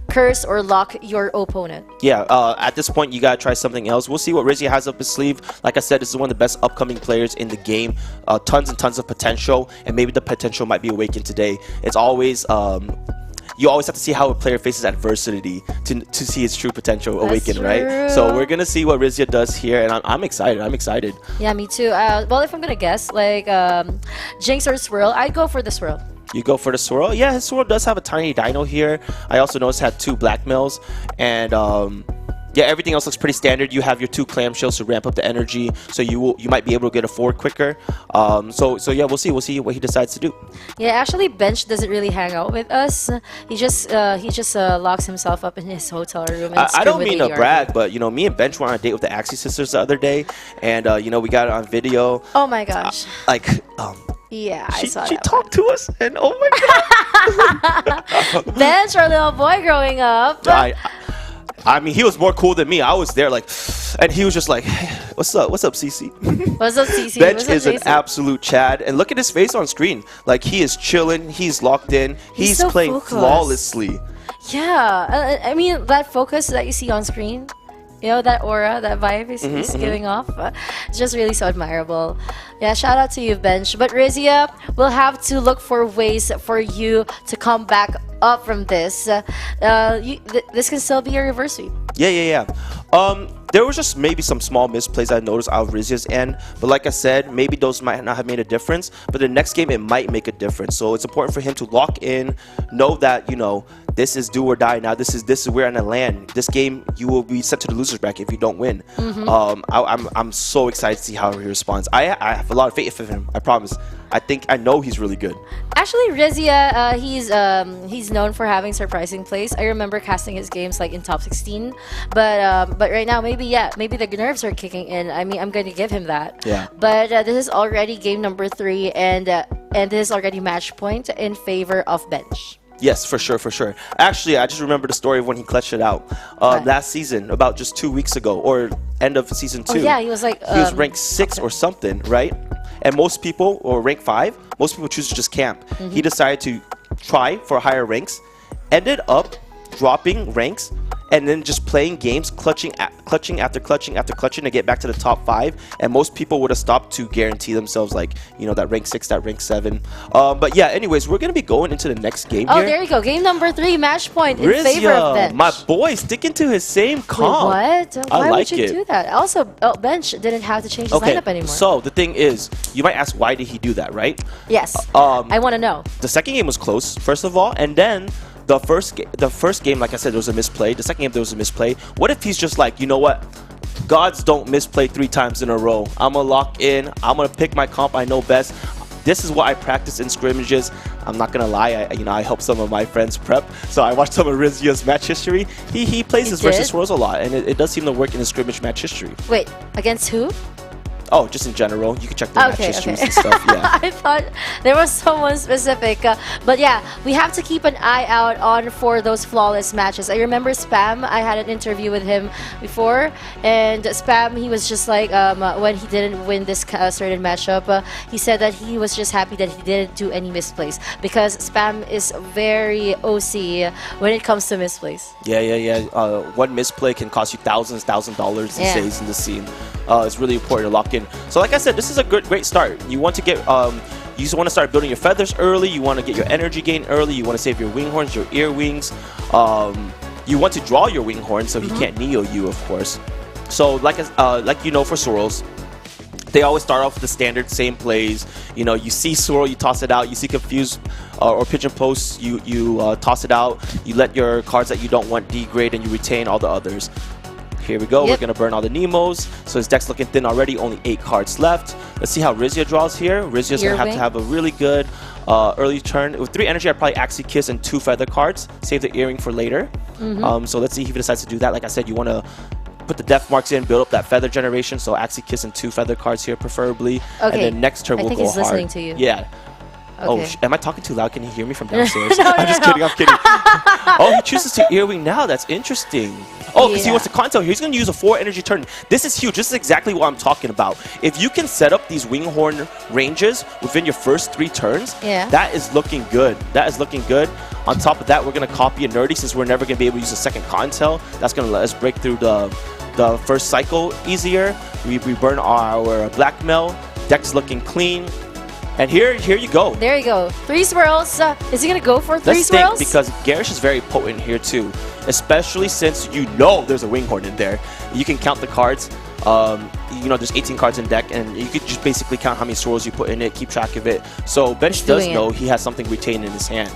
curse or lock your opponent. Yeah, at this point, you got to try something else. We'll see what Rizia has up his sleeve. Like I said, this is one of the best upcoming players in the game. Tons and tons of potential, and maybe the potential might be awakened today. It's always... you always have to see how a player faces adversity to see his true potential awaken, right? So we're gonna see what Rizia does here, and I'm excited. I'm excited. Yeah, me too. Well, if I'm gonna guess, like Jinx or Swirl, I'd go for the Swirl. You go for the Swirl? Yeah, his Swirl does have a tiny dino here. I also noticed it had 2 blackmails, and yeah, everything else looks pretty standard. You have your 2 clamshells to ramp up the energy, so you might be able to get a forward quicker. So yeah, we'll see what he decides to do. Yeah, actually, Bench doesn't really hang out with us. He just locks himself up in his hotel room. And I don't mean to brag, but you know, me and Bench were on a date with the Axie sisters the other day, and you know, we got it on video. Oh my gosh! Yeah, I saw she that talked to us, and oh my god! Bench, our little boy growing up. I mean, he was more cool than me. I was there, like, and he was just like, "What's up? What's up, CC?" What's up, CC? Bench is an absolute Chad, and look at his face on screen. Like, he is chilling. He's locked in. He's so playing focused. flawlessly. Yeah, I mean that focus that you see on screen, you know, that aura, that vibe he's giving off. It's just really so admirable. Yeah, shout out to you, Bench. But Rizia, we'll have to look for ways for you to come back up from this. This can still be a reverse sweep. Yeah. There was just maybe some small misplays I noticed out of Rizia's end, but like I said, maybe those might not have made a difference, but the next game it might make a difference. So it's important for him to lock in, know that, you know, this is do or die now. This is where I'm gonna land. This game you will be sent to the loser's bracket if you don't win. I'm so excited to see how he responds. I have a lot of faith in him. I promise. I know he's really good. Actually, Rizia, he's known for having surprising plays. I remember casting his games like in top 16, but right now maybe the nerves are kicking in. I mean, I'm going to give him that. Yeah. But this is already game number 3, and this is already match point in favor of Bench. Yes, for sure. Actually, I just remember the story of when he clutched it out last season, about just 2 weeks ago, or end of season 2. Oh yeah, he was like he was ranked 6 or something, right? And most people, or rank 5, most people choose to just camp. He decided to try for higher ranks, ended up dropping ranks, and then just playing games, clutching after clutching to get back to the top 5. And most people would have stopped to guarantee themselves, like, you know, that rank 6, that rank 7. But yeah, anyways, we're gonna be going into the next game here. Oh, there you go. Game number 3, match point in favor of Bench. My boy, sticking to his same comp. Wait, what? Why like would you do that? Also, Bench didn't have to change his lineup anymore. So the thing is, you might ask, why did he do that, right? Yes. I want to know. The second game was close, first of all, and then the first game, like I said, there was a misplay. The second game, there was a misplay. What if he's just like, you know what? Gods don't misplay 3 times in a row. I'm gonna lock in. I'm gonna pick my comp I know best. This is what I practice in scrimmages. I'm not gonna lie. I help some of my friends prep, so I watched some of Rizia's match history. He plays his versus swirls a lot, and it does seem to work in his scrimmage match history. Wait, against who? Oh, just in general. You can check the match histories and stuff. Yeah. I thought there was someone specific. But yeah, we have to keep an eye out for those flawless matches. I remember Spam. I had an interview with him before. And Spam, he was just like, when he didn't win this certain matchup, he said that he was just happy that he didn't do any misplays. Because Spam is very OC when it comes to misplays. Yeah. One misplay can cost you $1,000 these days in the scene. It's really important to lock in. So like I said, this is a great start. You want to get you just want to start building your feathers early. You want to get your energy gain early. You want to save your wing horns, your ear wings. You want to draw your wing horns so he can't Neo you, of course. So like you know, for swirls, they always start off with the standard same plays. You know, you see swirl, you toss it out. You see confuse or pigeon post, you toss it out. You let your cards that you don't want degrade, and you retain all the others. Here we go. We're going to burn all the Nemos. So his deck's looking thin already. Only 8 cards left. Let's see how Rizia draws here. Rizia's going to have a really good early turn. With 3 energy, I'd probably Axie Kiss and 2 feather cards. Save the earring for later. So let's see if he decides to do that. Like I said, you want to put the def marks in, build up that feather generation. So Axie Kiss and 2 feather cards here, preferably. Okay. And then next turn, we'll go hard. I think he's listening to you. Yeah. Oh, Okay. am I talking too loud? Can you hear me from downstairs? No, I'm just no. kidding. I'm kidding. Oh, he chooses to earwing now. That's interesting. Oh, because he Yeah. wants to contact. He's going to use a 4 energy turn. This is huge. This is exactly what I'm talking about. If you can set up these wing horn ranges within your first 3 turns, Yeah. that is looking good. That is looking good. On top of that, we're going to copy a nerdy since we're never going to be able to use a second contel. That's going to let us break through the first cycle easier. We burn our blackmail. Deck's looking clean. And here you go. There you go. 3 swirls. Is he gonna go for 3 Let's think, swirls? because Garish is very potent here too, especially since you know there's a Winghorn in there. You can count the cards. You know, there's 18 cards in deck, and you could just basically count how many swirls you put in it, keep track of it. So Bench He's does doing know it. he has something retained in his hand.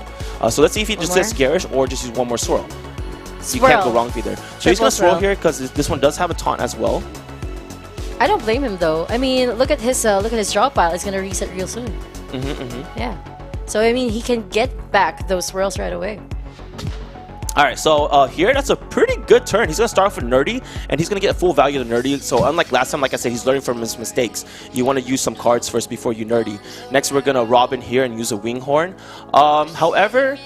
So let's see if he just more? says Garish or just use one more swirl. You Swirl. can't go wrong with either. So he's Triple gonna swirl swirl. here because this one does have a taunt as well. I don't blame him though. I mean, look at his draw pile. It's gonna reset real soon. Yeah. So I mean, he can get back those swirls right away. All right, so here, that's a pretty good turn. He's going to start off with Nerdy, and he's going to get full value of Nerdy. So unlike last time, like I said, he's learning from his mistakes. You want to use some cards first before you Nerdy. Next, we're going to Robin here and use a Winghorn. However,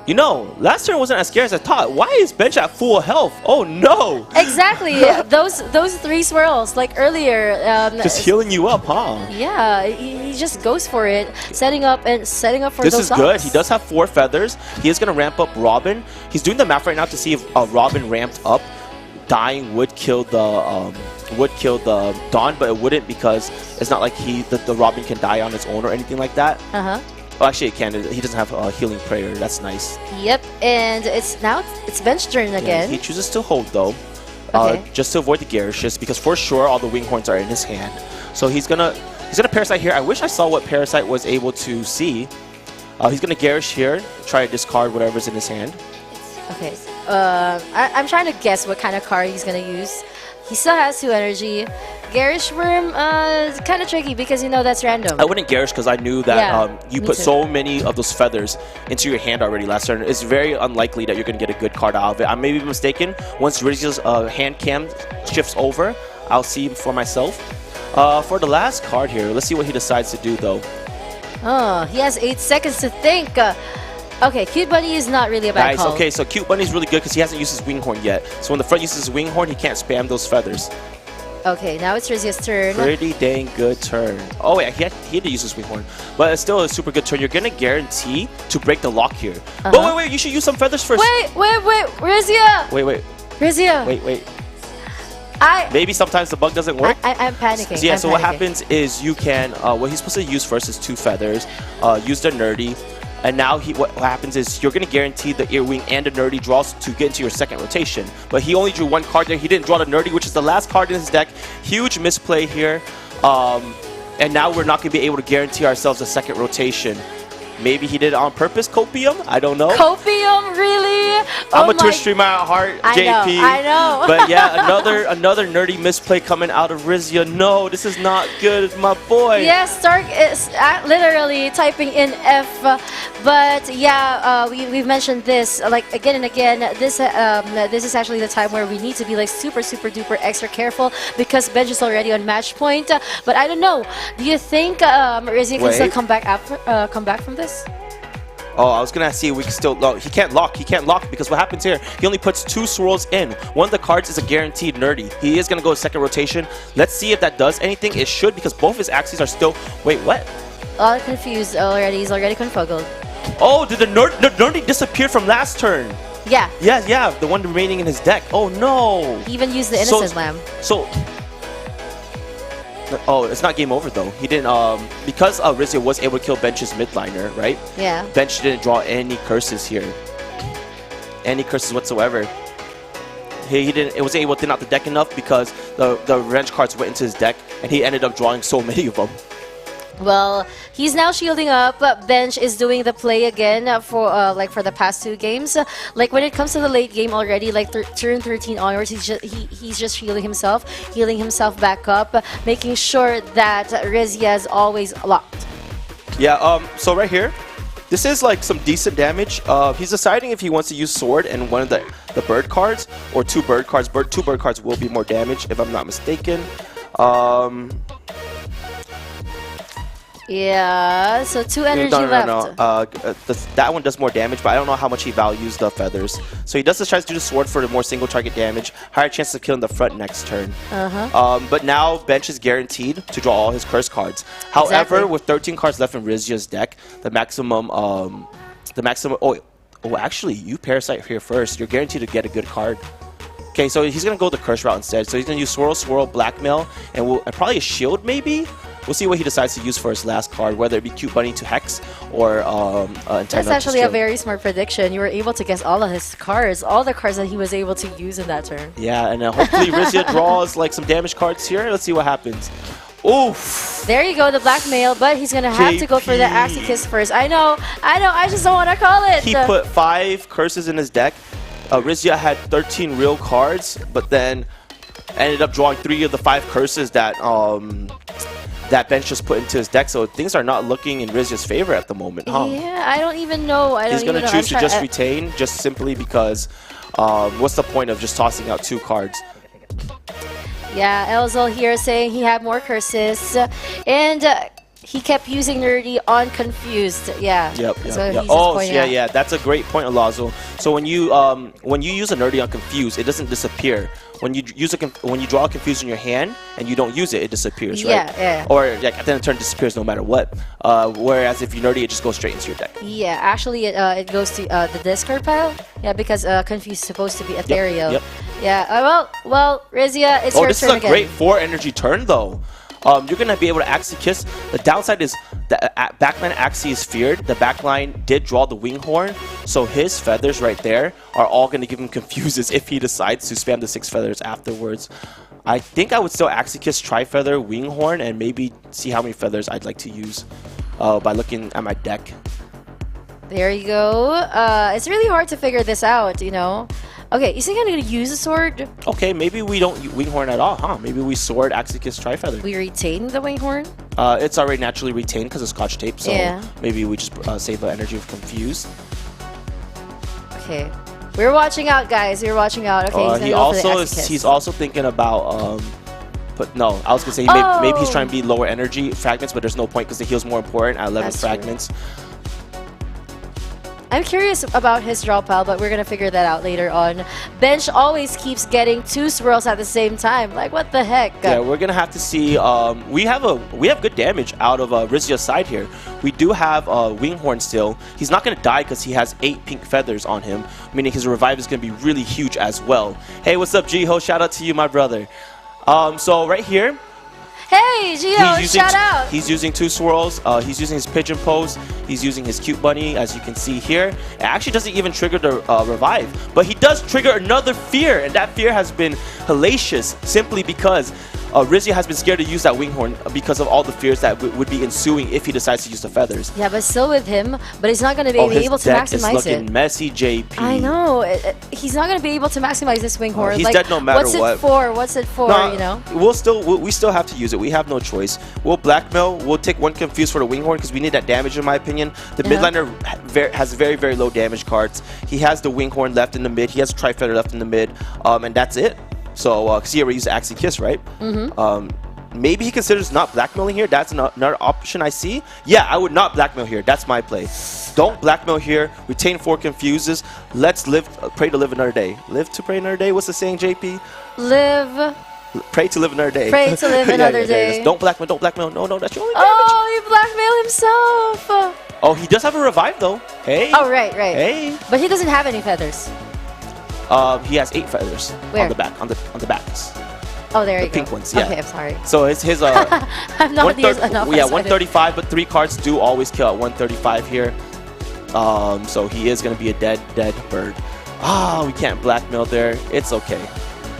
you know, last turn wasn't as scary as I thought. Why is Bench at full health? Oh, no. Exactly. those 3 swirls, like earlier. Just healing you up, huh? Yeah, he just goes for it, setting up for This those is good. ups. He does have 4 feathers. He is going to ramp up Robin. He's doing the math right now to see if Robin ramped up. Dying would kill the Dawn, but it wouldn't because it's not like the Robin can die on its own or anything like that. Oh, actually, it can. He doesn't have a healing prayer. That's nice. Yep, and it's Bench turn again. He chooses to hold though, Okay. just to avoid the Garishes because for sure all the Winghorns are in his hand. So he's gonna Parasite here. I wish I saw what Parasite was able to see. He's gonna Garish here, try to discard whatever's in his hand. Okay. I'm trying to guess what kind of card he's gonna use. He still has 2 energy. Garish Worm, it's kind of tricky because you know that's random. I wouldn't Garish because I knew that Yeah, you me put too. so many of those feathers into your hand already last turn. It's very unlikely that you're going to get a good card out of it. I may be mistaken. Once Rizzo's hand cam shifts over, I'll see for myself. For the last card here, let's see what he decides to do though. Oh, he has 8 seconds to think. Okay, Cute Bunny is not really a bad Nice. call. Okay, so Cute Bunny's really good because he hasn't used his Winghorn yet. So when the front uses his Winghorn, he can't spam those feathers. Okay, now it's Rizzia's turn. Pretty dang good turn. Oh yeah, he had to use his Winghorn, but it's still a super good turn. You're gonna guarantee to break the lock here. But wait, you should use some feathers first. Wait, Rizzia! Wait. Rizzia! Wait. Maybe sometimes the bug doesn't work. I'm panicking. So yeah, I'm so what panicking. happens is you can, what he's supposed to use first is 2 feathers, use the Nerdy, and now what happens is you're going to guarantee the Earwing and the Nerdy draws to get into your second rotation. But he only drew 1 card there. He didn't draw the Nerdy, which is the last card in his deck. Huge misplay here. And now we're not going to be able to guarantee ourselves a second rotation. Maybe he did it on purpose, Copium? I don't know. Copium, really? I'm a Twitch streamer at heart, JP. I know. But yeah, another nerdy misplay coming out of Rizia. No, this is not good, my boy. Yes, Stark is literally typing in F. But yeah, we've mentioned this like again and again. This is actually the time where we need to be like super duper extra careful because Benj is already on match point. But I don't know. Do you think Rizia can still come back from this? Oh, I was gonna see if we can still. No, he can't lock. He can't lock because what happens here? He only puts 2 swirls in. One of the cards is a guaranteed nerdy. He is gonna go second rotation. Let's see if that does anything. It should because both his Axies are still. Wait, what? All confused already. He's already confuggled. Oh, did the nerdy disappear from last turn? Yeah. Yeah, the one remaining in his deck. Oh no. He even used the innocent lamb. Oh, it's not game over though. He didn't because Rizia was able to kill Bench's midliner, right? Yeah. Bench didn't draw any curses here. Any curses whatsoever. He didn't. It was able to thin out the deck enough because the revenge cards went into his deck, and he ended up drawing so many of them. Well, he's now shielding up. Bench is doing the play again for the past 2 games. Like when it comes to the late game already, like turn 13 onwards, he's just healing himself back up, making sure that Rizia is always locked. Yeah. So right here, this is like some decent damage. He's deciding if he wants to use sword and one of the bird cards or 2 bird cards. 2 bird cards will be more damage if I'm not mistaken. Yeah, so 2 energy left. That one does more damage, but I don't know how much he values the feathers. So he does tries to do the sword for the more single target damage, higher chances of killing the front next turn. But now Bench is guaranteed to draw all his curse cards. However, with 13 cards left in Rizia's deck, the maximum. Oh, actually, you Parasite here first. You're guaranteed to get a good card. Okay, so he's gonna go the curse route instead. So he's gonna use Swirl, Blackmail, and probably a shield maybe. We'll see what he decides to use for his last card, whether it be Cute Bunny to Hex or That's actually a very smart prediction. You were able to guess all of his cards, all the cards that he was able to use in that turn. Yeah, and hopefully Rizia draws like some damage cards here. Let's see what happens. Oof! There you go, the Blackmail, but he's gonna have to go for the Axie Kiss first. I know, I just don't want to call it. He put 5 curses in his deck. Rizia had 13 real cards, but then ended up drawing 3 of the 5 curses that that Bench just put into his deck, so things are not looking in Rizia's favor at the moment, huh? Yeah, I don't even know. He's going to choose to just retain, just simply because what's the point of just tossing out 2 cards? Yeah, Elzel here saying he had more curses, and he kept using Nerdy on Confused. Yeah. Yep. Oh, yeah. That's a great point, Alonzo. So when you use a Nerdy on Confused, it doesn't disappear. When you draw a Confused in your hand and you don't use it, it disappears, right? Yeah. Or like, at the end of the turn, it disappears no matter what. Whereas if you Nerdy, it just goes straight into your deck. Yeah, actually, it goes to the discard pile. Yeah, because Confused is supposed to be ethereal. Yep. Yeah. Well, Rizia, it's your turn again. This is a great 4 energy turn though. You're going to be able to Axie Kiss. The downside is the backline Axie is feared. The backline did draw the Winghorn, so his feathers right there are all going to give him confuses if he decides to spam the 6 feathers afterwards. I think I would still Axie Kiss, Tri-Feather, Winghorn, and maybe see how many feathers I'd like to use by looking at my deck. There you go. It's really hard to figure this out, you know. Okay, you think I'm going to use a sword? Okay, maybe we don't Winghorn at all, huh? Maybe we sword, Axie Kiss, Tri-Feather. We retain the Winghorn? It's already naturally retained because of Scotch Tape, so maybe we just save the energy of Confused. Okay. We're watching out, guys. We're watching out. Okay, he's also thinking about I was gonna say maybe he's trying to be lower energy fragments, but there's no point because the heal's more important at 11 fragments. I'm curious about his draw pile, but we're gonna figure that out later on. Bench always keeps getting 2 swirls at the same time. Like, what the heck? Yeah, we're gonna have to see. We have good damage out of Rizia's side here. We do have Winghorn still. He's not gonna die because he has 8 pink feathers on him, meaning his revive is gonna be really huge as well. Hey, what's up, Jiho? Shout out to you, my brother. So right here. Hey, Gio, shout out! He's using 2 swirls. He's using his pigeon pose. He's using his Cute Bunny, as you can see here. It actually doesn't even trigger the revive, but he does trigger another fear, and that fear has been hellacious simply because Rizia has been scared to use that Winghorn because of all the fears that would be ensuing if he decides to use the feathers. Yeah, but still with him, but he's not going to be able to maximize it. His deck is looking messy, JP. I know. He's not going to be able to maximize this Winghorn. He's dead no matter what. What's it for, you know? We still have to use it. We have no choice. We'll Blackmail. We'll take 1 Confused for the Winghorn because we need that damage, in my opinion. The midliner has very, very low damage cards. He has the Winghorn left in the mid. He has Tri-Feather left in the mid. And that's it. So, because he already used Axie Kiss, right? Maybe he considers not blackmailing here. That's another option I see. Yeah, I would not blackmail here. That's my play. Don't blackmail here. Retain 4 Confuses. Let's pray to live another day. Live to pray another day? What's the saying, JP? Pray to live another day. Pray to live another day. Don't blackmail, don't blackmail. No, that's your only damage. Oh, he blackmailed himself. Oh, he does have a revive, though. Hey. Oh, right. Hey. But he doesn't have any feathers. He has 8 feathers. Where? On the back, on the backs. Oh, there you go. The pink ones, yeah. Okay, I'm sorry. So his I'm not enough. Yeah, 135, but 3 cards do always kill at 135 here. So he is gonna be a dead bird. We can't blackmail there. It's okay.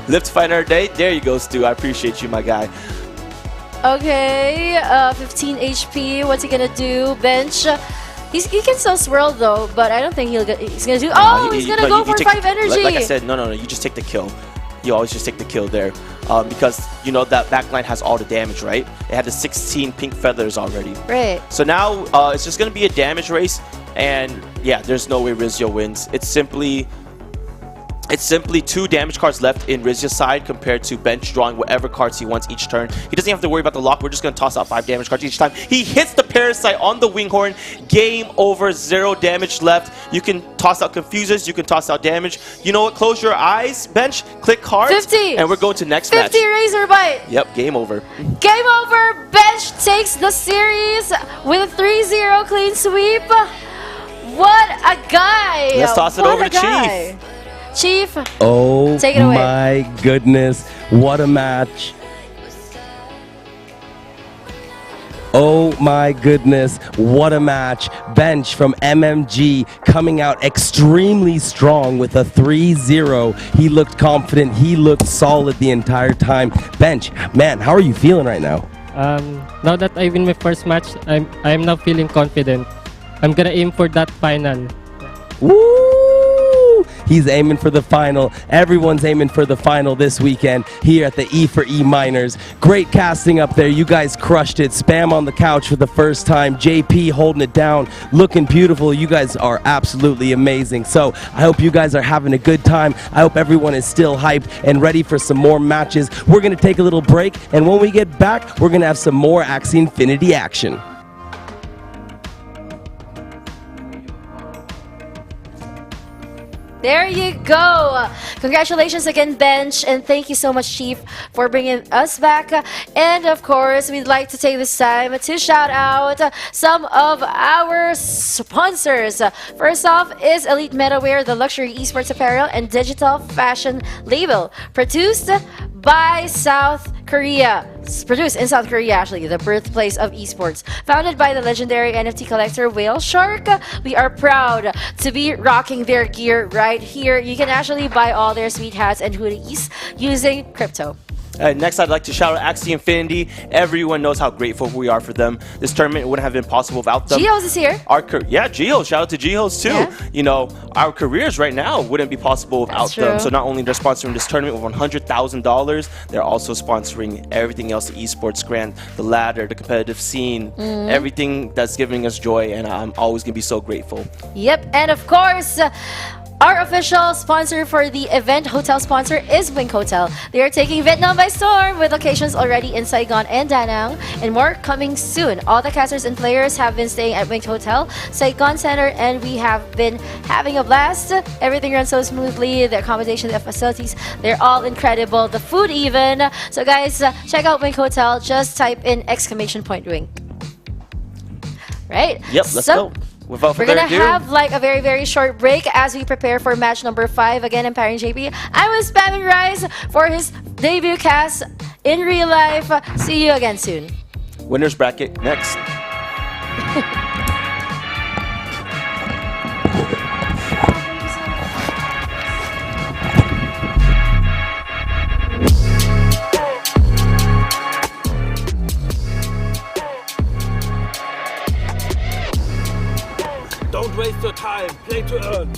Live to fight another day. There you go, Stu. I appreciate you, my guy. Okay, 15 HP. What's he gonna do? Bench. He can still swirl though, but I don't think he's gonna do. He's gonna go for 5 energy. Like I said, no. You just take the kill. You always just take the kill there, because you know that backline has all the damage, right? It had the 16 pink feathers already. Right. So now it's just gonna be a damage race, and yeah, there's no way Rizio wins. It's simply It's simply 2 damage cards left in Rizya's side compared to Bench drawing whatever cards he wants each turn. He doesn't have to worry about the lock. We're just going to toss out 5 damage cards each time. He hits the Parasite on the Winghorn. Game over. 0 damage left. You can toss out Confuses. You can toss out damage. You know what? Close your eyes, Bench. Click cards. 50. And we're going to next 50 match. Razor Bite. Yep, game over. Game over. Bench takes the series with a 3-0 clean sweep. What a guy. Let's toss it over to Chief. Chief, Oh take it away. my goodness, what a match. Oh my goodness, what a match. Bench from MMG coming out extremely strong with a 3-0. He looked confident, he looked solid the entire time. Bench, man, how are you feeling right now? Now that I win my first match, I'm now feeling confident. I'm gonna aim for that final. Woo! He's aiming for the final. Everyone's aiming for the final this weekend here at the E4E Minors. Great casting up there. You guys crushed it. Spam on the couch for the first time. JP holding it down. Looking beautiful. You guys are absolutely amazing. So I hope you guys are having a good time. I hope everyone is still hyped and ready for some more matches. We're going to take a little break. And when we get back, we're going to have some more Axie Infinity action. There you go. Congratulations again, Bench, and thank you so much, Chief, for bringing us back. And of course, we'd like to take this time to shout out some of our sponsors. First off is Elite Metawear, the luxury esports apparel and digital fashion label, produced by South Korea. It's produced in South Korea, actually, the birthplace of esports. Founded by the legendary NFT collector Whale Shark, we are proud to be rocking their gear right here. You can actually buy all their sweet hats and hoodies using crypto. Next, I'd like to shout out Axie Infinity. Everyone knows how grateful we are for them. This tournament wouldn't have been possible without them. Geos is here. Yeah, Geos. Shout out to Geos too. Yeah. You know, our careers right now wouldn't be possible without them. So not only they're sponsoring this tournament with $100,000, they're also sponsoring everything else, the esports grant, the ladder, the competitive scene, everything that's giving us joy, and I'm always gonna be so grateful. Yep, and of course, our official sponsor for the event hotel sponsor is Wink Hotel. They are taking Vietnam by storm with locations already in Saigon and Da Nang, and more coming soon. All the casters and players have been staying at Wink Hotel, Saigon Center, and we have been having a blast. Everything runs so smoothly. The accommodation, the facilities, they're all incredible. The food even. So guys, check out Wink Hotel. Just type in !Wink. Right? Yep, let's go. Without We're further gonna ado, have like a very, very short break as we prepare for match number 5. Again, empowering JP. I'm with Spamming Rise for his debut cast in real life. See you again soon. winners bracket next. Don't waste your time. Play to earn.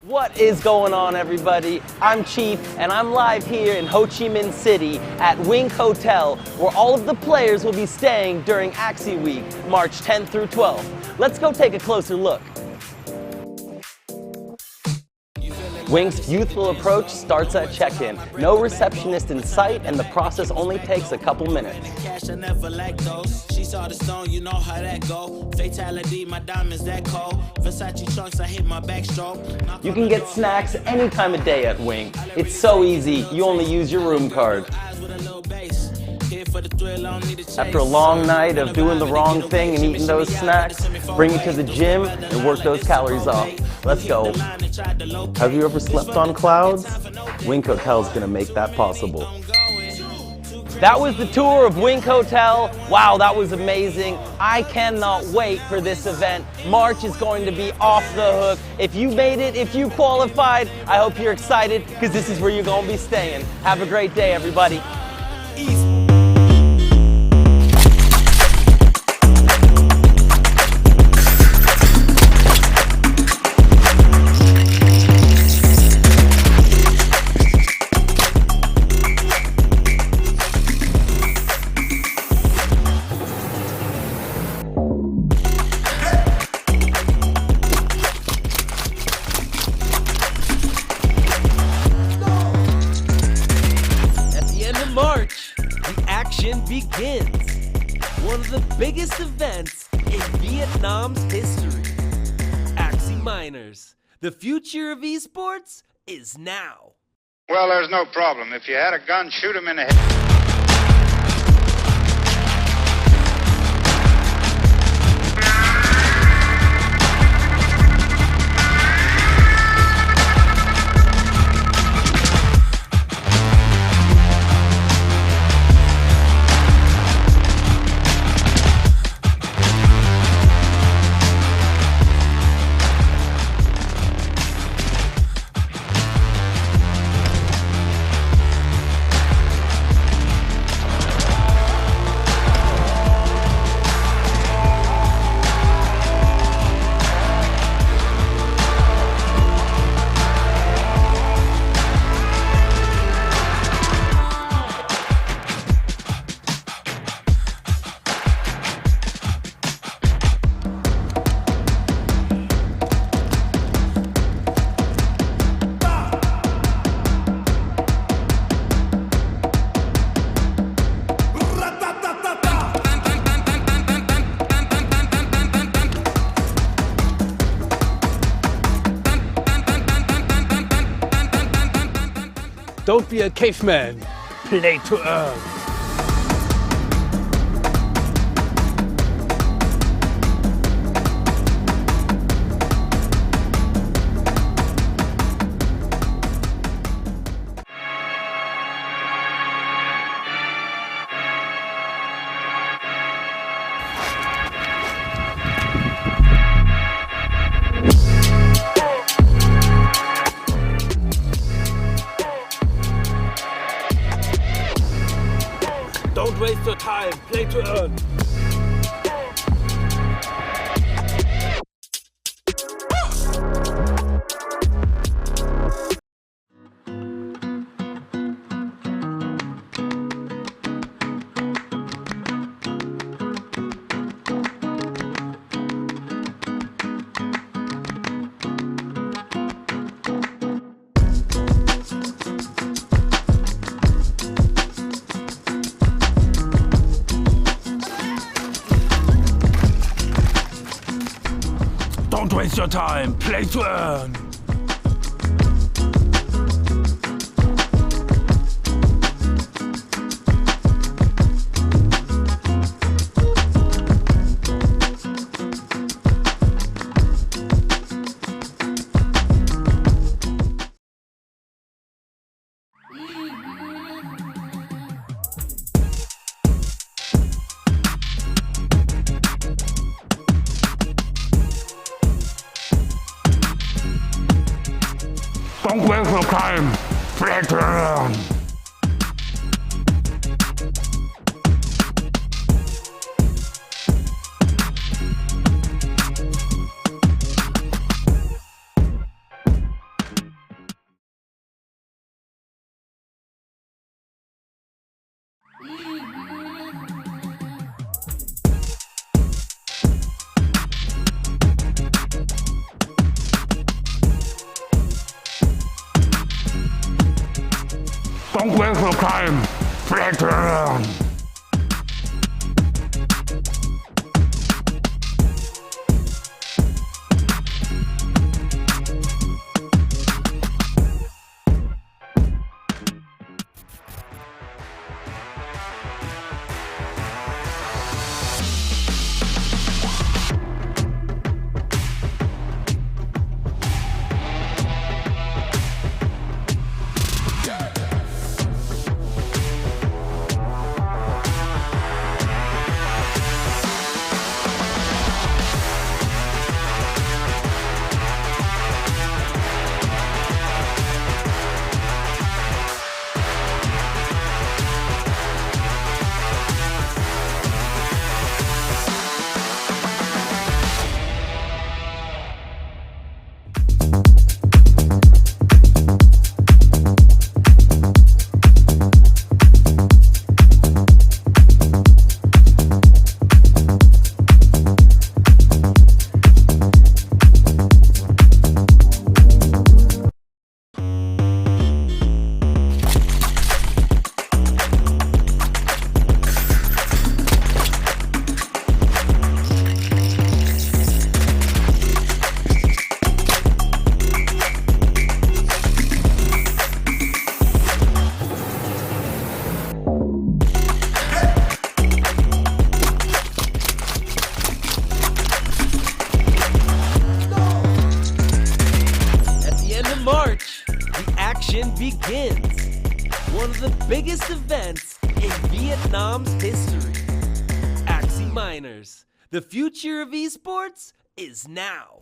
What is going on, everybody? I'm Chief, and I'm live here in Ho Chi Minh City at Wink Hotel, where all of the players will be staying during Axie Week, March 10th through 12th. Let's go take a closer look. Wink's youthful approach starts at check-in. No receptionist in sight, and the process only takes a couple minutes. Cash I never let go. She saw the stone, you know how that go. Fatality, my diamonds that cold. Versace trunks, I hit my backstroke. You can get snacks any time of day at Wink. It's so easy, you only use your room card. After a long night of doing the wrong thing and eating those snacks, bring it to the gym and work those calories off. Let's go. Have you ever slept on clouds? Wink Hotel's gonna make that possible. That was the tour of Wink Hotel. Wow, that was amazing. I cannot wait for this event. March is going to be off the hook. If you made it, if you qualified, I hope you're excited because this is where you're gonna be staying. Have a great day, everybody. action begins. One of the biggest events in Vietnam's history. Axie Minors. The future of esports is now. Well, there's no problem. If you had a gun, shoot him in the head. Don't be a caveman. Play to earn. Don't waste your time. Play to earn. Don't waste your time. Play to earn. Don't waste your time. Play to earn. Don't waste your time. Play to earn. biggest events in Vietnam's history. Axie Minors. The future of esports is now.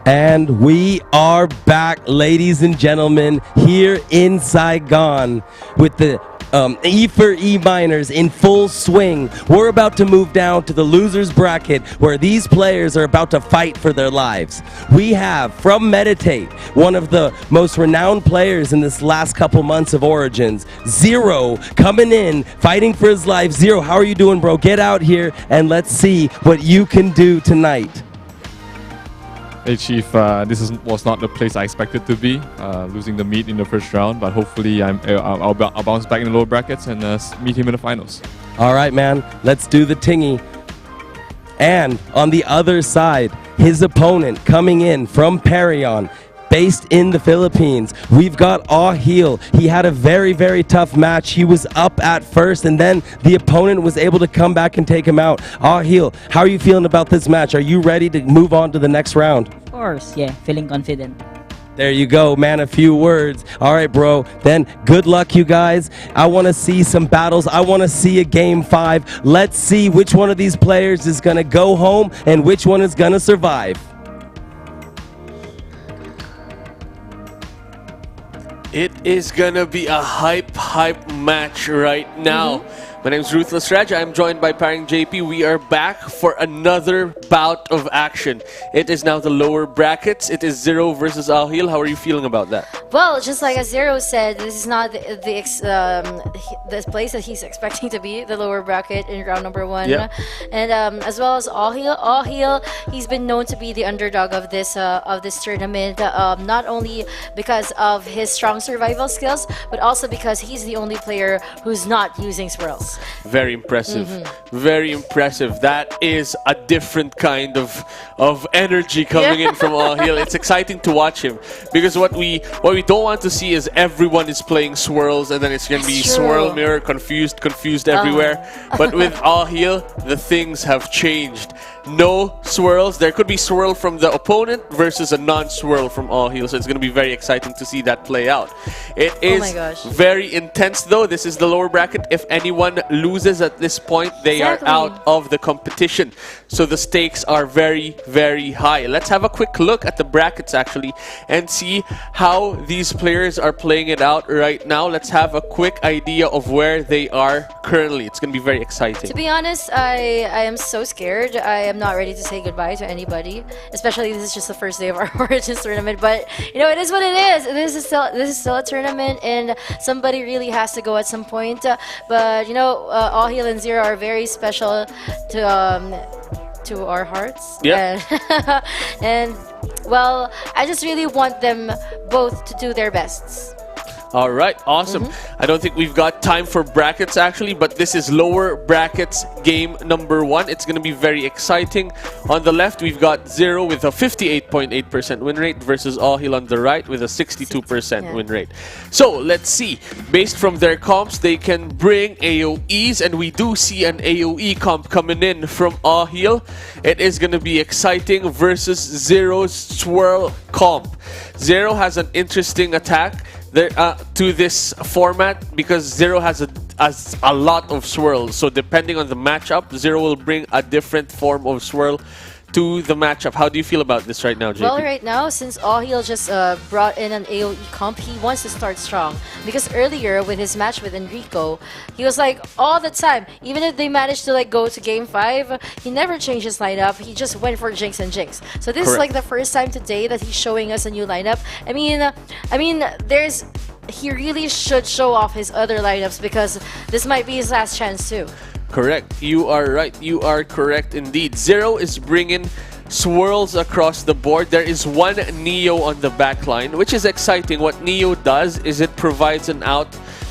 And we are back, ladies and gentlemen, here in Saigon with the E4E Minors in full swing. We're about to move down to the losers bracket where these players are about to fight for their lives. We have from Meditate, one of the most renowned players in this last couple months of Origins, Zero, coming in, fighting for his life. Zero, how are you doing, bro? Get out here and let's see what you can do tonight. Hey Chief, this was not the place I expected to be, losing the meet in the first round, but hopefully I'll bounce back in the lower brackets and meet him in the finals. All right, man, let's do the tingy. And on the other side, his opponent coming in from Perion, based in the Philippines, we've got Ahil. He had a very, very tough match. He was up at first, and then the opponent was able to come back and take him out. Ahil, how are you feeling about this match? Are you ready to move on to the next round? Of course, yeah, feeling confident. There you go, man, a few words. All right, bro, then good luck, you guys. I want to see some battles. I want to see a game 5. Let's see which one of these players is going to go home and which one is going to survive. It is gonna be a hype match right now. My name is Ruthless Reg. I'm joined by Paring JP. We are back for another bout of action. It is now the lower brackets. It is Zero versus Ahil. How are you feeling about that? Well, just like as Zero said, this is not the place that he's expecting to be, the lower bracket in round number 1. Yeah. And as well as Ahil, he's been known to be the underdog of this tournament, not only because of his strong survival skills, but also because he's the only player who's not using swirls. Very impressive. Very impressive. That is a different kind of energy coming in from Ahil. It's exciting to watch him because what we don't want to see is everyone is playing swirls and then it's going to be swirl mirror, confused everywhere. But with Ahil, the things have changed. No swirls. There could be swirl from the opponent versus a non-swirl from Ahil. So it's going to be very exciting to see that play out. It is very intense though. This is the lower bracket. If anyone loses at this point, they are out of the competition. So the stakes are very, very high. Let's have a quick look at the brackets actually and see how these players are playing it out right now. Let's have a quick idea of where they are currently. It's going to be very exciting. To be honest, I am so scared. I am not ready to say goodbye to anybody. Especially this is just the first day of our Origins tournament. But you know, it is what it is. This is still a tournament, and somebody really has to go at some point. But you know, Ahil and Zero are very special to our hearts. Yeah. And well, I just really want them both to do their bests. All right, awesome. I don't think we've got time for brackets actually, but this is lower brackets game number 1. It's going to be very exciting. On the left, we've got Zero with a 58.8% win rate versus Ahil on the right with a 62% win rate. So let's see. Based from their comps, they can bring AoEs, and we do see an AoE comp coming in from Ahil. It is going to be exciting versus Zero's swirl comp. Zero has an interesting attack to this format because Zero has a lot of swirls. So depending on the matchup, Zero will bring a different form of swirl to the matchup. How do you feel about this right now, JP? Well, right now, since Ahil just brought in an AoE comp, he wants to start strong. Because earlier, with his match with Enrico, he was like, all the time, even if they managed to like go to game 5, he never changed his lineup. He just went for Jinx and Jinx. So this is like the first time today that he's showing us a new lineup. I mean, he really should show off his other lineups because this might be his last chance too. Correct. You are right. You are correct indeed. Zero is bringing swirls across the board. There is one Neo on the back line, which is exciting. What Neo does is it provides an out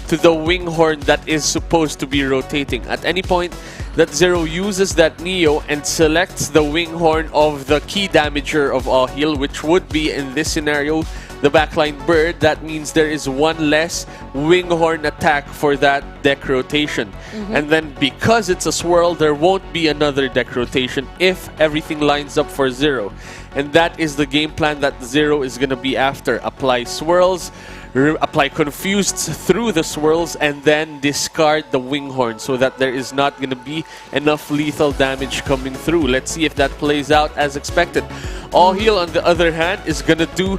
to the Winghorn that is supposed to be rotating. At any point that Zero uses that Neo and selects the Winghorn of the key damager of Ahil, which would be in this scenario the backline bird, that means there is one less Winghorn attack for that deck rotation. And then because it's a swirl, there won't be another deck rotation if everything lines up for Zero. And that is the game plan that Zero is going to be after. Apply swirls, apply Confused through the swirls, and then discard the Wing Horn so that there is not going to be enough lethal damage coming through. Let's see if that plays out as expected. All Heal, on the other hand, is going to do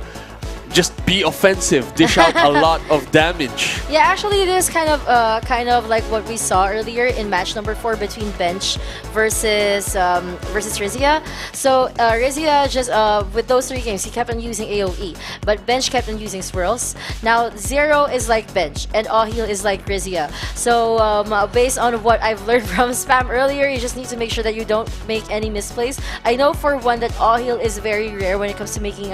just be offensive, dish out a lot of damage. Yeah, actually, it is kind of like what we saw earlier in match number 4 between Bench versus Rizia. So Rizia just with those 3 games, he kept on using AOE, but Bench kept on using swirls. Now Zero is like Bench, and All Heal is like Rizia. So based on what I've learned from Spam earlier, you just need to make sure that you don't make any misplays. I know for one that All Heal is very rare when it comes to making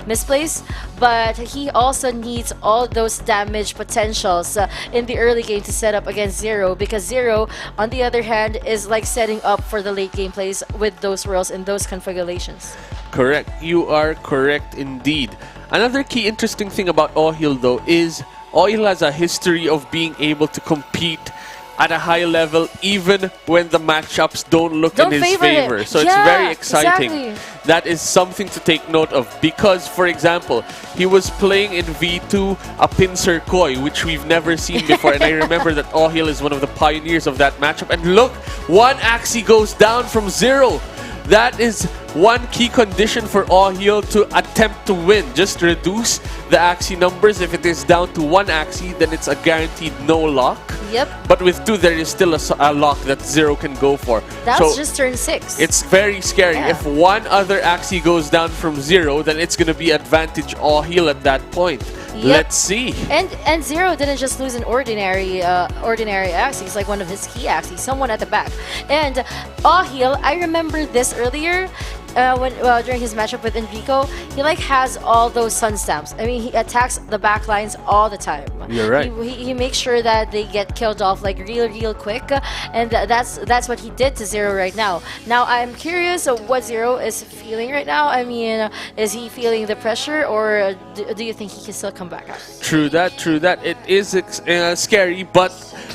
misplays, but he also needs all those damage potentials in the early game to set up against Zero, because Zero, on the other hand, is like setting up for the late game plays with those rolls and those configurations. Correct. You are correct indeed. Another key interesting thing about All Heal, though, is All Heal has a history of being able to compete at a high level even when the matchups don't look in his favor. So it's very exciting. Exactly. That is something to take note of, because, for example, he was playing in V2 a Pincer Koi, which we've never seen before, and I remember that All Heal is one of the pioneers of that matchup. And look, one Axie goes down from Zero. That is one key condition for All Heal to attempt to win. Just reduce the Axie numbers. If it is down to 1 Axie, then it's a guaranteed no lock. Yep. But with 2, there is still a lock that Zero can go for. That's just turn 6. It's very scary. Yeah. If one other Axie goes down from Zero, then it's going to be advantage All Heal at that point. Yep. Let's see. And Zero didn't just lose an ordinary Axie. It's like one of his key Axies, someone at the back. And All Heal, I remember this earlier. During his matchup with Enrico, he like has all those sun stamps. I mean, he attacks the back lines all the time. You're right. He makes sure that they get killed off like real quick, and that's what he did to Zero right now. Now I'm curious of what Zero is feeling right now. I mean, is he feeling the pressure, or do you think he can still come back out? True that, true that. It is scary, but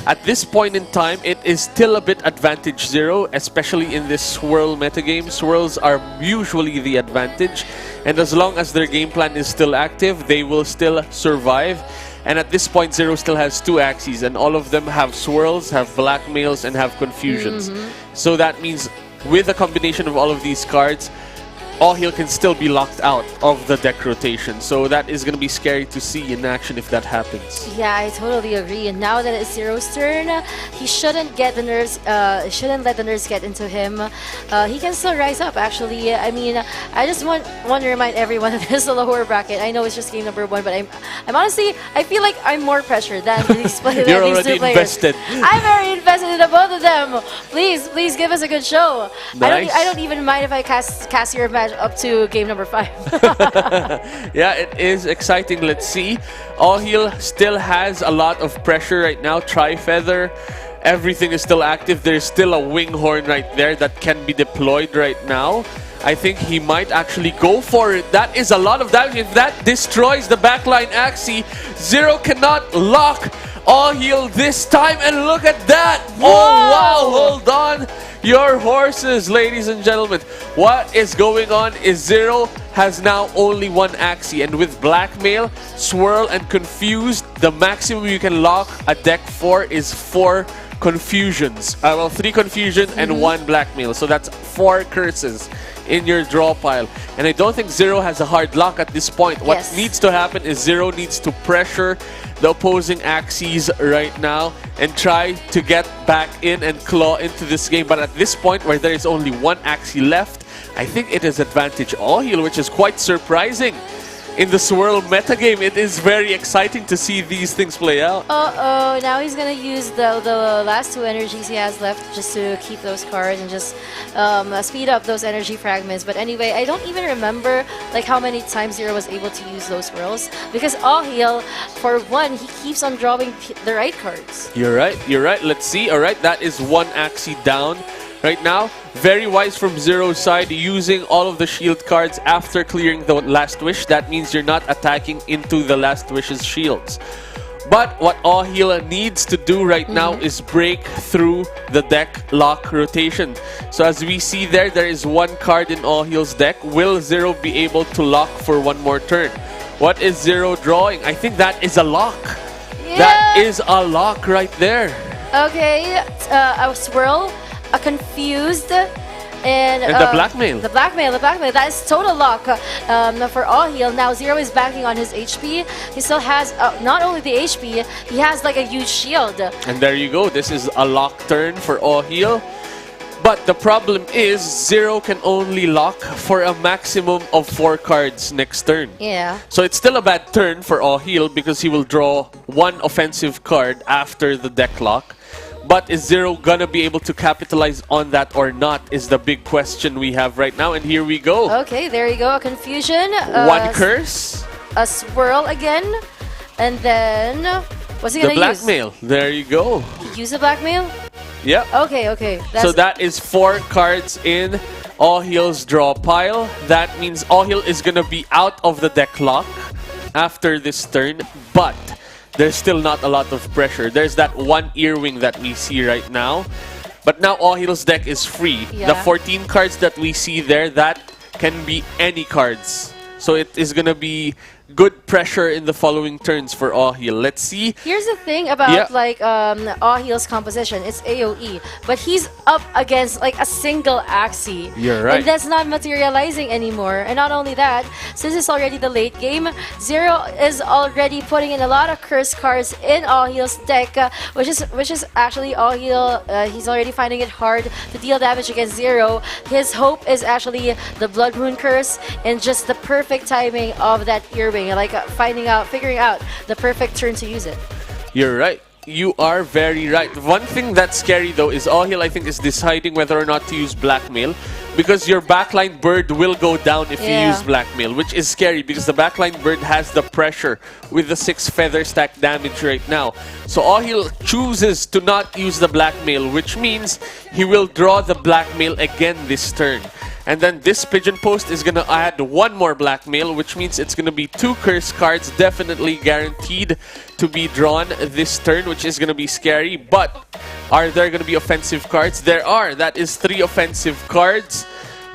at this point in time, it is still a bit advantage Zero, especially in this swirl metagame. Swirls are usually the advantage, and as long as their game plan is still active, they will still survive. And at this point, Zero still has 2 Axies, and all of them have swirls, have blackmails, and have confusions. So that means with a combination of all of these cards, All Heal can still be locked out of the deck rotation. So that is going to be scary to see in action if that happens. Yeah, I totally agree. And now that it's Zero's turn, he shouldn't get the nerves. Shouldn't let the nerves get into him. He can still rise up. Actually, I mean, I just want to remind everyone that this is a lower bracket. I know it's just game number 1, but I'm honestly, I feel like I'm more pressured than these players. You're already invested. I'm very invested in the both of them. Please give us a good show. Nice. I don't even mind if I cast your match up to game number 5. Yeah, it is exciting. Let's see. All Heal still has a lot of pressure right now. Tri-Feather, everything is still active. There's still a Wing Horn right there that can be deployed right now. I think he might actually go for it. That is a lot of damage. If that destroys the backline Axie, Zero cannot lock All Heal this time. And look at that. Whoa! Oh, wow. Hold on your horses, ladies and gentlemen. What is going on is Zero has now only 1 Axie, and with Blackmail, Swirl, and Confused, the maximum you can lock a deck for is 4 Confusions. Well, 3 Confusion and 1 Blackmail, so that's 4 curses in your draw pile. And I don't think Zero has a hard lock at this point. What needs to happen is Zero needs to pressure the opposing Axies right now and try to get back in and claw into this game. But at this point, where there is only 1 Axie left, I think it is advantage All Heal, which is quite surprising. In the Swirl metagame, it is very exciting to see these things play out. Uh-oh, now he's gonna use the last 2 energies he has left just to keep those cards and just speed up those energy fragments. But anyway, I don't even remember like how many times Zero was able to use those swirls, because All Heal, for one, he keeps on drawing the right cards. You're right, you're right. Let's see. All right, that is 1 Axie down right now. Very wise from Zero's side, using all of the shield cards after clearing the Last Wish. That means you're not attacking into the Last Wish's shields. But what All Heal needs to do right now is break through the deck lock rotation. So as we see there is 1 card in All Heal's deck. Will Zero be able to lock for 1 more turn? What is Zero drawing? I think that is a lock. Yeah. That is a lock right there. Okay, a swirl, a confused, and the blackmail. The blackmail. That is total lock for All Heal. Now Zero is backing on his HP. He still has not only the HP, he has like a huge shield. And there you go. This is a lock turn for All Heal. But the problem is Zero can only lock for a maximum of 4 cards next turn. Yeah. So it's still a bad turn for All Heal because he will draw 1 offensive card after the deck lock. But is Zero gonna be able to capitalize on that or not is the big question we have right now. And here we go. Okay, there you go. A confusion. 1 curse. A swirl again. And then, what's he gonna The blackmail. There you go. Use the blackmail? Yep. Okay. So that is 4 cards in All Heal's draw pile. That means All Heal is gonna be out of the deck lock after this turn, but there's still not a lot of pressure. There's that 1 earwing that we see right now. But now All Heal's deck is free. Yeah. The 14 cards that we see there, that can be any cards. So it is gonna be good pressure in the following turns for All Heal. Let's see. Here's the thing about like All Heal's composition. It's AoE, but he's up against like a single Axie. You're right. And that's not materializing anymore. And not only that, since it's already the late game, Zero is already putting in a lot of curse cards in All Heal's deck, which is actually All Heal. He's already finding it hard to deal damage against Zero. His hope is actually the Blood Moon Curse and just the perfect timing of that earwing. Like figuring out the perfect turn to use it. You're right. You are very right. One thing that's scary though is All Heal, I think, is deciding whether or not to use blackmail, because your backline bird will go down if you use blackmail, which is scary because the backline bird has the pressure with the 6 feather stack damage right now. So All Heal chooses to not use the blackmail, which means he will draw the blackmail again this turn. And then this Pigeon Post is going to add 1 more blackmail, which means it's going to be 2 curse cards definitely guaranteed to be drawn this turn, which is going to be scary. But are there going to be offensive cards? There are. That is 3 offensive cards.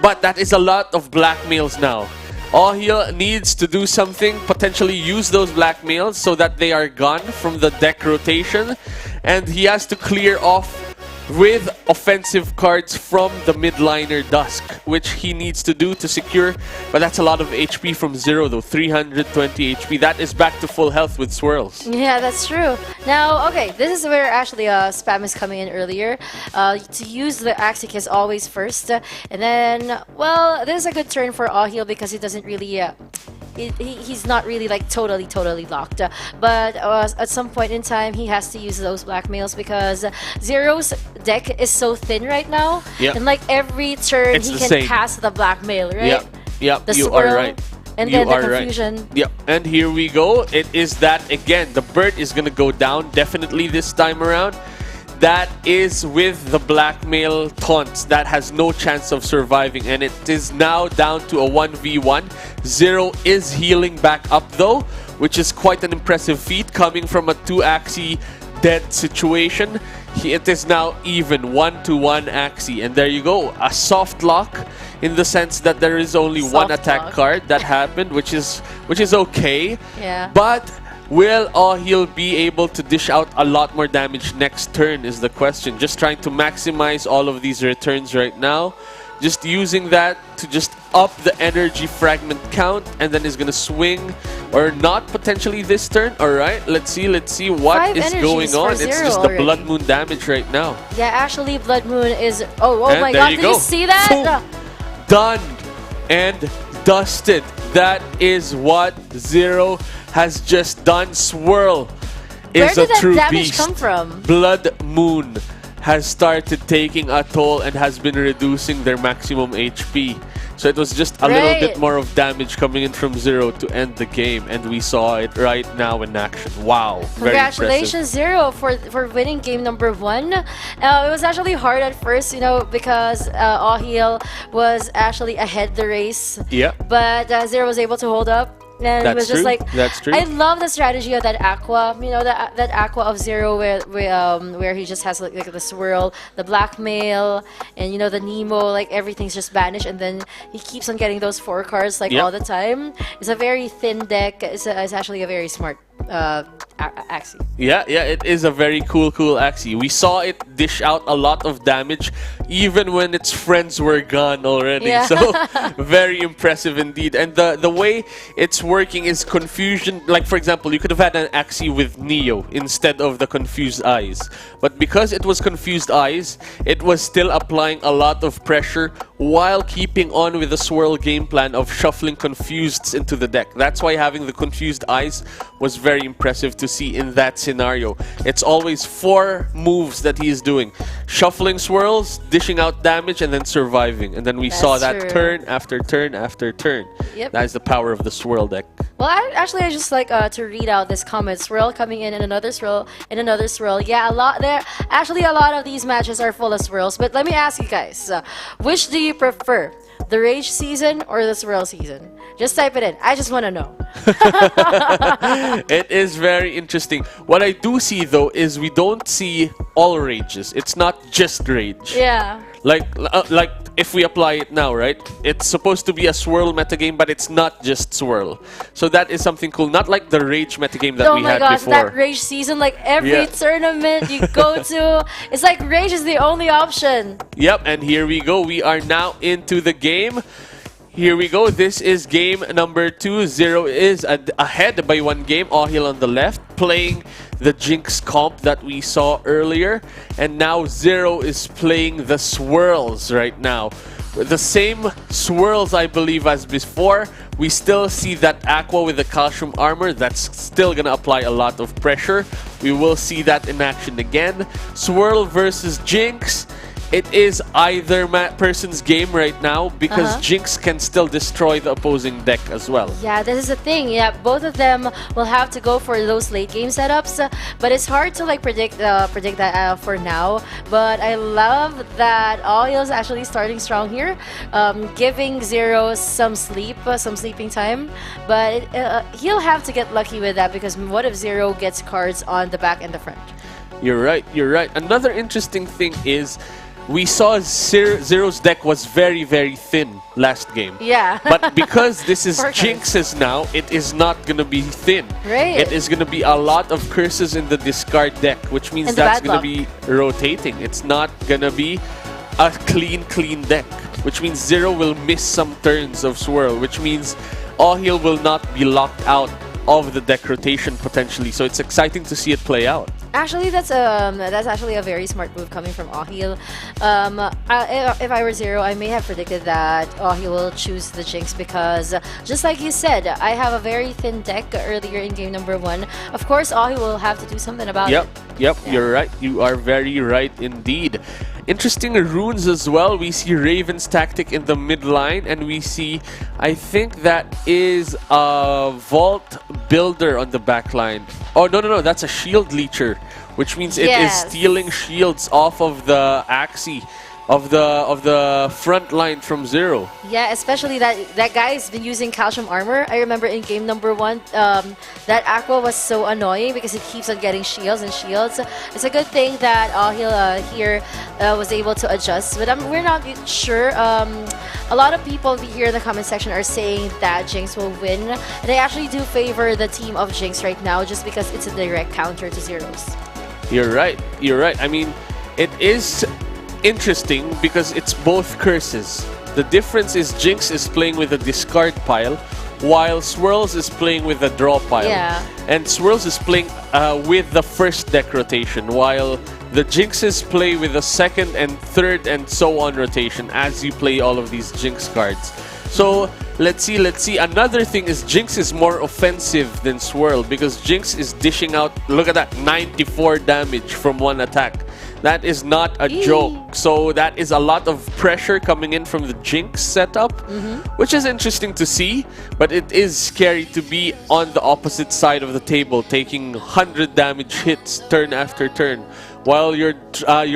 But that is a lot of blackmails now. All Heal needs to do something, potentially use those blackmails so that they are gone from the deck rotation. And he has to clear off with offensive cards from the midliner Dusk, which he needs to do to secure. But that's a lot of HP from Zero though, 320 HP. That is back to full health with swirls. Yeah, that's true. Now, okay, this is where actually spam is coming in earlier. To use the Axie is always first. And then, well, this is a good turn for All Heal because he doesn't really... he's not really like totally locked, but at some point in time he has to use those blackmails because Zero's deck is so thin right now. Yep. And like every turn It's he the can same. cast the blackmail, right? Yep, The you swirl, are right. and You then the are right. confusion. Yep, and here we go. It is that again. The bird is gonna go down definitely this time around. That is with the blackmail taunts. That has no chance of surviving, and it is now down to a 1v1. Zero is healing back up though, which is quite an impressive feat coming from a 2 Axie dead situation. It is now even 1-1 Axie, and there you go, a soft lock in the sense that there is only one attack card that happened, which is okay. Yeah. But will All Heal be able to dish out a lot more damage next turn is the question. Just trying to maximize all of these returns right now. Just using that to just up the energy fragment count, and then is gonna swing or not potentially this turn. Alright, let's see what 5 is going energies for on. It's Zero just already. the Blood Moon damage right now. Yeah, actually Blood Moon is... Oh And my there god, you did go. you see that? Boom. Done and dusted. That is what Zero has just done. Swirl Where is did a that true damage beast. come from? Blood Moon has started taking a toll and has been reducing their maximum HP. So it was just a little bit more of damage coming in from Zero to end the game, and we saw it right now in action. Wow, very Congratulations, Zero, for winning game number 1. It was actually hard at first, you know, because All Heal was actually ahead the race. Yeah. But Zero was able to hold up. And it was just like, That's true. I love the strategy of that Aqua. You know, that Aqua of Zero where he just has like the swirl, the blackmail, and you know the Nemo, like everything's just banished, and then he keeps on getting those 4 cards like all the time. It's a very thin deck. It's actually a very smart Axie. Yeah, it is a very cool Axie. We saw it dish out a lot of damage even when its friends were gone already. Yeah. So very impressive indeed. And the way it's working is confusion. Like for example, you could have had an Axie with Neo instead of the confused eyes. But because it was confused eyes, it was still applying a lot of pressure while keeping on with the swirl game plan of shuffling confuseds into the deck. That's why having the confused eyes was very impressive to see in that scenario. It's always 4 moves that he is doing. Shuffling swirls, dishing out damage, and then surviving. And then we saw that true. turn after turn after turn. Yep. That is the power of the swirl deck. Well, I just like to read out this comment. Swirl coming in and another swirl and another swirl. Yeah, a lot there. Actually, a lot of these matches are full of swirls. But let me ask you guys, which do you prefer? The Rage season or the Swirl season? Just type it in. I just want to know. It is very interesting. What I do see though is we don't see all rages. It's not just rage. Yeah. Like if we apply it now, right? It's supposed to be a swirl metagame, but it's not just swirl. So that is something cool. Not like the rage metagame that Oh we my had gosh, before. that Rage season, like every tournament you go to, it's like Rage is the only option. Yep, and here we go. We are now into the game. Here we go. This is game number 2. Zero is ahead by 1 game. Ohil on the left, playing the Jinx comp that we saw earlier. And now Zero is playing the swirls right now. The same swirls, I believe, as before. We still see that Aqua with the calcium armor. That's still going to apply a lot of pressure. We will see that in action again. Swirl versus Jinx. It is either person's game right now because Jinx can still destroy the opposing deck as well. Yeah, this is the thing. Yeah, both of them will have to go for those late game setups, but it's hard to like predict that for now. But I love that Ohil's actually starting strong here, giving Zero some sleeping time. But he'll have to get lucky with that because what if Zero gets cards on the back and the front? You're right. Another interesting thing is we saw Zero's deck was very, very thin last game. Yeah. But because this is Jinx's now, it is not going to be thin. Right. It is going to be a lot of curses in the discard deck, which means And that's bad going to be rotating. It's not going to be a clean deck, which means Zero will miss some turns of Swirl, which means Ohil will not be locked out of the deck rotation potentially. So it's exciting to see it play out. Actually, that's actually a very smart move coming from Ohil. If I were Zero, I may have predicted that Ohil will choose the Jinx because, just like you said, I have a very thin deck earlier in game number 1. Of course, Ohil will have to do something about it. Yep, you're right. You are very right indeed. Interesting runes as well. We see Raven's Tactic in the mid line, and we see, I think that is a Vault Builder on the back line. Oh, no, that's a Shield Leecher, which means it is stealing shields off of the Axie of the front line from Zero. Yeah, especially that guy's been using calcium armor. I remember in game number 1, that Aqua was so annoying because he keeps on getting shields and shields. It's a good thing that Ohil here was able to adjust, but we're not sure. A lot of people here in the comment section are saying that Jinx will win, and I actually do favor the team of Jinx right now just because it's a direct counter to Zero's. You're right. I mean, it is interesting because it's both curses. The difference is Jinx is playing with a discard pile while Swirls is playing with a draw pile. Yeah. And Swirls is playing with the first deck rotation while the Jinxes play with the second and third and so on rotation as you play all of these Jinx cards. So let's see. Another thing is Jinx is more offensive than Swirl because Jinx is dishing out, look at that, 94 damage from one attack. That is not a joke. So that is a lot of pressure coming in from the Jinx setup, which is interesting to see, but it is scary to be on the opposite side of the table, taking 100 damage hits turn after turn, while your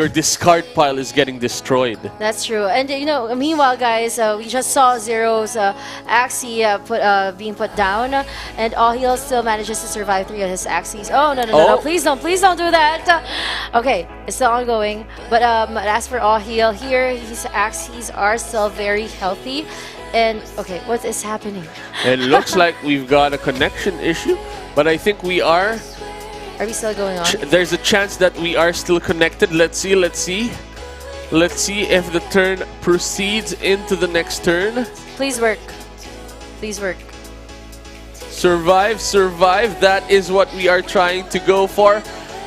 discard pile is getting destroyed. That's true. And you know, meanwhile, guys, we just saw Zero's Axie being put down, and Ahil still manages to survive 3 of his Axies. Oh no! Please don't do that. Okay, it's still ongoing. But as for Ahil, here his Axies are still very healthy. And okay, what is happening? It looks like we've got a connection issue, but I think we are. Are we still going on? There's a chance that we are still connected. Let's see. Let's see if the turn proceeds into the next turn. Please work. Please work. Survive, survive. That is what we are trying to go for.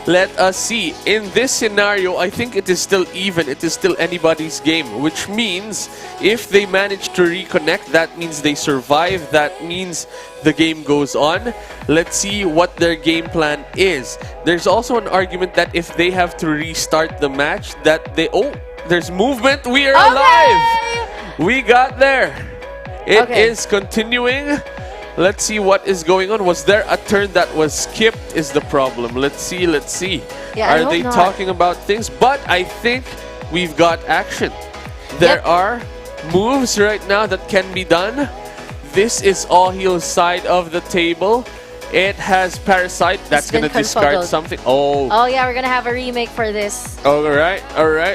Let us see. In this scenario, I think it is still even. It is still anybody's game, which means if they manage to reconnect, that means they survive. That means the game goes on. Let's see what their game plan is. There's also an argument that if they have to restart the match, that they... Oh, there's movement. We are alive. We got there. It is continuing. Let's see what is going on. Was there a turn that was skipped is the problem. Let's see, let's see. Yeah, are they talking about things? But I think we've got action. There are moves right now that can be done. This is Ahil's side of the table. It has Parasite. That's going to discard something. Oh yeah, we're going to have a remake for this. All right.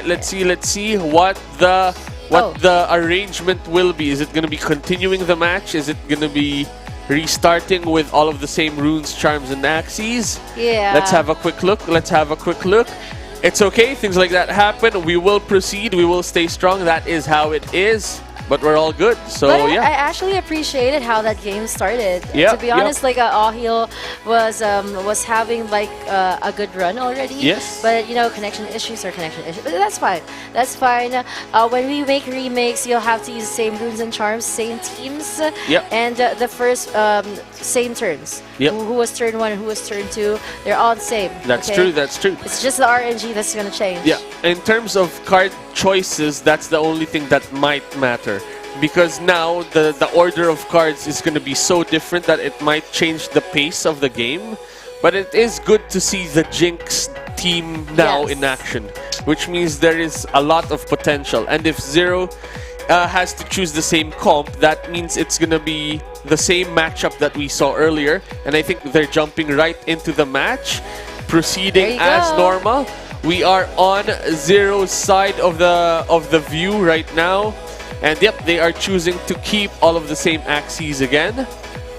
Let's see what the arrangement will be. Is it going to be continuing the match? Is it going to be restarting with all of the same runes, charms, and Axies? Yeah. Let's have a quick look. It's okay. Things like that happen. We will proceed. We will stay strong. That is how it is. But we're all good. So but yeah. I actually appreciated how that game started. Yeah, to be honest, like Ahil was having like a good run already. Yes. But you know, connection issues are connection issues. But that's fine. That's fine. When we make remakes, you'll have to use the same runes and charms, same teams. Yep. And the first same turns. Yep. Who was turn 1 and who was turn 2? They're all the same. That's true. That's true. It's just the RNG that's gonna change. Yeah. In terms of card choices, that's the only thing that might matter. Because now the order of cards is going to be so different that it might change the pace of the game. But it is good to see the Jinx team now in action, which means there is a lot of potential. And if Zero has to choose the same comp, that means it's going to be the same matchup that we saw earlier. And I think they're jumping right into the match, proceeding as normal. We are on Zero's side of the view right now. And yep, they are choosing to keep all of the same Axies again.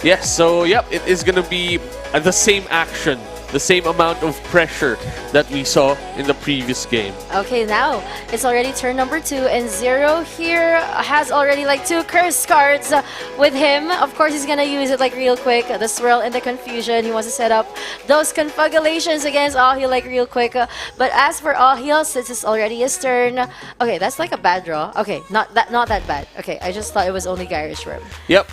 Yes, so yep, it is going to be the same action, the same amount of pressure that we saw in the previous game. Okay, now it's already turn number 2, and Zero here has already like 2 curse cards with him. Of course, he's gonna use it like real quick. The swirl and the confusion. He wants to set up those confabulations against Ahil like real quick. But as for Ahil, since it's already his turn, okay, that's like a bad draw. Okay, not that bad. Okay, I just thought it was only Garish Worm. Yep.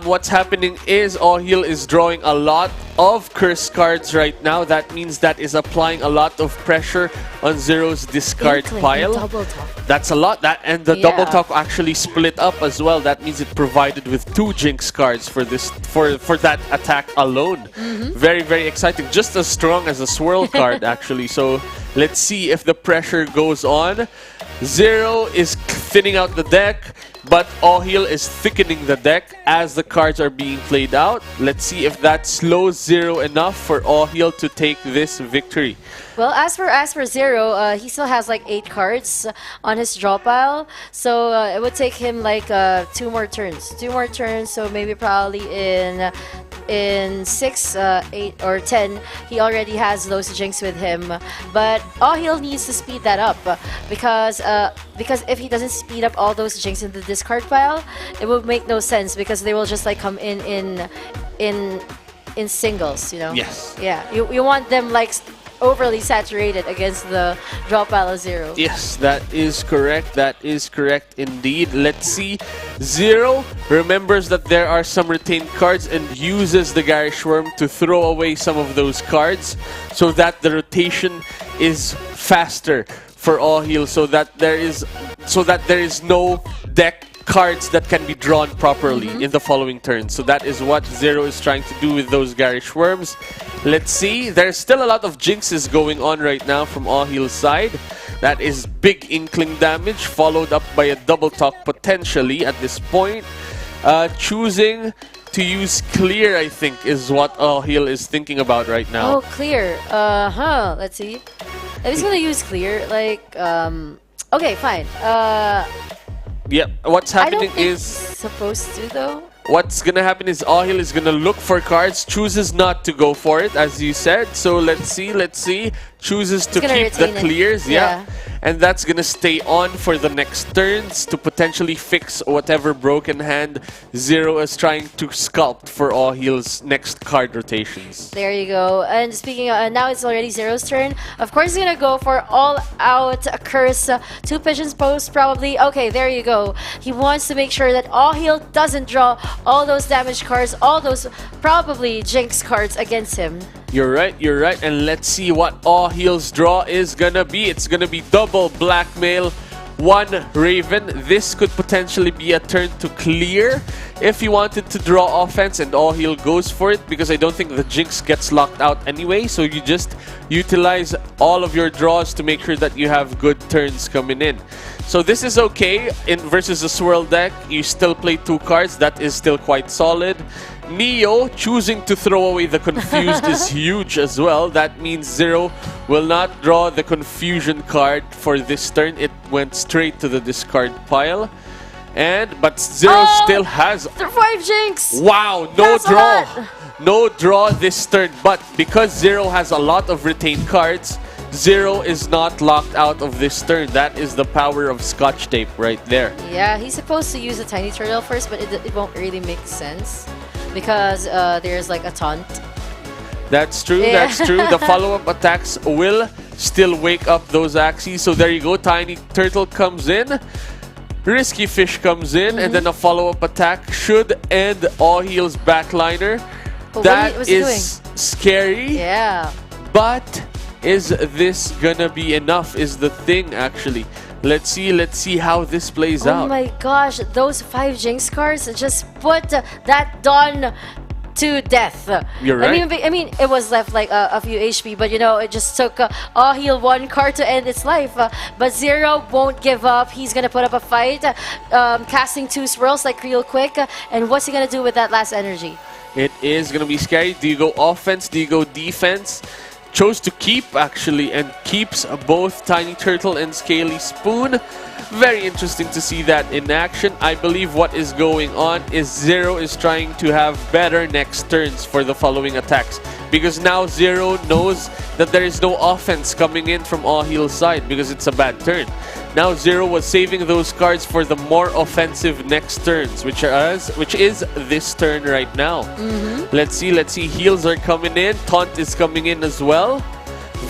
What's happening is Ahil is drawing a lot of curse cards right now. That means that is applying a lot of pressure on Zero's discard pile. That's a lot. And the double talk actually split up as well. That means it provided with 2 Jinx cards for this for that attack alone. Very, very exciting. Just as strong as a swirl card actually. So let's see if the pressure goes on. Zero is thinning out the deck, but Ahil is thickening the deck as the cards are being played out. Let's see if that slows Zero enough for Ahil to take this victory. Well, as for Zero, he still has like 8 cards on his draw pile, so it would take him like 2 more turns. 2 more turns, so maybe probably in 6, 8, or 10, he already has those Jinx with him. But Ahil needs to speed that up because if he doesn't speed up all those Jinx in the discard pile, it will make no sense because they will just like come in singles, you know? Yes. Yeah, you want them like overly saturated against the draw pile of Zero. Yes, that is correct. That is correct indeed. Let's see. Zero remembers that there are some retained cards and uses the Garish Worm to throw away some of those cards so that the rotation is faster for Ahil, so that there is no deck cards that can be drawn properly in the following turn. So that is what Zero is trying to do with those Garish Worms. Let's see. There's still a lot of jinxes going on right now from Ahil's side. That is big inkling damage, followed up by a double talk potentially at this point. Choosing to use clear, I think, is what Ahil is thinking about right now. Oh, clear. Let's see. If he's gonna use clear, like, okay, fine. Yep. What's happening I don't think is he's supposed to though. what's gonna happen is Ahil is gonna look for cards, chooses not to go for it, as you said. So let's see. Chooses to He's gonna keep the retain it. clears, yeah. And that's gonna stay on for the next turns to potentially fix whatever broken hand Zero is trying to sculpt for Ahil's next card rotations. There you go. And speaking of, now it's already Zero's turn. Of course, he's gonna go for all-out curse. 2 pigeons post probably. Okay, there you go. He wants to make sure that Ahil doesn't draw all those damage cards, all those probably jinx cards against him. You're right. And let's see what Ahil's draw is gonna be. It's gonna be double blackmail, 1 Raven. This could potentially be a turn to clear if he wanted to draw offense, and Ahil goes for it because I don't think the jinx gets locked out anyway. So you just utilize all of your draws to make sure that you have good turns coming in. So this is okay in versus a swirl deck. You still play 2 cards. That is still quite solid. Neo choosing to throw away the confused is huge as well. That means Zero will not draw the confusion card for this turn. It went straight to the discard pile. But Zero still has 5 jinx. Wow, no draw. No draw this turn, but because Zero has a lot of retained cards, Zero is not locked out of this turn. That is the power of Scotch tape right there. Yeah, he's supposed to use a tiny turtle first, but it won't really make sense because there's like a taunt. That's true, Yeah. that's true. The follow-up attacks will still wake up those Axies. So there you go, Tiny Turtle comes in. Risky Fish comes in, and then a follow-up attack should end Ahil's backliner. But That what's he doing? is scary. Yeah. But is this gonna be enough is the thing, actually. Let's see how this plays Oh out. my gosh, those 5 jinx cards just put that Dawn to death. You're right. I mean, it was left like a few HP, but you know, it just took Ahil 1 card to end its life. But Zero won't give up. He's gonna put up a fight, casting 2 swirls like real quick. And what's he gonna do with that last energy? It is gonna be scary. Do you go offense? Do you go defense? Chose to keep, actually, and keeps both Tiny Turtle and Scaly Spoon. Very interesting to see that in action. I believe what is going on is Zero is trying to have better next turns for the following attacks, because now Zero knows that there is no offense coming in from Ahil's side because it's a bad turn. Now Zero was saving those cards for the more offensive next turns, which is this turn right now. Let's see. Heals are coming in. Taunt is coming in as well.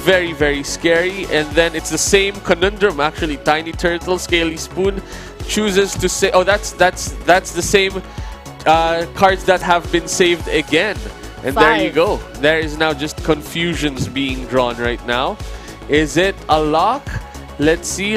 Very, very scary. And then it's the same conundrum, actually. Tiny Turtle, Scaly Spoon chooses to say, oh, that's the same cards that have been saved again. And there you go. There is now just confusions being drawn right now. Is it a lock? Let's see.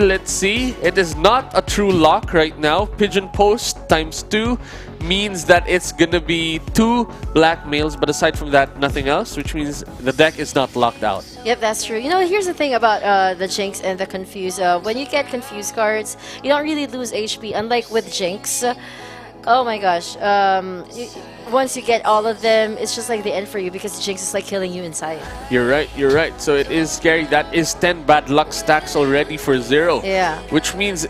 It is not a true lock right now. Pigeon Post ×2 means that it's gonna be 2 blackmails, but aside from that, nothing else, which means the deck is not locked out. Yep, that's true. You know, here's the thing about the Jinx and the Confuse. When you get Confuse cards, you don't really lose HP, unlike with Jinx. Oh my gosh. Once you get all of them, it's just like the end for you because Jinx is like killing you inside. You're right. So it is scary. That is 10 bad luck stacks already for Zero. Yeah. Which means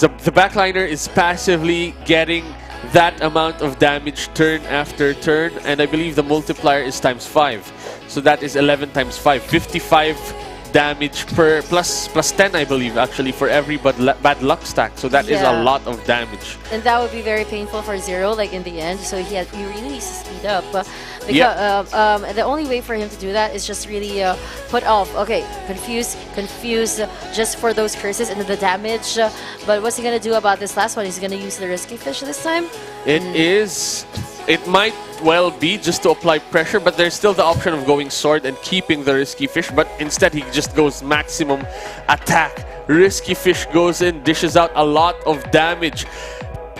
the backliner is passively getting that amount of damage turn after turn, and I believe the multiplier is ×5. So that is 11 ×5. 55 damage per plus 10, I believe, actually, for every bad luck stack. So that is a lot of damage. And that would be very painful for Zero, like in the end. So he really needs to speed up. Because the only way for him to do that is just really put off. Okay, confuse just for those curses and the damage. But what's he gonna do about this last one? He's gonna use the Risky Fish this time? It might well be just to apply pressure, but there's still the option of going sword and keeping the Risky Fish, but instead he just goes maximum attack. Risky Fish goes in, dishes out a lot of damage.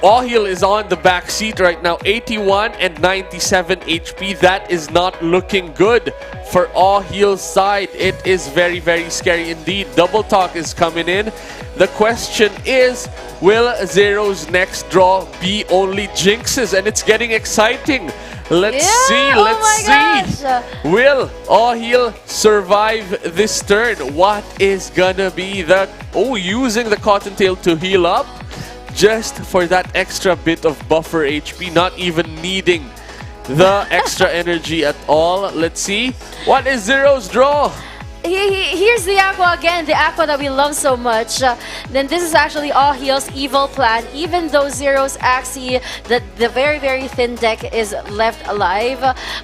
Ahil is on the back seat right now, 81 and 97 HP. That is not looking good for Ahil's side. It is very, very scary indeed. Double Talk is coming in. The question is, will Zero's next draw be only Jinxes? And it's getting exciting. Let's see, let's see. Will Ahil survive this turn? What is gonna be the... Oh, using the Cottontail to heal up. Just for that extra bit of buffer HP, not even needing the extra energy at all. Let's see. What is Zero's draw? Here's the Aqua again, the Aqua that we love so much. Then this is actually Ahil's evil plan. Even though Zero's Axie, the very, very thin deck is left alive,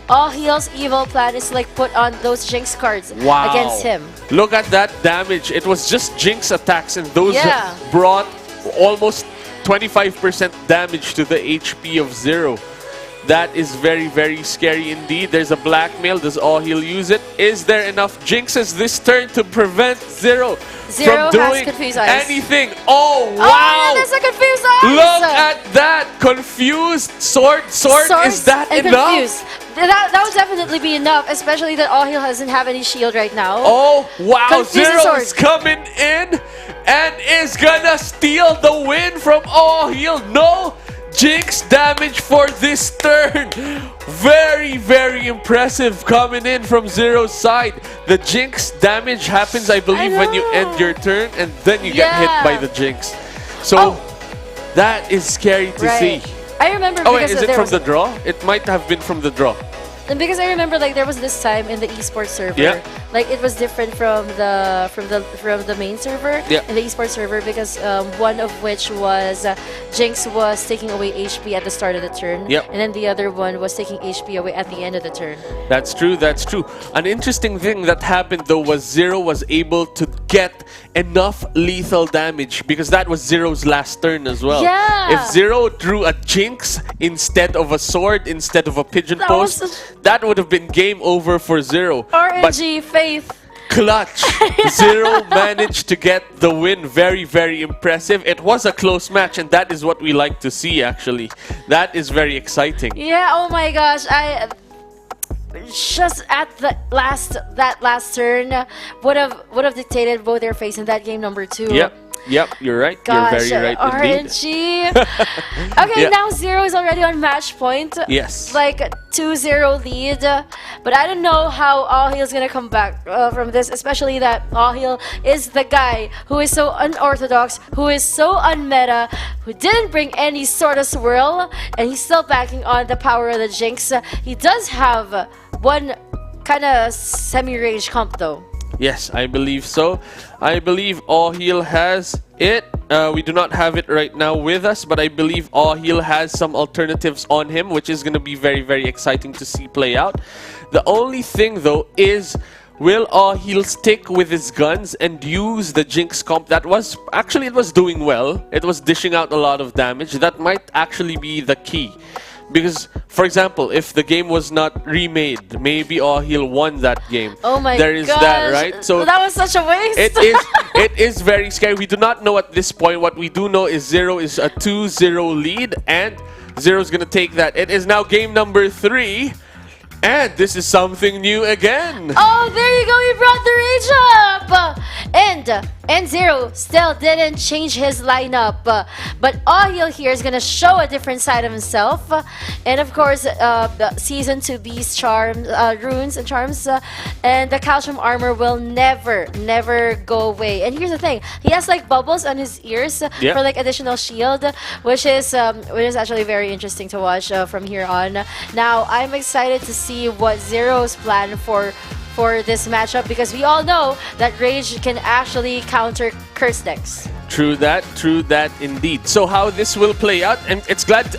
Ahil's evil plan is like put on those Jinx cards against him. Look at that damage. It was just Jinx attacks and those brought almost 25% damage to the HP of Zero. That is very, very scary indeed. There's a blackmail. Does Ahil use it? Is there enough Jinxes this turn to prevent Zero from doing anything? Oh, wow! Oh, there's a confused eyes! Look at that! Confused sword. Is that enough? Confused. That would definitely be enough, especially that Ahil doesn't have any shield right now. Oh, wow! Zero is coming in and is gonna steal the win from Ahil. No Jinx damage for this turn. Very, very impressive coming in from Zero's side. The Jinx damage happens, I believe, when you end your turn and then you get hit by the Jinx. So that is scary to see. I remember. Oh, wait, is it from the draw? It might have been from the draw. And because I remember, like, there was this time in the esports server, like it was different from the main server in the esports server, because one of which was Jinx was taking away HP at the start of the turn, and then the other one was taking HP away at the end of the turn. That's true. That's true. An interesting thing that happened though was Zero was able to get enough lethal damage because that was Zero's last turn as well. If Zero drew a Jinx instead of a sword, instead of a pigeon post, that would have been game over for Zero. RNG, Faith. Clutch. Zero managed to get the win. Very, very impressive. It was a close match, and that is what we like to see, actually. That is very exciting. Yeah, oh my gosh. Just at the last turn would have dictated both their face in that game number 2. Yep, you're right. Gosh, you're very right indeed. RNG. Okay, now Zero is already on match point. Yes. Like 2-0 lead. But I don't know how Ahil is gonna come back from this, especially that Ahil is the guy who is so unorthodox, who is so unmeta, who didn't bring any sort of swirl, and he's still backing on the power of the Jinx. He does have one kind of semi-range comp though. Yes, I believe so. I believe Ahil has it. We do not have it right now with us, but I believe Ahil has some alternatives on him, which is going to be very, very exciting to see play out. The only thing, though, is will Ahil stick with his guns and use the Jinx comp that was... Actually, it was doing well. It was dishing out a lot of damage. That might actually be the key. Because, for example, if the game was not remade, maybe Ahil won that game. Oh my god. There is that, right? So that was such a waste. It is very scary. We do not know at this point. What we do know is Zero is a 2-0 lead, and Zero's gonna take that. It is now game number 3. And this is something new again. Oh, there you go. You brought the rage up. And Zero still didn't change his lineup. But Ahil here is going to show a different side of himself. And of course, the Season 2B's charms, runes and charms. And the calcium armor will never go away. And here's the thing. He has like bubbles on his ears for like additional shield. Which is actually very interesting to watch from here on. Now, I'm excited to see what Zero's plan for this matchup, because we all know that Rage can actually counter curse decks. True that indeed. So how this will play out, and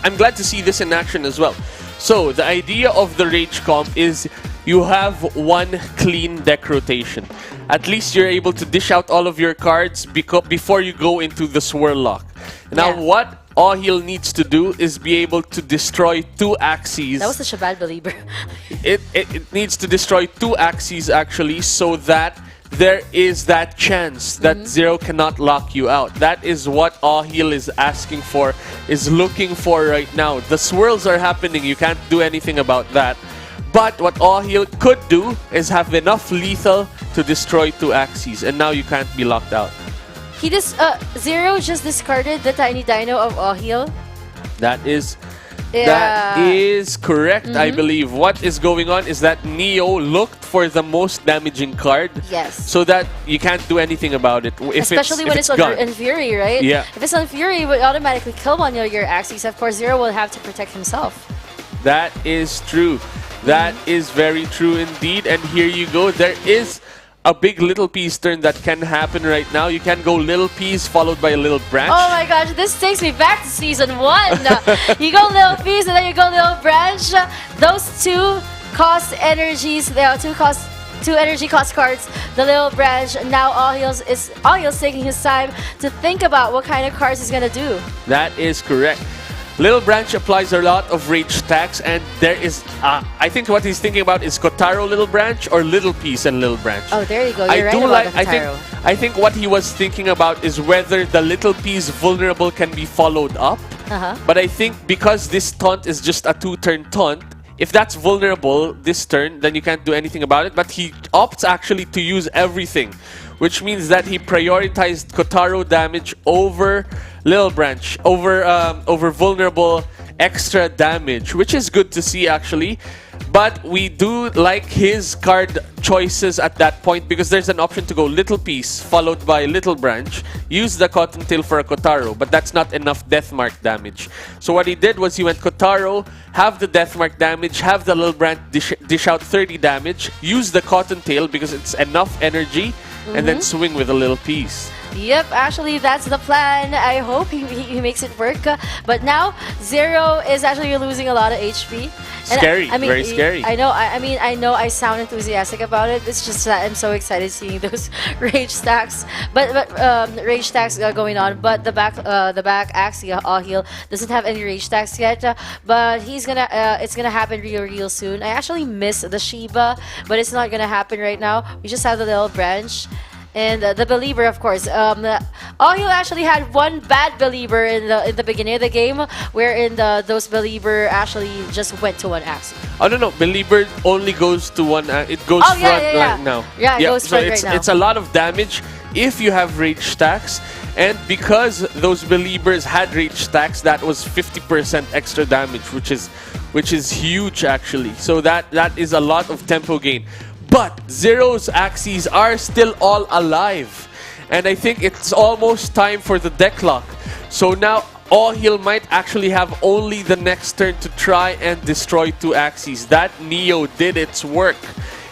I'm glad to see this in action as well. So the idea of the Rage comp is you have one clean deck rotation. At least you're able to dish out all of your cards before you go into the swirl lock. Now what Ahil needs to do is be able to destroy 2 Axies. That was such a bad believer. It needs to destroy 2 Axies actually, so that there is that chance that Zero cannot lock you out. That is what Ahil is asking for, is looking for right now. The swirls are happening. You can't do anything about that. But what Ahil could do is have enough lethal to destroy 2 Axies, and now you can't be locked out. He Zero just discarded the tiny dino of Ahil. That is correct, I believe. What is going on is that Neo looked for the most damaging card. Yes. So that you can't do anything about it. Especially when it's on Fury, right? Yeah. If it's on Fury, it would automatically kill one of your Axies. Of course, Zero will have to protect himself. That is true. That is very true indeed. And here you go. There is a big Little Piece turn that can happen right now. You can go Little Piece followed by a Little Branch. Oh my gosh, this takes me back to Season 1. You go Little Piece and then you go Little Branch. Those 2 cost energies, there are 2 energy cost cards. The Little Branch, now Ahil's taking his time to think about what kind of cards he's gonna do. That is correct. Little Branch applies a lot of rage tax, and there is, I think what he's thinking about is Kotaro Little Branch or Little Piece and Little Branch. Oh, there you go. You're right about the Kotaro. I think what he was thinking about is whether the Little Piece vulnerable can be followed up. But I think because this taunt is just a 2-turn taunt, if that's vulnerable this turn, then you can't do anything about it. But he opts actually to use everything, which means that he prioritized Kotaro damage over Little Branch, over vulnerable extra damage, which is good to see actually. But we do like his card choices at that point because there's an option to go Little Piece followed by Little Branch, use the Cottontail for a Kotaro, but that's not enough Deathmark damage. So what he did was he went Kotaro, have the Deathmark damage, have the Little Branch dish out 30 damage, use the Cottontail because it's enough energy, and then swing with a Little Piece. Yep, actually that's the plan. I hope he makes it work. But now Zero is actually losing a lot of HP. And scary, very scary. I know. I know. I sound enthusiastic about it. It's just that I'm so excited seeing those rage stacks. But rage stacks going on. But the back Axie Ahil doesn't have any rage stacks yet. But he's gonna. It's gonna happen real soon. I actually miss the Shiba, but it's not gonna happen right now. We just have the Little Branch. And the Believer, of course. Ahil actually had one bad Believer in the beginning of the game, wherein those Believer actually just went to one Axie. Oh no, Believer only goes to one. It goes front right now. Yeah, it goes front right now. It's a lot of damage if you have rage stacks, and because those Believers had rage stacks, that was 50% extra damage, which is huge actually. So that is a lot of tempo gain. But Zero's Axies are still all alive. And I think it's almost time for the deck lock. So now Ahil might actually have only the next turn to try and destroy 2 Axies. That Neo did its work.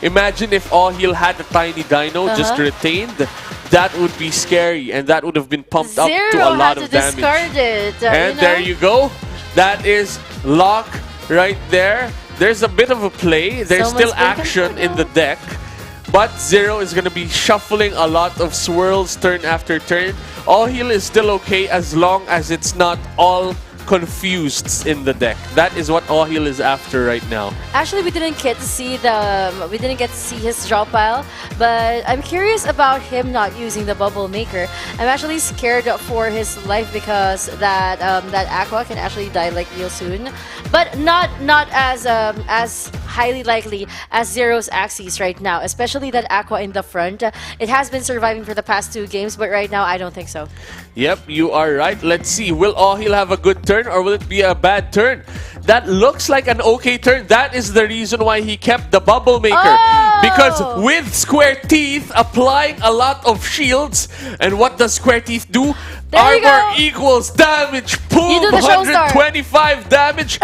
Imagine if Ahil had a tiny dino just retained. That would be scary, and that would have been pumped up to a lot of damage. Discard it, and there you go. That is lock right there. There's a bit of a play. There's still action in the deck. But Zero is going to be shuffling a lot of swirls turn after turn. Ahil is still okay as long as it's not all confused in the deck. That is what Ahil is after right now. Actually, we didn't get to see his draw pile, but I'm curious about him not using the Bubble Maker. I'm actually scared for his life because that Aqua can actually die like real soon, but not as highly likely as Zero's Axies right now, especially that Aqua in the front. It has been surviving for the past 2 games, but right now I don't think so. Yep, you are right. Let's see. Will Ahil have a good turn or will it be a bad turn? That looks like an okay turn. That is the reason why he kept the Bubble Maker. Because with Square Teeth applying a lot of shields, and what does Square Teeth do? Armor equals damage. Boom! 125 damage.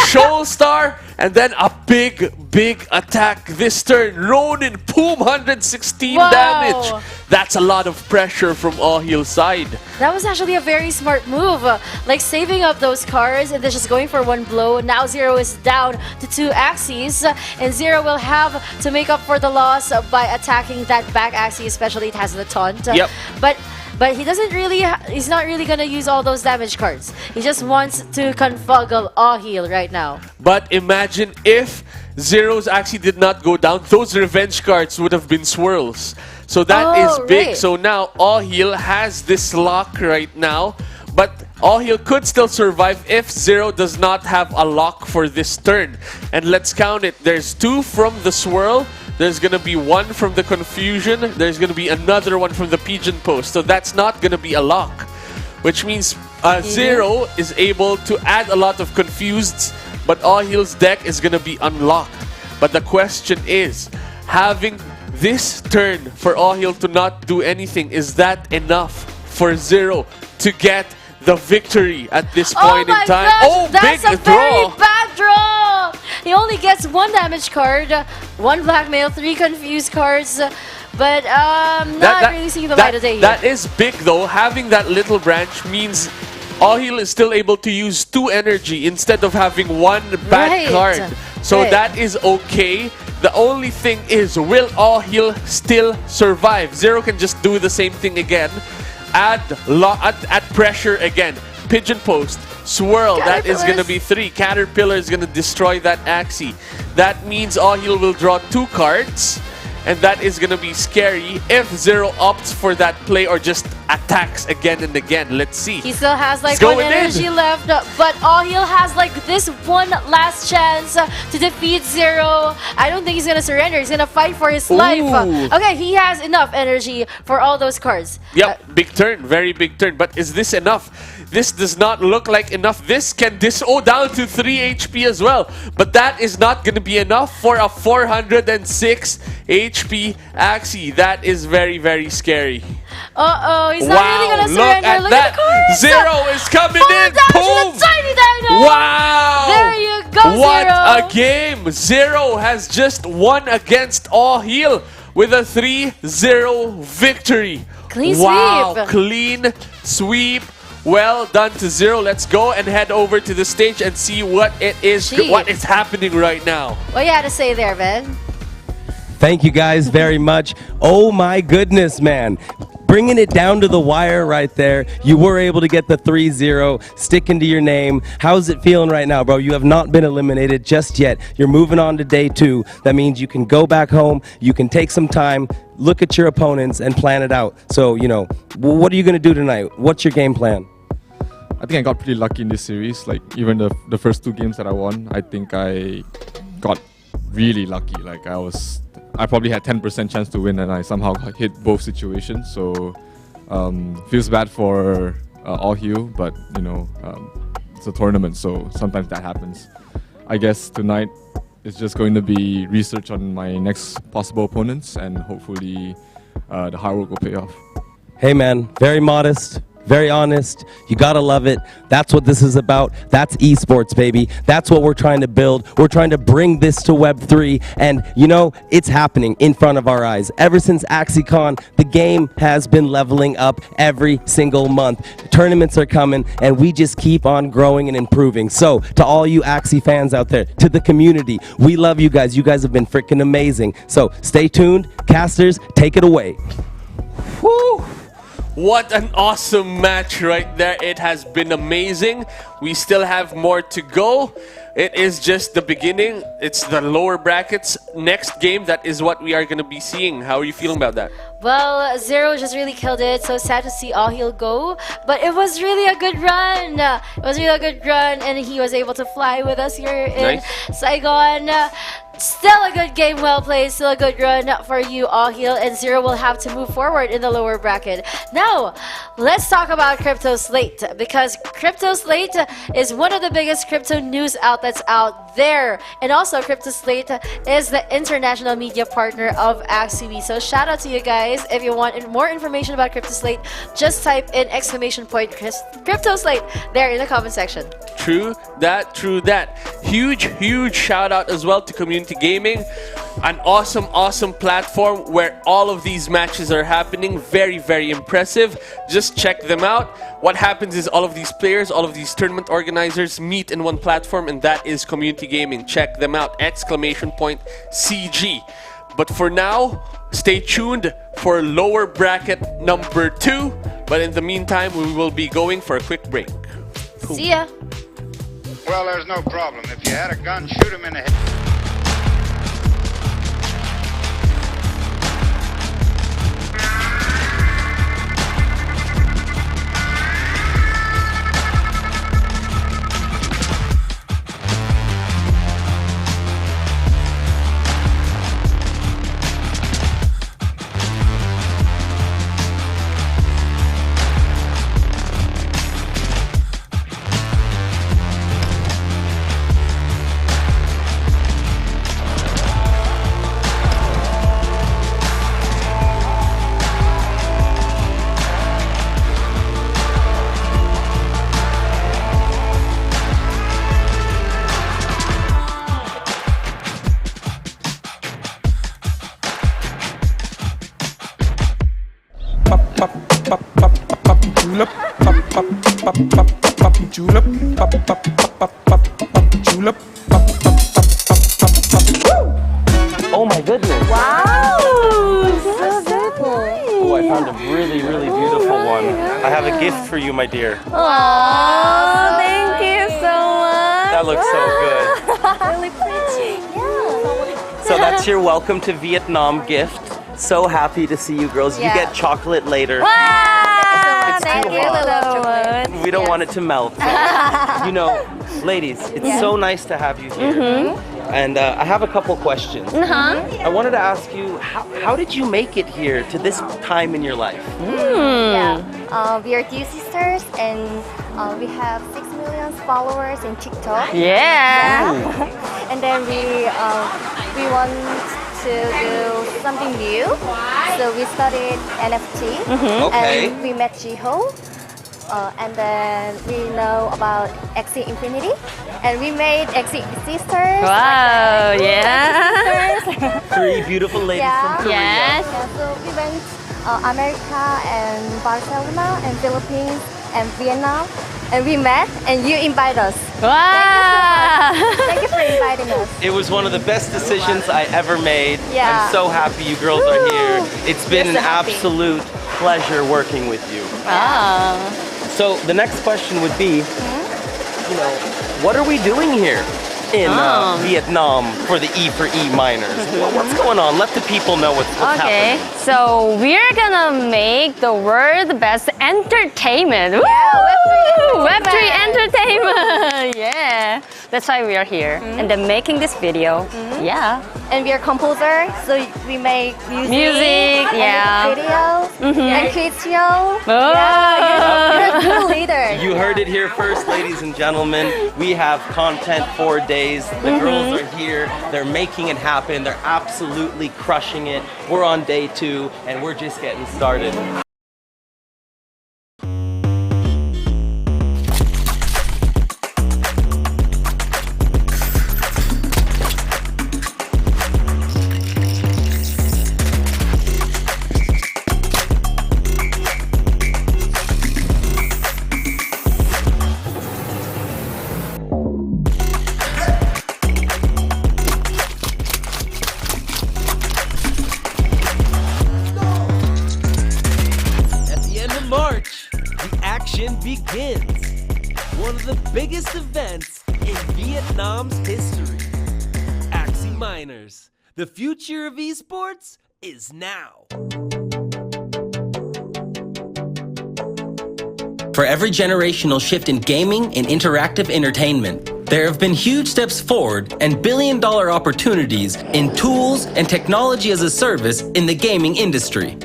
Shoal Star. And then a big attack this turn. Ronin, boom, 116 damage. That's a lot of pressure from Ahil's side. That was actually a very smart move. Like saving up those cards and then just going for one blow. Now Zero is down to 2 Axies. And Zero will have to make up for the loss by attacking that back Axie, especially it has the taunt. Yep. But but he doesn't really. He's not really gonna use all those damage cards. He just wants to confuggle Ahil right now. But imagine if Zero's Axie did not go down, those revenge cards would have been swirls. So that is big. Right. So now Ahil has this lock right now, but Ahil could still survive if Zero does not have a lock for this turn. And let's count it. There's 2 from the swirl. There's going to be 1 from the confusion. There's going to be another one from the pigeon post. So that's not going to be a lock, which means Zero is able to add a lot of confused, but Ahil's deck is going to be unlocked. But the question is, having this turn for Ahil to not do anything, is that enough for Zero to get the victory at this point in time? Gosh, that's big a draw! very bad draw! He only gets 1 damage card, 1 blackmail, 3 confused cards, but not really seeing the light of day here. That is big though. Having that little branch means Ahil is still able to use 2 energy instead of having 1 bad card. So that is okay. The only thing is, will Ahil still survive? Zero can just do the same thing again. Add pressure again. Pigeon post, swirl, that is going to be 3. Caterpillar is going to destroy that Axie. That means Ahil will draw 2 cards, and that is going to be scary if Zero opts for that play or just attacks again and again. Let's see. He still has like 1 energy left, but Ahil has like this one last chance to defeat Zero. I don't think he's gonna surrender. He's gonna fight for his life. Okay, he has enough energy for all those cards. Yep, big turn, very big turn. But is this enough? This does not look like enough. This can down to 3 HP as well. But that is not going to be enough for a 406 HP Axie. That is very, very scary. Uh-oh, he's not really going to surrender. Look at that. Zero is coming in. Boom! Tiny dino. Wow! There you go, what Zero. a game. Zero has just won against Ahil with a 3-0 victory. Clean wow, sweep. Clean sweep. Well done to Zero. Let's go and head over to the stage and see what is happening right now. What you had to say there, Ben? Thank you guys very much. Oh my goodness, man. Bringing it down to the wire right there. You were able to get the 3-0, sticking to your name. How's it feeling right now, bro? You have not been eliminated just yet. You're moving on to day 2. That means you can go back home, you can take some time, look at your opponents and plan it out. So, you know, what are you going to do tonight? What's your game plan? I think I got pretty lucky in this series. Like, even the first 2 games that I won, I think I got really lucky. Like, I probably had 10% chance to win and I somehow hit both situations. So, feels bad for Ahil, but, you know, it's a tournament, so sometimes that happens. I guess tonight it's just going to be research on my next possible opponents, and hopefully the hard work will pay off. Hey man, very modest, very honest. You gotta love it. That's what this is about. That's esports, baby. That's what we're trying to build. We're trying to bring this to Web3, and you know, it's happening in front of our eyes. Ever since AxieCon, the game has been leveling up every single month. Tournaments are coming, and we just keep on growing and improving. So, to all you Axie fans out there, to the community, we love you guys. You guys have been freaking amazing. So, stay tuned. Casters, take it away. Woo! What an awesome match right there. It has been amazing. We still have more to go. It is just the beginning. It's the lower brackets. Next game, that is what we are going to be seeing. How are you feeling about that? Well, Zero just really killed it. So sad to see Ahil go. But it was really a good run. It was really a good run. And he was able to fly with us here in Saigon. Still a good game, well played. Still a good run for you, Ahil. And Zero will have to move forward in the lower bracket. Now, let's talk about Crypto Slate. Because Crypto Slate is one of the biggest crypto news outlets out there. And also, Crypto Slate is the international media partner of Axie. So shout out to you guys. If you want more information about Crypto Slate, just type in Crypto Slate there in the comment section. True that, true that. Huge shout out as well to Community Gaming. An awesome platform where all of these matches are happening. Very impressive. Just check them out. What happens is all of these players, all of these tournament organizers meet in one platform, and that is Community Gaming. Check them out. !CG. But for now, stay tuned for lower bracket number 2. But in the meantime, we will be going for a quick break. See ya. Well, there's no problem. If you had a gun, shoot him in the head. julep, pop pop pop pop pop julep, pop pop pop pop pop julep, pop pop pop pop pop pop. Oh my goodness. Wow, so beautiful. Oh, I found a really, really beautiful one. I have a gift for you, my dear. Oh, thank you so much. That looks so good. Really pretty. Yeah. So that's your welcome to Vietnam gift. So happy to see you girls. You Yeah. get chocolate later. It's Thank too you so hot. much. We don't want it to melt. You know, ladies, it's Yeah. so nice to have you here. And I have a couple questions. I wanted to ask you, how did you make it here to this time in your life? Yeah. We are two sisters and we have 6 million followers in TikTok. Yeah. And then we want to do something new. So we studied NFT. Okay. And we met Jiho. And then we know about Axie Infinity. And we made Axie Sisters. Wow, yeah. Sisters. 3 beautiful ladies from Korea. Yes. Yeah, so we went America and Barcelona and Philippines and Vietnam. And we met and you invited us. Wow. Thank you for inviting us. It was one of the best decisions I ever made. Yeah. I'm so happy you girls are here. It's been We're an so happy. absolute pleasure working with you. Wow. So the next question would be, you know, what are we doing here in Vietnam for the E4E Minors? What's going on? Let the people know what's Okay, happening. so we're gonna make the world best entertainment. Woo! Web3 entertainment. Yeah, that's why we are here and then making this video. Yeah, And we are composer, so we make music, and yeah. videos, and kids show. Oh. Yeah, you're a good leader. You heard it here first, ladies and gentlemen. We have content for days. The girls are here. They're making it happen. They're absolutely crushing it. We're on day 2, and we're just getting started. At the end of March, the action begins. One of the biggest events in Vietnam's history. Axie Minors. The future of esports is now. For every generational shift in gaming and interactive entertainment, there have been huge steps forward and billion-dollar opportunities in tools and technology as a service in the gaming industry.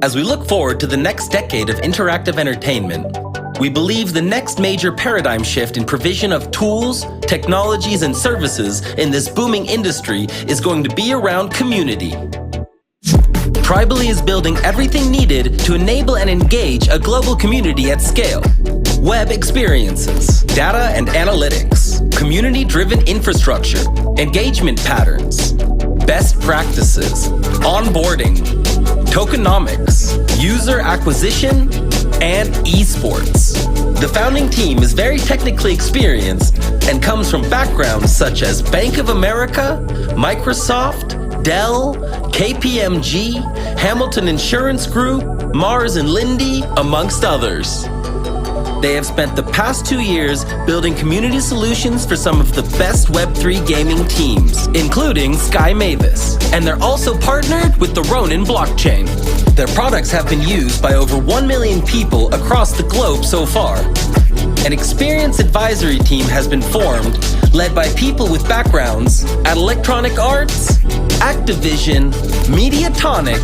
As we look forward to the next decade of interactive entertainment, we believe the next major paradigm shift in provision of tools, technologies, and services in this booming industry is going to be around community. Tribally is building everything needed to enable and engage a global community at scale. Web experiences, data and analytics, community-driven infrastructure, engagement patterns, best practices, onboarding, tokenomics, user acquisition, and esports. The founding team is very technically experienced and comes from backgrounds such as Bank of America, Microsoft, Dell, KPMG, Hamilton Insurance Group, Mars and Lindy, amongst others. They have spent the past 2 years building community solutions for some of the best Web3 gaming teams, including Sky Mavis. And they're also partnered with the Ronin blockchain. Their products have been used by over 1 million people across the globe so far. An experienced advisory team has been formed, led by people with backgrounds at Electronic Arts, Activision, Mediatonic,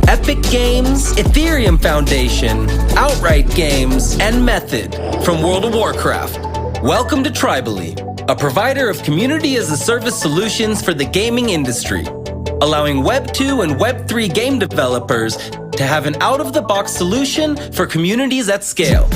Epic Games, Ethereum Foundation, Outright Games, and Method from World of Warcraft. Welcome to Tribally, a provider of community-as-a-service solutions for the gaming industry, allowing Web 2 and Web 3 game developers to have an out-of-the-box solution for communities at scale.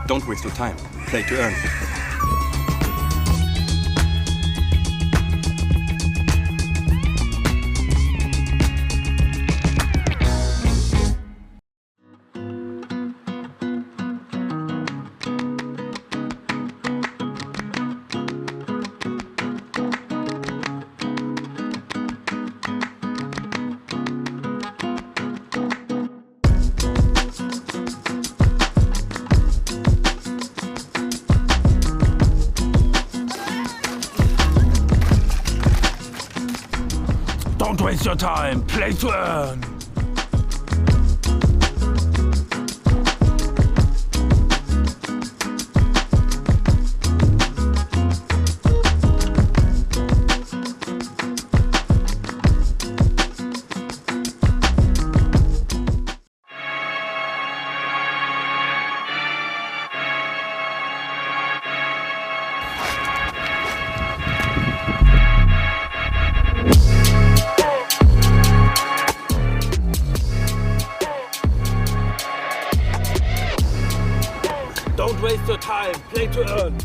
Don't waste your time. Play to earn. Don't waste your time. Play to earn. Don't waste your time. Play to earn.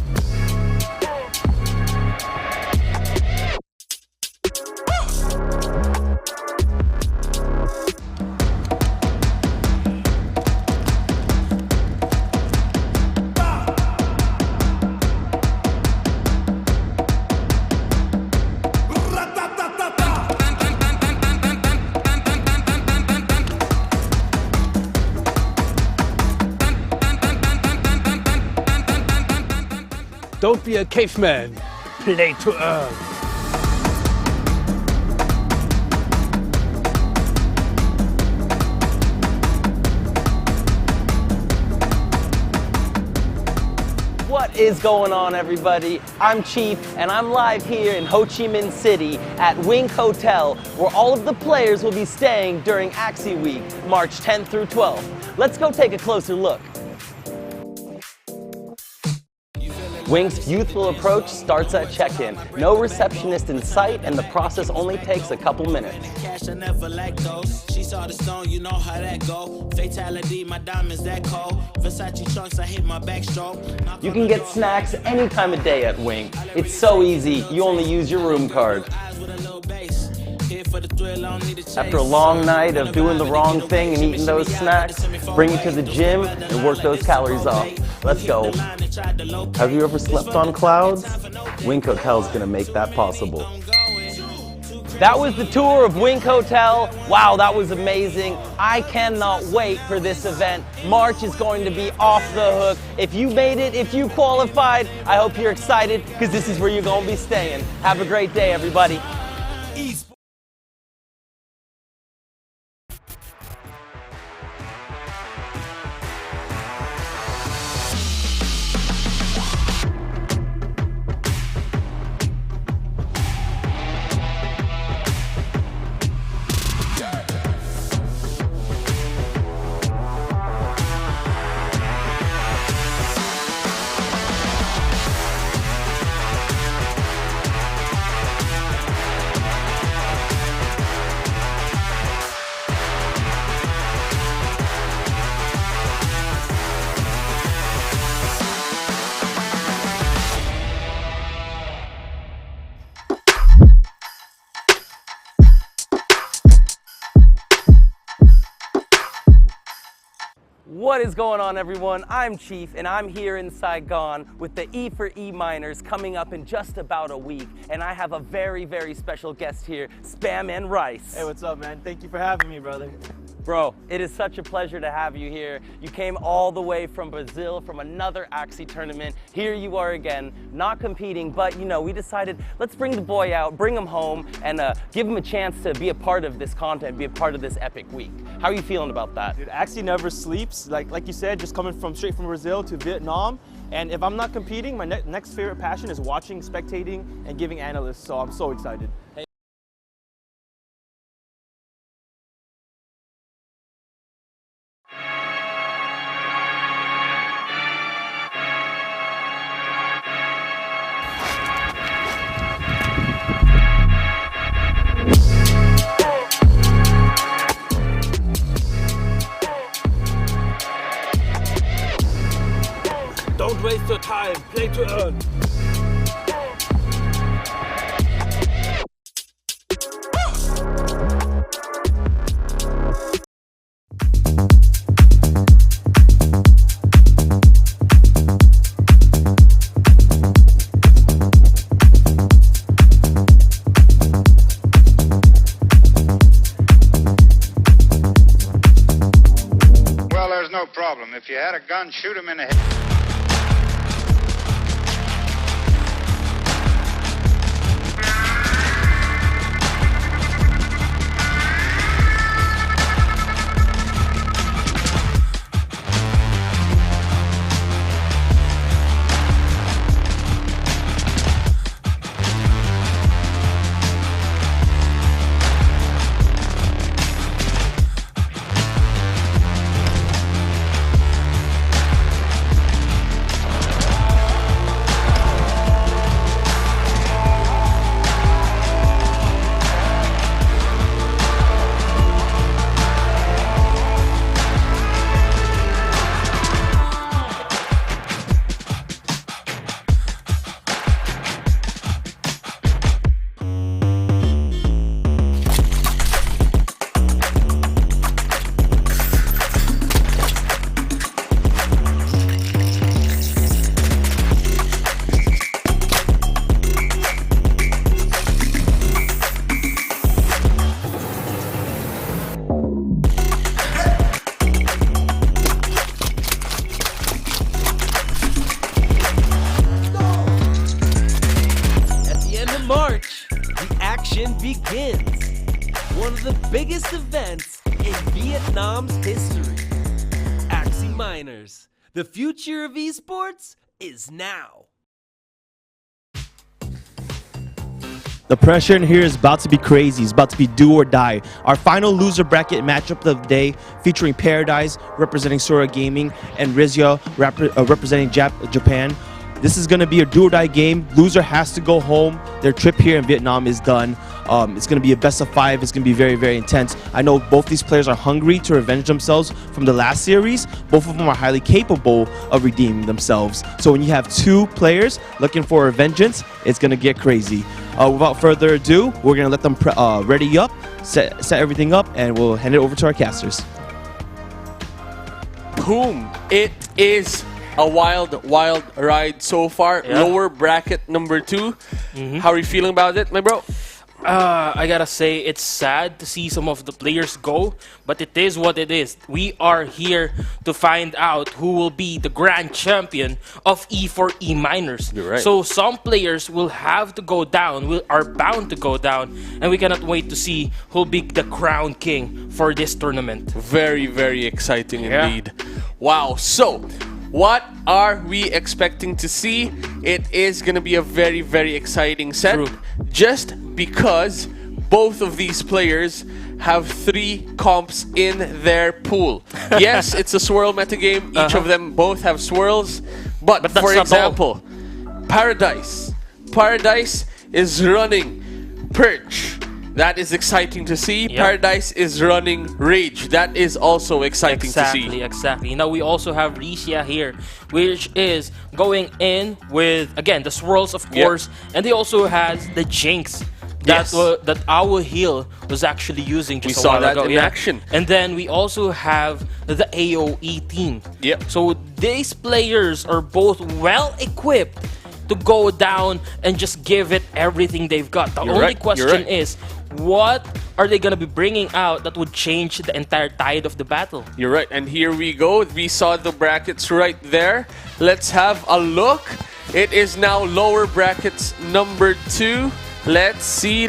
Don't be a caveman. Play to earn. What is going on, everybody? I'm Chief, and I'm live here in Ho Chi Minh City at Wink Hotel, where all of the players will be staying during Axie Week, March 10th through 12th. Let's go take a closer look. Wink's youthful approach starts at check-in. No receptionist in sight, and the process only takes a couple minutes. Cash I never let go. She saw the stone, you know how that go. Fatality, my diamonds that cold. Versace trunks, I hit my backstroke. You can get snacks any time of day at Wink. It's so easy, you only use your room card. After a long night of doing the wrong thing and eating those snacks, bring it to the gym and work those calories off. Let's go. Have you ever slept on clouds? Wink Hotel's gonna make that possible. That was the tour of Wink Hotel. Wow, that was amazing. I cannot wait for this event. March is going to be off the hook. If you made it, if you qualified, I hope you're excited because this is where you're gonna be staying. Have a great day, everybody. What is going on, everyone? I'm Chief, and I'm here in Saigon with the E4E Minors coming up in just about a week. And I have a very, very special guest here, Spam and Rice. Hey, what's up, man? Thank you for having me, brother. Bro, it is such a pleasure to have you here. You came all the way from Brazil from another Axie tournament. Here you are again, not competing, but we decided let's bring the boy out, bring him home, and give him a chance to be a part of this content, be a part of this epic week. How are you feeling about that? Dude, Axie never sleeps. Like you said, just coming straight from Brazil to Vietnam. And if I'm not competing, my next favorite passion is watching, spectating, and giving analysts. So I'm so excited. Don't waste your time. Play to earn. Well, there's no problem. If you had a gun, shoot him in the head. March, the action begins. One of the biggest events in Vietnam's history. Axie Minors. The future of esports is now. The pressure in here is about to be crazy. It's about to be do or die. Our final loser bracket matchup of the day featuring Paradise representing Sora Gaming and Rizya representing Japan. This is going to be a do or die game. Loser has to go home. Their trip here in Vietnam is done. It's going to be a best of 5. It's going to be very, very intense. I know both these players are hungry to revenge themselves from the last series. Both of them are highly capable of redeeming themselves. So when you have two players looking for vengeance, it's going to get crazy. Without further ado, we're going to let them ready up, set everything up, and we'll hand it over to our casters. Boom! It is a wild ride so far. Yeah. Lower bracket number 2. How are you feeling about it, my bro? I gotta say, it's sad to see some of the players go, but it is what it is. We are here to find out who will be the grand champion of E4E Minors. You're right. So some players will have to go down, are bound to go down, and we cannot wait to see who'll be the crown king for this tournament. Very, very exciting indeed. Wow. So, what are we expecting to see? It is going to be a very, very exciting set. True. Just because both of these players have 3 comps in their pool. Yes, it's a swirl metagame. Each of them both have swirls. But for example, Paradise is running Perch. That is exciting to see. Yep. Paradise is running Rage. That is also exciting to see. Exactly. Now we also have Rizya here, which is going in with, again, the swirls, of course, and they also has the Jinx that Yes. that our heel was actually using just We a saw while that ago. in action. And then we also have the AOE team. Yep. So these players are both well equipped to go down and just give it everything they've got. The You're only right, you're question right. is, what are they gonna be bringing out that would change the entire tide of the battle? You're right, and here we go. We saw the brackets right there. Let's have a look. It is now lower brackets number 2. Let's see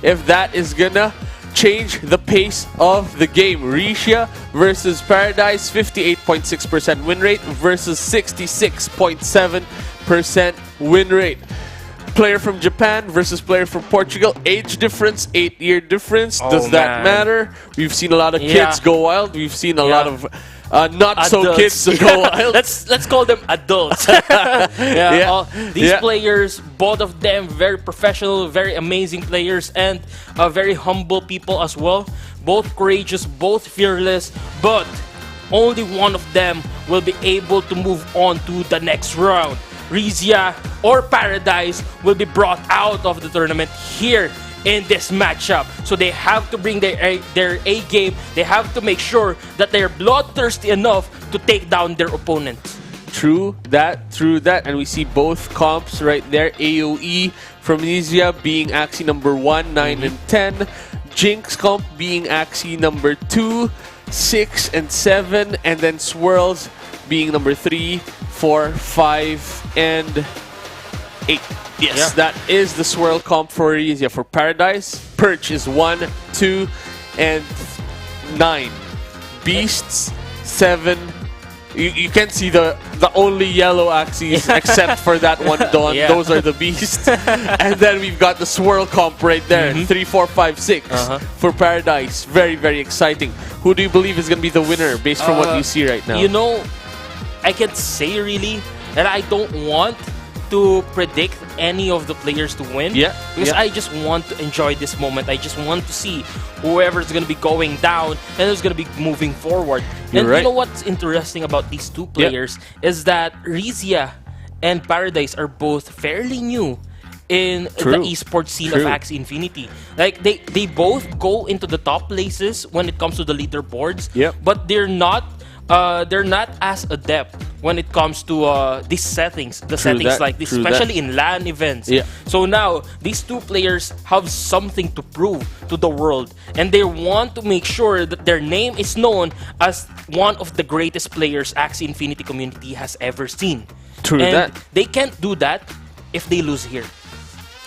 if that is gonna change the pace of the game. Rixia versus Paradise, 58.6% win rate versus 66.7% win rate. Player from Japan versus player from Portugal. Age difference, 8-year difference. Does that man. matter? We've seen a lot of kids Yeah. go wild. We've seen a lot of not so Adults. kids go wild. let's call them adults. These Yeah. players, both of them, very professional, very amazing players, and very humble people as well. Both courageous, both fearless, but only one of them will be able to move on to the next round. Rixia or Paradise will be brought out of the tournament here in this matchup. So they have to bring their A game. They have to make sure that they're bloodthirsty enough to take down their opponents. True that. And we see both comps right there. AOE from Rixia being Axie number 1, 9 and 10. Jinx comp being Axie number 2, 6 and 7. And then Swirls being number 3, 4, 5, and 8. Yes, Yeah. that is the Swirl comp for Rixia. For Paradise, Perch is 1, 2, and 9. Beasts, 7. You can see the only yellow Axies except for that one Dawn. Yeah. Those are the Beasts. And then we've got the Swirl comp right there. 3, 4, 5, 6 for Paradise. Very, very exciting. Who do you believe is going to be the winner based from what you see right now? You know, I can say really that I don't want to predict any of the players to win. Yeah, Because yeah. I just want to enjoy this moment. I just want to see whoever's going to be going down and who's going to be moving forward. You're and right. you know what's interesting about these two players is that Rixia and Paradise are both fairly new in True. the esports scene True. of Axie Infinity. Like they both go into the top places when it comes to the leaderboards, Yep. but they're not as adept when it comes to these settings, the True settings that, like this, true especially that. in LAN events. Yeah. So now these two players have something to prove to the world, and they want to make sure that their name is known as one of the greatest players Axie Infinity community has ever seen. True and that. They can't do that if they lose here.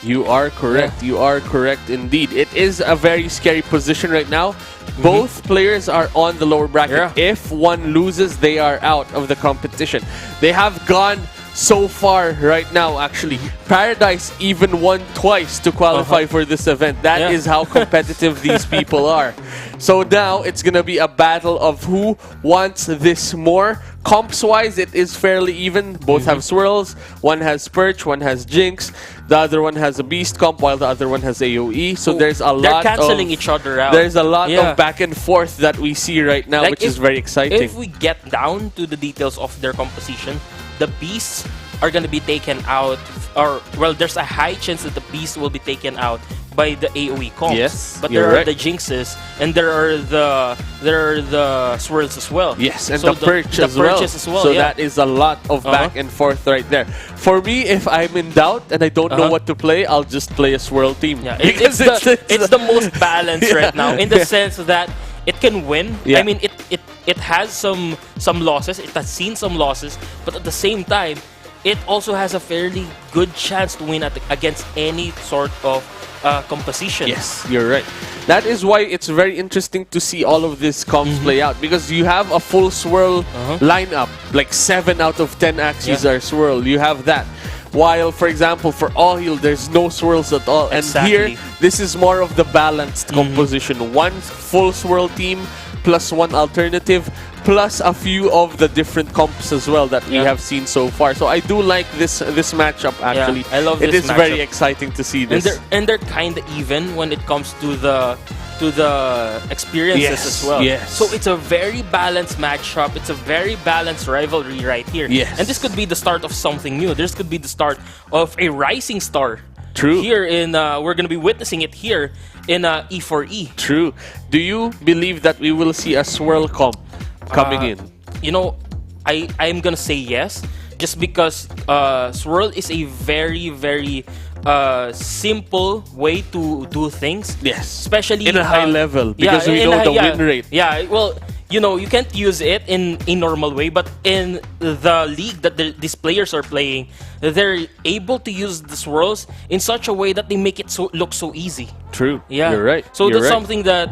You are correct. You are correct indeed. It is a very scary position right now. Both players are on the lower bracket. If one loses, they are out of the competition. They have gone so far right now, actually. Paradise even won twice to qualify for this event. That is how competitive these people are. So now it's going to be a battle of who wants this more. Comps-wise, it is fairly even. Both have Swirls. One has Perch, one has Jinx. The other one has a Beast comp, while the other one has AoE. So there's a lot They're canceling each other out. There's a lot Yeah. of back and forth that we see right now, Like which is very exciting. If we get down to the details of their composition, the beasts are going to be taken out, or well, there's a high chance that the beasts will be taken out by the AoE comps. Yes, but you're there are right. the Jinxes and there are the Swirls as well. Yes, and So the Perch as well. Perches as well. So yeah. that is a lot of back and forth right there. For me, if I'm in doubt and I don't know what to play, I'll just play a Swirl team. Yeah, Because it's the most balanced Yeah. right now in the sense that it can win. Yeah. I mean, it has some losses. It has seen some losses, but at the same time, it also has a fairly good chance to win against any sort of composition. Yes, you're right. That is why it's very interesting to see all of these comps play out, because you have a full Swirl lineup, like 7 out of 10 Axies are Swirl. You have that. While, for example, for All Heal, there's no Swirls at all. And here, this is more of the balanced composition. One full Swirl team, plus one alternative, plus a few of the different comps as well that we have seen so far. So I do like this matchup, actually. I love it. this It is very matchup. exciting to see this. And they're kind of even when it comes to the experiences Yes, as well. yes. So it's a very balanced matchup. It's a very balanced rivalry right here. Yes. And this could be the start of something new. This could be the start of a rising star True. Here in we're gonna be witnessing it here in E4E. True. Do you believe that we will see a swirl comp coming in? You know, I'm gonna say yes, just because swirl is a very simple way to do things. Yes. Especially in a high level, because we know the win rate. Yeah, well, you know, you can't use it in a normal way, but in the league that these players are playing, they're able to use the swirls in such a way that they make it look so easy. True. Yeah, You're right. So You're that's right. something that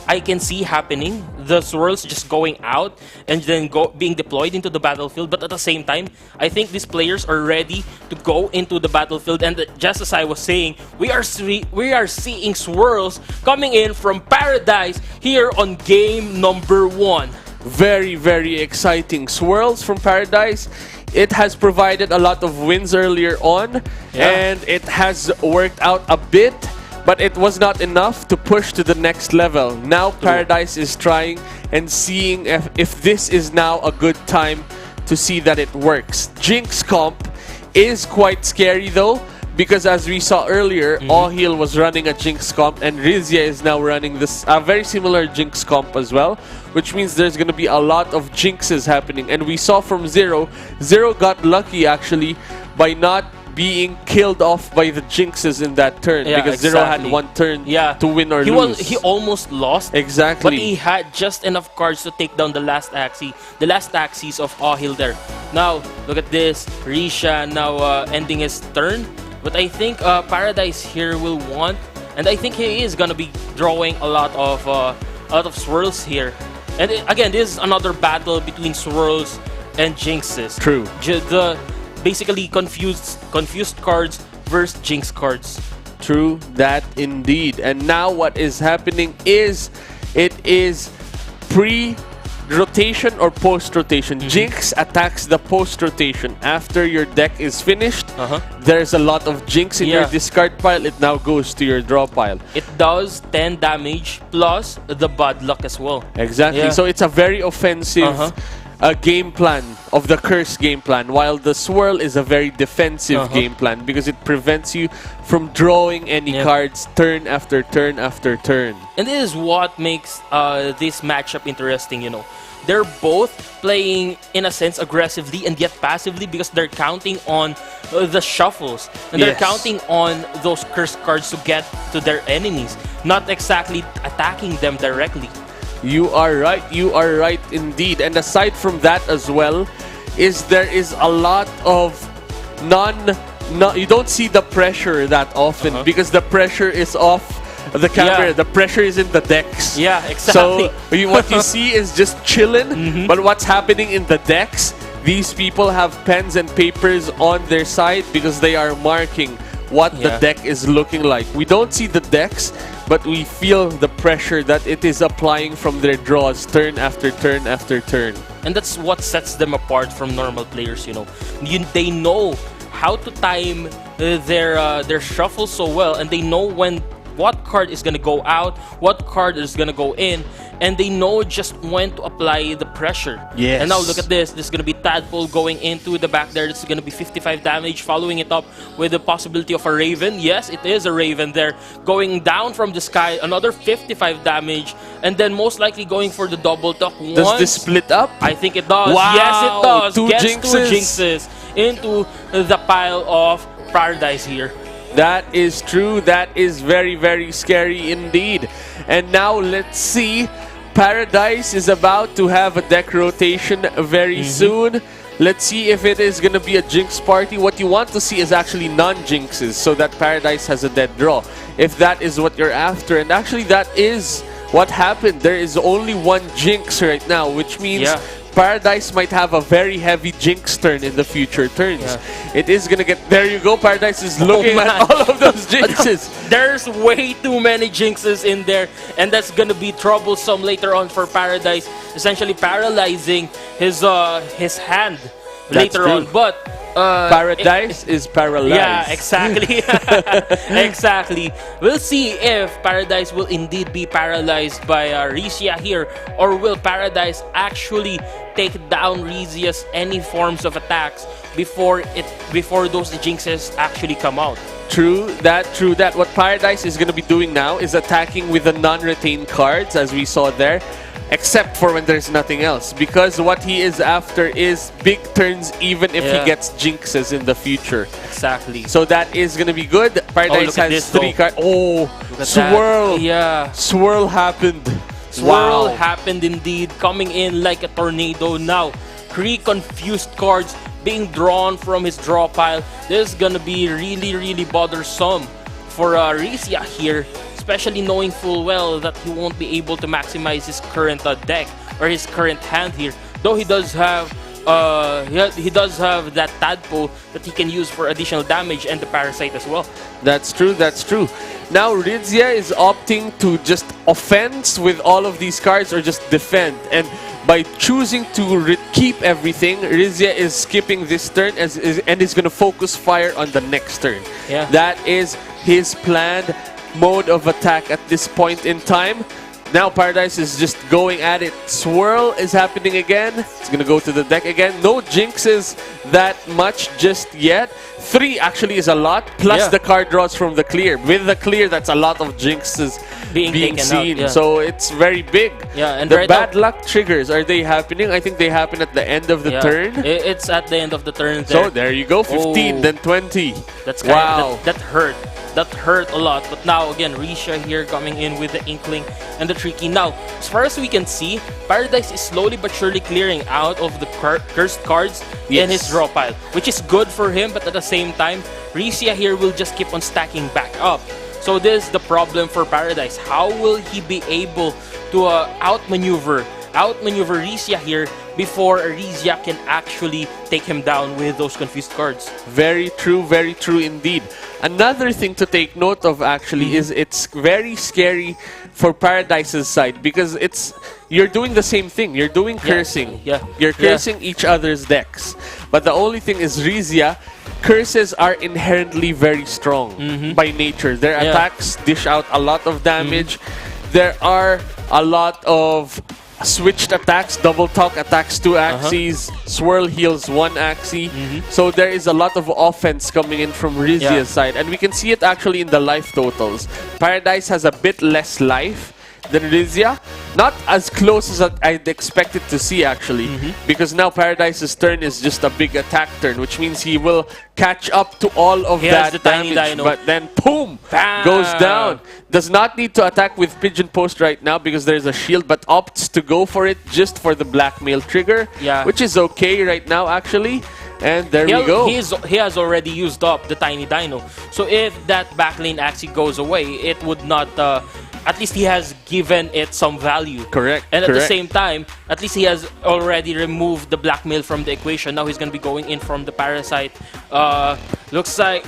I can see happening. The swirls just going out and then being deployed into the battlefield. But at the same time, I think these players are ready to go into the battlefield. And just as I was saying, we are seeing swirls coming in from Paradise here on game number 1. Very exciting. Swirls from Paradise. It has provided a lot of wins earlier on, and it has worked out a bit, but it was not enough to push to the next level. Now Paradise is trying and seeing if this is now a good time to see that it works. Jinx comp is quite scary though, because as we saw earlier, Ohil was running a Jinx comp and Rizia is now running this a very similar Jinx comp as well, which means there's going to be a lot of Jinxes happening. And we saw from Zero got lucky actually by not being killed off by the Jinxes in that turn, because Zero had one turn to win or lose. He almost lost. Exactly. But he had just enough cards to take down the last Axies of Ohil there. Now, look at this. Risha now ending his turn. But I think Paradise here will want, and I think he is gonna be drawing a lot of swirls here. And again, this is another battle between swirls and Jinxes. True. The basically confused cards versus Jinx cards. True that indeed. And now what is happening is it is pre-rotation or post-rotation. Jinx attacks the post-rotation. After your deck is finished, there's a lot of Jinx in your discard pile. It now goes to your draw pile. It does 10 damage plus the bad luck as well. Exactly. So it's a very offensive game plan of the curse game plan, while the swirl is a very defensive game plan because it prevents you from drawing any cards turn after turn after turn. And this is what makes this matchup interesting, you know. They're both playing, in a sense, aggressively and yet passively because they're counting on the shuffles. And they're counting on those curse cards to get to their enemies, not exactly attacking them directly. You are right indeed. And aside from that as well, there is a lot of you don't see the pressure that often because the pressure is off the camera. The pressure is in the decks. Yeah, exactly. So what you see is just chilling, but what's happening in the decks, these people have pens and papers on their side because they are marking what the deck is looking like. We don't see the decks, but we feel the pressure that it is applying from their draws turn after turn after turn. And that's what sets them apart from normal players, you know. They know how to time their shuffle so well, and they know what card is going to go out, what card is going to go in, and they know just when to apply the pressure. Yes. And now look at this. This is going to be Tadpole going into the back there. This is going to be 55 damage, following it up with the possibility of a Raven. Yes, it is a Raven there. Going down from the sky, another 55 damage, and then most likely going for the double tuck. Does this split up? I think it does. Wow, yes, it does. Two Gets Jinxes. two Jinxes into the pile of Paradise here. That is true. That is very scary indeed. And now let's see. Paradise is about to have a deck rotation very soon. Let's see if it is going to be a Jinx party. What you want to see is actually non-Jinxes so that Paradise has a dead draw. If that is what you're after. And actually that is what happened. There is only one Jinx right now, which means Paradise might have a very heavy Jinx turn in the future turns. It is gonna get... There you go, Paradise is looking at all of those Jinxes. There's way too many Jinxes in there, and that's gonna be troublesome later on for Paradise, essentially paralyzing his hand later on. But Paradise is paralyzed. Yeah, exactly. Exactly. We'll see if Paradise will indeed be paralyzed by Rizia here, or will Paradise actually take down Rizia's any forms of attacks before those Jinxes actually come out. True that. What Paradise is going to be doing now is attacking with the non-retained cards, as we saw there, except for when there's nothing else. Because what he is after is big turns, even if he gets jinxes in the future. Exactly. So that is going to be good. Paradise has 3 cards. Oh, Swirl. Yeah. Swirl happened. Swirl happened indeed, coming in like a tornado now. 3 confused cards being drawn from his draw pile. This is gonna be really bothersome for Rizia here, especially knowing full well that he won't be able to maximize his current deck or his current hand here. Though he does have he does have that tadpole that he can use for additional damage and the parasite as well. That's true. Now Rizia is opting to just offense with all of these cards or just defend, and by choosing to keep everything, Rizia is skipping this turn and is going to focus fire on the next turn. Yeah. That is his planned mode of attack at this point in time. Now Paradise is just going at it. Swirl is happening again. It's going to go to the deck again. No jinxes that much just yet. 3 actually is a lot, plus the card draws from the clear. With the clear, that's a lot of jinxes being seen. Out, so it's very big. Yeah, and the right bad luck triggers, are they happening? I think they happen at the end of the turn. It's at the end of the turn there. So there you go, 15, then 20. That's wow. That hurt. That hurt a lot. But now again, Risha here coming in with the Inkling and the Tricky. Now, as far as we can see, Paradise is slowly but surely clearing out of the cursed cards in his draw pile, which is good for him, but at the same time, Risha here will just keep on stacking back up. So this is the problem for Paradise. How will he be able to outmaneuver Rizia here before Rizia can actually take him down with those confused cards? Very true indeed. Another thing to take note of actually is it's very scary for Paradise's side because you're doing the same thing. You're doing cursing. You're cursing each other's decks. But the only thing is Rizia, curses are inherently very strong by nature. Their attacks dish out a lot of damage. There are a lot of switched attacks, double talk attacks 2 Axies, Swirl heals 1 Axie. So there is a lot of offense coming in from Rizia's side, and we can see it actually in the life totals. Paradise has a bit less life than Rizia. Not as close as I'd expected to see actually, because now Paradise's turn is just a big attack turn, which means he will catch up to all of that damage, but then boom, goes down. Does not need to attack with Pigeon Post right now because there's a shield, but opts to go for it just for the blackmail trigger, which is okay right now actually. And there we go. He has already used up the Tiny Dino. So if that backlane actually goes away, it would not... at least he has given it some value. Correct. And at the same time, at least he has already removed the blackmail from the equation. Now he's going to be going in from the Parasite. Looks like...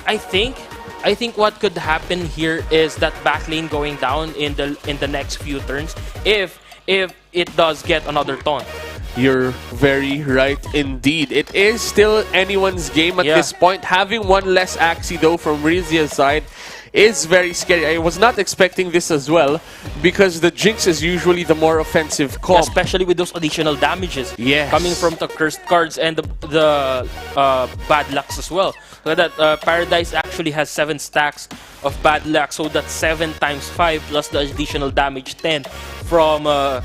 I think what could happen here is that backlane going down in the next few turns if it does get another taunt. You're very right indeed. It is still anyone's game at this point. Having 1 less Axie though from Rizia's side is very scary. I was not expecting this as well because the Jinx is usually the more offensive comp. Especially with those additional damages coming from the cursed cards and the bad lucks as well. Look at that, Paradise actually has 7 stacks of bad luck, so that's 7 times 5 plus the additional damage 10 from the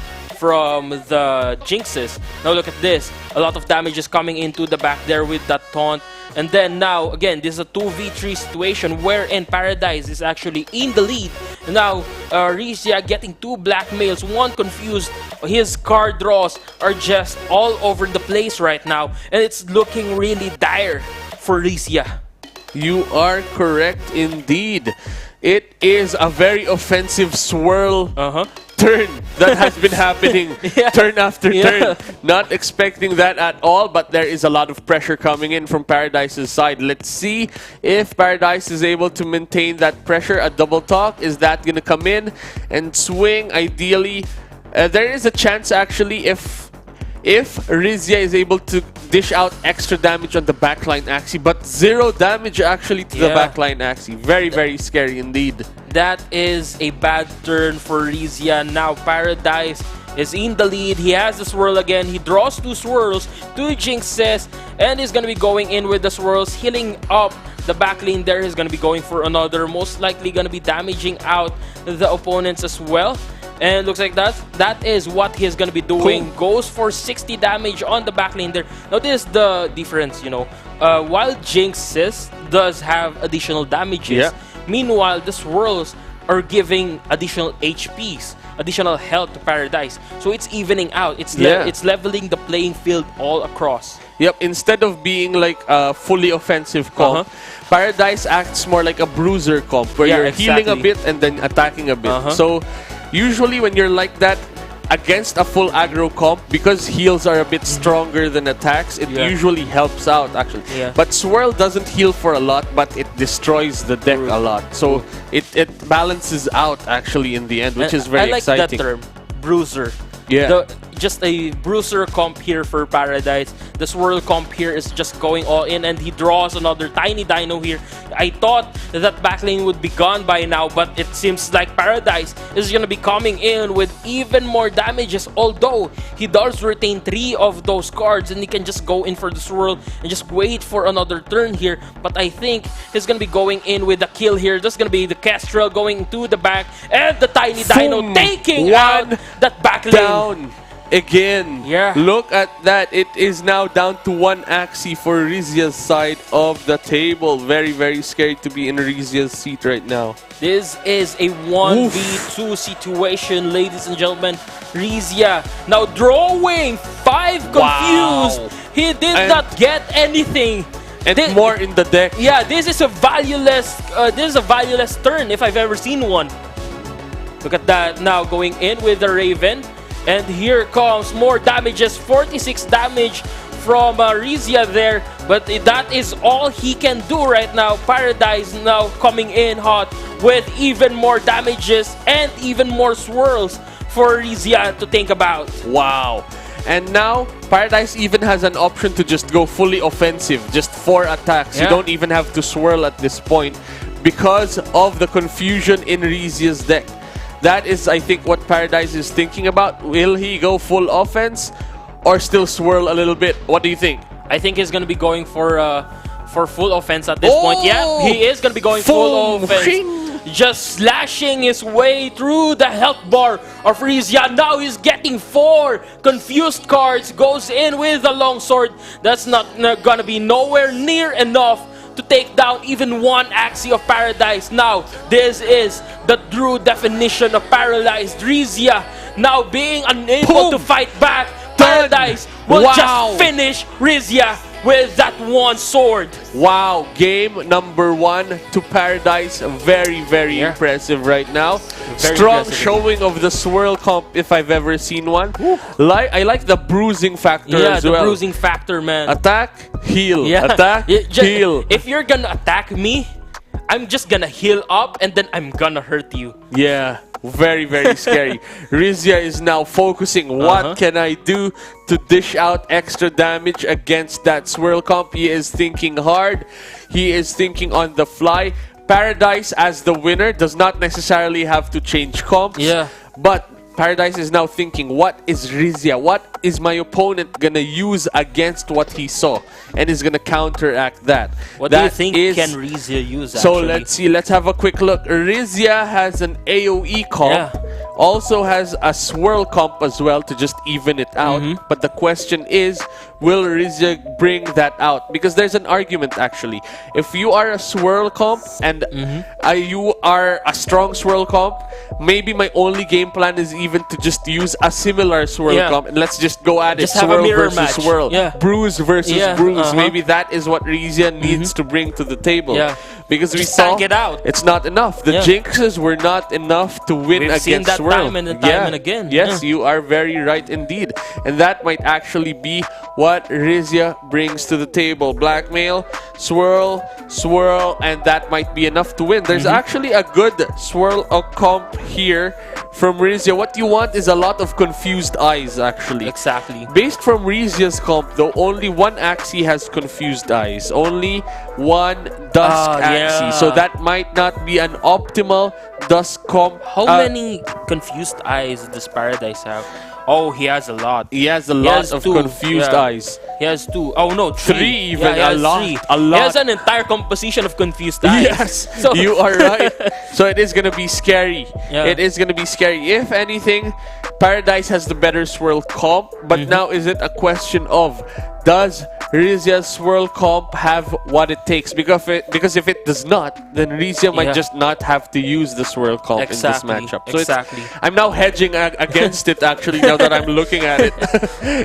Jinxes. Now look at this, a lot of damage is coming into the back there with that taunt. And then now, again, this is a 2v3 situation wherein Paradise is actually in the lead. Now, Rizia getting 2 blackmails, 1 confused. His card draws are just all over the place right now. And it's looking really dire for Rizia. You are correct indeed. It is a very offensive Swirl turn that has been happening turn after turn. Not expecting that at all, but there is a lot of pressure coming in from Paradise's side. Let's see if Paradise is able to maintain that pressure. A double talk, is that going to come in and swing? Ideally, there is a chance actually if Rizia is able to dish out extra damage on the backline Axie, but 0 damage actually to the backline Axie. Very, very scary indeed. That is a bad turn for Rizia. Now Paradise is in the lead. He has the swirl again. He draws 2 swirls, 2 jinxes, and he's gonna be going in with the swirls, healing up the back lane there. He's gonna be going for another, most likely gonna be damaging out the opponents as well. And looks like that is what he's gonna be doing. Goes for 60 damage on the back lane there. Now this is the difference, you know. While jinxes does have additional damages, meanwhile the swirls are giving additional HPs, additional health to Paradise. So it's evening out. It's leveling the playing field all across. Yep, instead of being like a fully offensive comp, Paradise acts more like a bruiser comp, where you're healing a bit and then attacking a bit. So usually when you're like that against a full aggro comp, because heals are a bit stronger than attacks, it usually helps out actually. But Swirl doesn't heal for a lot, but it destroys the deck a lot. So it balances out actually in the end, which is very exciting. I like that term, bruiser. Just a bruiser comp here for Paradise. The swirl comp here is just going all in, and he draws another tiny dino here. I thought that backlane would be gone by now, but it seems like Paradise is going to be coming in with even more damages, although he does retain 3 of those cards, and he can just go in for the swirl and just wait for another turn here. But I think he's going to be going in with the kill here. That's going to be the Kestrel going to the back, and the tiny dino taking out that backlane. Again, look at that. It is now down to 1 Axie for Rizia's side of the table. Very, very scary to be in Rizia's seat right now. This is a 1v2 situation, ladies and gentlemen. Rizia now drawing 5 confused. He did not get anything. And more in the deck. Yeah, this is a valueless. This is a valueless turn if I've ever seen one. Look at that now going in with the Raven. And here comes more damages, 46 damage from Rizia there. But that is all he can do right now. Paradise now coming in hot with even more damages and even more swirls for Rizia to think about. Wow. And now, Paradise even has an option to just go fully offensive. Just 4 attacks. You don't even have to swirl at this point because of the confusion in Rizia's deck. That is, I think, what Paradise is thinking about. Will he go full offense or still swirl a little bit? What do you think? I think he's going to be going for full offense at this point. Yeah, he is going to be going full offense. Just slashing his way through the health bar of Rizia. Now he's getting 4 confused cards. Goes in with the longsword. That's not going to be nowhere near enough to take down even 1 Axie of Paradise. Now, this is the true definition of paralyzed. Rizia now being unable to fight back. Paradise will just finish Rizia with that 1 sword. Wow, game number 1 to Paradise. Very, very impressive right now. Strong showing of the swirl comp if I've ever seen one. I like the bruising factor as well. Yeah, the bruising factor, man. Attack, heal. Attack, heal. If you're gonna attack me, I'm just gonna heal up and then I'm gonna hurt you. Yeah. Very, very scary. Rizia is now focusing. What can I do to dish out extra damage against that swirl comp? He is thinking hard. He is thinking on the fly. Paradise as the winner does not necessarily have to change comps. But Paradise is now thinking, what is Rizia? What is my opponent gonna use against what he saw? And is gonna counteract that. What do you think can Rizia use, So actually? let's see, let's have a quick look. Rizia has an AoE comp. Also has a swirl comp as well to just even it out. But the question is, will Rizia bring that out? Because there's an argument actually. If you are a swirl comp and you are a strong swirl comp, maybe my only game plan is even to just use a similar swirl comp and let's just go at it. Swirl versus swirl. Bruise versus bruise. Maybe that is what Rizia needs to bring to the table. Because we saw it's not enough. The jinxes were not enough to win against that swirl. time and time and again. Yes, you are very right indeed. And that might actually be what Rizia brings to the table. Blackmail, swirl, swirl, and that might be enough to win. There's actually a good swirl comp here from Rizia. What you want is a lot of confused eyes actually. Exactly. Based from Rizia's comp though, only 1 Axie has confused eyes. Only 1 Dusk Axie. So that might not be an optimal Dusk comp. How many confused eyes does Paradise have? Oh, he has a lot. He has a lot of confused eyes. He has 2. Oh no, 3. Three even, Yeah, he has a lot, 3. a lot. He has an entire composition of confused eyes. Yes, you are right. So it is gonna be scary. Yeah. It is gonna be scary. If anything, Paradise has the better swirl comp, but now is it a question of, does Rizia's swirl comp have what it takes? Because if it does not, then Rizia might just not have to use the swirl comp in this matchup. So exactly. I'm now hedging against it actually now that I'm looking at it.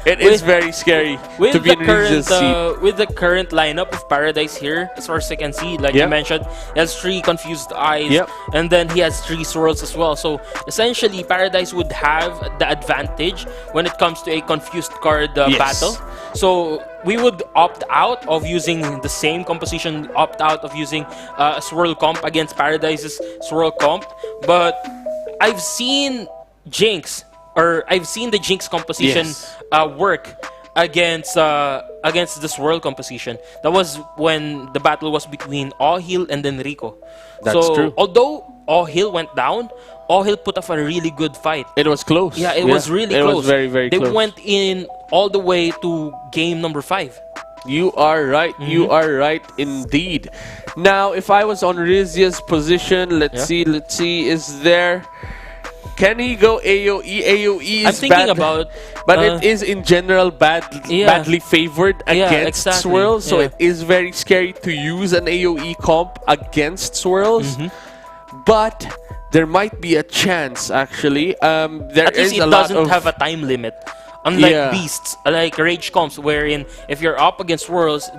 It is very scary to be in Rizia's seat. With the current lineup of Paradise here, as far as I can see, like you mentioned, he has 3 confused eyes, and then he has 3 swirls as well. So essentially, Paradise would have the advantage when it comes to a confused card battle. So we would opt out of using the same composition, opt out of using a swirl comp against Paradise's swirl comp. But I've seen Jinx, or I've seen the Jinx composition work against the swirl composition. That was when the battle was between Ohil and then Rico. That's true. Although Ohil went down, Ohil put up a really good fight. It was close. Yeah, it was really close. It was very, very close. They went in all the way to game number 5. You are right. You are right indeed. Now, if I was on Rizia's position, let's see, is there... Can he go AoE? AoE is I'm thinking bad, about... but it is in general badly favored against swirls, so it is very scary to use an AoE comp against swirls. But there might be a chance, actually. There At least is it a lot doesn't of have a time limit. Unlike beasts, like rage comps, wherein if you're up against swirls,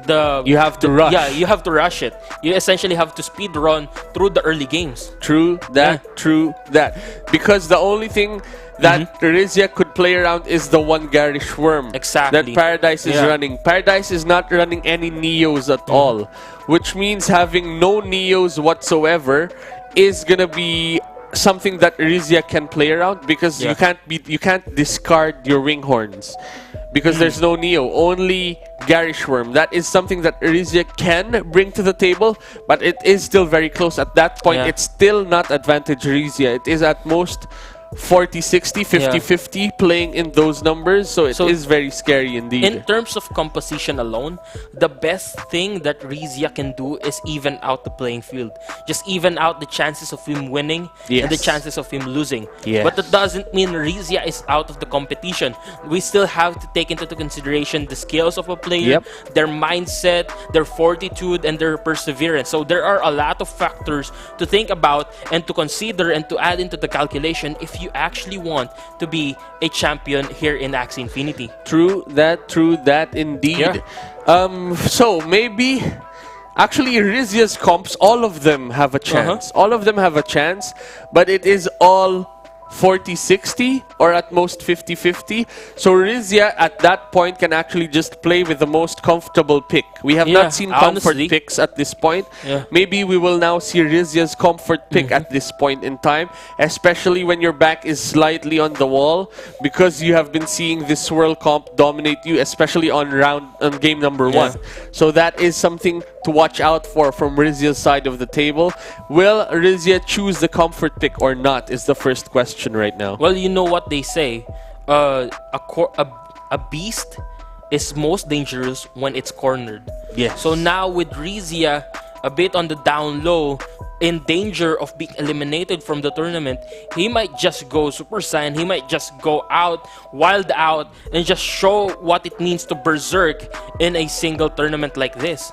you have to rush. Yeah, you have to rush it. You essentially have to speed run through the early games. True that. True that. Because the only thing that Rizia could play around is the one Garish Worm that Paradise is running. Paradise is not running any Neos at all, which means having no Neos whatsoever is gonna be something that Rizia can play around, because you can't discard your wing horns because there's no Neo, only Garish Worm. That is something that Rizia can bring to the table, but it is still very close. At that point, it's still not advantage Rizia. It is at most 40-60, 50-50 playing in those numbers, so it is very scary indeed. In terms of composition alone, the best thing that Rizia can do is even out the playing field. Just even out the chances of him winning and the chances of him losing. But that doesn't mean Rizia is out of the competition. We still have to take into consideration the skills of a player, their mindset, their fortitude, and their perseverance. So there are a lot of factors to think about and to consider and to add into the calculation if you actually want to be a champion here in Axie Infinity. True that indeed. So maybe actually Rizia's comps, all of them have a chance. All of them have a chance, but it is all 40-60 or at most 50-50. So Rizia at that point can actually just play with the most comfortable pick. We have not seen comfort picks at this point. Maybe we will now see Rizia's comfort pick at this point in time, especially when your back is slightly on the wall, because you have been seeing this swirl comp dominate you, especially on game number 1. So that is something to watch out for from Rizia's side of the table. Will Rizia choose the comfort pick or not is the first question right now. Well, you know what they say, a beast is most dangerous when it's cornered. So now with Rizia a bit on the down low, in danger of being eliminated from the tournament, he might just go Super Saiyan, he might just go out, wild out, and just show what it means to berserk in a single tournament like this.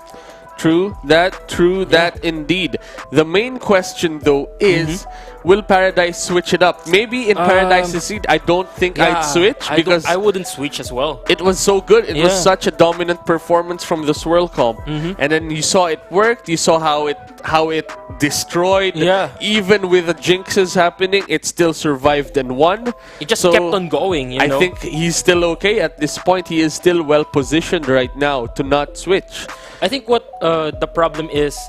True that indeed. The main question though is, will Paradise switch it up? Maybe in Paradise's seat, I don't think I'd switch, because I wouldn't switch as well. It was so good. It was such a dominant performance from the swirl comp, and then you saw it worked. You saw how it destroyed. Even with the jinxes happening, it still survived and won. It just kept on going. You know? I think he's still okay at this point. He is still well positioned right now to not switch. I think what the problem is,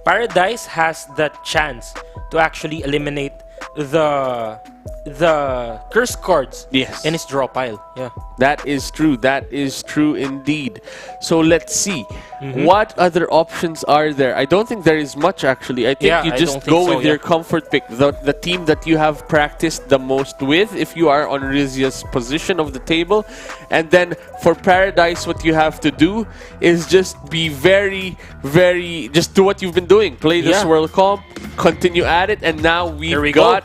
Paradise has that chance to actually eliminate the the curse cards Yes. in his draw pile. Yeah. That is true. That is true indeed. So let's see. Mhm. What other options are there? I don't think there is much actually. I think Yeah, you I just don't think go so, with your yeah. comfort pick. The team that you have practiced the most with if you are on Rizia's position of the table. And then for Paradise, what you have to do is just be just do what you've been doing. Play the Yeah. swirl comp, continue at it, and now we've we go. got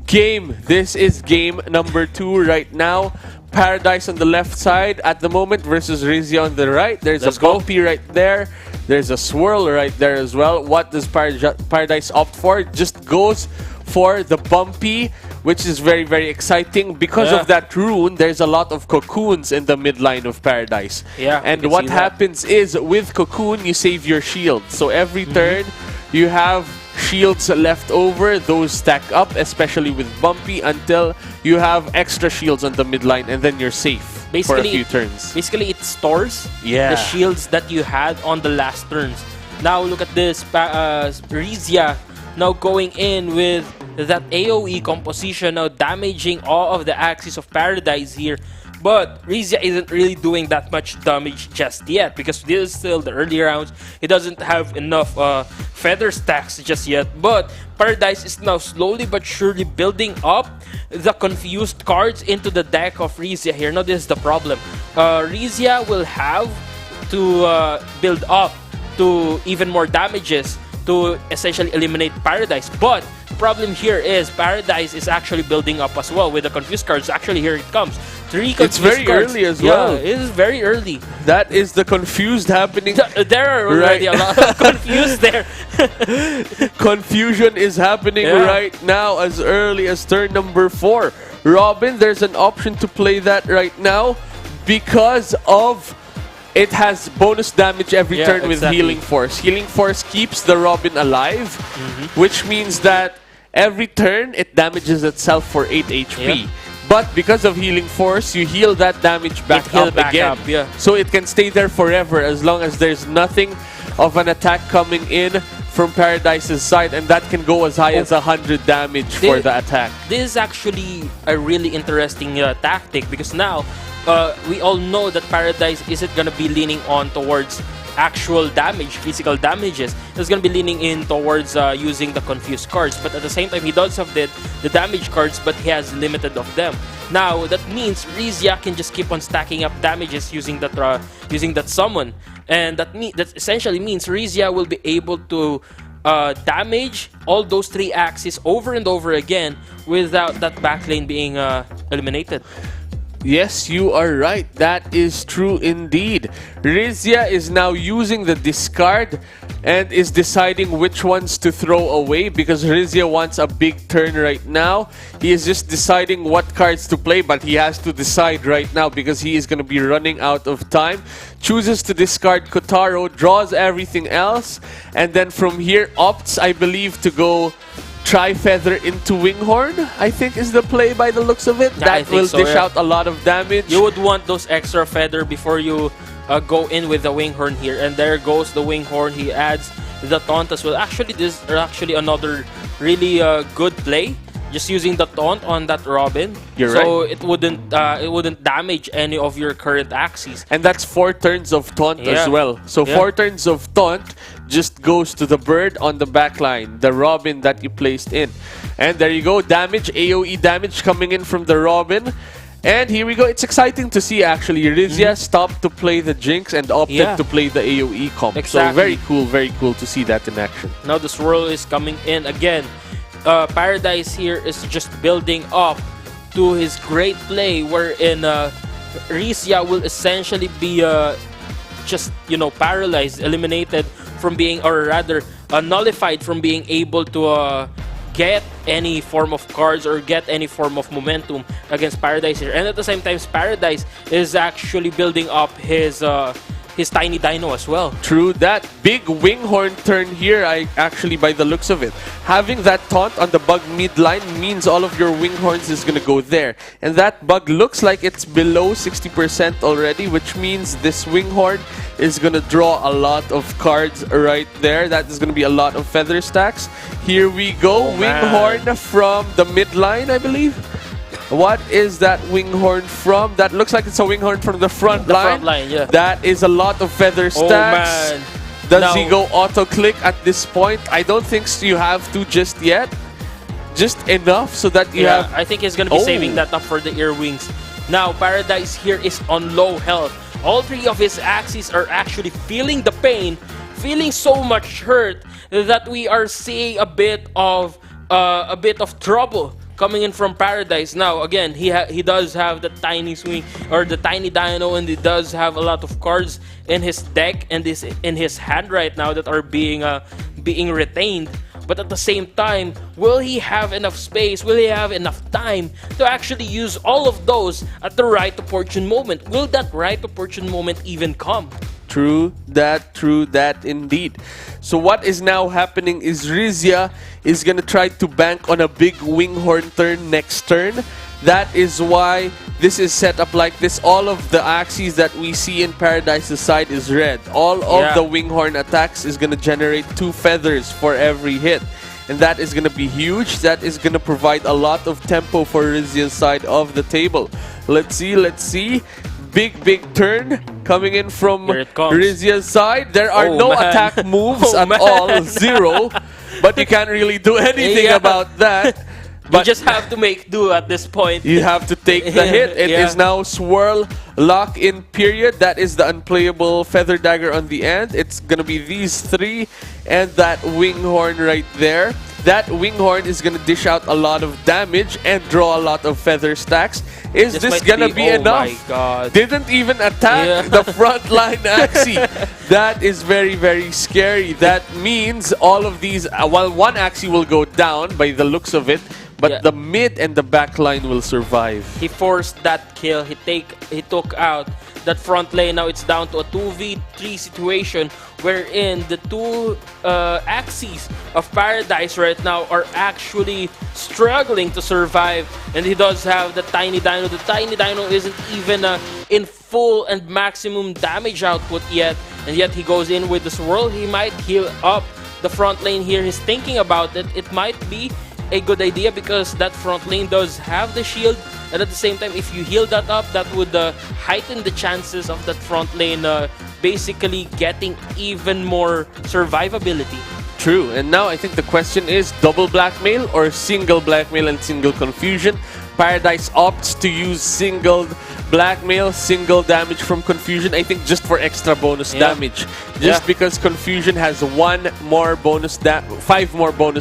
game. This is game number 2 right now. Paradise on the left side at the moment versus Rizia on the right. There's Let's a go. bumpy right there. There's a swirl right there as well. What does Paradise opt for? Just goes for the bumpy, which is very, very exciting. Because Yeah. of that rune, there's a lot of cocoons in the midline of Paradise. Yeah, And you can what see that. happens is, with cocoon, you save your shield. So every turn, you have shields left over. Those stack up, especially with bumpy, until you have extra shields on the midline, and then you're safe for a few turns. Basically, it stores Yeah. the shields that you had on the last turns. Now look at this, Rizia now going in with that AoE composition, now damaging all of the axes of Paradise here. But Rizia isn't really doing that much damage just yet because this is still the early rounds. He doesn't have enough feather stacks just yet. But Paradise is now slowly but surely building up the confused cards into the deck of Rizia here. Now this is the problem. Rizia will have to build up to even more damages to essentially eliminate Paradise. But the problem here is Paradise is actually building up as well with the confused cards. Actually, here it comes. 3 confused It's very cards. early as well. Yeah, it is very early. That is the confused happening. There are already a lot of confused there. Confusion is happening Yeah. right now as early as turn number 4. Robin, there's an option to play that right now because of it has bonus damage every Yeah, turn with exactly. Healing Force. Healing Force keeps the Robin alive, which means that every turn it damages itself for 8 HP. Yeah. But because of Healing Force, you heal that damage back heal up back again. up, yeah. So it can stay there forever as long as there's nothing of an attack coming in from Paradise's side, and that can go as high as 100 damage for the attack. This is actually a really interesting tactic because now we all know that Paradise isn't going to be leaning on towards actual damage, physical damages. He's going to be leaning in towards using the confused cards. But at the same time, he does have the damage cards, but he has limited of them. Now, that means Rizia can just keep on stacking up damages using that summon. And that essentially means Rizia will be able to damage all those 3 axes over and over again without that backlane being eliminated. Yes, you are right. That is true indeed. Rizia is now using the discard and is deciding which ones to throw away because Rizia wants a big turn right now. He is just deciding what cards to play, but he has to decide right now because he is going to be running out of time. Chooses to discard Kotaro, draws everything else, and then from here opts, I believe, to go Tri-Feather into Winghorn, I think is the play by the looks of it. Yeah, I That think will so, dish yeah. out a lot of damage. You would want those extra feather before you go in with the Winghorn here. And there goes the Winghorn. He adds the taunt as well. Actually, this is actually another really good play. Just using the taunt on that Robin. You're so right. it wouldn't damage any of your current axes. And that's 4 turns of taunt as well. So 4 turns of taunt just goes to the bird on the back line, the Robin that you placed in. And there you go, damage, AoE damage coming in from the Robin. And here we go, it's exciting to see actually. Rizia stopped to play the Jinx and opted to play the AoE comp. Exactly. So very cool to see that in action. Now the swirl is coming in again. Paradise here is just building up to his great play wherein Rizia will essentially be just, paralyzed, eliminated from being, or rather nullified from being able to get any form of cards or get any form of momentum against Paradise here. And at the same time, Paradise is actually building up his his Tiny Dino as well. True that. Big Winghorn turn here, actually, by the looks of it. Having that taunt on the bug mid-line means all of your Winghorns is going to go there. And that bug looks like it's below 60% already, which means this Winghorn is going to draw a lot of cards right there. That is going to be a lot of feather stacks. Here we go. Winghorn from the mid-line, I believe. What is that Winghorn from? That looks like it's a Winghorn from the front line. Front line, yeah. That is a lot of feather stacks. Man. Does he go auto-click at this point? I don't think you have to just yet. Just enough so that you have... I think he's going to be saving that up for the earwings. Now, Paradise here is on low health. All three of his Axies are actually feeling the pain, feeling so much hurt that we are seeing a bit of trouble coming in from Paradise. Now, again, he does have the tiny swing or the tiny dino, and he does have a lot of cards in his deck and in his hand right now that are being retained. But at the same time, will he have enough space? Will he have enough time to actually use all of those at the right opportune moment? Will that right opportune moment even come? True that indeed. So what is now happening is Rizia is going to try to bank on a big Winghorn turn next turn. That is why this is set up like this. All of the Axies that we see in Paradise's side is red. All of the Winghorn attacks is going to generate 2 feathers for every hit. And that is going to be huge. That is going to provide a lot of tempo for Rizia's side of the table. Let's see. Big turn coming in from Rizia's side. There are no attack moves at all. 0. But you can't really do anything about that. But you just have to make do at this point. You have to take the hit. It is now Swirl Lock-in period. That is the unplayable Feather Dagger on the end. It's going to be these 3 and that Winghorn right there. That Winghorn is going to dish out a lot of damage and draw a lot of feather stacks. Is this going to be enough? My God. Didn't even attack the front line Axie. That is very scary. That means all of these, while one Axie will go down by the looks of it, but the mid and the back line will survive. He forced that kill. He took out that front lane. Now it's down to a 2v3 situation wherein the 2 Axies of Paradise right now are actually struggling to survive. And he does have the Tiny Dino. The Tiny Dino isn't even in full and maximum damage output yet. And yet he goes in with the swirl. He might heal up the front lane here. He's thinking about it. It might be a good idea because that front lane does have the shield, and at the same time, if you heal that up, that would heighten the chances of that front lane basically getting even more survivability. True, and now I think the question is double blackmail or single blackmail and single confusion. Paradise opts to use single blackmail, single damage from confusion, I think just for extra bonus damage. Just because confusion has 5 more bonus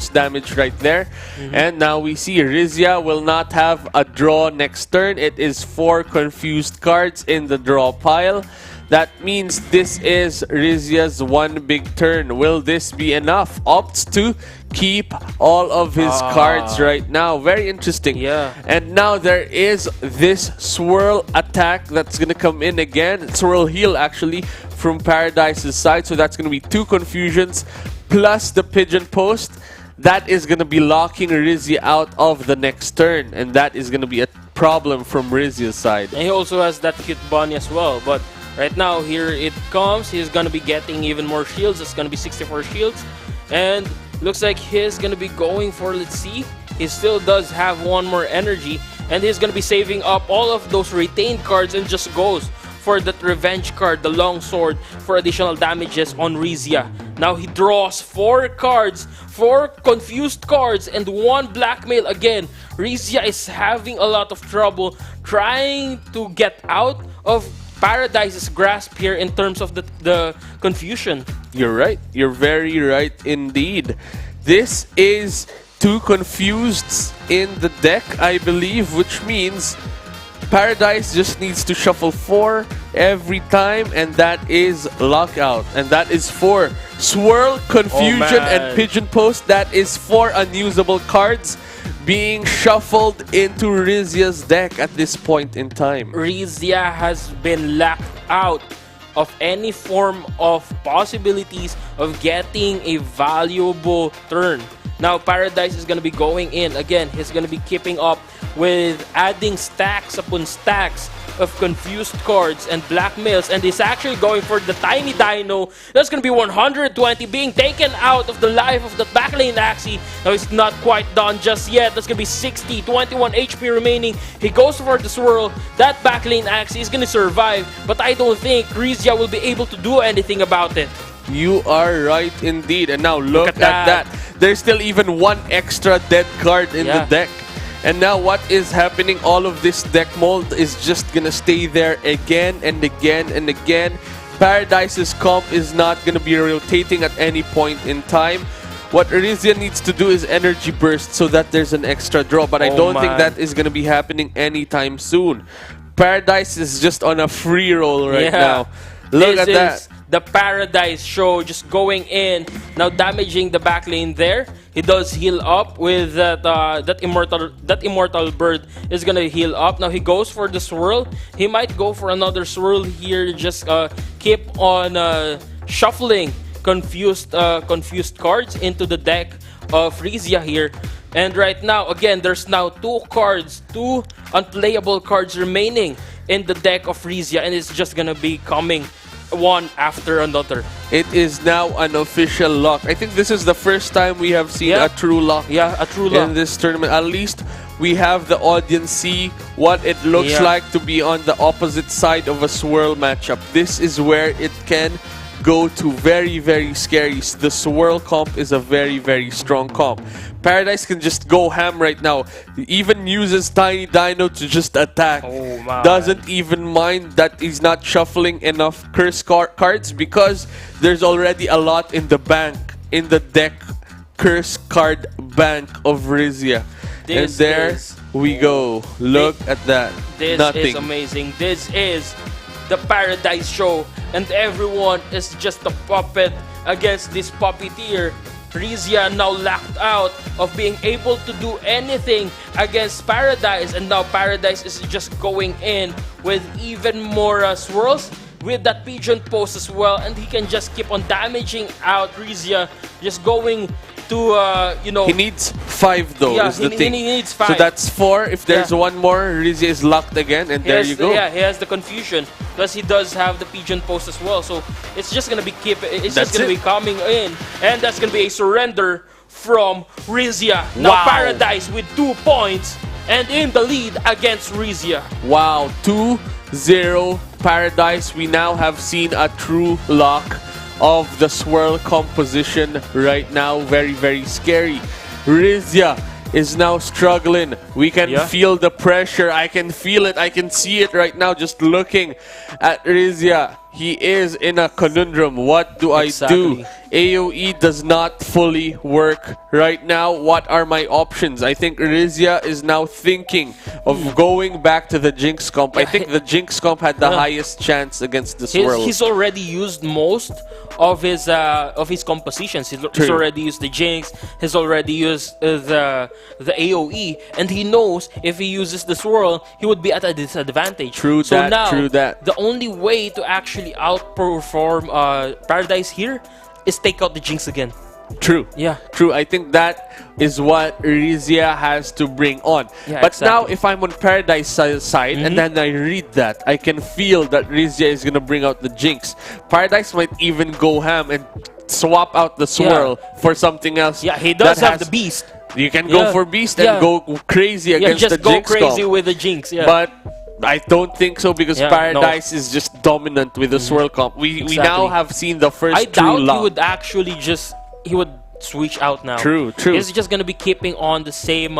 damage right there. And now we see Rizia will not have a draw next turn. It is 4 confused cards in the draw pile. That means this is Rizia's 1 big turn. Will this be enough? Opts to keep all of his cards right now. Very interesting. And now there is this swirl attack that's going to come in again. Swirl heal actually from Paradise's side. So that's going to be 2 confusions plus the pigeon post. That is going to be locking Rizia out of the next turn. And that is going to be a problem from Rizia's side. And he also has that cute bunny as well. But right now, here it comes. He's going to be getting even more shields. It's going to be 64 shields. And looks like he's going to be going for, let's see. He still does have 1 more energy. And he's going to be saving up all of those retained cards and just goes for that revenge card, the long sword, for additional damages on Rizia. Now he draws 4 cards, 4 confused cards, and 1 blackmail again. Rizia is having a lot of trouble trying to get out of Paradise's grasp here in terms of the confusion. You're right. You're very right indeed. This is 2 confused in the deck, I believe, which means Paradise just needs to shuffle 4 every time, and that is lockout. And that is 4 swirl, confusion, and pigeon post. That is 4 unusable cards being shuffled into Rizia's deck at this point in time. Rizia has been locked out of any form of possibilities of getting a valuable turn. Now Paradise is going to be going in. Again, he's going to be keeping up with adding stacks upon stacks of confused cards and blackmails, and he's actually going for the tiny dino. That's going to be 120 being taken out of the life of the backlane Axie. Now he's not quite done just yet. That's going to be 60, 21 HP remaining. He goes for the swirl. That backlane Axie is going to survive, but I don't think Rizia will be able to do anything about it. You are right indeed. And now look at that. There's still even one extra dead card in the deck. And now what is happening? All of this deck mold is just gonna stay there again and again and again. Paradise's comp is not gonna be rotating at any point in time. What Rizia needs to do is energy burst so that there's an extra draw, but I don't think that is gonna be happening anytime soon. Paradise is just on a free roll right now. Look at that. The Paradise show just going in, now damaging the back lane there. He does heal up with that immortal bird is gonna heal up. Now he goes for the swirl. He might go for another swirl here. Just keep on shuffling confused cards into the deck of Rizia here. And right now, again, there's now two unplayable cards remaining in the deck of Rizia, and it's just gonna be coming one after another. It is now an official lock. I think this is the first time we have seen a true lock. Yeah, a true lock in this tournament. At least we have the audience see what it looks like to be on the opposite side of a swirl matchup. This is where it can go to very, very scary. The swirl comp is a very, very strong comp. Paradise can just go ham right now. He even uses Tiny Dino to just attack. Doesn't even mind that he's not shuffling enough curse cards because there's already a lot in the bank, in the deck curse card bank of Rizia. And there we go. Look at that. This is amazing. This is the Paradise show, and everyone is just a puppet against this puppeteer. Rizia now locked out of being able to do anything against Paradise, and now Paradise is just going in with even more swirls with that pigeon pose as well, and he can just keep on damaging out Rizia, just going to He needs 5 though, is the thing. He needs 5. So that's 4. If there's one more, Rizia is locked again, and there you go. Yeah, he has the confusion. Plus he does have the pigeon post as well. So it's just gonna be be coming in, and that's gonna be a surrender from Rizia. Now Paradise with 2 points and in the lead against Rizia. Wow, 2-0 Paradise. We now have seen a true lock of the swirl composition right now. Very, very scary. Rizia is now struggling. We can feel the pressure. I can feel it. I can see it right now just looking at Rizia. He is in a conundrum. What do I do? AoE does not fully work right now. What are my options? I think Rizia is now thinking of going back to the Jinx comp. I think the Jinx comp had the highest chance against the swirl. He's already used most of his compositions. He's already used the Jinx. He's already used the AoE, and he knows if he uses the swirl, he would be at a disadvantage. True that. The only way to actually outperform Paradise here is take out the Jinx again. True. Yeah. True. I think that is what Rizia has to bring on. Yeah, but now, if I'm on Paradise side and then I read that, I can feel that Rizia is going to bring out the Jinx. Paradise might even go ham and swap out the swirl for something else. Yeah, he does have the Beast. You can go for Beast and go crazy against the Jinx. Just go crazy with the Jinx. Yeah. But I don't think so because Paradise is just dominant with the swirl comp. We now have seen the first true lock. He would actually he would switch out now. True. He's just gonna be keeping on the same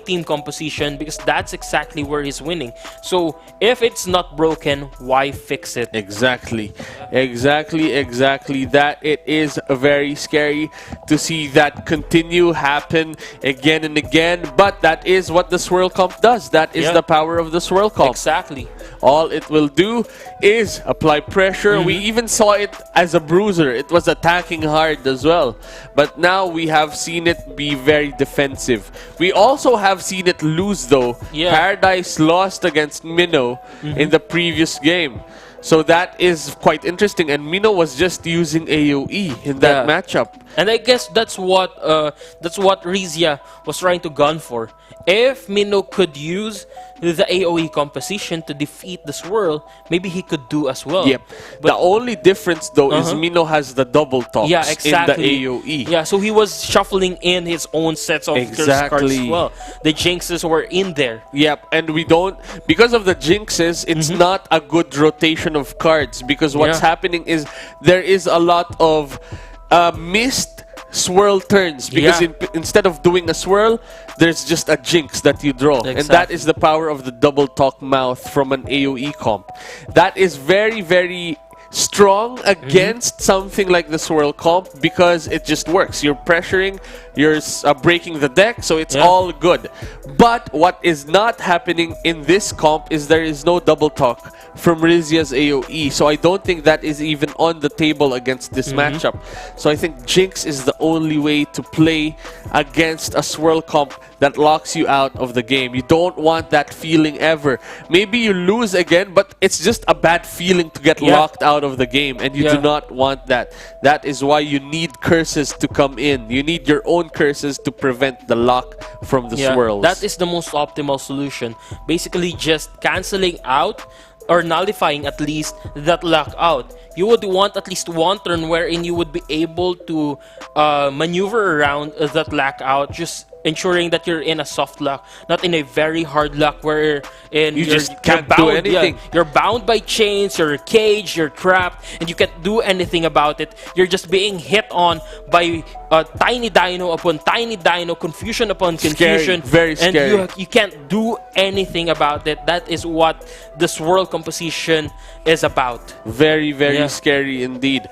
team composition because that's exactly where he's winning. So if it's not broken, why fix it? Exactly. That it is very scary to see that continue happen again and again. But that is what the swirl comp does. That is the power of the swirl comp. Exactly. All it will do is apply pressure. We even saw it as a bruiser. It was attacking hard as well. But now we have seen it be very defensive. We also have seen it lose though. Paradise lost against Minnow in the previous game. So that is quite interesting. And Mino was just using AoE in that matchup. And I guess that's what Rizia was trying to gun for. If Mino could use the AoE composition to defeat the Swirl, maybe he could do as well. Yep. But the only difference though is Mino has the double talks in the AoE. Yeah, so he was shuffling in his own sets of curse cards as well. The jinxes were in there. Yep, and we don't, because of the jinxes, it's not a good rotation of cards, because what's happening is there is a lot of missed swirl turns, because instead of doing a swirl, there's just a jinx that you draw. And that is the power of the double talk mouth from an AoE comp. That is very, very strong against something like the swirl comp, because it just works. You're pressuring, you're breaking the deck, so it's all good. But what is not happening in this comp is there is no double talk from Rizia's AoE, so I don't think that is even on the table against this matchup. So I think Jinx is the only way to play against a swirl comp that locks you out of the game. You don't want that feeling ever. Maybe you lose again, but it's just a bad feeling to get locked out of the game, and you do not want that. That is why you need curses to come in. You need your own curses to prevent the lock from the swirls. That is the most optimal solution. Basically just canceling out or nullifying at least that lockout. You would want at least one turn wherein you would be able to maneuver around that lockout, just ensuring that you're in a soft lock, not in a very hard lock where you just can't do anything. You're bound by chains, you're caged, you're trapped, and you can't do anything about it. You're just being hit on by tiny dino upon tiny dino, confusion upon confusion. Very scary. And you can't do anything about it. That is what the swirl composition is about. Very, very scary indeed.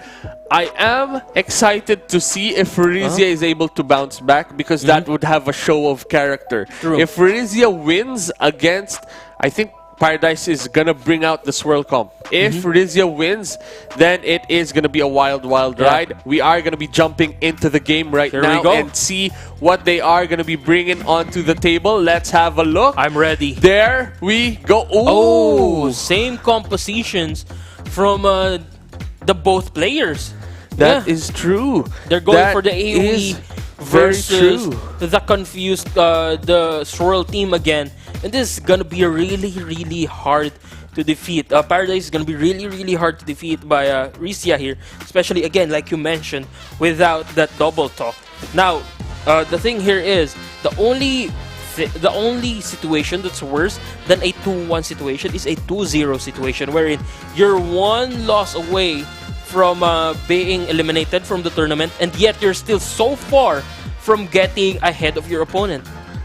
I am excited to see if Rizia is able to bounce back, because that would have a show of character. If Rizia wins against, I think Paradise is gonna bring out the swirl comp. If Rizia wins, then it is gonna be a wild ride. We are gonna be jumping into the game right now and see what they are gonna be bringing onto the table. Let's have a look. I'm ready. There we go. Ooh. Oh, same compositions from the both players. That is true. They're going for the AoE versus the confused the swirl team again. And this is gonna be really hard to defeat. Paradise is gonna be really hard to defeat by Rizia here, especially again, like you mentioned, without that double talk. Now, the thing here is the only situation that's worse than a 2-1 situation is a 2-0 situation, wherein you're one loss away from being eliminated from the tournament, and yet you're still so far from getting ahead of your opponent.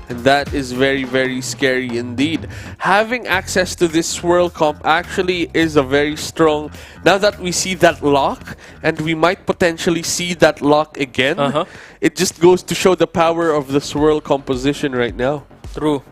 And that is very scary indeed. Having access to this swirl comp actually is a very strong, now that we see that lock, and we might potentially see that lock again, it just goes to show the power of the swirl composition right now. True,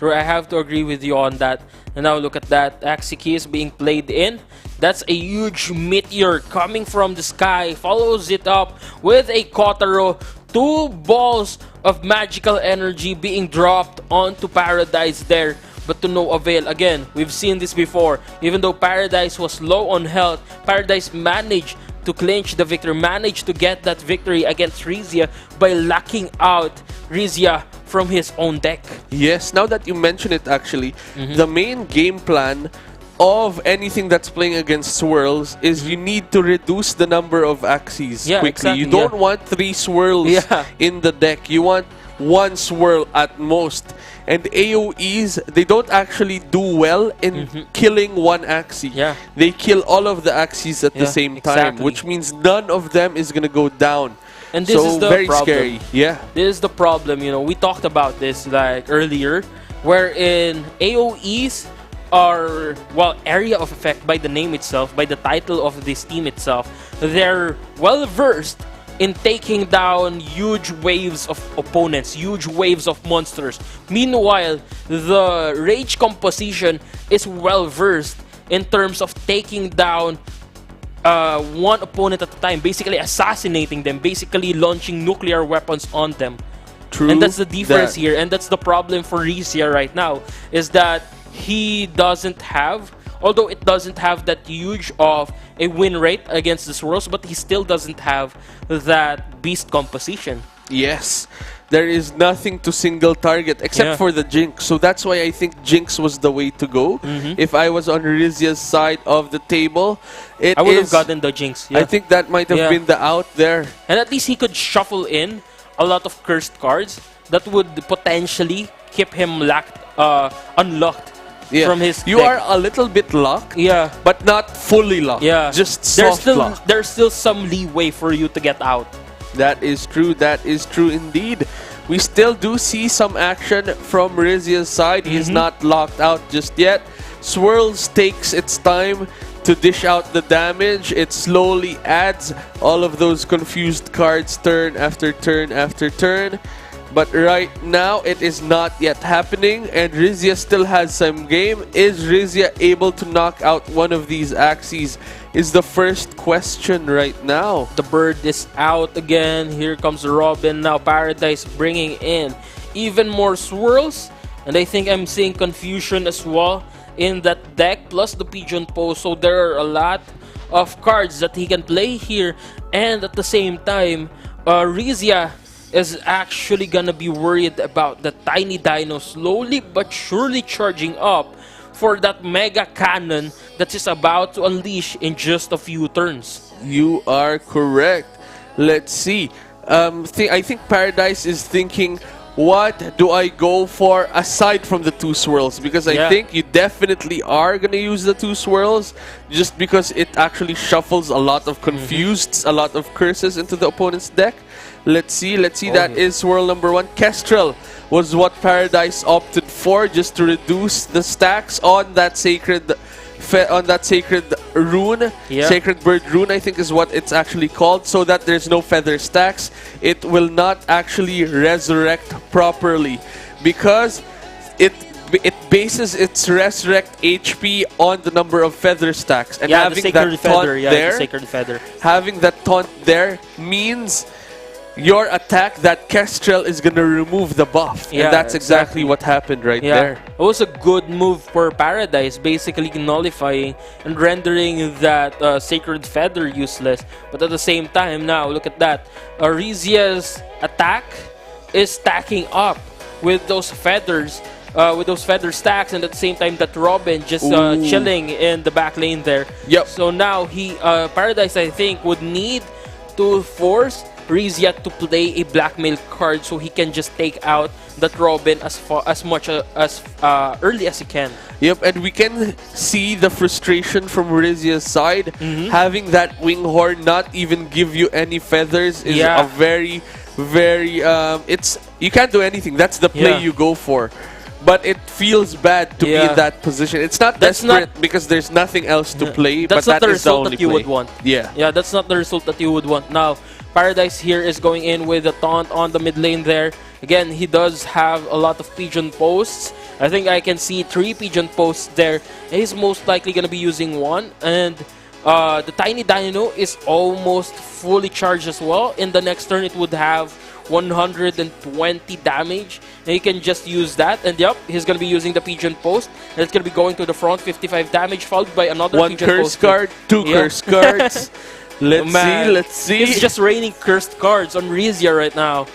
I have to agree with you on that. And now look at that, Axie is being played in. That's a huge meteor coming from the sky, follows it up with a Kotaro. 2 balls of magical energy being dropped onto Paradise there, but to no avail. Again, we've seen this before. Even though Paradise was low on health, Paradise managed to clinch the victory, managed to get that victory against Rizia by locking out Rizia from his own deck. Yes, now that you mention it actually, the main game plan of anything that's playing against swirls is you need to reduce the number of Axies quickly. Exactly, you don't want 3 swirls in the deck. You want 1 swirl at most. And AoEs, they don't actually do well in killing 1 Axie. They kill all of the Axies at the same time, which means none of them is gonna go down. And this is the very problem. Scary. Yeah. This is the problem, you know. We talked about this like earlier, wherein AoEs are, well, area of effect by the name itself, by the title of this team itself. They're well versed in taking down huge waves of opponents, huge waves of monsters. Meanwhile, the Rage composition is well versed in terms of taking down one opponent at a time, basically assassinating them, basically launching nuclear weapons on them. True. And that's the difference here, and that's the problem for Rizia right now, is that he doesn't have Although it doesn't have that huge of a win rate against the Swirls, but he still doesn't have that beast composition. Yes, there is nothing to single target except for the Jinx. So that's why I think Jinx was the way to go. If I was on Rizia's side of the table, I would have gotten the Jinx. I think that might have been the out there. And at least he could shuffle in a lot of cursed cards that would potentially keep him unlocked from his You deck. are a little bit locked, but not fully locked. Just soft locked. There's still some leeway for you to get out. That is true. That is true indeed. We still do see some action from Rizia's side. He's not locked out just yet. Swirls takes its time to dish out the damage. It slowly adds all of those confused cards turn after turn after turn. But right now, it is not yet happening, and Rizia still has some game. Is Rizia able to knock out one of these Axies? Is the first question right now. The bird is out again. Here comes Robin now. Paradise bringing in even more Swirls. And I think I'm seeing confusion as well in that deck, plus the Pigeon Post. So there are a lot of cards that he can play here. And at the same time, Rizia is actually gonna be worried about the Tiny Dino slowly but surely charging up for that Mega Cannon that is about to unleash in just a few turns. You are correct. Let's see. I think Paradise is thinking, what do I go for aside from the two Swirls? Because I think you definitely are going to use the two Swirls just because it actually shuffles a lot of confused, a lot of curses into the opponent's deck. Let's see. That is Swirl number 1. Kestrel was what Paradise opted for, just to reduce the stacks on that sacred rune. Sacred bird rune, I think is what it's actually called, so that there's no feather stacks. It will not actually resurrect properly because it bases its resurrect HP on the number of feather stacks, and having that taunt having that taunt there means your attack, that Kestrel, is gonna remove the buff. And that's exactly what happened right there. It was a good move for Paradise, basically nullifying and rendering that Sacred Feather useless. But at the same time, now, look at that. Rizia's attack is stacking up with those feathers. With those feather stacks, and at the same time that Robin just chilling in the back lane there. So now Paradise, I think, would need to force Rizia to play a blackmail card so he can just take out that Robin as early as he can. Yep, and we can see the frustration from Rizia's side. Having that Winghorn not even give you any feathers is a very, you can't do anything. That's the play you go for. But it feels bad to be in that position. It's not desperate because there's nothing else to play, that's but not the is the result only that you play. would want. Yeah, that's not the result that you would want. Now, Paradise here is going in with a taunt on the mid lane there. Again, he does have a lot of Pigeon Posts. I think I can see 3 Pigeon Posts there. He's most likely going to be using 1. And the Tiny Dino is almost fully charged as well. In the next turn, it would have 120 damage. And he can just use that. And yep, he's going to be using the Pigeon Post. And it's going to be going to the front, 55 damage, followed by another 1 Pigeon curse Post. card, 2 curse cards. Let's see. It's just raining cursed cards on Rizia right now.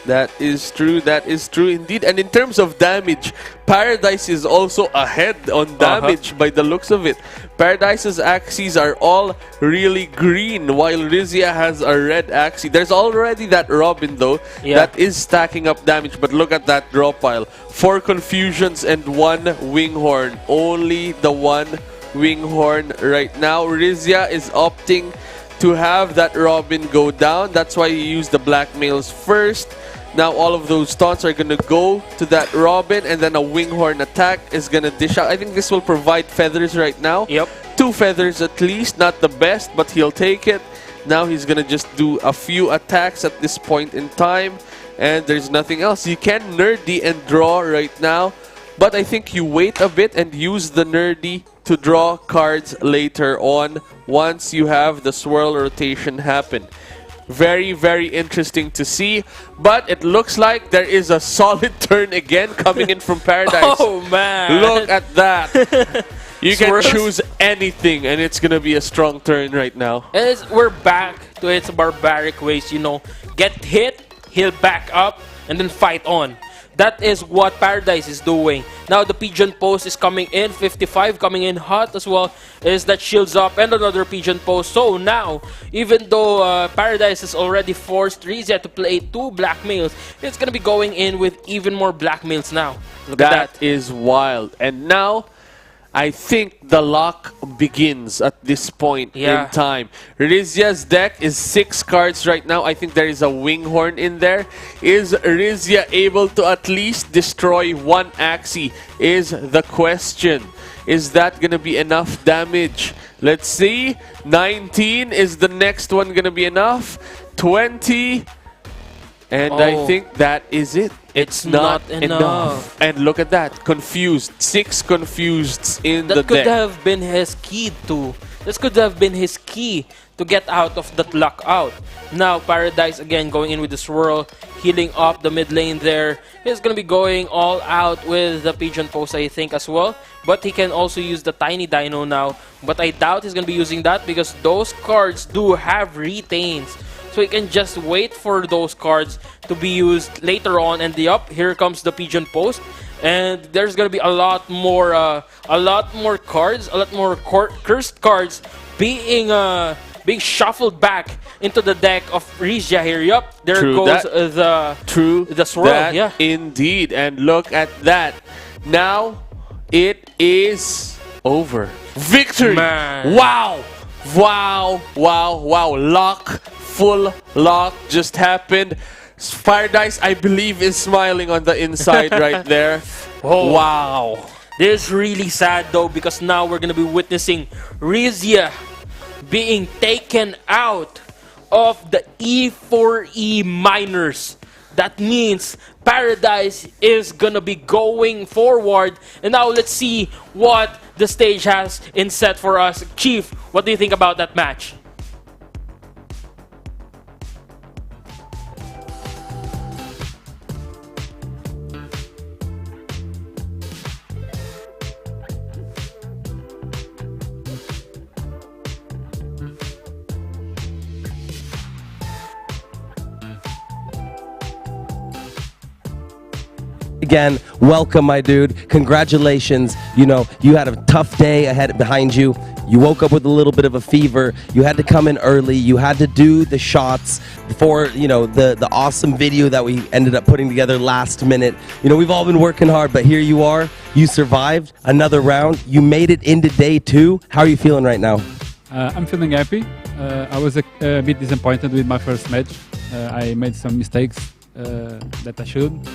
That is true indeed. And in terms of damage, Paradise is also ahead on damage by the looks of it. Paradise's Axies are all really green, while Rizia has a red Axie. There's already that Robin though, that is stacking up damage, but look at that draw pile. 4 confusions and 1 Winghorn. Only the 1 Winghorn right now. Rizia is opting to have that Robin go down. That's why he used the blackmails first. Now all of those taunts are going to go to that Robin, and then a Winghorn attack is going to dish out. I think this will provide feathers right now. 2 feathers at least, not the best, but he'll take it. Now he's going to just do a few attacks at this point in time, and there's nothing else. You can nerdy and draw right now, but I think you wait a bit and use the nerdy to draw cards later on once you have the swirl rotation happen. Very, very interesting to see, but it looks like there is a solid turn again coming in from Paradise. Oh man! Look at that. You can swirls. choose anything, and it's gonna be a strong turn right now. And we're back to its barbaric ways, you know. Get hit, heal back up, and then fight on. That is what Paradise is doing. Now the Pigeon Post is coming in, 55 coming in hot as well. Is that shields up and another Pigeon Post. So now, even though Paradise has already forced Rizia to play 2 blackmails, it's gonna be going in with even more blackmails now. Look at that. That is wild. And now, I think the lock begins at this point in time. Rizia's deck is 6 cards right now. I think there is a Winghorn in there. Is Rizia able to at least destroy 1 Axie? Is the question. Is that going to be enough damage? Let's see. 19. Is the next one going to be enough? 20. And I think that is it. It's not enough. And look at that. Confused. 6 confused in the deck. That could have been his key to. This could have been his key to get out of that lockout. Now Paradise again going in with the swirl, healing up the mid lane there. He's gonna be going all out with the Pigeon Post, I think, as well. But he can also use the Tiny Dino now. But I doubt he's gonna be using that because those cards do have retains. So he can just wait for those cards to be used later on. And here comes the Pigeon Post. And there's gonna be a lot more cards, a lot more cursed cards being shuffled back into the deck of Rizia here. Yup, there goes the swirl. That indeed. And look at that. Now it is over. Victory! Man. Wow! Wow! Wow! Wow! Lock. Full lock just happened. Paradise, I believe, is smiling on the inside right there. Oh. Wow. This is really sad though because now we're gonna be witnessing Rizia being taken out of the E4E Minors. That means Paradise is gonna be going forward. And now let's see what the stage has in set for us. Chief, what do you think about that match? Again, welcome, my dude. Congratulations. You know, you had a tough day behind you. You woke up with a little bit of a fever. You had to come in early. You had to do the shots for, you know, the awesome video that we ended up putting together last minute. You know, we've all been working hard, but here you are. You survived another round. You made it into day 2. How are you feeling right now? I'm feeling happy. I was a bit disappointed with my first match. I made some mistakes that I should.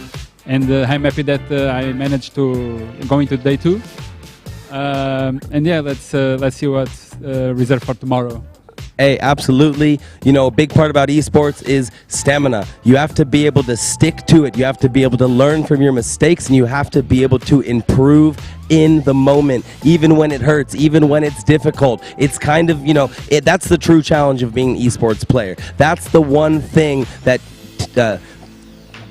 And I'm happy that I managed to go into day 2. And yeah, let's see what's reserved for tomorrow. Hey, absolutely. You know, a big part about esports is stamina. You have to be able to stick to it. You have to be able to learn from your mistakes, and you have to be able to improve in the moment, even when it hurts, even when it's difficult. It's kind of, you know, that's the true challenge of being an esports player. That's the one thing that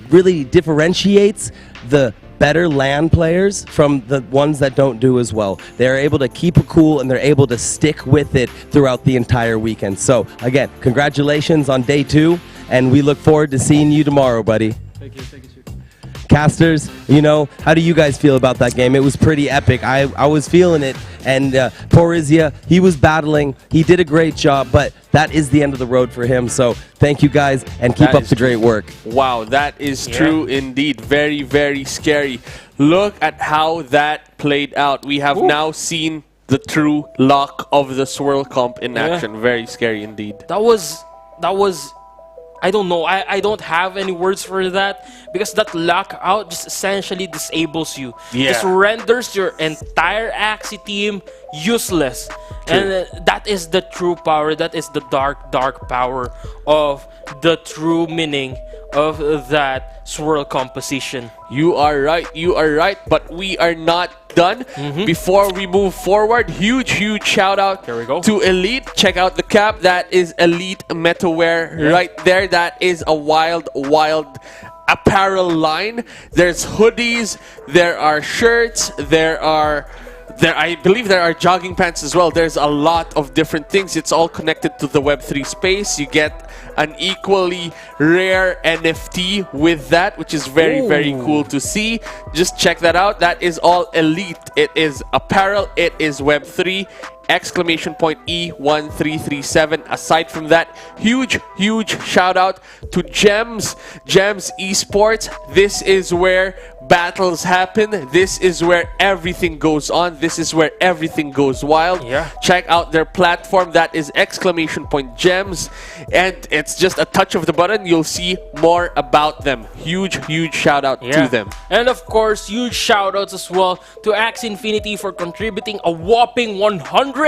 really differentiates the better LAN players from the ones that don't do as well. They're able to keep it cool and they're able to stick with it throughout the entire weekend. So again, congratulations on day 2, and we look forward to seeing you tomorrow, buddy. Thank you, Chief. Casters, you know, how do you guys feel about that game? It was pretty epic. I was feeling it, and poor Rizia, he was battling. He did a great job, but that is the end of the road for him. So thank you guys, and keep up the great work. Wow, that is true indeed. Very, very scary. Look at how that played out. We have now seen the true lock of the swirl comp in action. Very scary indeed. That was I don't know. I don't have any words for that because that lockout just essentially disables you. Yeah. Just renders your entire Axie team useless. True. And that is the true power. That is the dark power of the true meaning of that swirl composition. You are right. You are right. But we are not done. Before we move forward, huge shout out to Elite. Check out the cap. That is Elite Metawear right there. That is a wild apparel line. There's hoodies. There are shirts. There are I believe there are jogging pants as well. There's a lot of different things. It's all connected to the Web3 space. You get an equally rare NFT with that, which is very, very cool to see. Just check that out. That is all Elite. It is apparel. It is Web3. Exclamation point E1337. Aside from that, huge shout out to Gems Esports. This is where battles happen. This is where everything goes on. This is where everything goes wild. Yeah. Check out their platform. That is exclamation point Gems, and it's just a touch of the button. You'll see more about them. Huge shout out to them. And of course, huge shout outs as well to Axie Infinity for contributing a whopping $100,000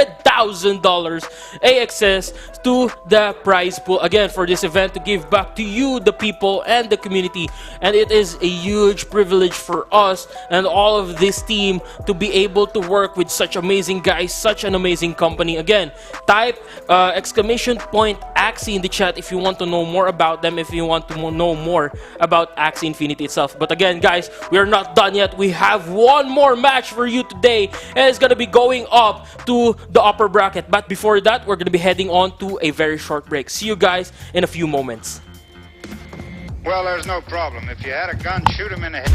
AXS to the prize pool again for this event to give back to you, the people and the community. And it is a huge privilege for us and all of this team to be able to work with such amazing guys, such an amazing company. Again, type exclamation point Axie in the chat if you want to know more about them, if you want to know more about Axie Infinity itself. But again, guys, we are not done yet. We have one more match for you today, and it's gonna be going up to the upper bracket. But before that, we're gonna be heading on to a very short break. See you guys in a few moments. Well, there's no problem. If you had a gun, shoot him in the head.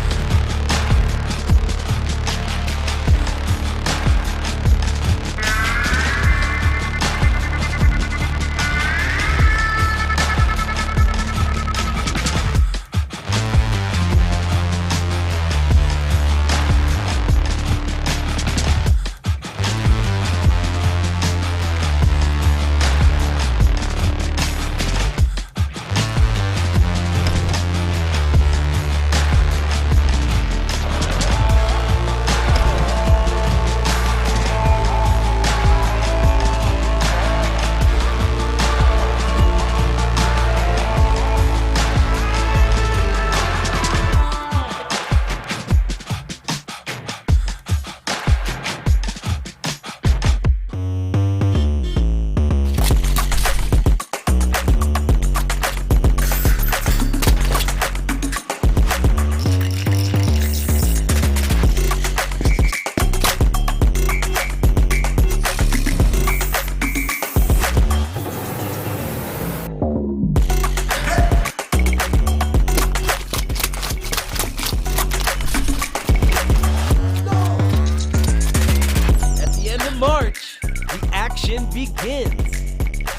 Begins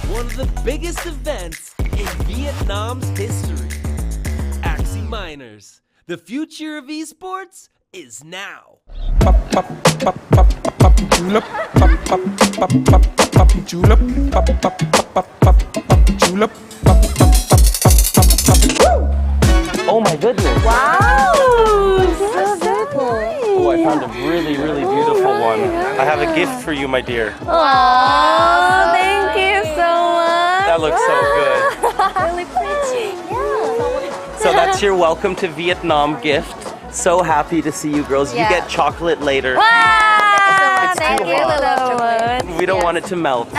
one of the biggest events in Vietnam's history. Axie Minors. The future of esports is now. Oh my goodness. Wow! So beautiful. Oh, I found a really beautiful one. I have a gift for you, my dear. Oh, thank you so much. That looks so good. Really pretty. Yeah. So that's your welcome to Vietnam gift. So happy to see you girls. Yeah. You get chocolate later. Wow! It's Thank too you. hot. We don't want it to melt.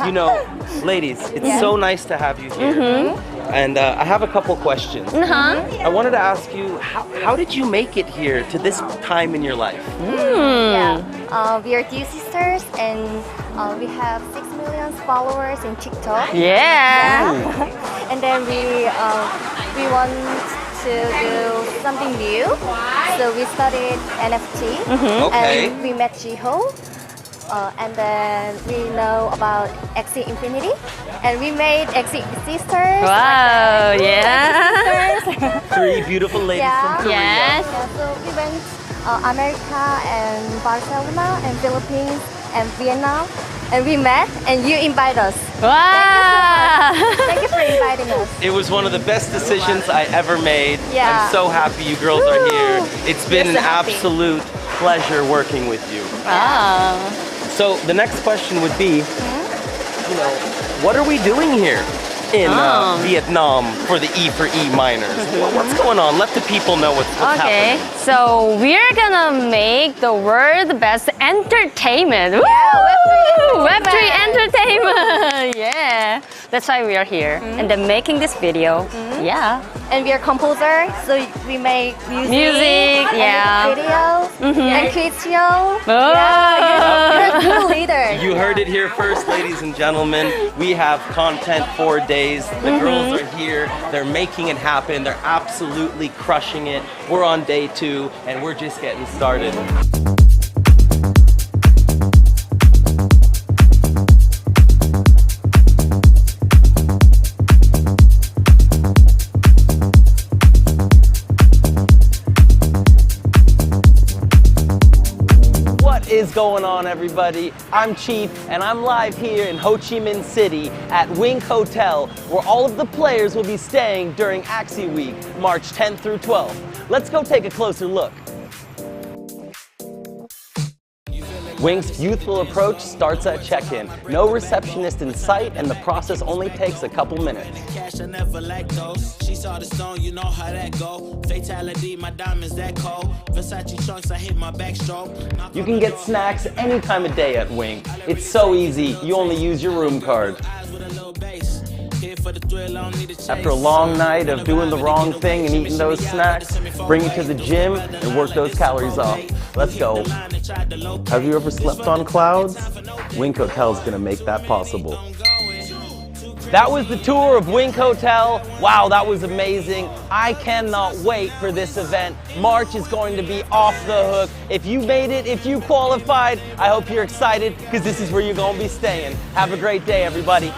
You know, ladies, it's so nice to have you here. And I have a couple questions. I wanted to ask you, how did you make it here to this time in your life? Yeah, we are two sisters, and we have 6 million followers in TikTok. Yeah. And then we want to do something new, so we studied NFT, and we met Jiho. And then we know about Axie Infinity, and we made Axie Sisters. Wow, yeah. Sisters. 3 beautiful ladies from Korea. Yes. Yeah, so we went America and Barcelona and Philippines and Vietnam, and we met, and you invited us. Wow. Thank you for inviting us. It was one of the best decisions I ever made. Yeah. I'm so happy you girls are here. It's been We're an so happy. absolute pleasure working with you. Wow. So the next question would be, you know, what are we doing here in Vietnam for the E4E Minors? What's going on? Let the people know what's happening. So we're gonna make the world's best entertainment. Web3 entertainment. Yeah, that's why we are here and then making this video. Yeah, and we are composer, so we make music, yeah, videos, and kids show. Yeah, you're a good leader. You heard it here first, ladies and gentlemen. We have content for days. The girls are here. They're making it happen. They're absolutely crushing it. We're on day 2, and we're just getting started. What is going on, everybody? I'm Chief, and I'm live here in Ho Chi Minh City at Wink Hotel, where all of the players will be staying during Axie Week, March 10th through 12th. Let's go take a closer look. Wink's youthful approach starts at check-in. No receptionist in sight, and the process only takes a couple minutes. Cash, I never let go. She saw the stone, you know how that go. Fatality, my diamonds that cold. Versace trunks, I hit my backstroke. You can get snacks any time of day at Wink. It's so easy, you only use your room card. After a long night of doing the wrong thing and eating those snacks, bring it to the gym and work those calories off. Let's go. Have you ever slept on clouds? Wink Hotel's gonna make that possible. That was the tour of Wink Hotel. Wow, that was amazing. I cannot wait for this event. March is going to be off the hook. If you made it, if you qualified, I hope you're excited because this is where you're gonna be staying. Have a great day, everybody.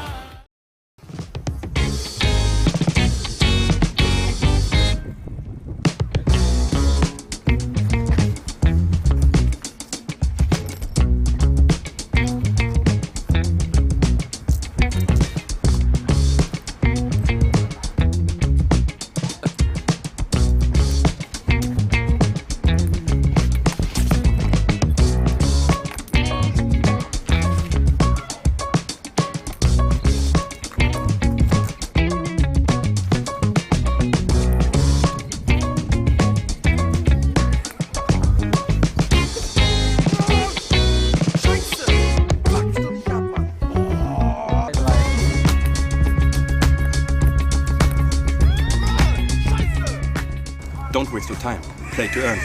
Don't waste your time. Play to earn.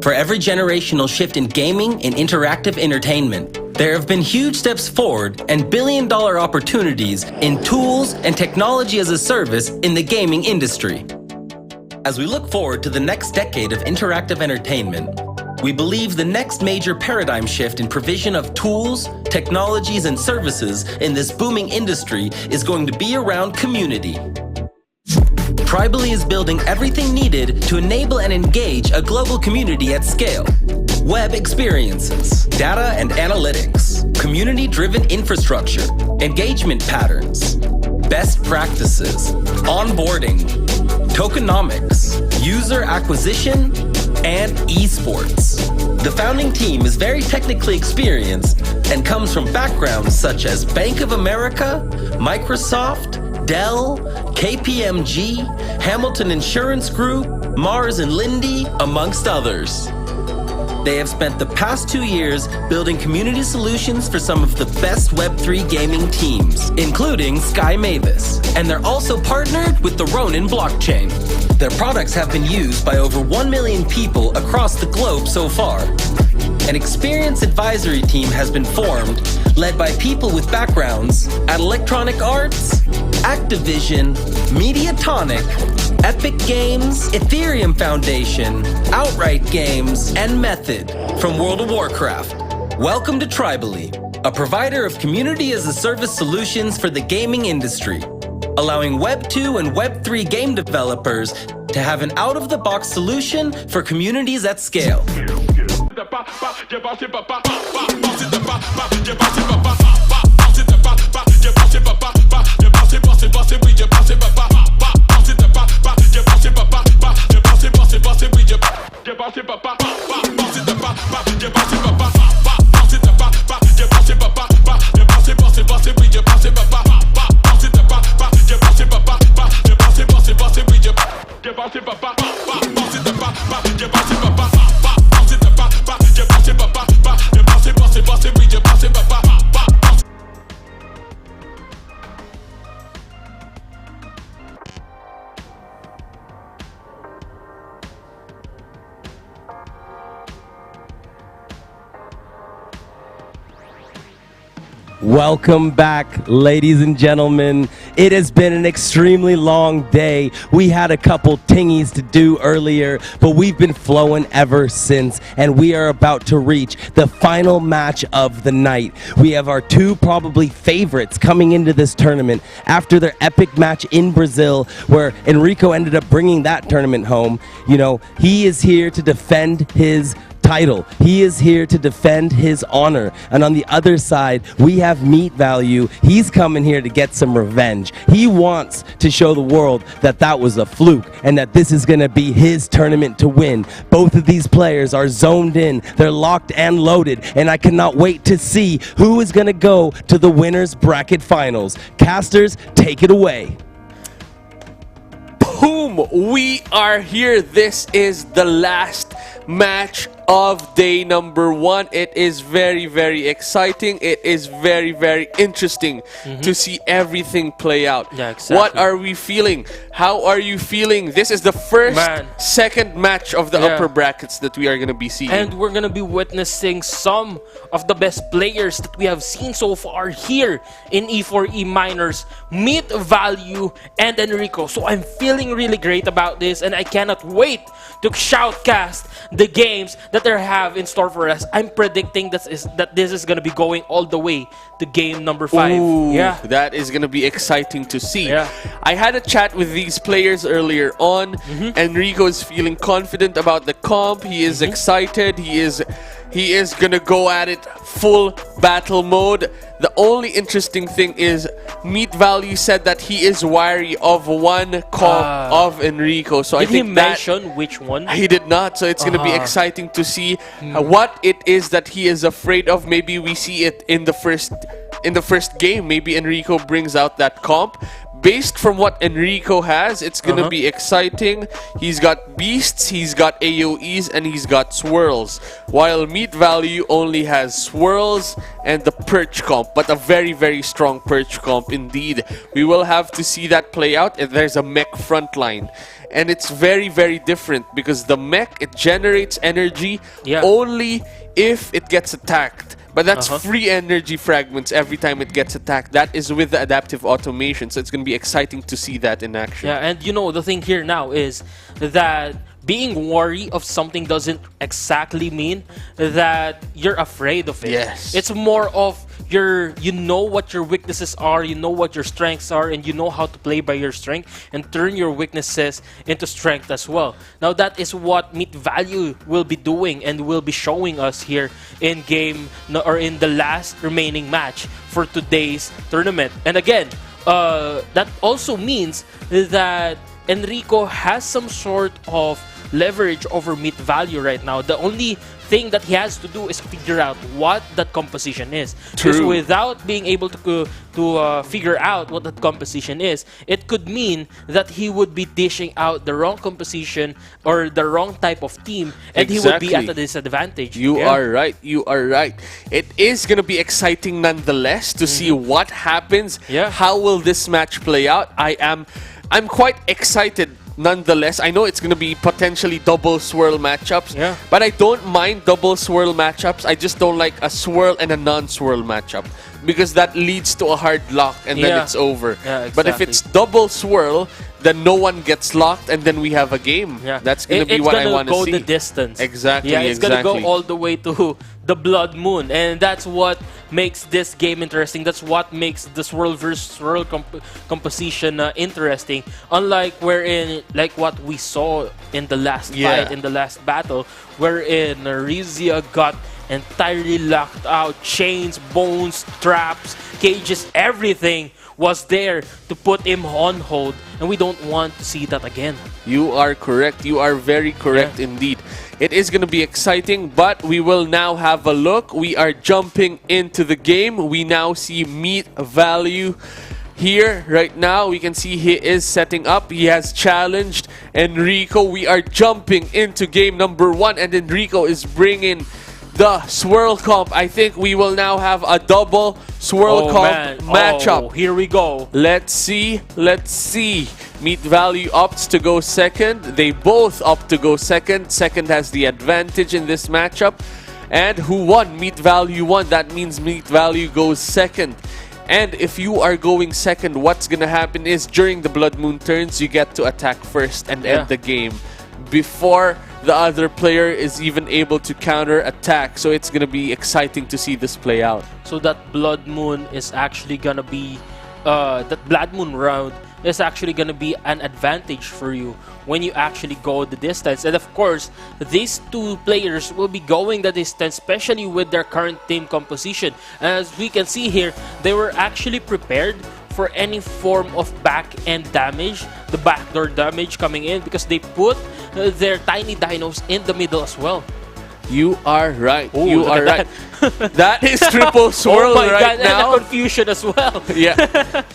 For every generational shift in gaming and interactive entertainment, there have been huge steps forward and billion-dollar opportunities in tools and technology as a service in the gaming industry. As we look forward to the next decade of interactive entertainment, we believe the next major paradigm shift in provision of tools, technologies, and services in this booming industry is going to be around community. Tribally is building everything needed to enable and engage a global community at scale. Web experiences, data and analytics, community-driven infrastructure, engagement patterns, best practices, onboarding, tokenomics, user acquisition, and esports. The founding team is very technically experienced and comes from backgrounds such as Bank of America, Microsoft, Dell, KPMG, Hamilton Insurance Group, Mars and Lindy, amongst others. They have spent the past 2 years building community solutions for some of the best Web3 gaming teams, including Sky Mavis, and they're also partnered with the Ronin blockchain. Their products have been used by over 1 million people across the globe so far. An experienced advisory team has been formed, led by people with backgrounds at Electronic Arts, Activision, Mediatonic, Epic Games, Ethereum Foundation, Outright Games, and Method from World of Warcraft. Welcome to Tribally, a provider of community-as-a-service solutions for the gaming industry, allowing Web 2 and Web 3 game developers to have an out-of-the-box solution for communities at scale. Bounce it, Welcome back, ladies and gentlemen. It has been an extremely long day. We had a couple tingies to do earlier, but we've been flowing ever since, and we are about to reach the final match of the night. We have our two probably favorites coming into this tournament after their epic match in Brazil, where Enrico ended up bringing that tournament home. You know, he is here to defend his title. He is here to defend his honor. And on the other side, we have Meat Value. He's coming here to get some revenge. He wants to show the world that that was a fluke and that this is going to be his tournament to win. Both of these players are zoned in. They're locked and loaded. And I cannot wait to see who is going to go to the winners bracket finals. Casters, take it away. Boom! We are here. This is the last match of day number 1. It is very, very exciting. It is very, very interesting to see everything play out. Yeah, exactly. What are we feeling? How are you feeling? This is the second match of the upper brackets that we are going to be seeing. And we're going to be witnessing some of the best players that we have seen so far here in E4E Minors, Meat Value and Enrico. So I'm feeling really great about this, and I cannot wait to shoutcast the games that they have in store for us. I'm predicting that this is going to be going all the way to game number 5. Ooh, yeah, that is going to be exciting to see. Yeah. I had a chat with these players earlier on. Enrico is feeling confident about the comp. He is excited. He is going to go at it full battle mode. The only interesting thing is Meat Value said that he is wary of one comp of Enrico. So did I think he mention which one? He did not. So it's going to be exciting to see what it is that he is afraid of. Maybe we see it in the first game. Maybe Enrico brings out that comp. Based from what Enrico has, it's going to be exciting. He's got Beasts, he's got AoEs, and he's got Swirls. While Meat Value only has Swirls and the Perch comp, but a very, very strong Perch comp indeed. We will have to see that play out. There's a mech frontline. And it's very, very different because the mech, it generates energy only if it gets attacked. But that's free energy fragments every time it gets attacked. That is with the adaptive automation, so it's going to be exciting to see that in action. Yeah, and you know, the thing here now is that being wary of something doesn't exactly mean that you're afraid of it. Yes. It's more of you know what your weaknesses are, you know what your strengths are, and you know how to play by your strength and turn your weaknesses into strength as well. Now that is what Meat Value will be doing and will be showing us here in game or in the last remaining match for today's tournament. And again, that also means that Enrico has some sort of leverage over Meat Value right now. The only thing that he has to do is figure out what that composition is. Because without being able to figure out what that composition is, it could mean that he would be dishing out the wrong composition or the wrong type of team, and he would be at a disadvantage. You are right. You are right. It is going to be exciting nonetheless to see what happens. How will this match play out? I'm quite excited nonetheless. I know it's going to be potentially double swirl matchups, but I don't mind double swirl matchups. I just don't like a swirl and a non-swirl matchup because that leads to a hard lock and then it's over. But if it's double swirl, then no one gets locked and then we have a game. That's going to be what I want to see. It's going to go the distance. Exactly. Yeah, it's going to go all the way to the Blood Moon, and that's what makes this game interesting. That's what makes the swirl versus swirl composition interesting. Unlike wherein, like what we saw in the last fight, in the last battle, wherein Rizia got entirely locked out. Chains, bones, traps, cages, everything was there to put him on hold, and we don't want to see that again. You are correct. You are very correct indeed. It is going to be exciting, but we will now have a look. We are jumping into the game. We now see Meat Value Here, right now, we can see he is setting up. He has challenged Enrico. We are jumping into game number 1, and Enrico is bringing the swirl comp. I think we will now have a double swirl comp matchup. Oh, here we go. Let's see. Let's see. Meat Value opts to go second. They both opt to go second. Second has the advantage in this matchup. And who won? Meat Value won. That means Meat Value goes second. And if you are going second, what's gonna happen is during the Blood Moon turns, you get to attack first and end the game before the other player is even able to counter attack. So it's gonna be exciting to see this play out. So that Blood Moon is actually gonna be that Blood Moon round is actually gonna be an advantage for you when you actually go the distance. And of course, these two players will be going the distance, especially with their current team composition. As we can see here, they were actually prepared for any form of back-end damage, the backdoor damage coming in, because they put their tiny dinos in the middle as well. You are right. Ooh, you are right. That is triple swirl oh my right God, now. And the confusion as well. Yeah.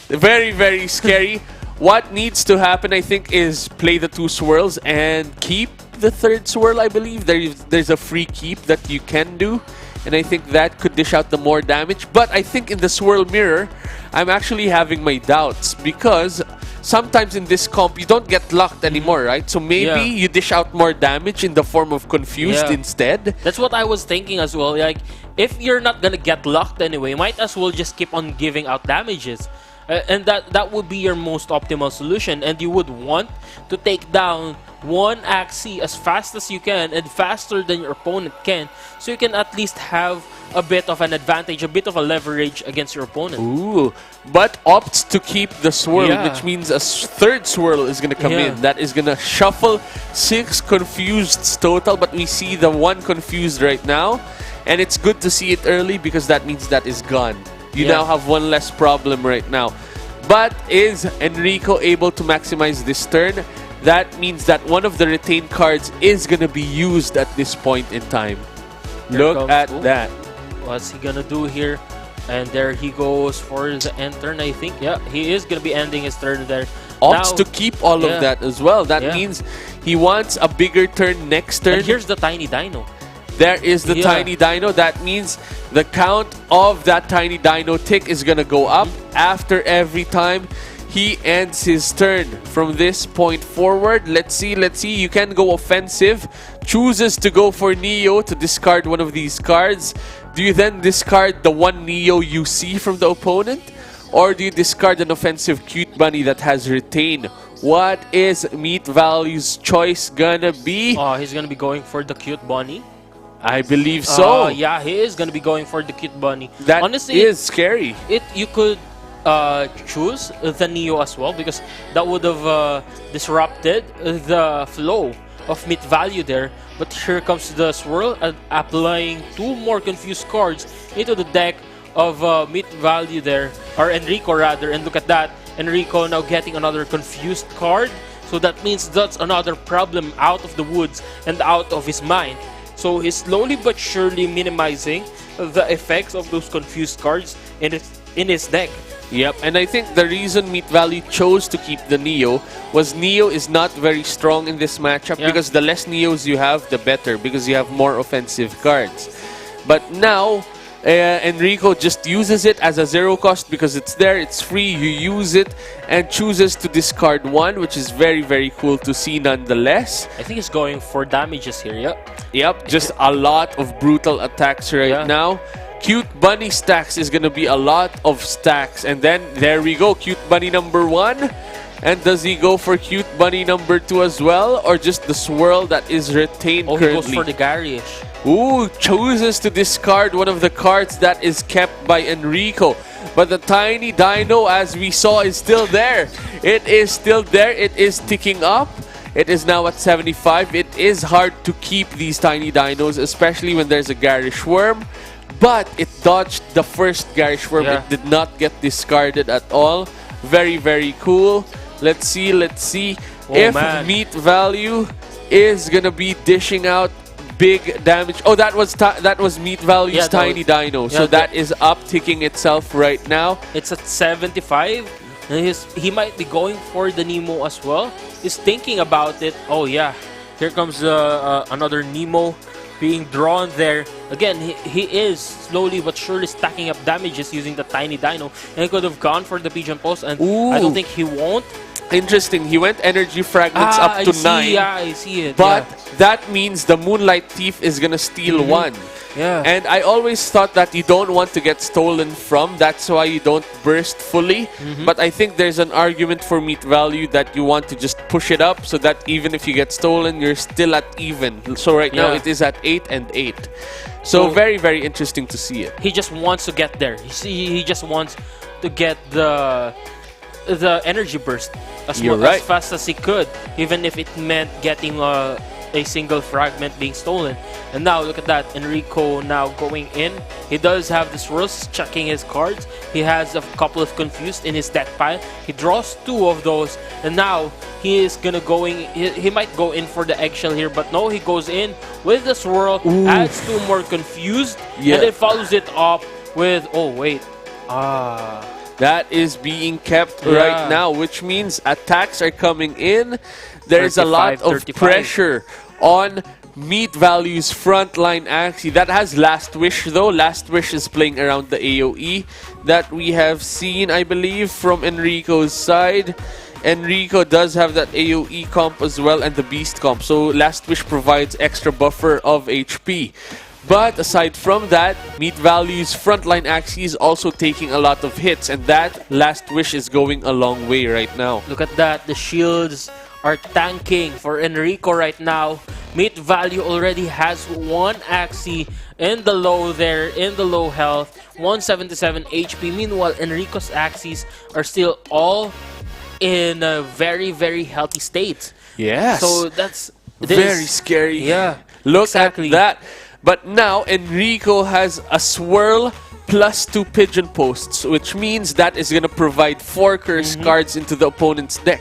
Very, very scary. What needs to happen, I think, is play the 2 swirls and keep the 3rd swirl, I believe. There's a free keep that you can do. And I think that could dish out the more damage. But I think in the swirl mirror, I'm actually having my doubts. Because sometimes in this comp, you don't get locked anymore, right? So maybe you dish out more damage in the form of confused instead. That's what I was thinking as well. Like, if you're not gonna get locked anyway, might as well just keep on giving out damages. And that would be your most optimal solution. And you would want to take down one Axie as fast as you can and faster than your opponent can, so you can at least have a bit of an advantage, a bit of a leverage against your opponent. Ooh, but opts to keep the swirl, which means a 3rd swirl is going to come in. That is going to shuffle 6 confused total, but we see the 1 confused right now. And it's good to see it early because that means that is gone. You now have 1 less problem right now. But is Enrico able to maximize this turn? That means that one of the retained cards is going to be used at this point in time. Look at that. What's he going to do here? And there he goes for the end turn, I think. Yeah, he is going to be ending his turn there. Opts to keep all of that as well. That means he wants a bigger turn next turn. And here's the tiny dino. There is the tiny dino. That means the count of that tiny dino tick is going to go up after every time he ends his turn. From this point forward, let's see. You can go offensive. Chooses to go for Neo to discard one of these cards. Do you then discard the 1 Neo you see from the opponent? Or do you discard an offensive cute bunny that has retained? What is Meat Value's choice gonna be? Oh, he's gonna be going for the cute bunny. I believe so. Yeah, he is gonna be going for the cute bunny. That honestly is scary. You could choose the Neo as well, because that would have disrupted the flow of Meat Value there. But here comes the swirl, applying 2 more confused cards into the deck of Meat Value there, or Enrico rather. And look at that, Enrico now getting another confused card. So that means that's another problem out of the woods and out of his mind. So he's slowly but surely minimizing the effects of those confused cards in his deck. Yep, and I think the reason Meat Value chose to keep the Neo was Neo is not very strong in this matchup, because the less Neos you have, the better, because you have more offensive cards. But now, Enrico just uses it as a 0 cost because it's there, it's free, you use it, and chooses to discard 1, which is very, very cool to see nonetheless. I think he's going for damages here, Yep, just a lot of brutal attacks right now. Cute Bunny stacks is going to be a lot of stacks. And then, there we go, Cute Bunny number 1. And does he go for Cute Bunny number 2 as well? Or just the swirl that is retained currently? He goes for the Garish. Ooh, chooses to discard one of the cards that is kept by Enrico. But the tiny dino, as we saw, is still there. It is still there. It is ticking up. It is now at 75. It is hard to keep these tiny dinos, especially when there's a Garish Worm. But it dodged the first Garish Worm. It did not get discarded at all. Very, very cool. Let's see if Meat Value is gonna be dishing out big damage. Oh, that was Meat Value's tiny dino. So that is upticking itself right now. It's at 75. And he might be going for the Nemo as well. He's thinking about it. Oh yeah, here comes another Nemo being drawn there. Again, he is slowly but surely stacking up damages using the Tiny Dino. And he could have gone for the Pigeon Pulse, and I don't think he won't. Interesting. He went energy fragments up to 9. Yeah, I see it. But that means the Moonlight Thief is gonna steal 1. Yeah. And I always thought that you don't want to get stolen from. That's why you don't burst fully. But I think there's an argument for meat value that you want to just push it up so that even if you get stolen, you're still at even. So right now it is at 8 and 8. So very, very interesting to see it. He just wants to get there. He just wants to get the energy burst as fast as he could, even if it meant getting a single fragment being stolen. And now look at that, Enrico now going in. He does have the swirls, checking his cards. He has a couple of confused in his deck pile. He draws 2 of those, and now he is gonna he might go in for the eggshell here, but no, he goes in with the swirl, adds 2 more confused, and then follows it up with that is being kept right now, which means attacks are coming in. There's a lot of pressure on Meat Value's frontline Axie. That has Last Wish though. Last Wish is playing around the AoE that we have seen, I believe, from Enrico's side. Enrico does have that AoE comp as well and the Beast comp. So Last Wish provides extra buffer of HP. But aside from that, Meat Value's frontline Axie is also taking a lot of hits, and that Last Wish is going a long way right now. Look at that, the shields are tanking for Enrico right now. Meat Value already has 1 Axie in the low there, in the low health, 177 HP. Meanwhile, Enrico's Axies are still all in a very, very healthy state. Yes. So that's very scary. Yeah. Look at that. But now Enrico has a swirl plus 2 pigeon posts, which means that is going to provide 4 curse cards into the opponent's deck.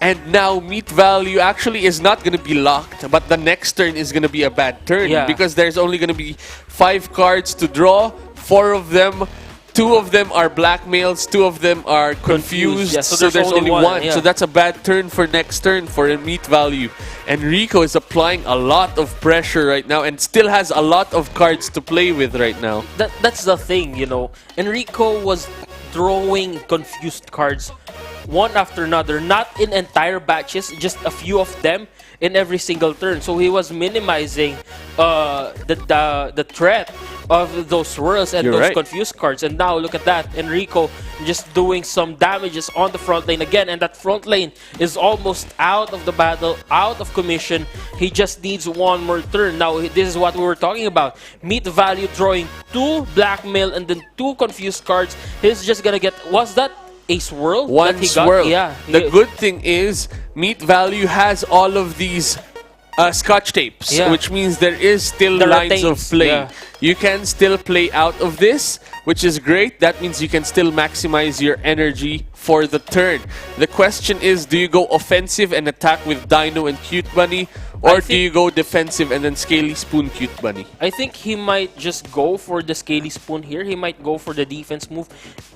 And now Meat Value actually is not going to be locked, but the next turn is going to be a bad turn because there's only going to be 5 cards to draw. 4 of them, 2 of them are blackmails, 2 of them are confused. Yeah, so there's only 1. Yeah. So that's a bad turn for next turn for a Meat Value. Enrico is applying a lot of pressure right now and still has a lot of cards to play with right now. That's the thing, you know. Enrico was throwing confused cards one after another, not in entire batches, just a few of them in every single turn. So he was minimizing the threat of those swirls and those confused cards. And now look at that, Enrico just doing some damages on the front lane again, and that front lane is almost out of the battle, out of commission. He just needs 1 more turn. Now this is what we were talking about. Meat Value drawing 2 blackmail and then 2 confused cards. He's just gonna get, was that a swirl? 1 swirl. Yeah. The good thing is Meat Value has all of these scotch tapes, which means there is still lines of play. You can still play out of this, which is great. That means you can still maximize your energy for the turn. The question is, do you go offensive and attack with Dino and Cute Bunny, or do you go defensive and then Scaly Spoon Cute Bunny? I think he might just go for the Scaly Spoon here. He might go for the defense move.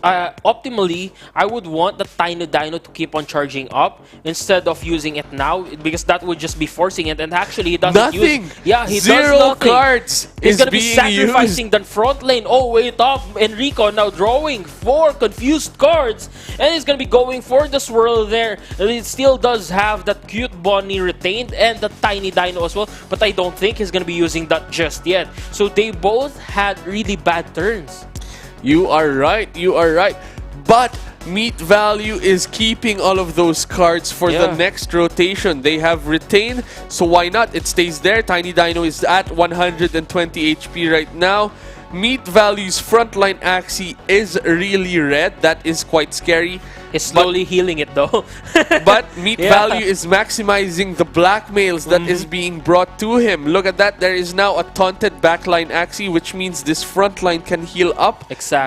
Optimally, I would want the Tiny Dino to keep on charging up instead of using it now, because that would just be forcing it, and actually he doesn't use... Yeah, he Zero does nothing. cards He's is gonna be being sacrificing used. the front lane. Oh, wait up. Enrico now drawing 4 confused cards, and he's gonna be going for the swirl there. And it still does have that Cute Bunny retained and the Tiny Dino as well, but I don't think he's gonna be using that just yet. So they both had really bad turns. You are right, you are right. But Meat Value is keeping all of those cards for the next rotation. They have retained, so why not? It stays there. Tiny Dino is at 120 HP right now. Meat Value's frontline Axie is really red. That is quite scary. He's slowly healing it though. But Meat Value is maximizing the blackmails that is being brought to him. Look at that. There is now a taunted backline Axie, which means this frontline can heal up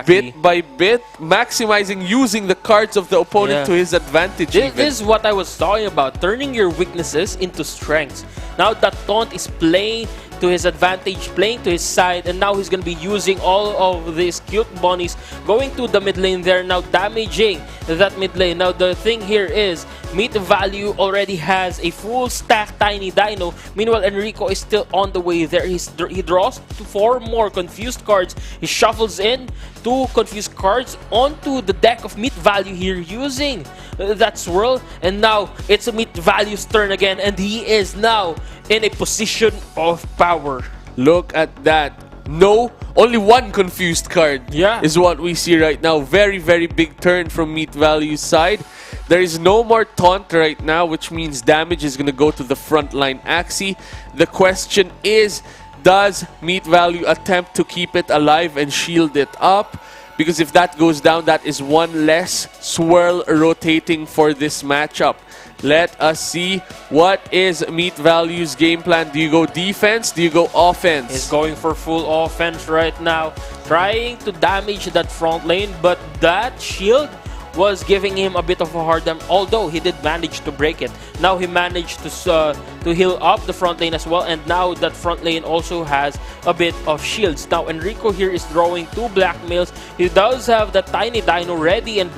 bit by bit, maximizing using the cards of the opponent to his advantage. This is what I was talking about, turning your weaknesses into strengths. Now that taunt is playing to his advantage, playing to his side, and now he's going to be using all of these cute bunnies going to the mid lane there, now damaging that mid lane. Now the thing here is Meat Value already has a full stack Tiny Dino. Meanwhile, Enrico is still on the way there. He draws 4 more confused cards. He shuffles in 2 confused cards onto the deck of Meat Value here using that swirl. And now it's a Meat Value's turn again, and he is now in a position of power. Look at that. No, only 1 confused card is what we see right now. Very, very big turn from Meat Value's side. There is no more taunt right now, which means damage is going to go to the frontline Axie. The question is, does Meat Value attempt to keep it alive and shield it up? Because if that goes down, that is 1 less swirl rotating for this matchup. Let us see what is Meat Value's game plan. Do you go defense? Do you go offense? He's going for full offense right now, trying to damage that front lane, but that shield was giving him a bit of a hard time, although he did manage to break it. Now he managed to heal up the front lane as well, and now that front lane also has a bit of shields. Now Enrico here is drawing 2 blackmails. He does have the Tiny Dino ready and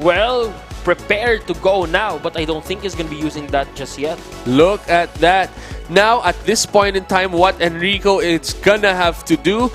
well prepared to go now, but I don't think he's going to be using that just yet. Look at that. Now at this point in time, what Enrico is gonna have to do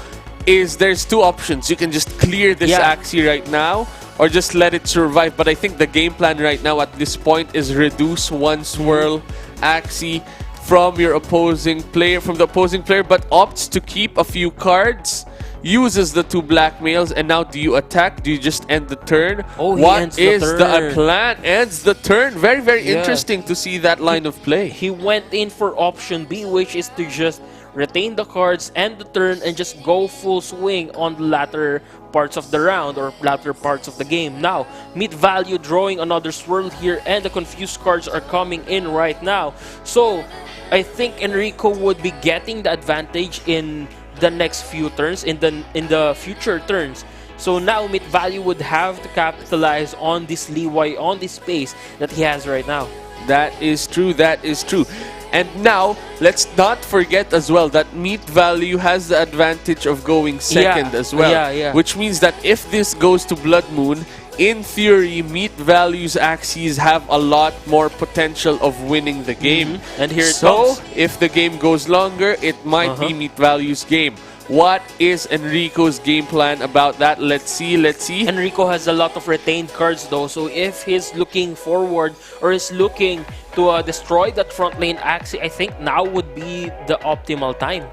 is there's 2 options. You can just clear this Axie right now, or just let it survive. But I think the game plan right now at this point is reduce 1 swirl Axie from your opposing player, but opts to keep a few cards, uses the 2 blackmails, and now do you attack? Do you just end the turn? Oh, what is the plan? Ends the turn. Very, very interesting to see that line of play. He went in for option B, which is to just retain the cards, end the turn, and just go full swing on the latter parts of the round or latter parts of the game. Now, Meat Value drawing another swirl here, and the confused cards are coming in right now. So, I think Enrico would be getting the advantage in the next few turns, in the future turns. So now Meat Value would have to capitalize on this leeway, on this space that he has right now. That is true, that is true. And now, let's not forget as well that Meat Value has the advantage of going second as well. Which means that if this goes to Blood Moon, in theory, Meat Value's Axies have a lot more potential of winning the game. And here it comes. comes. If the game goes longer, it might be Meat Value's game. What is Enrico's game plan about that? Let's see, let's see. Enrico has a lot of retained cards though, so if he's looking forward or is looking to destroy that front lane Axie, I think now would be the optimal time.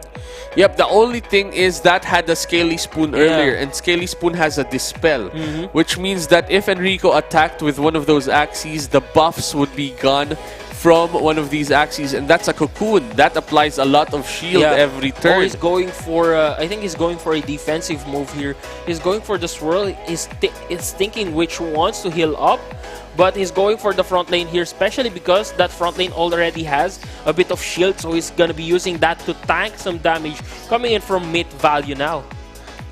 Yep, the only thing is that had a Scaly Spoon earlier, and Scaly Spoon has a Dispel, which means that if Enrico attacked with one of those Axies, the buffs would be gone from one of these Axies, and that's a Cocoon. That applies a lot of shield every turn. Or he's going for, I think he's going for a defensive move here. He's going for the swirl. He's thinking which ones to heal up, but he's going for the front lane here, especially because that front lane already has a bit of shield, so he's gonna be using that to tank some damage coming in from Meat Value now.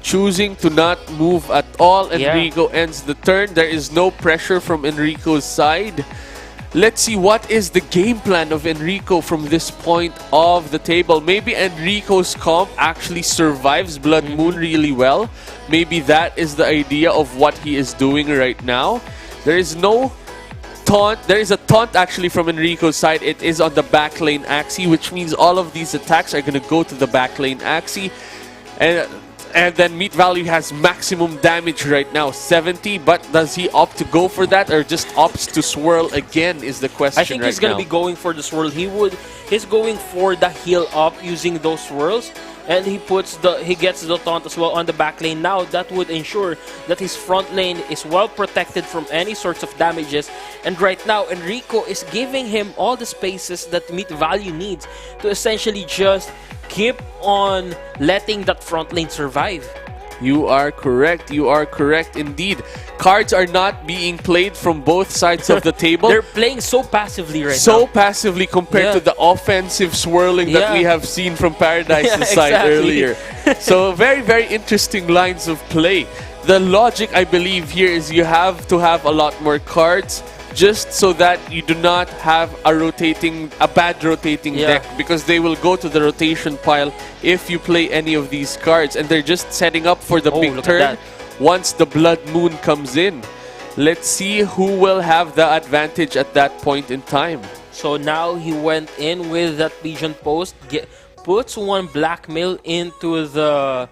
Choosing to not move at all, Enrico ends the turn. There is no pressure from Enrico's side. Let's see what is the game plan of Enrico from this point of the table. Maybe Enrico's comp actually survives Blood Moon really well. Maybe that is the idea of what he is doing right now. There is no taunt. There is a taunt actually from Enrico's side. It is on the back lane Axie, which means all of these attacks are going to go to the back lane Axie. And then Meat Value has maximum damage right now, 70. But does he opt to go for that or just opts to swirl again is the question. I think he's going to be going for the swirl. He's going for the heal up using those swirls. And he gets the taunt as well on the back lane. Now that would ensure that his front lane is well protected from any sorts of damages. And right now, Enrico is giving him all the spaces that Meat Value needs to essentially just keep on letting that front lane survive. You are correct. You are correct indeed. Cards are not being played from both sides of the table. They're playing so passively right now. So passively compared to the offensive swirling that we have seen from Paradise's side earlier. So very, very interesting lines of play. The logic, I believe, here is you have to have a lot more cards just so that you do not have a bad rotating deck, because they will go to the rotation pile if you play any of these cards, and they're just setting up for the big turn once the Blood Moon comes in. Let's see who will have the advantage at that point in time. So now he went in with that Pigeon Post, puts one blackmail into the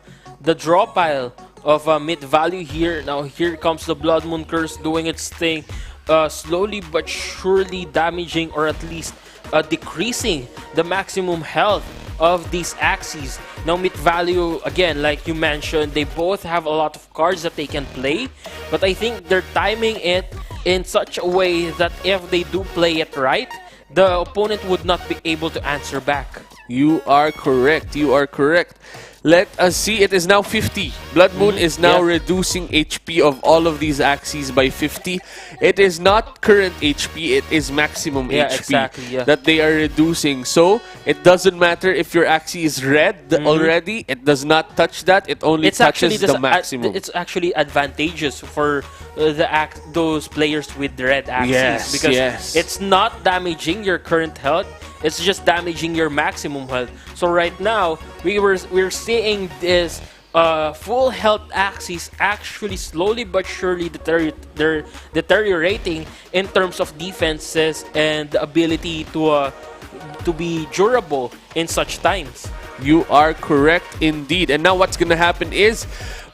draw pile of mid value here. Now here comes the Blood Moon Curse doing its thing, slowly but surely damaging, or at least decreasing the maximum health of these Axies. Now mid value, again, like you mentioned, they both have a lot of cards that they can play, but I think they're timing it in such a way that if they do play it right, the opponent would not be able to answer back. You are correct. You are correct. Let us see. It is now 50. Blood Moon is now reducing HP of all of these Axies by 50. It is not current HP. It is maximum HP that they are reducing. So it doesn't matter if your Axie is red already. It does not touch that. It only touches the maximum. It's actually advantageous for those players with red Axies, because it's not damaging your current health. It's just damaging your maximum health. So right now, we're seeing this full health Axies actually slowly but surely they're deteriorating in terms of defenses and the ability to be durable in such times. You are correct indeed. And now what's gonna happen is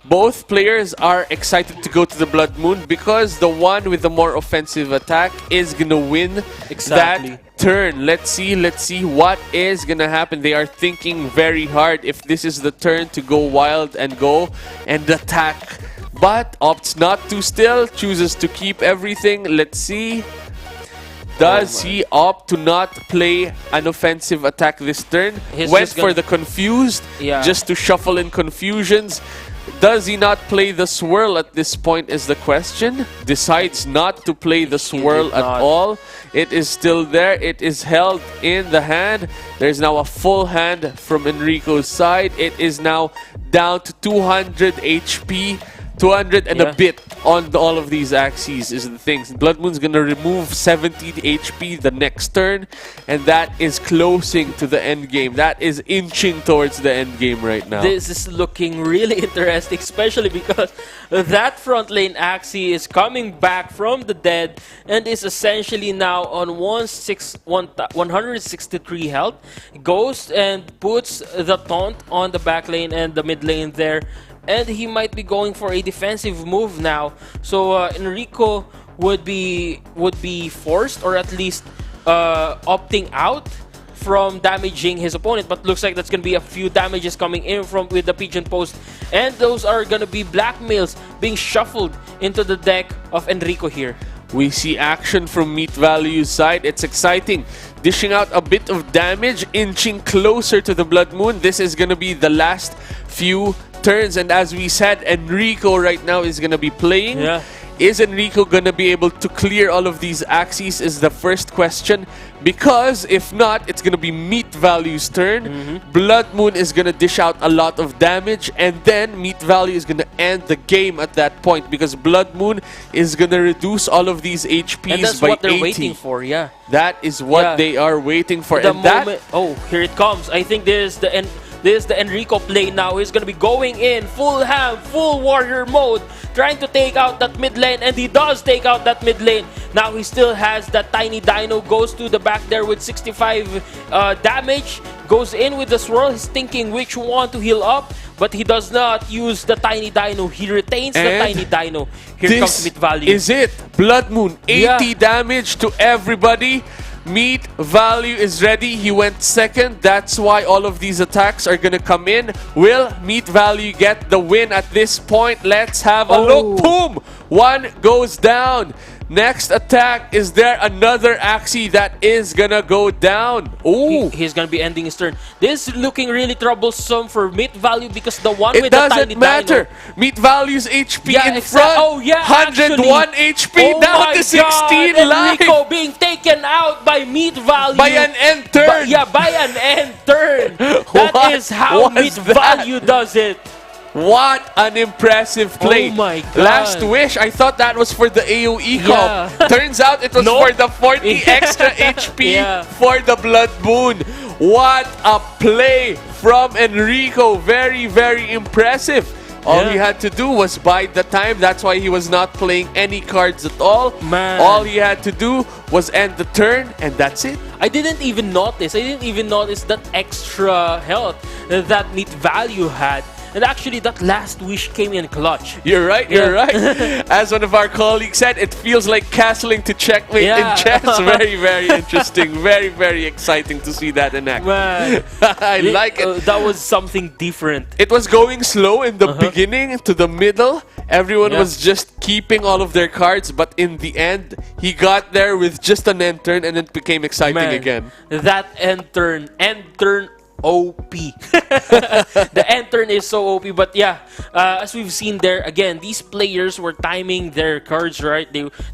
both players are excited to go to the Blood Moon, because the one with the more offensive attack is gonna win that turn. Let's see what is gonna happen. They are thinking very hard if this is the turn to go wild and go and attack, but opts not to still, chooses to keep everything. Let's see. Does he opt to not play an offensive attack this turn? Went for the confused, just to shuffle in confusions. Does he not play the swirl at this point is the question. Decides not to play the swirl at all. It is still there. It is held in the hand. There's now a full hand from Enrico's side. It is now down to 200 HP. 200 and a bit on all of these Axies is the things. Blood Moon's gonna remove 70 HP the next turn, and that is closing to the end game. That is inching towards the end game right now. This is looking really interesting, especially because that front lane Axie is coming back from the dead and is essentially now on 163 health. Goes and puts the taunt on the back lane and the mid lane there. And he might be going for a defensive move now. So Enrico would be forced, or at least opting out from damaging his opponent. But looks like that's gonna be a few damages coming in with the Pigeon Post, and those are gonna be blackmails being shuffled into the deck of Enrico here. We see action from Meat Value's side. It's exciting. Dishing out a bit of damage, inching closer to the Blood Moon. This is gonna be the last few turns, and as we said, Enrico right now is gonna be playing. Is Enrico gonna be able to clear all of these Axies is the first question, because if not, it's gonna be Meat Value's turn. Blood Moon is gonna dish out a lot of damage, and then Meat Value is gonna end the game at that point, because Blood Moon is gonna reduce all all of these HPs and that's by what they're 80. waiting for, yeah. That is what they are waiting for. The And that moment, oh, here it comes. I think this is the Enrico play now. He's gonna be going in full ham, full warrior mode, trying to take out that mid lane, and he does take out that mid lane. Now he still has that tiny dino, goes to the back there with 65 damage, goes in with the swirl. He's thinking which one to heal up, but he does not use the tiny dino. He retains the tiny dino. Here comes mid value. Is it Blood Moon? 80 damage to everybody. Meat Value is ready. He went second. That's why all of these attacks are gonna come in. Will Meat Value get the win at this point? Let's have a look. Boom! One goes down. Next attack, is there another Axie that is gonna go down? Oh, he's gonna be ending his turn. This is looking really troublesome for Meat Value because the one with the tiny doesn't matter. dino. Meat Value's HP in exact- front. Oh yeah, 101 actually. HP Oh down my to 16 God, life. Enrico being taken out by Meat Value. By an end turn. By an end turn. That What is how was Meat that? Value does it. What an impressive play. Oh my God. Last Wish, I thought that was for the AoE comp. Turns out it was Nope. for the 40 extra HP Yeah. for the Blood Moon. What a play from Enrico. Very, very impressive. All he had to do was bide the time. That's why he was not playing any cards at all. Man. All he had to do was end the turn, and that's it. I didn't even notice. That extra health that Meat Value had. And actually, that last wish came in clutch. You're right, you're right. As one of our colleagues said, it feels like castling to checkmate in chess. Very, very interesting. Very, very exciting to see that in action. Man. I like it. That was something different. It was going slow in the beginning to the middle. Everyone was just keeping all of their cards, but in the end, he got there with just an end turn and it became exciting again. That end turn OP. The end turn is so OP, but yeah, as we've seen there, again, these players were timing their cards right.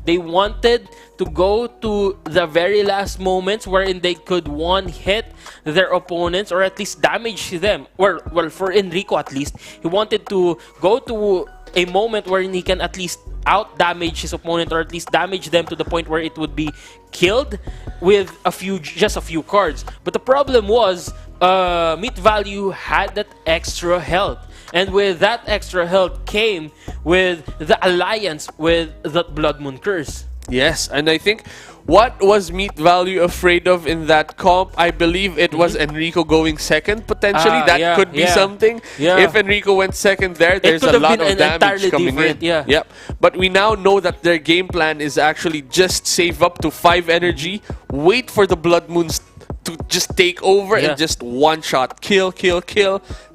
They wanted to go to the very last moments wherein they could one hit their opponents or at least damage them. Well, for Enrico at least, he wanted to go to a moment wherein he can at least out damage his opponent or at least damage them to the point where it would be killed with just a few cards. But the problem was Meat Value had that extra health, and with that extra health came with the alliance with that Blood Moon Curse. Yes, and I think what was Meat Value afraid of in that comp? I believe it was Enrico going second, potentially. That could be something. Yeah. If Enrico went second there, there's a lot of damage coming in. Yep. But we now know that their game plan is actually just save up to 5 energy, wait for the Blood Moons to just take over and just one shot. Kill.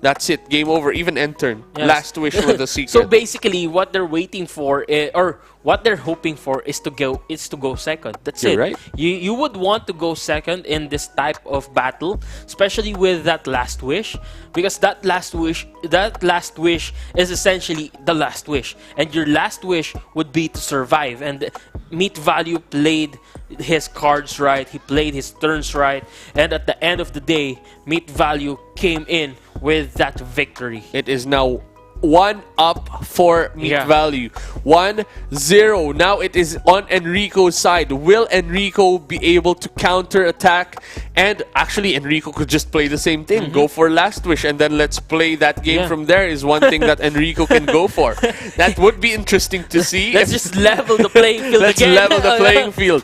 That's it. Game over. Even end turn. Yes. Last wish for the secret. So basically, what they're waiting for, or what they're hoping for, is to go second. That's it. Right. You would want to go second in this type of battle, especially with that last wish, because that last wish is essentially the last wish, and your last wish would be to survive. And Meat Value played his cards right, he played his turns right, and at the end of the day, Meat Value came in with that victory. It is now 1 up for Meat Value. 1-0. Now it is on Enrico's side. Will Enrico be able to counter attack? And actually, Enrico could just play the same thing. Go for last wish and then let's play that game from there is one thing that Enrico can go for. That would be interesting to see. Let's just level the playing field again. Let's level the playing field.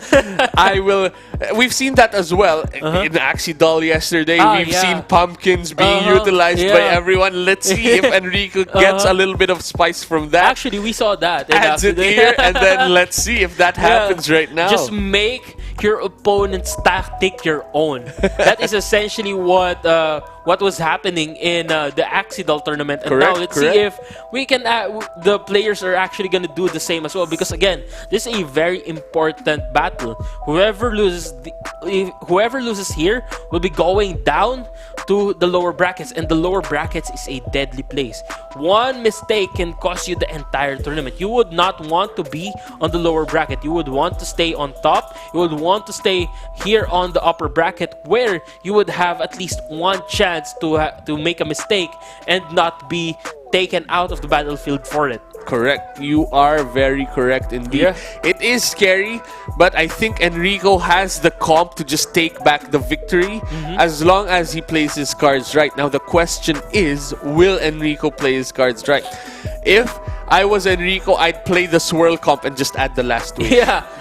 We've seen that as well in Axie Doll yesterday. We've seen pumpkins being utilized by everyone. Let's see if Enrico gets a little bit of spice from that. Actually, we saw that. Adds it here, and then let's see if that happens right now. Just make your opponent's tactic your own. That is essentially what was happening in the Axie Doll tournament. And now let's see if we can. The players are actually gonna do the same as well, because again, this is a very important battle. Whoever loses here will be going down to the lower brackets, and the lower brackets is a deadly place. One mistake can cost you the entire tournament. You would not want to be on the lower bracket. You would want to stay on top. You would want to stay here on the upper bracket, where you would have at least one chance to make a mistake and not be taken out of the battlefield for it. Correct. You are very correct indeed. It is scary, but I think Enrico has the comp to just take back the victory as long as he plays his cards right. Now the question is, will Enrico play his cards right? If I was Enrico, I'd play the swirl comp and just add the last wish.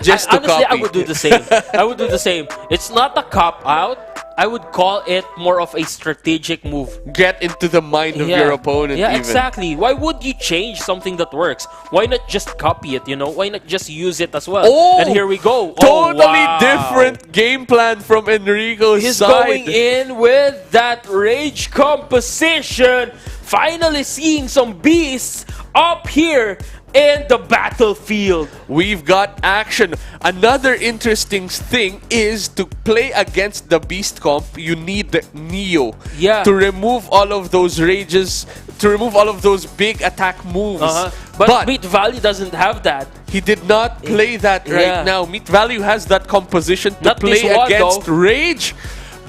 Just to honestly, copy. I would do the same. I would do the same. It's not a cop out. I would call it more of a strategic move. Get into the mind of your opponent. Yeah, even. exactly. Why would you change something that works? Why not just copy it, you know? Why not just use it as well? Oh, and here we go. Totally different game plan from Enrico's He's side. going in with that rage composition. Finally seeing some beasts up here in the battlefield. We've got action. Another interesting thing is to play against the beast comp, you need the Neo to remove all of those rages, to remove all of those big attack moves. But Meat Value doesn't have that. He did not play that right now. Meat Value has that composition to Not play this one, against though. rage,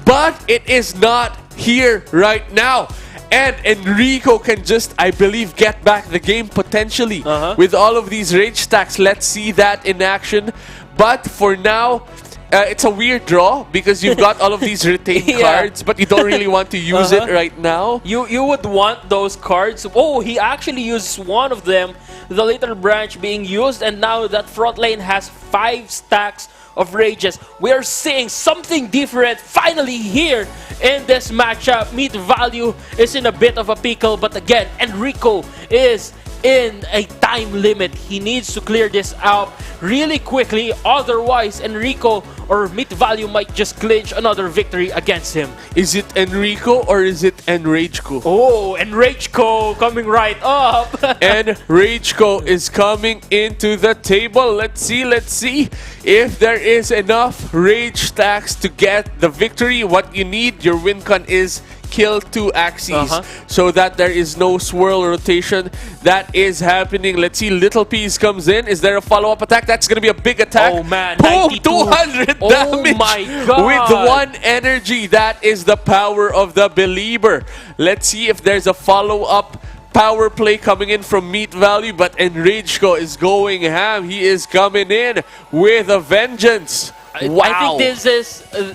but it is not here right now. And Enrico can just, I believe, get back the game potentially with all of these rage stacks. Let's see that in action. But for now, it's a weird draw because you've got all of these retained cards, but you don't really want to use it right now. You would want those cards. Oh, he actually used one of them, the little branch being used, and now that front lane has 5 stacks of rages. We are seeing something different finally here in this matchup. Meat Value is in a bit of a pickle, but again, Enrico is in a time limit. He needs to clear this out really quickly, otherwise Enrico or Meat Value might just clinch another victory against him. Is it Enrico or is it Enrageco? Oh, Enrageco coming right up. Enrageco is coming into the table. Let's see if there is enough rage stacks to get the victory. What you need, your win con is kill 2 Axies so that there is no swirl rotation that is happening. Let's see, Little Peas comes in. Is there a follow-up attack? That's going to be a big attack. Oh man, boom, 200 damage my God. with 1 energy. That is the power of the Belieber. Let's see if there's a follow-up power play coming in from Meat Value, but Enrageco is going ham. He is coming in with a vengeance. Wow. I think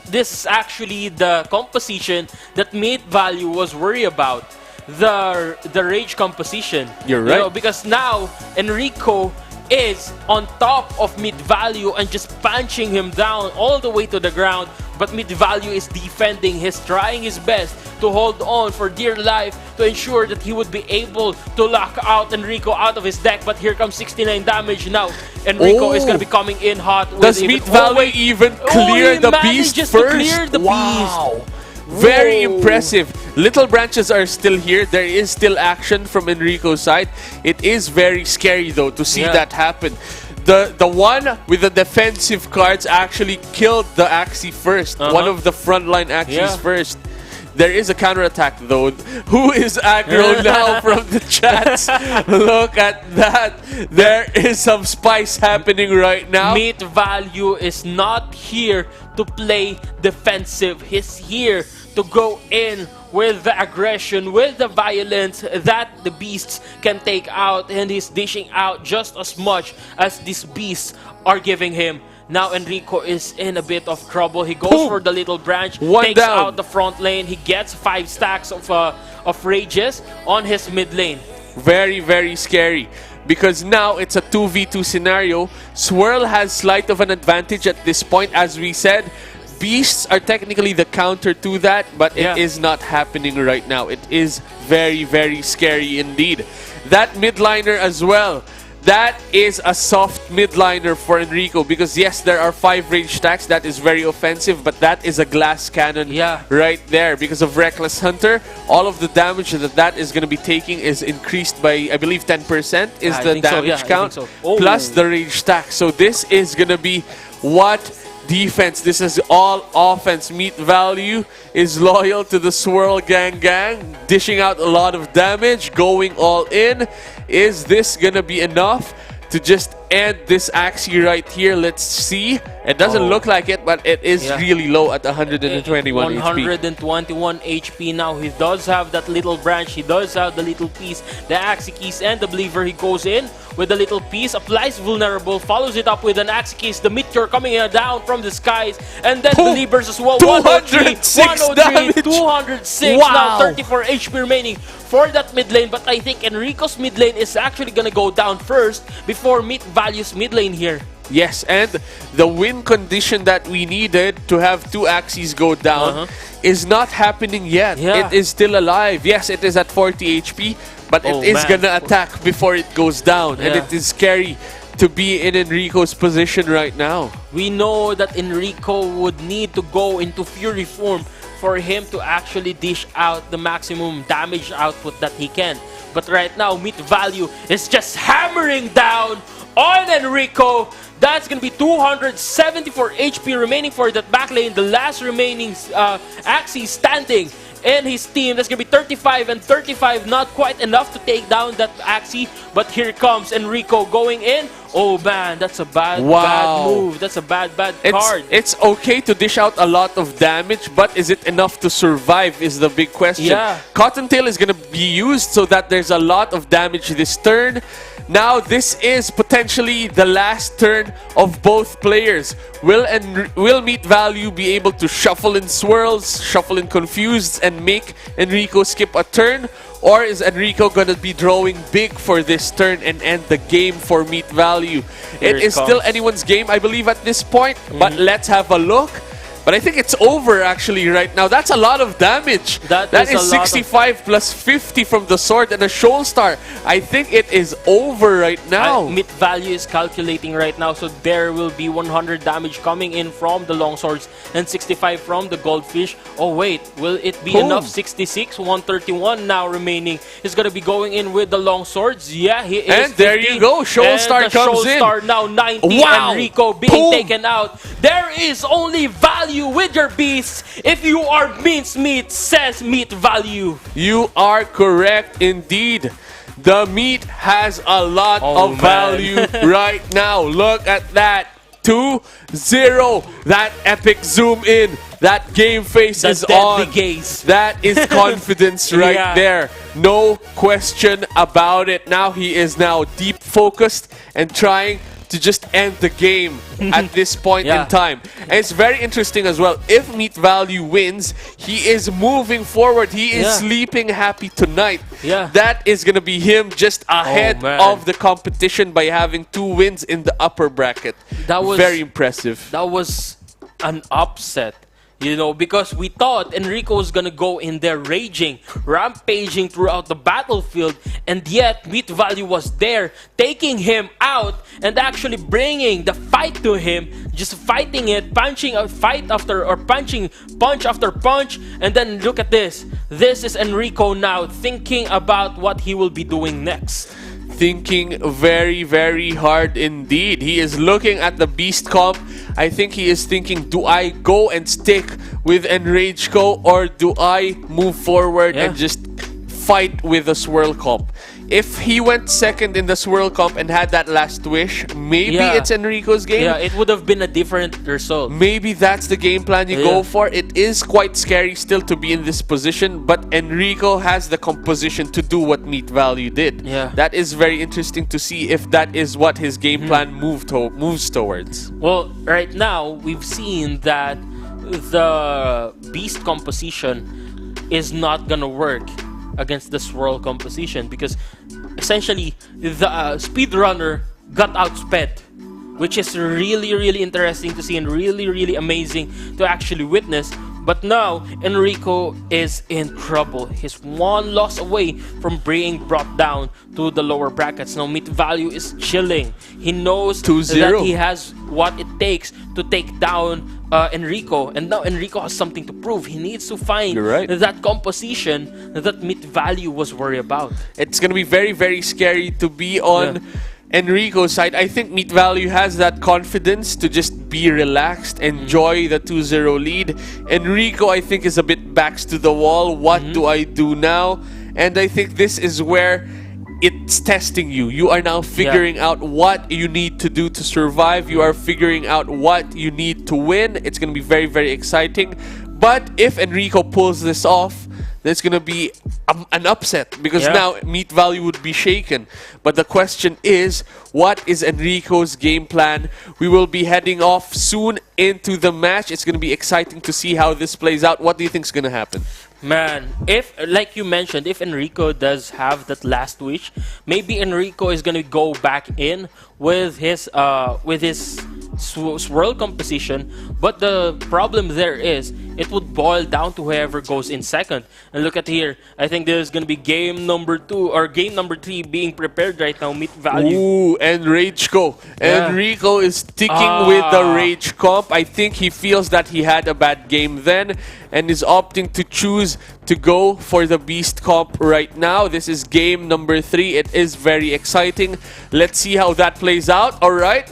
this is actually the composition that Meat Value was worried about. The rage composition. You're right. You know, because now Enrico is on top of Meat Value and just punching him down all the way to the ground. But Meat Value is defending. He's trying his best to hold on for dear life to ensure that he would be able to lock out Enrico out of his deck. But here comes 69 damage now. Enrico is going to be coming in hot. Does Meat Value even clear the beast first? To clear the beast. Very impressive. Little branches are still here. There is still action from Enrico's side. It is very scary though to see that happen. The one with the defensive cards actually killed the Axie first. One of the frontline Axies first. There is a counterattack though. Who is aggro now from the chats? Look at that. There is some spice happening right now. Meat Value is not here to play defensive. He's here to go in with the aggression, with the violence that the beasts can take out, and he's dishing out just as much as these beasts are giving him. Now Enrico is in a bit of trouble. He goes for the little branch, takes out the front lane. He gets 5 stacks of rages on his mid lane. Very, very scary. Because now it's a 2v2 scenario. Swirl has slight of an advantage at this point. As we said, beasts are technically the counter to that, but it is not happening right now. It is very, very scary indeed. That midliner as well. That is a soft midliner for Enrico because yes, there are 5 range stacks. That is very offensive, but that is a glass cannon right there because of Reckless Hunter. All of the damage that is going to be taking is increased by, I believe, 10% is the damage count, plus the range stack. So this is going to be what defense. This is all offense. Meat Value is loyal to the Swirl gang, dishing out a lot of damage, going all in. Is this gonna be enough to just end this Axie right here? Let's see. It doesn't look like it, but it is really low at 121 HP. 121 HP now. He does have that little branch. He does have the little piece, the Axie keys, and the believer. He goes in with the little piece, applies vulnerable, follows it up with an Axie keys, the meteor coming down from the skies, and then believers as well. 206 damage. 206 now, 34 HP remaining for that mid lane. But I think Enrico's mid lane is actually gonna go down first before Meat Value's mid lane here. Yes, and the win condition that we needed to have 2 Axies go down is not happening yet. It is still alive. Yes, it is at 40 HP, but it is gonna attack before it goes down, and it is scary to be in Enrico's position right now. We know that Enrico would need to go into Fury form for him to actually dish out the maximum damage output that he can. But right now, Meat Value is just hammering down on Enrico. That's going to be 274 HP remaining for that back lane. The last remaining Axie standing in his team. That's going to be 35 and 35. Not quite enough to take down that Axie. But here comes Enrico going in. Oh man, that's a bad move. That's a bad card. It's okay to dish out a lot of damage, but is it enough to survive is the big question. Yeah. Cottontail is going to be used so that there's a lot of damage this turn. Now this is potentially the last turn of both players. Will Meat Value be able to shuffle in swirls, shuffle in confused, and make Enrico skip a turn? Or is Enrico going to be drawing big for this turn and end the game for Meat Value? It is still anyone's game, I believe, at this point. But let's have a look. But I think it's over actually right now. That's a lot of damage. That is 65 plus 50 from the sword and a shoal star. I think it is over right now. Meat Value is calculating right now, so there will be 100 damage coming in from the long swords and 65 from the goldfish. Oh wait, will it be enough? 66, 131 now remaining. He's gonna be going in with the long swords. Yeah, he is. And there you go, shoal star the comes shoal in. Star now 90. Wow. Enrico being taken out. There is only value with your beast if you are mincemeat, says Meat Value. You are correct indeed. The meat has a lot of value right now. Look at that. 2-0. That epic zoom in. That game face is on. Gaze. That is confidence right there. No question about it. Now he is now deep focused and trying to just end the game at this point in time. And it's very interesting as well. If Meat Value wins, he is moving forward. He is sleeping happy tonight. That is going to be him just ahead of the competition by having 2 wins in the upper bracket. That was very impressive. That was an upset. You know, because we thought Enrico was gonna go in there raging, rampaging throughout the battlefield, and yet Meat Value was there, taking him out and actually bringing the fight to him, just fighting it, punching a fight after or punch after punch. And then look at this. This is Enrico now thinking about what he will be doing next. Thinking very, very hard indeed. He is looking at the Beast comp. I think he is thinking, do I go and stick with Enrageko or do I move forward and just fight with the Swirl comp? If he went second in the Swirl comp and had that last wish, maybe it's Enrico's game. Yeah, it would have been a different result. Maybe that's the game plan you go for. It is quite scary still to be in this position, but Enrico has the composition to do what Meat Value did. That is very interesting to see if that is what his game plan moves towards. Well, right now, we've seen that the Beast composition is not gonna work against the Swirl composition because essentially the speedrunner got outsped, which is really, really interesting to see and really, really amazing to actually witness. But now Enrico is in trouble. He's 1 loss away from being brought down to the lower brackets. Now Meat Value is chilling. He knows that he has what it takes to take down Enrico, and now Enrico has something to prove. He needs to find that composition that Meat Value was worried about. It's gonna be very, very scary to be on Enrico's side. I think Meat Value has that confidence to just be relaxed, enjoy the 2-0 lead. Enrico, I think, is a bit backs to the wall. What do I do now? And I think this is where it's testing you. You are now figuring out what you need to do to survive. You are figuring out what you need to win. It's going to be very, very exciting. But if Enrico pulls this off, there's going to be an upset because now Meat Value would be shaken. But the question is, what is Enrico's game plan? We will be heading off soon into the match. It's going to be exciting to see how this plays out. What do you think is going to happen? Man, if, like you mentioned, if Enrico does have that last wish, maybe Enrico is gonna go back in with his swirl composition. But the problem there is, it would boil down to whoever goes in second. And look at here, I think there's gonna be game number 2 or game number 3 being prepared right now. Meat Value. Ooh, and Enrico. Enrico is sticking with the Rage comp. I think he feels that he had a bad game then and is opting to choose to go for the Beast comp right now. This is game number 3. It is very exciting. Let's see how that plays out. All right.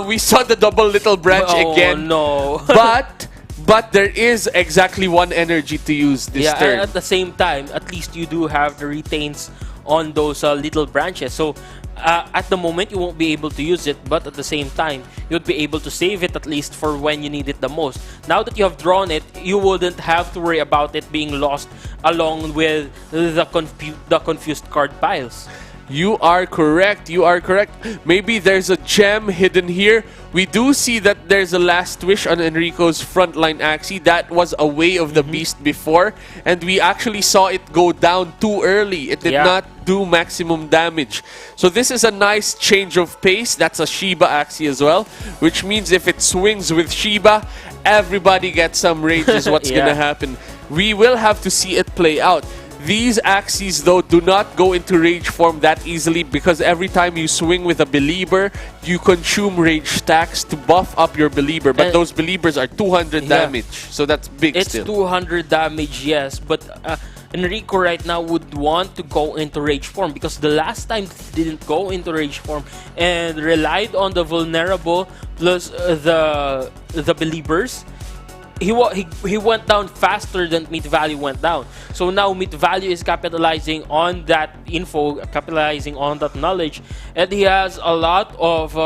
We saw the double little branch again. No. But there is exactly 1 energy to use this turn. At the same time, at least you do have the retains on those little branches. So at the moment you won't be able to use it, but at the same time you'd be able to save it at least for when you need it the most. Now that you have drawn it, you wouldn't have to worry about it being lost along with the confused card piles. You are correct. You are correct. Maybe there's a gem hidden here. We do see that there's a last wish on Enrico's frontline Axie. That was a way of the beast before, and we actually saw it go down too early. It did not do maximum damage. So this is a nice change of pace. That's a Shiba Axie as well, which means if it swings with Shiba, everybody gets some rage is what's gonna happen. We will have to see it play out. These Axies, though, do not go into rage form that easily because every time you swing with a Belieber, you consume rage stacks to buff up your Belieber. But those Beliebers are 200 damage, so that's big still. It's 200 damage, yes, but Enrico right now would want to go into rage form because the last time he didn't go into rage form and relied on the vulnerable plus the Beliebers. He went down faster than Meat Value went down. So now Meat Value is capitalizing on that info, capitalizing on that knowledge, and he has a lot of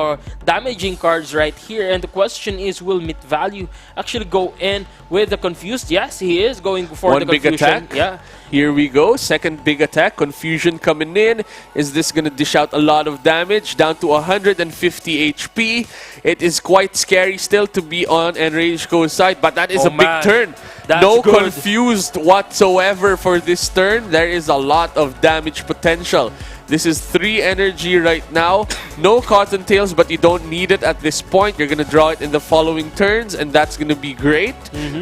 damaging cards right here. And the question is, will Meat Value actually go in with the confused? Yes, he is going for the confusion. One big attack. Yeah. Here we go. Second big attack. Confusion coming in. Is this going to dish out a lot of damage? Down to 150 HP. It is quite scary still to be on Enrico's side, but that is a big turn. No confused whatsoever for this turn. There is a lot of damage potential. This is 3 energy right now. No Cottontails, but you don't need it at this point. You're going to draw it in the following turns, and that's going to be great.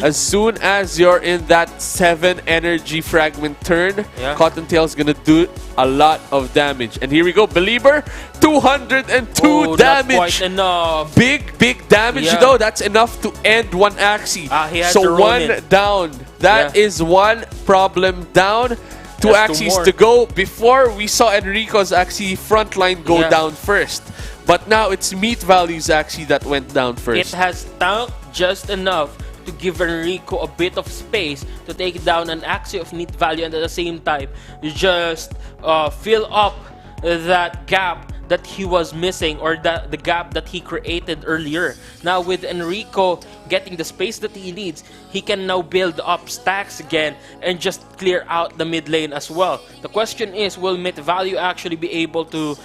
As soon as you're in that 7 energy fragment turn, Cottontail's going to do a lot of damage. And here we go, Belieber, 202 damage. That's quite enough. Big damage though. That's enough to end one Axie. So one down. That is one problem down. Two Axies to go. Before, we saw Enrico's Axie frontline go down first. But now it's Meat Value's Axie that went down first. It has tanked just enough to give Enrico a bit of space to take down an Axie of Meat Value, and at the same time just fill up that gap that he was missing, or the gap that he created earlier. Now with Enrico getting the space that he needs, he can now build up stacks again and just clear out the mid lane as well. The question is, will Meat Value actually be able to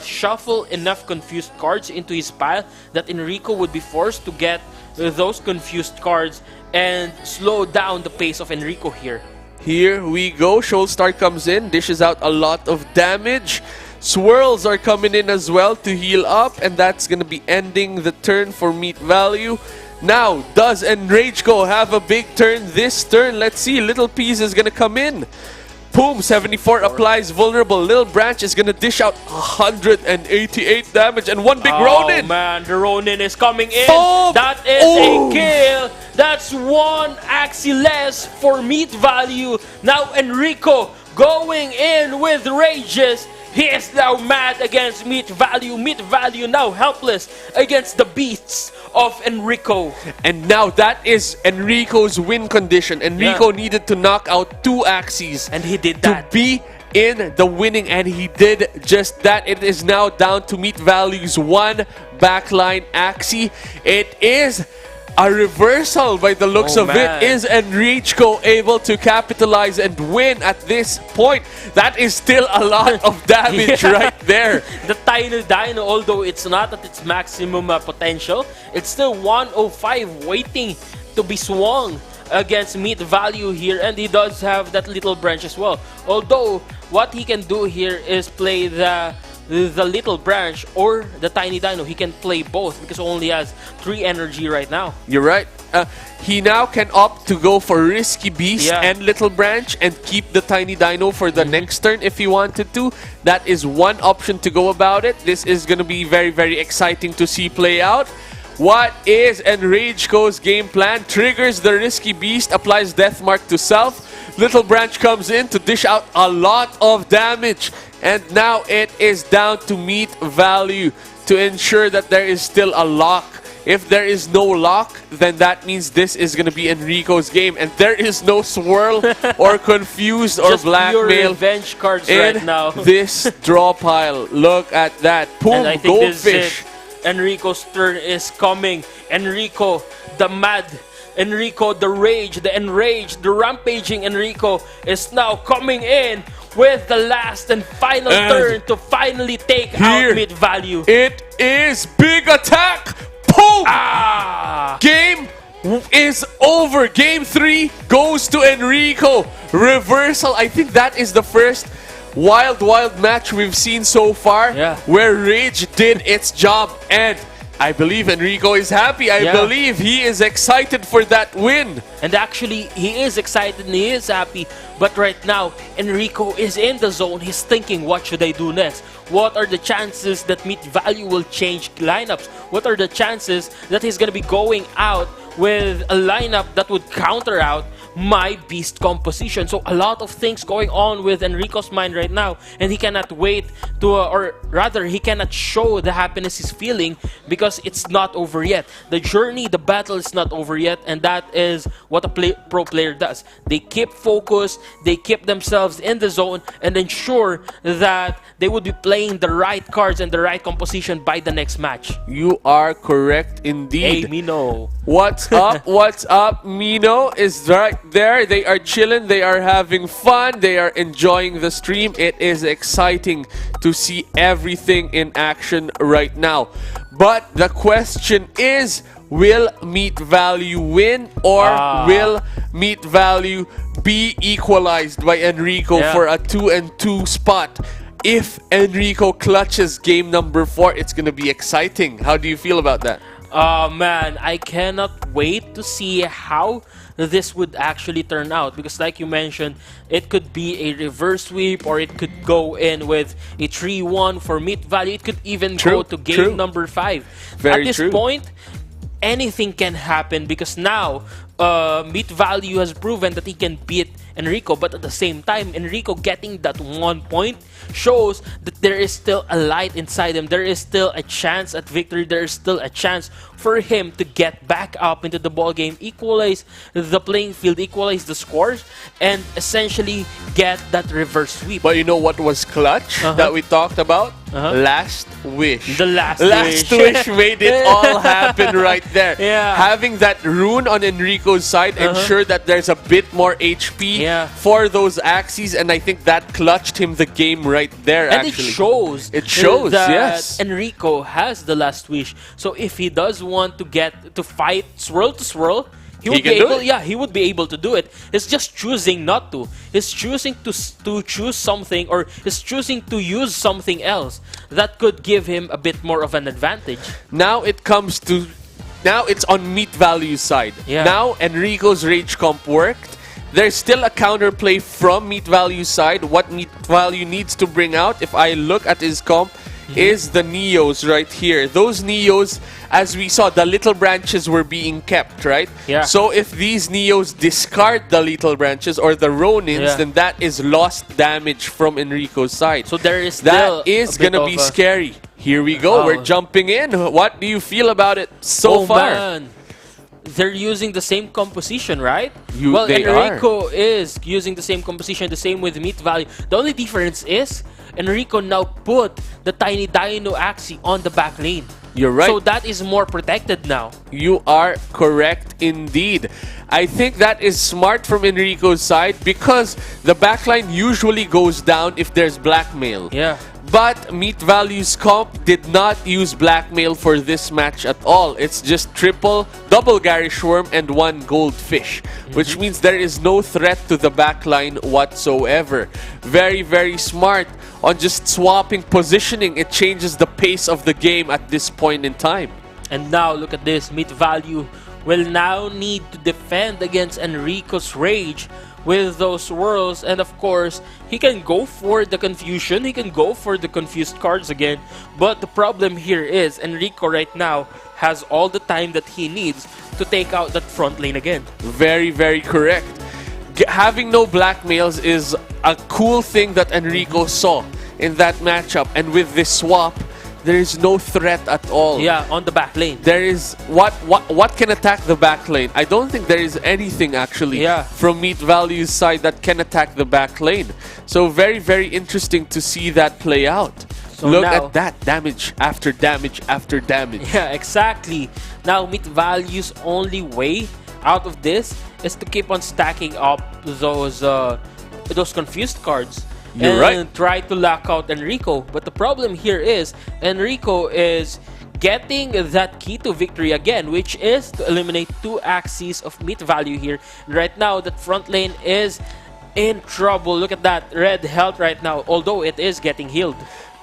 shuffle enough confused cards into his pile that Enrico would be forced to get those confused cards and slow down the pace of Enrico here? Here we go. Shoalstar comes in, dishes out a lot of damage. Swirls are coming in as well to heal up, and that's going to be ending the turn for Meat Value. Now, does Enrico have a big turn this turn? Let's see. Little Peas is going to come in. Boom, 74 applies vulnerable. Lil Branch is going to dish out 188 damage, and one big Ronin. Oh man, the Ronin is coming in. Boom. That is a kill. That's one Axie less for Meat Value. Now Enrico going in with rages. He is now mad against Meat Value. Meat Value now helpless against the beasts of Enrico. And now that is Enrico's win condition. Enrico needed to knock out 2 Axies. And he did that. To be in the winning, and he did just that. It is now down to Meat Value's 1 backline Axie. It is a reversal by the looks of it. Is Enrico able to capitalize and win at this point? That is still a lot of damage right there. The Tiny Dino, although it's not at its maximum potential, it's still 105 waiting to be swung against Meat Value here, and he does have that Little Branch as well. Although what he can do here is play the Little Branch or the Tiny Dino. He can play both because he only has 3 energy right now. You're right. He now can opt to go for Risky Beast and Little Branch and keep the Tiny Dino for the next turn if he wanted to. That is one option to go about it. This is going to be very, very exciting to see play out. What is Enrico's game plan? Triggers the Risky Beast, applies Death Mark to self. Little Branch comes in to dish out a lot of damage. And now it is down to Meat Value to ensure that there is still a lock If there is no lock, then that means this is going to be Enrico's game. And there is no swirl or confused or Just pure blackmail revenge cards in right now. this draw pile. Look at that. Boom, And I think this is goldfish. it. Enrico's turn is coming. Enrico, the mad Enrico, the rage, the enraged, the rampaging Enrico is now coming in with the last and final turn to finally take out mid value. It is big attack. Boom! Game is over. Game 3 goes to Enrico. Reversal. I think that is the first wild match we've seen so far where Rage did its job, and I believe Enrico is happy. I believe he is excited for that win. And actually, he is excited and he is happy. But right now, Enrico is in the zone. He's thinking, what should I do next? What are the chances that Meat Value will change lineups? What are the chances that he's going to be going out with a lineup that would counter out my beast composition? So a lot of things going on with Enrico's mind right now, and he cannot wait to, or rather he cannot show the happiness he's feeling because it's not over yet. The journey, the battle is not over yet, and that is what a pro player does. They keep focused, they keep themselves in the zone, and ensure that they would be playing the right cards and the right composition by the next match. You are correct indeed. Hey, Mino. What's up? What's up? Mino is right there. They are chilling. They are having fun. They are enjoying the stream. It is exciting to see everything in action right now. But the question is, will Meat Value win, or will Meat Value be equalized by Enrico for a 2-2 spot? If Enrico clutches game number 4, it's going to be exciting. How do you feel about that? Man, I cannot wait to see how this would actually turn out, because like you mentioned, it could be a reverse sweep, or it could go in with a 3-1 for Meat Value. It could even go to game number 5. At this point, anything can happen, because now Meat Value has proven that he can beat Enrico, but at the same time, Enrico getting that 1 point shows that there is still a light inside him. There is still a chance at victory. There is still a chance for him to get back up into the ball game, equalize the playing field, equalize the scores, and essentially get that reverse sweep. But you know what was clutch that we talked about? Last wish. The last wish made it all happen right there. Having that rune on Enrico's side ensured that there's a bit more HP for those Axies, and I think that clutched him the game right there. And actually, it shows that yes, Enrico has the last wish. So if he does want to fight swirl to swirl, he would be able. Yeah, he would be able to do it. He's just choosing not to. He's choosing to choose something, or he's choosing to use something else that could give him a bit more of an advantage. Now it comes to, now it's on Meat Value's side. Now Enrico's Rage Comp worked. There's still a counterplay from Meat Value's side. What Meat Value needs to bring out, if I look at his comp, is the Neos right here. Those Neos, as we saw, the little branches were being kept, right? So if these Neos discard the little branches or the Ronins, then that is lost damage from Enrico's side. So there is still that is gonna be scary. Here we go. We're jumping in. What do you feel about it so far? Man. They're using the same composition, right? They Enrico is using the same composition, the same with Meat Value. The only difference is Enrico now put the Tiny Dino Axie on the back lane. You're right. So that is more protected now. You are correct indeed. I think that is smart from Enrico's side, because the backline usually goes down if there's blackmail. But Meat Value's comp did not use blackmail for this match at all. It's just double Garish Worm and 1 Goldfish, which means there is no threat to the backline whatsoever. Very, very smart on just swapping positioning. It changes the pace of the game at this point in time. And now look at this. Meat Value will now need to defend against Enrico's Rage with those swirls, and of course he can go for the confusion, he can go for the confused cards again, but the problem here is Enrico right now has all the time that he needs to take out that front lane again. Very, very correct. Having no blackmails is a cool thing that Enrico saw in that matchup, and with this swap, there is no threat at all. Yeah, on the back lane. There is what can attack the back lane? I don't think there is anything actually from Meat Value's side that can attack the back lane. So very, very interesting to see that play out. So look now, at that, damage after damage after damage. Yeah, exactly. Now Meat Value's only way out of this is to keep on stacking up those confused cards. You're right. Try to lock out Enrico. But the problem here is Enrico is getting that key to victory again, which is to eliminate 2 Axies of Meat Value here. Right now, that front lane is in trouble. Look at that red health right now, although it is getting healed.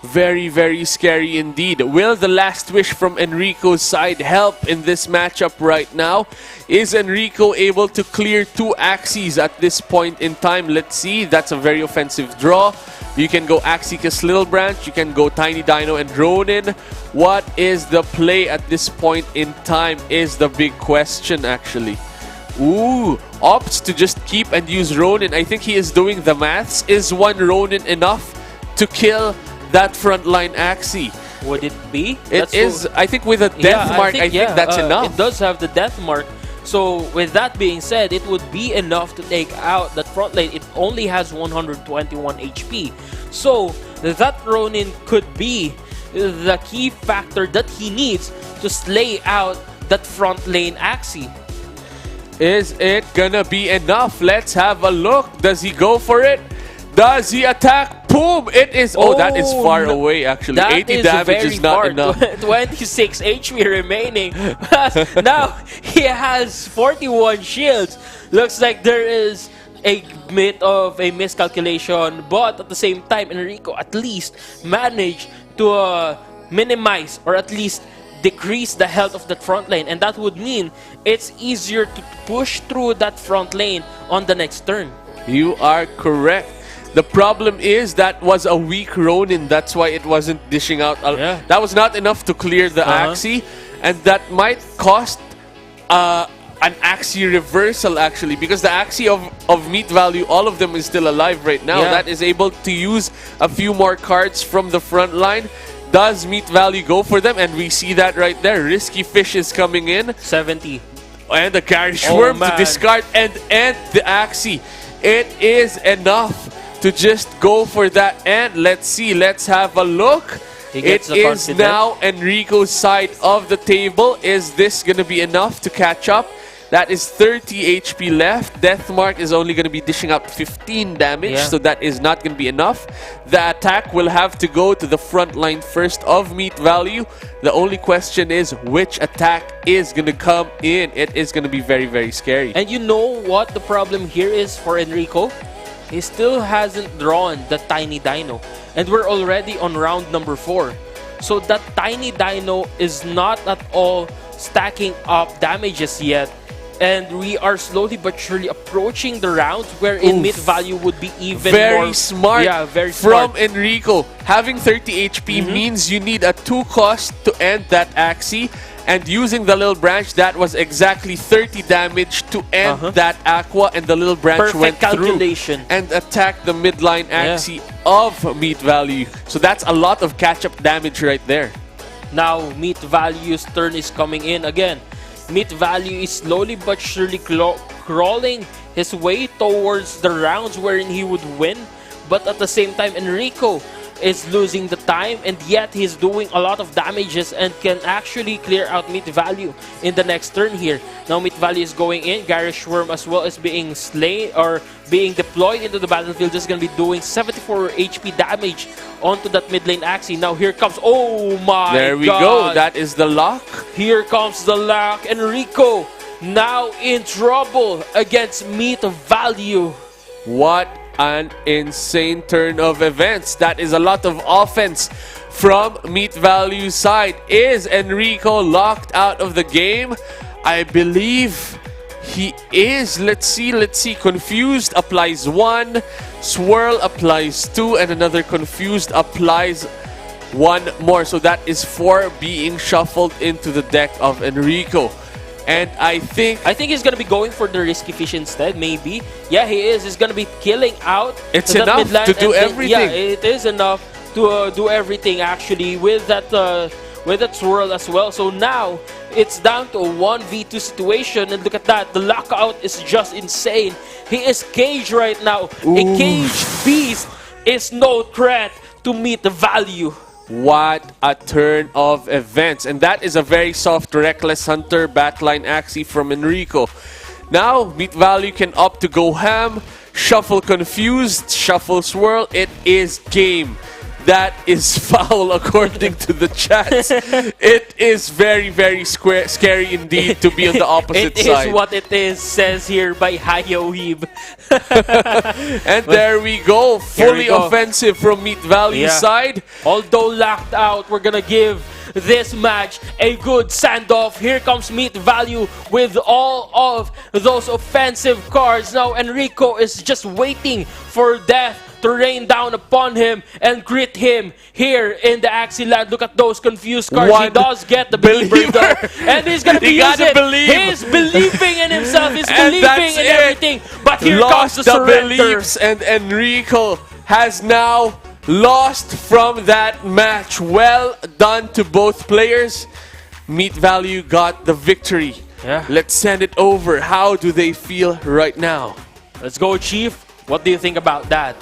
Very, very scary indeed. Will the last wish from Enrico's side help in this matchup right now? Is Enrico able to clear 2 Axies at this point in time? Let's see. That's a very offensive draw. You can go Axie Kiss Little Branch. You can go Tiny Dino and Ronin. What is the play at this point in time is the big question actually. Ooh, opts to just keep and use Ronin. I think he is doing the maths. Is 1 Ronin enough to kill that frontline Axie? Would it be? It is. I think with a death mark, I think that's enough. It does have the death mark. So with that being said, it would be enough to take out that front lane. It only has 121 HP. So that Ronin could be the key factor that he needs to slay out that front lane Axie. Is it gonna be enough? Let's have a look. Does he go for it? Does he attack? Boom! It is. Oh, that is far away actually. 80 damage is not enough. 26 HP remaining. Now he has 41 shields. Looks like there is a bit of a miscalculation, but at the same time, Enrico at least managed to minimize or at least decrease the health of that front lane, and that would mean it's easier to push through that front lane on the next turn. You are correct. The problem is that was a weak Ronin. That's why it wasn't dishing out. That was not enough to clear the Axie, and that might cost an Axie reversal actually, because the Axie of Meat Value, all of them is still alive right now. That is able to use a few more cards from the front line. Does Meat Value go for them? And we see that right there. Risky Fish is coming in. 70. And the Garish Worm to discard and end the Axie. It is enough to just go for that. And let's see. Let's have a look. It is now Enrico's side of the table. Is this going to be enough to catch up? That is 30 HP left. Death Mark is only going to be dishing out 15 damage, so that is not going to be enough. The attack will have to go to the front line first of Meat Value. The only question is which attack is going to come in. It is going to be very, very scary. And you know what the problem here is for Enrico? He still hasn't drawn the Tiny Dino. And we're already on round number 4. So that Tiny Dino is not at all stacking up damages yet. And we are slowly but surely approaching the rounds wherein Meat Value would be even more smart. Yeah, very smart. From Enrico. Having 30 HP means you need a 2 cost to end that Axie. And using the little branch, that was exactly 30 damage to end that Aqua. And the little branch went calculation through and attacked the midline Axie of Meat Value. So that's a lot of catch-up damage right there. Now, Meat Value's turn is coming in again. Meat Value is slowly but surely crawling his way towards the rounds wherein he would win. But at the same time, Enrico is losing the time, and yet he's doing a lot of damages and can actually clear out Meat Value in the next turn here. Now Meat Value is going in. Garish Worm as well is being slain or being deployed into the battlefield. Just going to be doing 74 HP damage onto that mid lane Axie. Now here comes, oh my god. There we go. That is the lock. Here comes the lock. Enrico now in trouble against Meat Value. What an insane turn of events. That is a lot of offense from Meat Value's side. Is Enrico locked out of the game? I believe he is. Let's see. Confused applies 1. Swirl applies 2. And another Confused applies 1 more. So that is 4 being shuffled into the deck of Enrico. And I think he's going to be going for the Risky Fish instead, maybe. Yeah, he is. He's going to be killing out. It's enough to do everything. Yeah, it is enough to do everything actually with that swirl as well. So now it's down to a 1v2 situation, and look at that, the lockout is just insane. He is caged right now. Ooh. A caged beast is no threat to meet the value. What a turn of events. And that is a very soft Reckless Hunter backline Axie from Enrico. Now, Meet Value can opt to go ham, shuffle Confused, shuffle Swirl. It is game. That is foul according to the chats. It is very, very scary indeed to be on the opposite side. It is what it is, says here by Hayohib. And there we go. Fully offensive from Meet Value side. Although locked out, we're gonna give this match a good send-off. Here comes Meet Value with all of those offensive cards. Now Enrico is just waiting for death to rain down upon him and greet him here in the Axie land. Look at those confused cards. He does get the believer though, and he's gonna be using it. He's believing in himself. He's believing in everything. But here comes the surrender. Beliefs, and Enrico has now lost from that match. Well done to both players. Meet Value got the victory. Yeah. Let's send it over. How do they feel right now? Let's go, Chief. What do you think about that?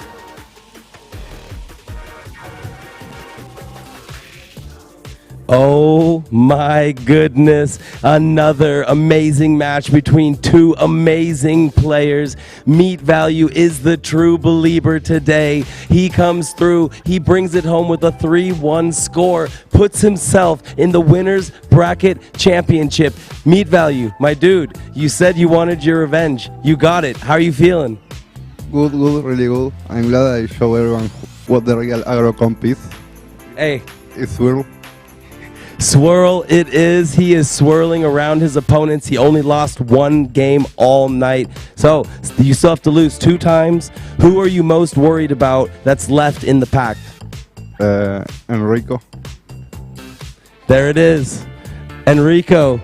Oh my goodness, another amazing match between two amazing players. Meet Value is the true believer today. He comes through, he brings it home with a 3-1 score, puts himself in the winner's bracket championship. Meet Value, my dude, you said you wanted your revenge. You got it. How are you feeling? Good, really good. I'm glad I show everyone what the real aggro comp is. Hey. It's Swirl. Swirl it is. He is swirling around his opponents. He only lost one game all night. So you still have to lose 2 times. Who are you most worried about that's left in the pack? Enrico. There it is. Enrico.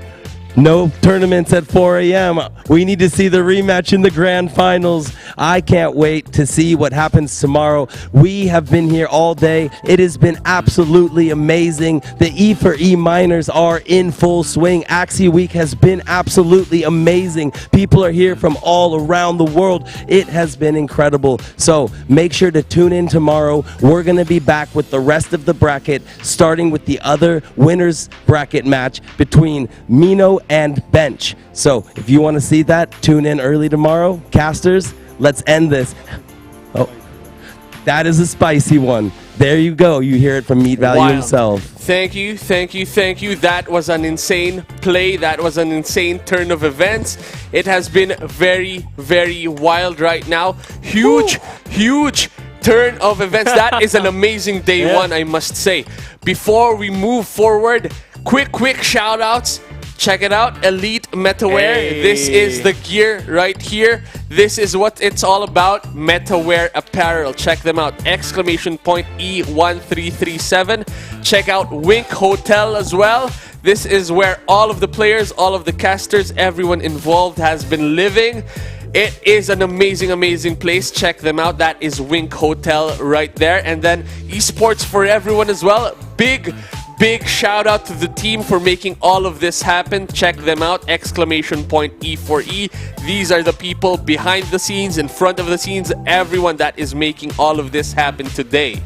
No tournaments at 4 a.m. We need to see the rematch in the grand finals. I can't wait to see what happens tomorrow. We have been here all day. It has been absolutely amazing. The E4E Minors are in full swing. Axie Week has been absolutely amazing. People are here from all around the world. It has been incredible. So make sure to tune in tomorrow. We're going to be back with the rest of the bracket, starting with the other winners bracket match between Mino and Bench. So if you want to see that, tune in early tomorrow. Casters, let's end this. Oh, that is a spicy one. There you go. You hear it from Meet Value himself. Thank you, thank you, thank you. That was an insane play. That was an insane turn of events. It has been very, very wild right now. Huge, huge turn of events. That is an amazing day one, I must say. Before we move forward, quick shout outs. Check it out, Elite MetaWear. Hey. This is the gear right here. This is what it's all about, MetaWear apparel. Check them out, !E1337. Check out Wink Hotel as well. This is where all of the players, all of the casters, everyone involved has been living. It is an amazing, amazing place. Check them out. That is Wink Hotel right there. And then Esports for everyone as well. Big shout out to the team for making all of this happen. Check them out, !E4E. These are the people behind the scenes, in front of the scenes, everyone that is making all of this happen today.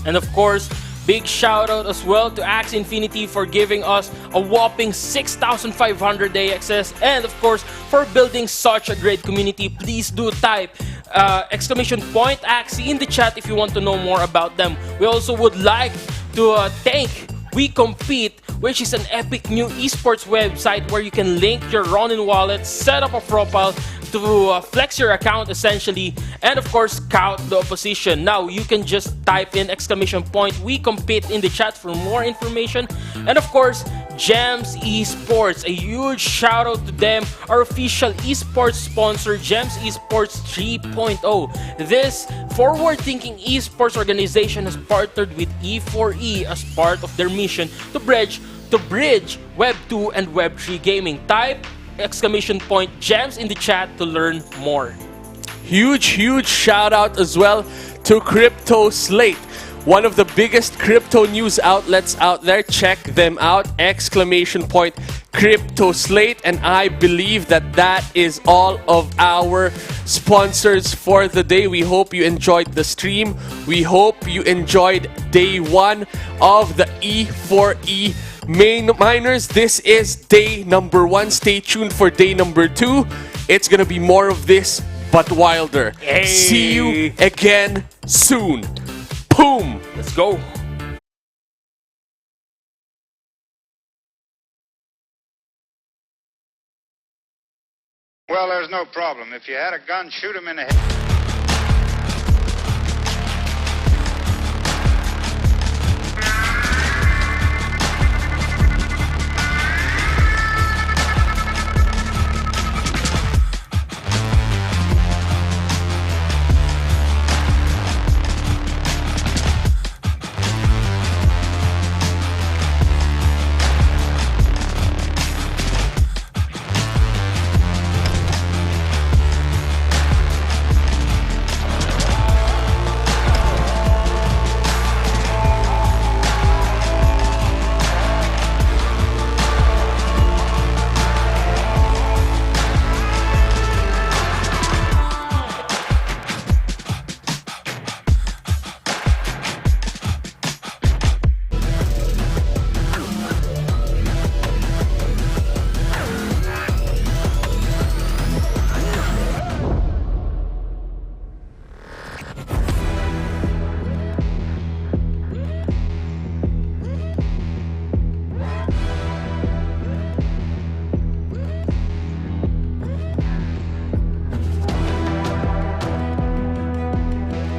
And of course, big shout out as well to Axie Infinity for giving us a whopping 6,500 AXS, and of course for building such a great community. Please do type !Axie in the chat if you want to know more about them. We also would like to thank We Compete, which is an epic new esports website where you can link your Ronin wallet, set up a profile to flex your account essentially, and of course scout the opposition. Now you can just type in !We Compete in the chat for more information. And of course, Gems Esports, a huge shout out to them, our official esports sponsor, Gems Esports 3.0. This forward-thinking esports organization has partnered with E4E as part of their mission to bridge Web 2 and Web 3 gaming. Type !Gems in the chat to learn more. Huge shout out as well to Crypto Slate. one of the biggest crypto news outlets out there. Check them out, ! Crypto Slate. And I believe that that is all of our sponsors for the day. We hope you enjoyed the stream. We hope you enjoyed day 1 of the E4E Minors. This is day number 1. Stay tuned for day number 2. It's gonna be more of this, but wilder. Hey. See you again soon. Boom! Let's go. Well, there's no problem. If you had a gun, shoot him in the head.